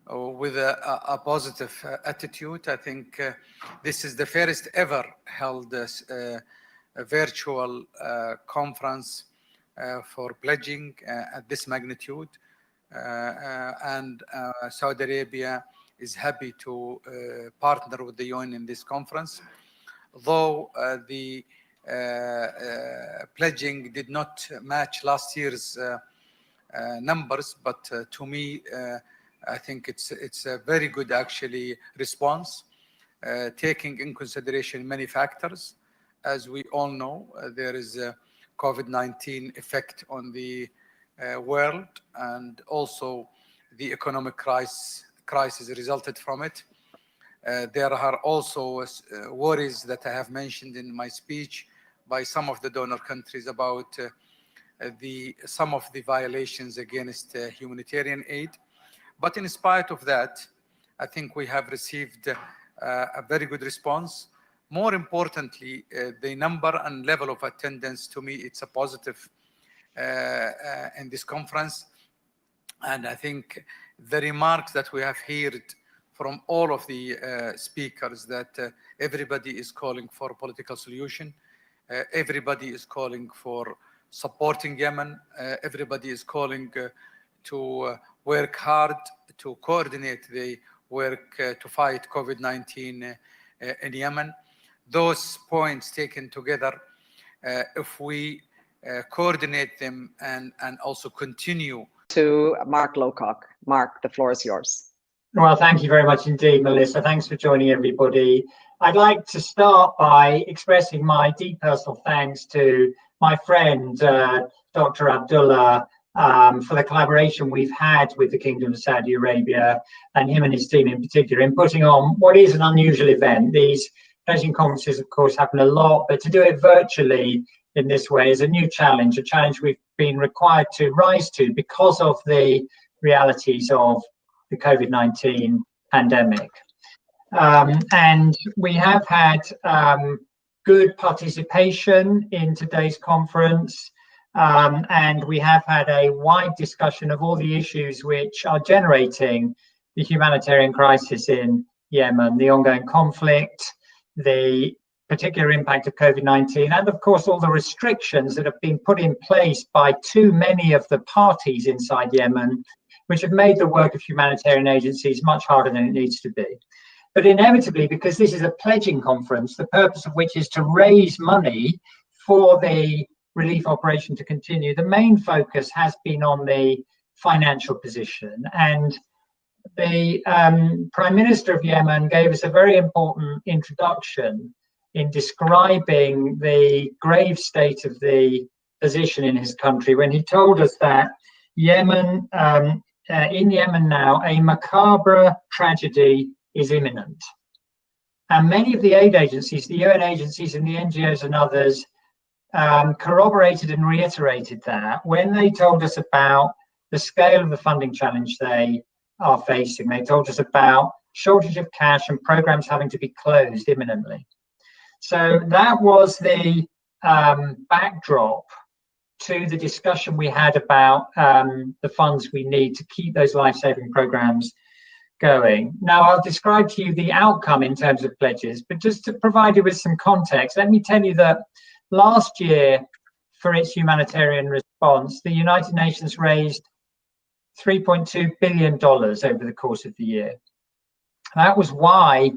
with a positive attitude. I think this is the first ever held a virtual conference for pledging at this magnitude. And Saudi Arabia is happy to partner with the UN in this conference. Though the pledging did not match last year's numbers, but to me, I think it's a very good actually response, taking in consideration many factors. As we all know, there is a COVID-19 effect on the world, and also the economic crisis resulted from it. There are also worries that I have mentioned in my speech by some of the donor countries about some of the violations against humanitarian aid. But in spite of that, I think we have received a very good response. More importantly, the number and level of attendance, to me, it's a positive in this conference. And I think the remarks that we have heard from all of the speakers that everybody is calling for a political solution. Everybody is calling for supporting Yemen. Everybody is calling to work hard to coordinate the work to fight COVID-19 in Yemen. Those points taken together, if we coordinate them and also continue. To Mark Lowcock. Mark, the floor is yours. Well, thank you very much indeed, Melissa. Thanks for joining everybody. I'd like to start by expressing my deep personal thanks to my friend, Dr. Abdullah, for the collaboration we've had with the Kingdom of Saudi Arabia, and him and his team in particular, in putting on what is an unusual event. These pledging conferences, of course, happen a lot, but to do it virtually in this way is a new challenge, a challenge we've been required to rise to because of the realities of the COVID-19 pandemic. And we have had good participation in today's conference. And we have had a wide discussion of all the issues which are generating the humanitarian crisis in Yemen, the ongoing conflict, the particular impact of COVID-19, and of course all the restrictions that have been put in place by too many of the parties inside Yemen, which have made the work of humanitarian agencies much harder than it needs to be. But inevitably, because this is a pledging conference, the purpose of which is to raise money for the relief operation to continue, the main focus has been on the financial position. And the Prime Minister of Yemen gave us a very important introduction in describing the grave state of the position in his country when he told us that Yemen, in Yemen now, a macabre tragedy is imminent. And many of the aid agencies, the UN agencies and the NGOs and others, corroborated and reiterated that when they told us about the scale of the funding challenge they are facing. They told us about shortage of cash and programs having to be closed imminently. So that was the backdrop to the discussion we had about the funds we need to keep those life-saving programs going. Now, I'll describe to you the outcome in terms of pledges, but just to provide you with some context, let me tell you that last year, for its humanitarian response, the United Nations raised $3.2 billion over the course of the year. That was why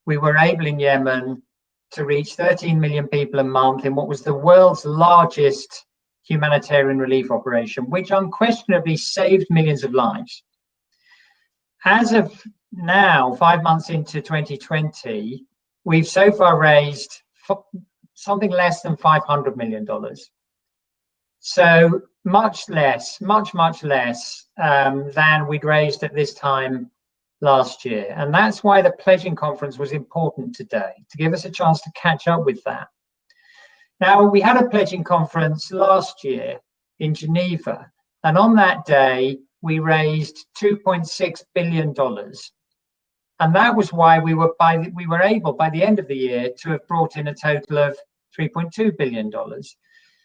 we were able in Yemen to reach 13 million people a month in what was the world's largest humanitarian relief operation, which unquestionably saved millions of lives. As of now, 5 months into 2020, we've so far raised something less than $500 million. So much less, much less than we'd raised at this time last year. And that's why the pledging conference was important today, to give us a chance to catch up with that. Now, we had a pledging conference last year in Geneva, and on that day, we raised $2.6 billion. And that was why we were able, by the end of the year, to have brought in a total of $3.2 billion.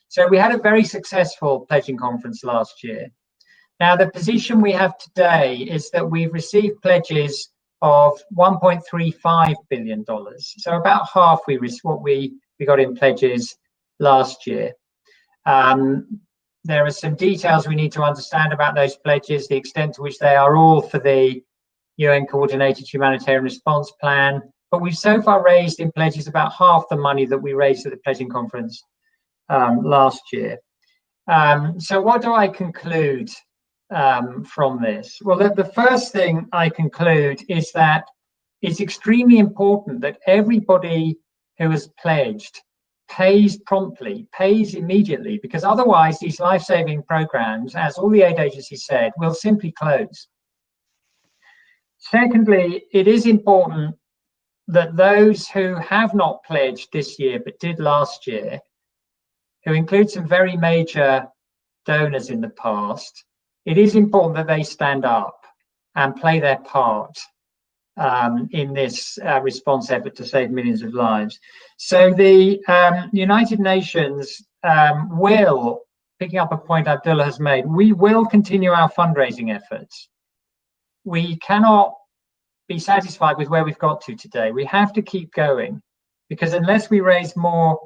So we had a very successful pledging conference last year. Now, the position we have today is that we've received pledges of $1.35 billion. So about half what we got in pledges last year. There are some details we need to understand about those pledges, the extent to which they are all for the UN Coordinated Humanitarian Response Plan. But we've so far raised in pledges about half the money that we raised at the pledging conference last year. So what do I conclude from this? Well, the first thing I conclude is that it's extremely important that everybody who has pledged pays promptly, pays immediately, because otherwise these life-saving programs, as all the aid agencies said, will simply close. Secondly, it is important that those who have not pledged this year but did last year, who include some very major donors in the past, it is important that they stand up and play their part in this response effort to save millions of lives. So the United Nations will, picking up a point Abdullah has made, we will continue our fundraising efforts. We cannot be satisfied with where we've got to today. We have to keep going, because unless we raise more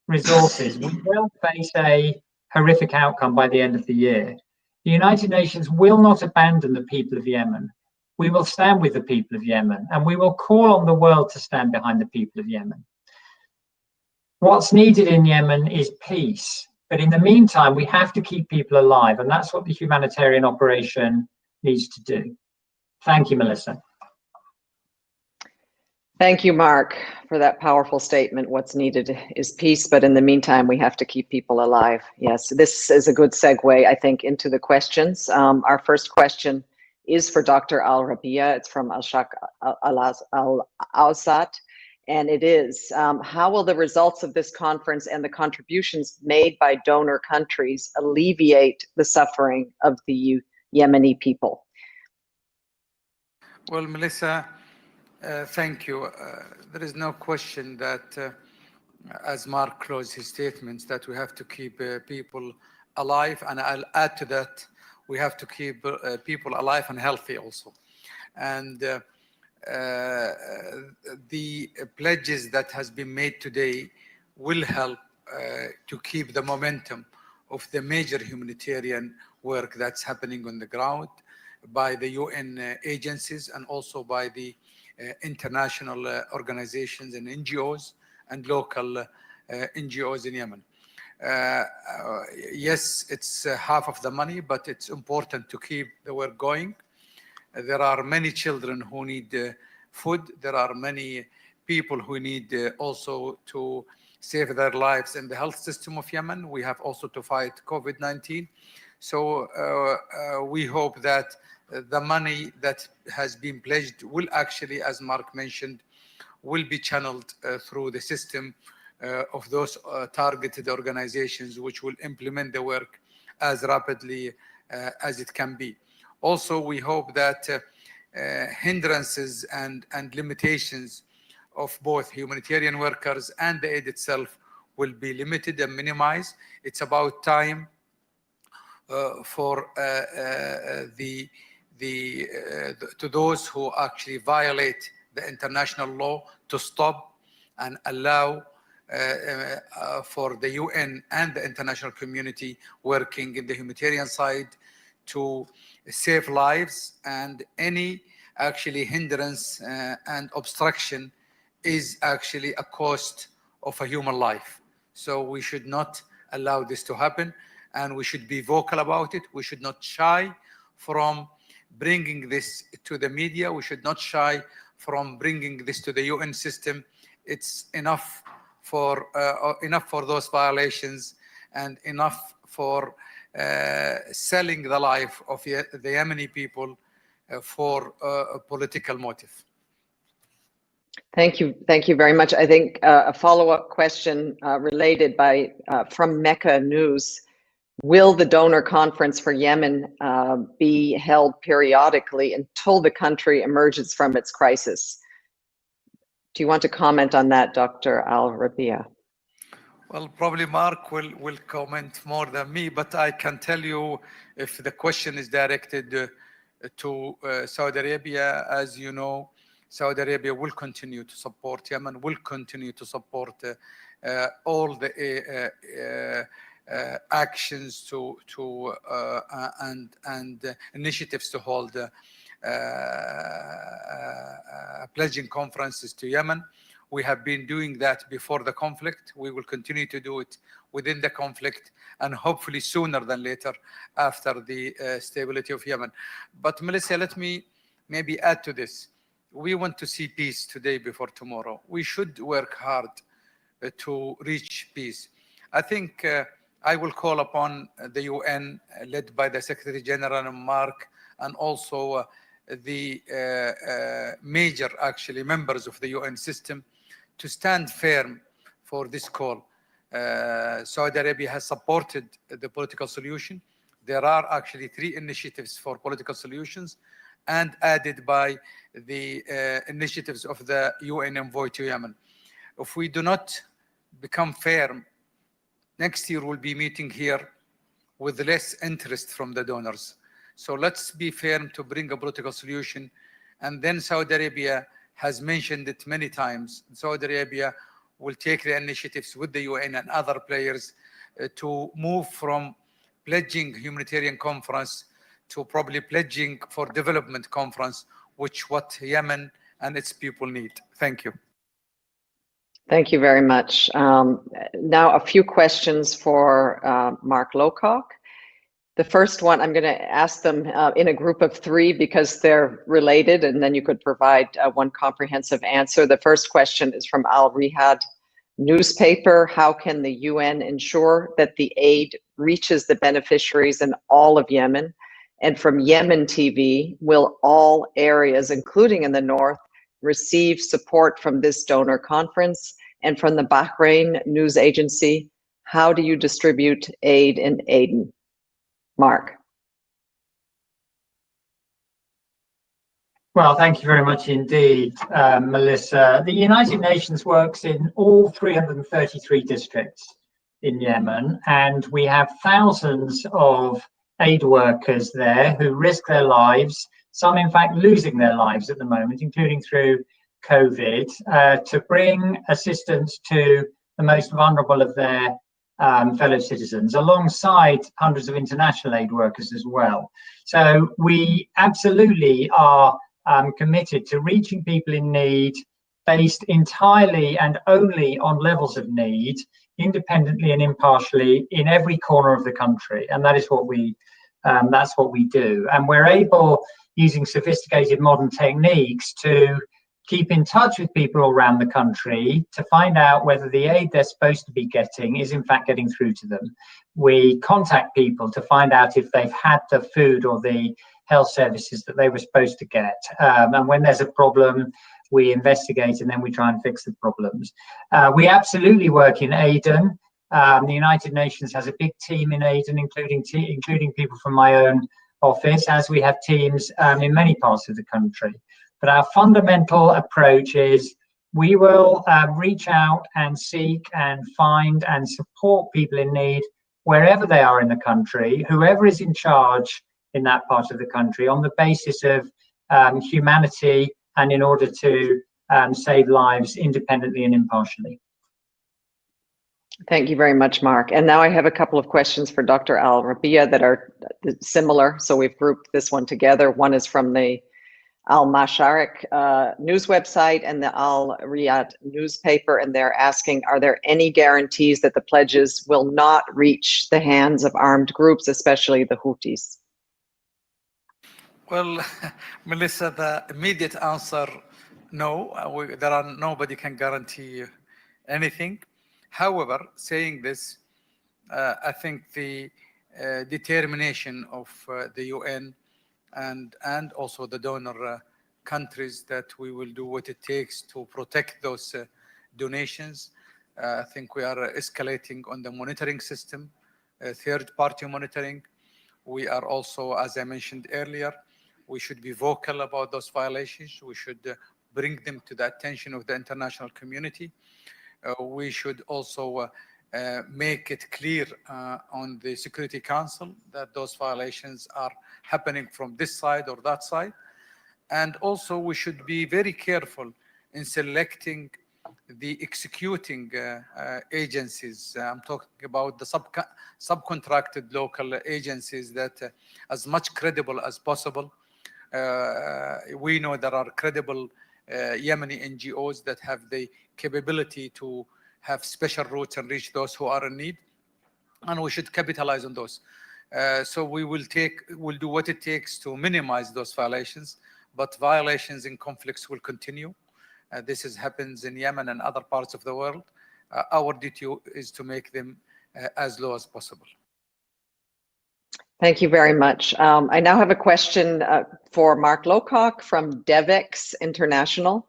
resources, we will face a horrific outcome by the end of the year. The United Nations will not abandon the people of Yemen. We will stand with the people of Yemen, and we will call on the world to stand behind the people of Yemen. What's needed in Yemen is peace, but in the meantime, we have to keep people alive, and that's what the humanitarian operation needs to do. Thank you, Melissa. Thank you, Mark, for that powerful statement. What's needed is peace, but in the meantime, we have to keep people alive. Yes, this is a good segue, I think, into the questions. Our first question is for Dr. Al-Rabia. It's from Al-Shaq Al-Awsat, and it is, how will the results of this conference and the contributions made by donor countries alleviate the suffering of the Yemeni people? Well, Melissa, thank you. There is no question that as Mark closed his statements, that we have to keep people alive, and I'll add to that, we have to keep people alive and healthy also. And the pledges that has been made today will help to keep the momentum of the major humanitarian work that's happening on the ground by the UN agencies and also by the international organizations and NGOs and local NGOs in Yemen. Yes, it's half of the money, but it's important to keep the work going. There are many children who need food. There are many people who need also to save their lives in the health system of Yemen. We have also to fight COVID-19. So we hope that the money that has been pledged will actually, as Mark mentioned, will be channeled through the system of those targeted organizations which will implement the work as rapidly as it can be. Also, we hope that hindrances and limitations of both humanitarian workers and the aid itself will be limited and minimized. It's about time for to those who actually violate the international law to stop and allow for the UN and the international community working in the humanitarian side to save lives, and any actually hindrance and obstruction is actually a cost of a human life. So we should not allow this to happen, and we should be vocal about it. We should not shy from bringing this to the media. We should not shy from bringing this to the UN system. It's enough for those violations and enough for selling the life of the Yemeni people for a political motive. Thank you very much. I think a follow-up question related from Mecca News. Will the donor conference for Yemen be held periodically until the country emerges from its crisis? Do you want to comment on that, Dr. Al-Rabia? Well, probably Mark will comment more than me, but I can tell you, if the question is directed to Saudi Arabia, as you know, Saudi Arabia will continue to support Yemen, will continue to support all the actions and initiatives to hold pledging conferences to Yemen. We have been doing that before the conflict. We will continue to do it within the conflict, and hopefully sooner than later after the stability of Yemen. But Melissa, let me maybe add to this. We want to see peace today before tomorrow. We should work hard to reach peace. I think I will call upon the UN, led by the Secretary General and Mark, and also the major actually members of the UN system, to stand firm for this call. Saudi Arabia has supported the political solution. There are actually 3 initiatives for political solutions, and added by the initiatives of the UN envoy to Yemen. If we do not become firm, next year we'll be meeting here with less interest from the donors. So let's be firm to bring a political solution. And then Saudi Arabia has mentioned it many times. Saudi Arabia will take the initiatives with the UN and other players to move from pledging humanitarian conference to probably pledging for development conference, which what Yemen and its people need. Thank you. Thank you very much. Now a few questions for Mark Lowcock. The first one, I'm going to ask them in a group of 3 because they're related, and then you could provide one comprehensive answer. The first question is from Al Riyadh newspaper. How can the UN ensure that the aid reaches the beneficiaries in all of Yemen? And from Yemen TV, will all areas, including in the north, receive support from this donor conference? And from the Bahrain news agency, how do you distribute aid in Aden? Mark. Well, thank you very much indeed, Melissa. The United Nations works in all 333 districts in Yemen, and we have thousands of aid workers there who risk their lives, some in fact losing their lives at the moment, including through COVID, to bring assistance to the most vulnerable of their fellow citizens, alongside hundreds of international aid workers as well. So we absolutely are committed to reaching people in need based entirely and only on levels of need, independently and impartially in every corner of the country, and that is what we that's what we do. And we're able, using sophisticated modern techniques, to keep in touch with people around the country to find out whether the aid they're supposed to be getting is in fact getting through to them. We contact people to find out if they've had the food or the health services that they were supposed to get. And when there's a problem, we investigate and then we try and fix the problems. We absolutely work in Aden. The United Nations has a big team in Aden, including people from my own office, as we have teams in many parts of the country. But our fundamental approach is we will reach out and seek and find and support people in need wherever they are in the country, whoever is in charge in that part of the country, on the basis of humanity and in order to save lives independently and impartially. Thank you very much, Mark. And now I have a couple of questions for Dr. Al-Rabia that are similar. So we've grouped this one together. One is from the Al-Masharik news website and the Al-Riyadh newspaper, and they're asking, are there any guarantees that the pledges will not reach the hands of armed groups, especially the Houthis? Well, Melissa, the immediate answer, no. Nobody can guarantee anything. However, saying this, I think the determination of the UN and also the donor countries that we will do what it takes to protect those donations. I think we are escalating on the monitoring system, third-party monitoring. We are also, as I mentioned earlier, we should be vocal about those violations. We should bring them to the attention of the international community. We should also make it clear on the Security Council that those violations are happening from this side or that side. And also we should be very careful in selecting the executing agencies. I'm talking about the subcontracted local agencies that as much credible as possible. We know there are credible Yemeni NGOs that have the capability to have special routes and reach those who are in need, and we should capitalize on those. So we'll do what it takes to minimize those violations, but violations in conflicts will continue. This happens in Yemen and other parts of the world. Our duty is to make them as low as possible. Thank you very much. I now have a question for Mark Lowcock from DevEx International.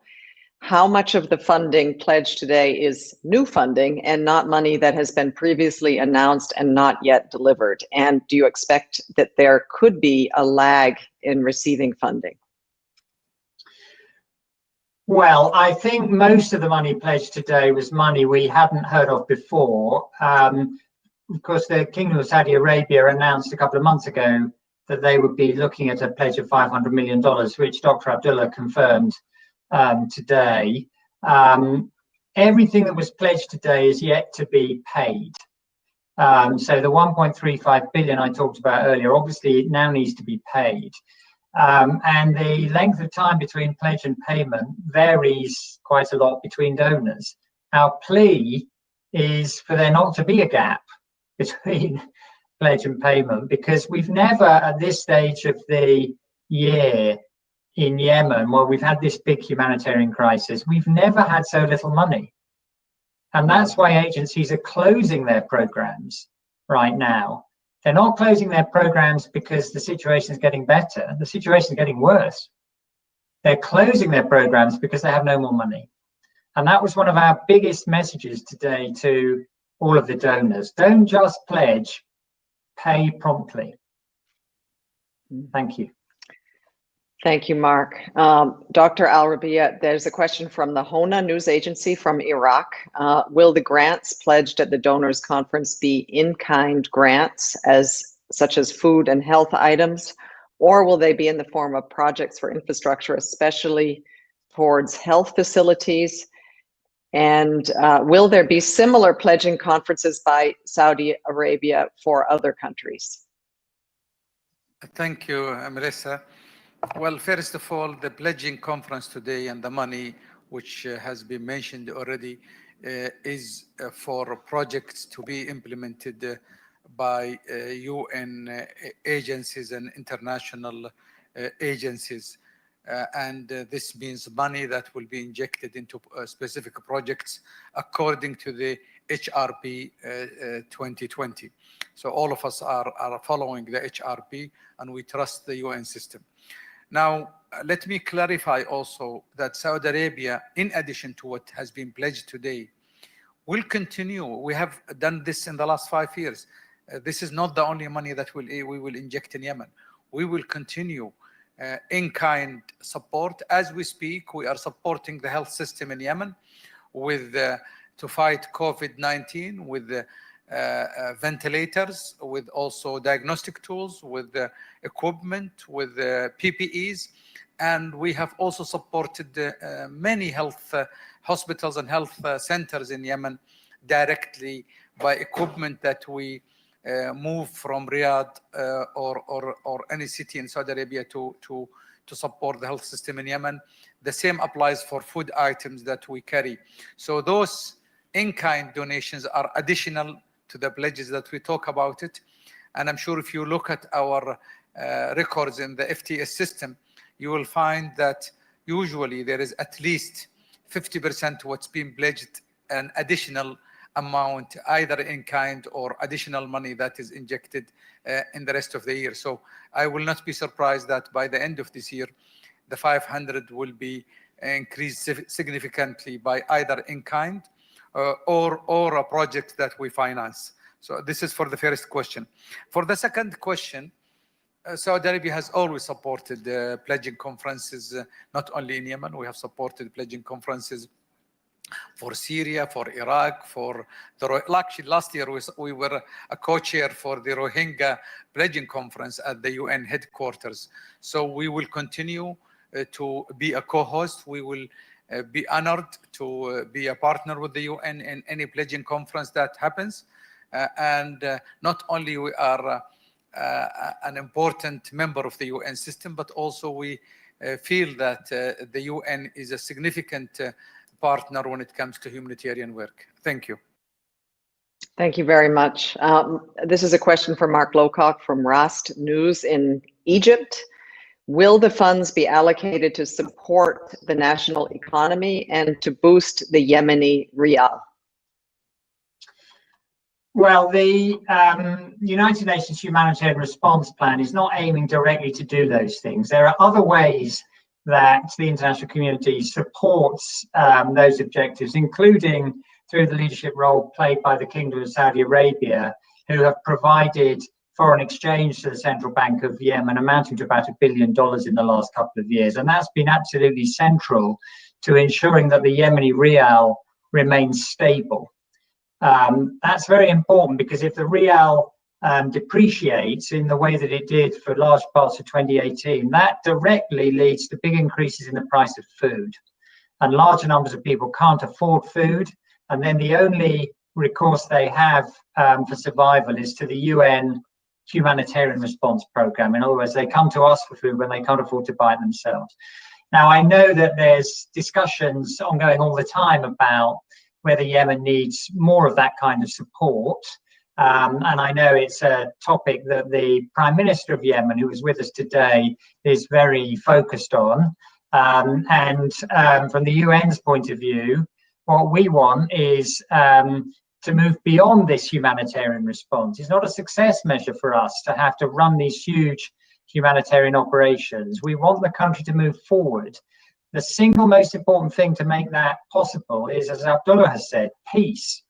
How much of the funding pledged today is new funding and not money that has been previously announced and not yet delivered? And do you expect that there could be a lag in receiving funding? Well, I think most of the money pledged today was money we hadn't heard of before. Of course, the Kingdom of Saudi Arabia announced a couple of months ago that they would be looking at a pledge of $500 million, which Dr. Abdullah confirmed today. Everything that was pledged today is yet to be paid. So the 1.35 billion I talked about earlier, obviously it now needs to be paid. And the length of time between pledge and payment varies quite a lot between donors. Our plea is for there not to be a gap between pledge and payment, because we've never at this stage of the year in Yemen, while we've had this big humanitarian crisis, we've never had so little money. And that's why agencies are closing their programs right now. They're not closing their programs because the situation is getting better. The situation is getting worse. They're closing their programs because they have no more money. And that was one of our biggest messages today to all of the donors. Don't just pledge, pay promptly. Thank you. Thank you, Mark. Dr. Al-Rabia, there's a question from the Hona news agency from Iraq. Will the grants pledged at the donors conference be in-kind grants such as food and health items, or will they be in the form of projects for infrastructure, especially towards health facilities? And will there be similar pledging conferences by Saudi Arabia for other countries? Thank you, Melissa. Well, first of all, the pledging conference today and the money, which has been mentioned already, is for projects to be implemented by UN agencies and international agencies. And this means money that will be injected into specific projects according to the HRP 2020. So all of us are following the HRP, and we trust the UN system. Now, let me clarify also that Saudi Arabia, in addition to what has been pledged today, will continue. We have done this in the last 5 years. This is not the only money that we will inject in Yemen. We will continue in-kind support. As we speak, we are supporting the health system in Yemen with to fight COVID-19 with ventilators, with also diagnostic tools, with equipment, with PPEs. And we have also supported many health hospitals and health centers in Yemen directly by equipment that we move from Riyadh or any city in Saudi Arabia to support the health system in Yemen. The same applies for food items that we carry. So those in-kind donations are additional to the pledges that we talk about it. And I'm sure if you look at our records in the FTS system, you will find that usually there is at least 50% what's been pledged, an additional amount, either in kind or additional money that is injected in the rest of the year. So I will not be surprised that by the end of this year, the 500 will be increased significantly by either in kind or a project that we finance. So this is for the first question. For the second question, Saudi Arabia has always supported pledging conferences, not only in Yemen. We have supported pledging conferences for Syria, for Iraq, for the actually last year we were a co-chair for the Rohingya pledging conference at the UN headquarters. So we will continue to be a co-host. We will be honored to be a partner with the UN in any pledging conference that happens. And not only we are an important member of the UN system, but also we feel that the UN is a significant partner when it comes to humanitarian work. Thank you. Thank you very much. This is a question for Mark Lowcock from Rast News in Egypt. Will the funds be allocated to support the national economy and to boost the Yemeni rial? Well, the United Nations Humanitarian Response Plan is not aiming directly to do those things. There are other ways that the international community supports those objectives, including through the leadership role played by the Kingdom of Saudi Arabia, who have provided foreign exchange to the Central Bank of Yemen amounting to about $1 billion in the last couple of years. And that's been absolutely central to ensuring that the Yemeni rial remains stable. That's very important because if the rial depreciates in the way that it did for large parts of 2018, that directly leads to big increases in the price of food. And larger numbers of people can't afford food. And then the only recourse they have for survival is to the UN Humanitarian Response Program. In other words, they come to us for food when they can't afford to buy it themselves. Now, I know that there's discussions ongoing all the time about whether Yemen needs more of that kind of support. And I know it's a topic that the Prime Minister of Yemen, who is with us today, is very focused on. And from the UN's point of view, what we want is to move beyond this humanitarian response. It's not a success measure for us to have to run these huge humanitarian operations. We want the country to move forward. The single most important thing to make that possible is, as Abdullah has said, peace.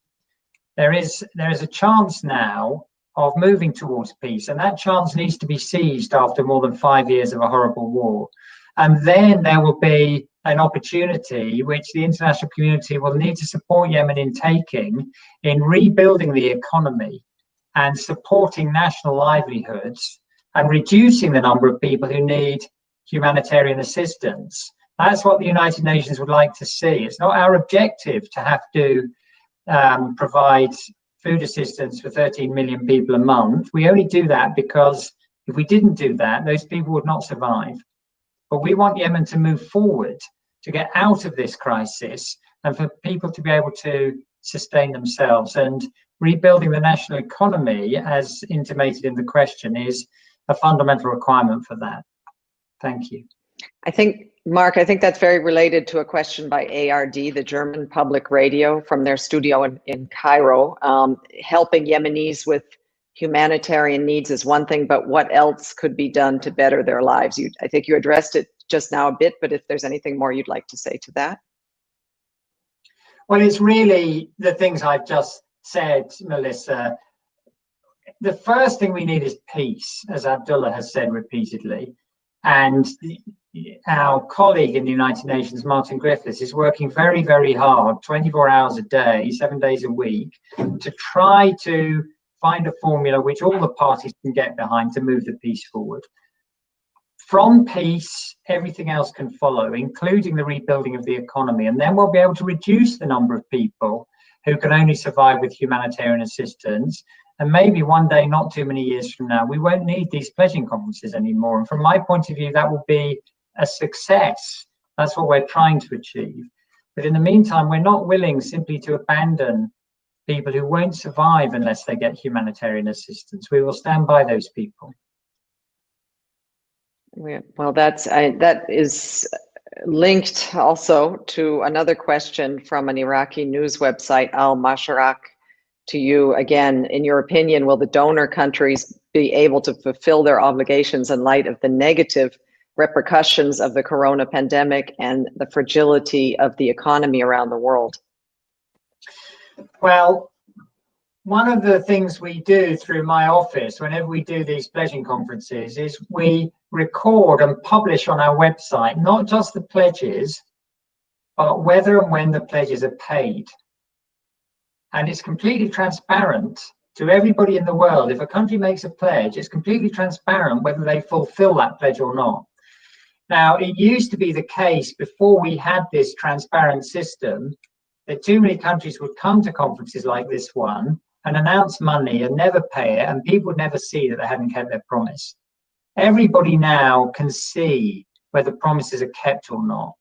There is a chance now of moving towards peace, and that chance needs to be seized after more than 5 years of a horrible war. And then there will be an opportunity which the international community will need to support Yemen in taking in rebuilding the economy and supporting national livelihoods and reducing the number of people who need humanitarian assistance. That's what the United Nations would like to see. It's not our objective to have to provide food assistance for 13 million people a month. We only do that because if we didn't do that, those people would not survive. But we want Yemen to move forward, to get out of this crisis, and for people to be able to sustain themselves. And rebuilding the national economy, as intimated in the question, is a fundamental requirement for that. Thank you. I think, Mark, I think that's very related to a question by ARD, the German public radio, from their studio in Cairo. Helping Yemenis with humanitarian needs is one thing, but what else could be done to better their lives? I think you addressed it just now a bit, but if there's anything more you'd like to say to that. Well, it's really the things I've just said, Melissa. The first thing we need is peace, as Abdullah has said repeatedly. And our colleague in the United Nations, Martin Griffiths, is working very, very hard, 24 hours a day, 7 days a week, to try to find a formula which all the parties can get behind to move the peace forward. From peace, everything else can follow, including the rebuilding of the economy. And then we'll be able to reduce the number of people who can only survive with humanitarian assistance. And maybe one day, not too many years from now, we won't need these pledging conferences anymore. And from my point of view, that will be a success. That's what we're trying to achieve. But in the meantime, we're not willing simply to abandon people who won't survive unless they get humanitarian assistance. We will stand by those people. Well, that is linked also to another question from an Iraqi news website, Al-Masharak, to you again. In your opinion, will the donor countries be able to fulfill their obligations in light of the negative repercussions of the corona pandemic and the fragility of the economy around the world? Well, one of the things we do through my office whenever we do these pledging conferences is we record and publish on our website not just the pledges, but whether and when the pledges are paid. And it's completely transparent to everybody in the world. If a country makes a pledge, it's completely transparent whether they fulfill that pledge or not. Now, it used to be the case before we had this transparent system that too many countries would come to conferences like this one and announce money and never pay it, and people would never see that they hadn't kept their promise. Everybody now can see whether promises are kept or not.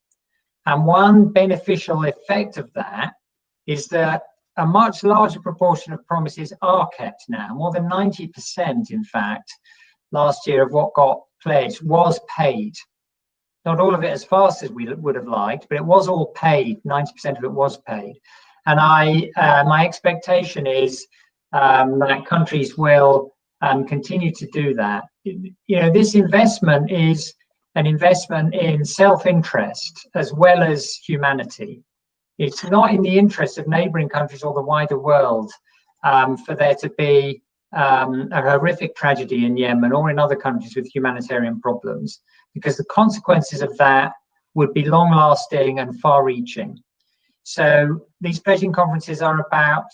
And one beneficial effect of that is that a much larger proportion of promises are kept now. More than 90%, in fact, last year of what got pledged was paid. Not all of it as fast as we would have liked, but it was all paid. 90% of it was paid. And my expectation is that countries will continue to do that. You know, this investment is an investment in self-interest as well as humanity. It's not in the interest of neighboring countries or the wider world for there to be a horrific tragedy in Yemen or in other countries with humanitarian problems, because the consequences of that would be long-lasting and far-reaching. So these pledging conferences are about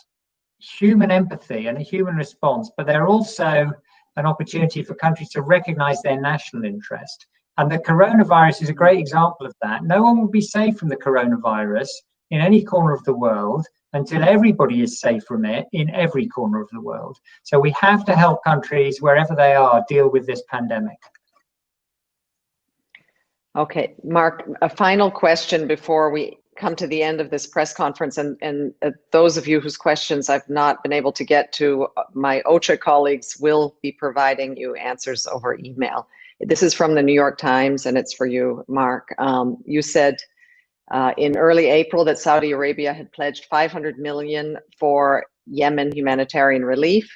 human empathy and a human response, but they're also an opportunity for countries to recognize their national interest. And the coronavirus is a great example of that. No one will be safe from the coronavirus in any corner of the world until everybody is safe from it in every corner of the world. So we have to help countries wherever they are deal with this pandemic. Okay, Mark, a final question before we come to the end of this press conference, and those of you whose questions I've not been able to get to, my OCHA colleagues will be providing you answers over email. This is from the New York Times, and it's for you, Mark. You said in early April that Saudi Arabia had pledged 500 million for Yemen humanitarian relief,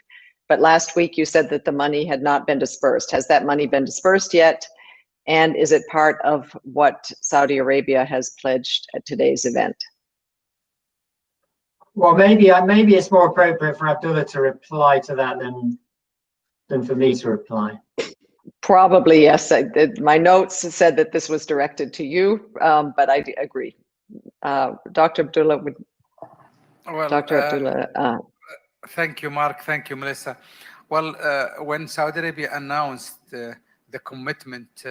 but last week you said that the money had not been dispersed. Has that money been dispersed yet? And is it part of what Saudi Arabia has pledged at today's event? Well, maybe it's more appropriate for Abdullah to reply to that than for me to reply. Probably, yes. My notes said that this was directed to you, but I agree. Dr. Abdullah would. Well, Dr. Abdullah. Thank you, Mark. Thank you, Melissa. Well, when Saudi Arabia announced the commitment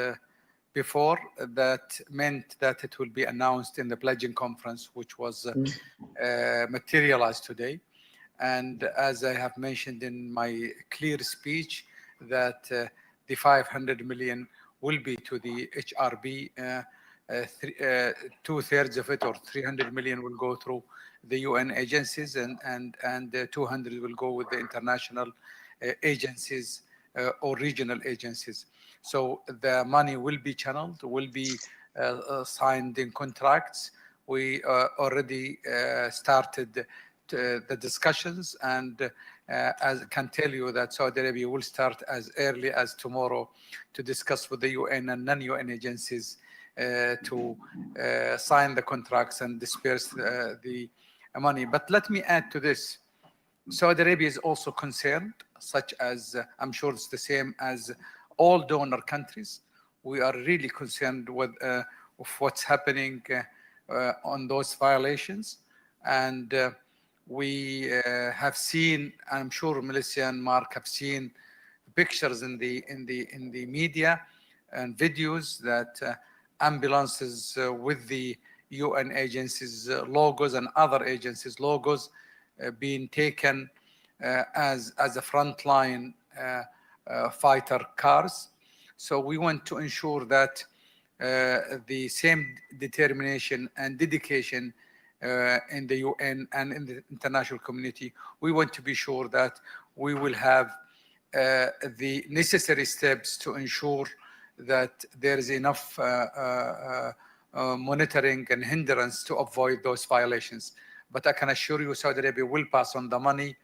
before, that meant that it will be announced in the pledging conference, which was materialized today. And as I have mentioned in my clear speech, that the 500 million will be to the HRB. 2/3 of it, or 300 million, will go through the UN agencies, and 200 will go with the international agencies or regional agencies. So the money will be channeled, will be signed in contracts. We already started the discussions, and as I can tell you that Saudi Arabia will start as early as tomorrow to discuss with the UN and non-UN agencies to sign the contracts and disperse the money. But let me add to this. Saudi Arabia is also concerned, such as I'm sure it's the same as all donor countries. We are really concerned with what's happening on those violations, and we have seen, I'm sure Melissa and Mark have seen pictures in the media and videos that ambulances with the UN agencies logos and other agencies logos being taken as a frontline fighter cars. So we want to ensure that the same determination and dedication in the UN and in the international community, we want to be sure that we will have the necessary steps to ensure that there is enough monitoring and hindrance to avoid those violations. But I can assure you Saudi Arabia will pass on the money,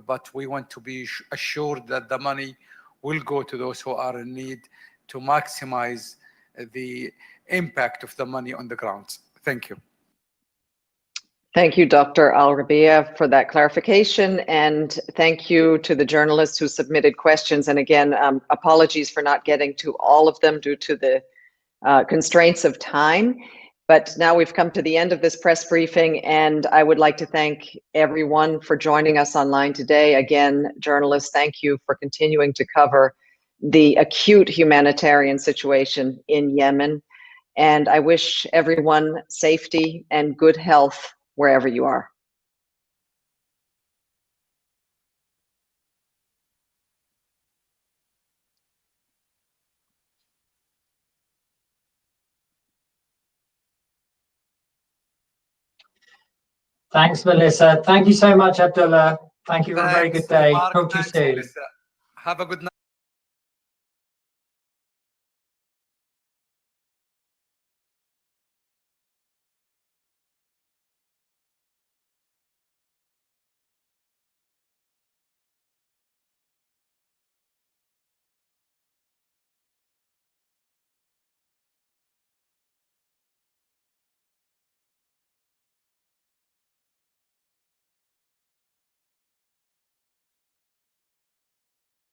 but we want to be assured that the money will go to those who are in need to maximize the impact of the money on the ground. Thank you. Thank you, Dr. Al-Rabia, for that clarification, and thank you to the journalists who submitted questions. And again, apologies for not getting to all of them due to the constraints of time. But now we've come to the end of this press briefing, and I would like to thank everyone for joining us online today. Again, journalists, thank you for continuing to cover the acute humanitarian situation in Yemen. And I wish everyone safety and good health wherever you are. Thanks, Melissa. Thank you so much, Abdullah. Thank you for a very good day. Mark, Talk to you soon. Melissa. Have a good night.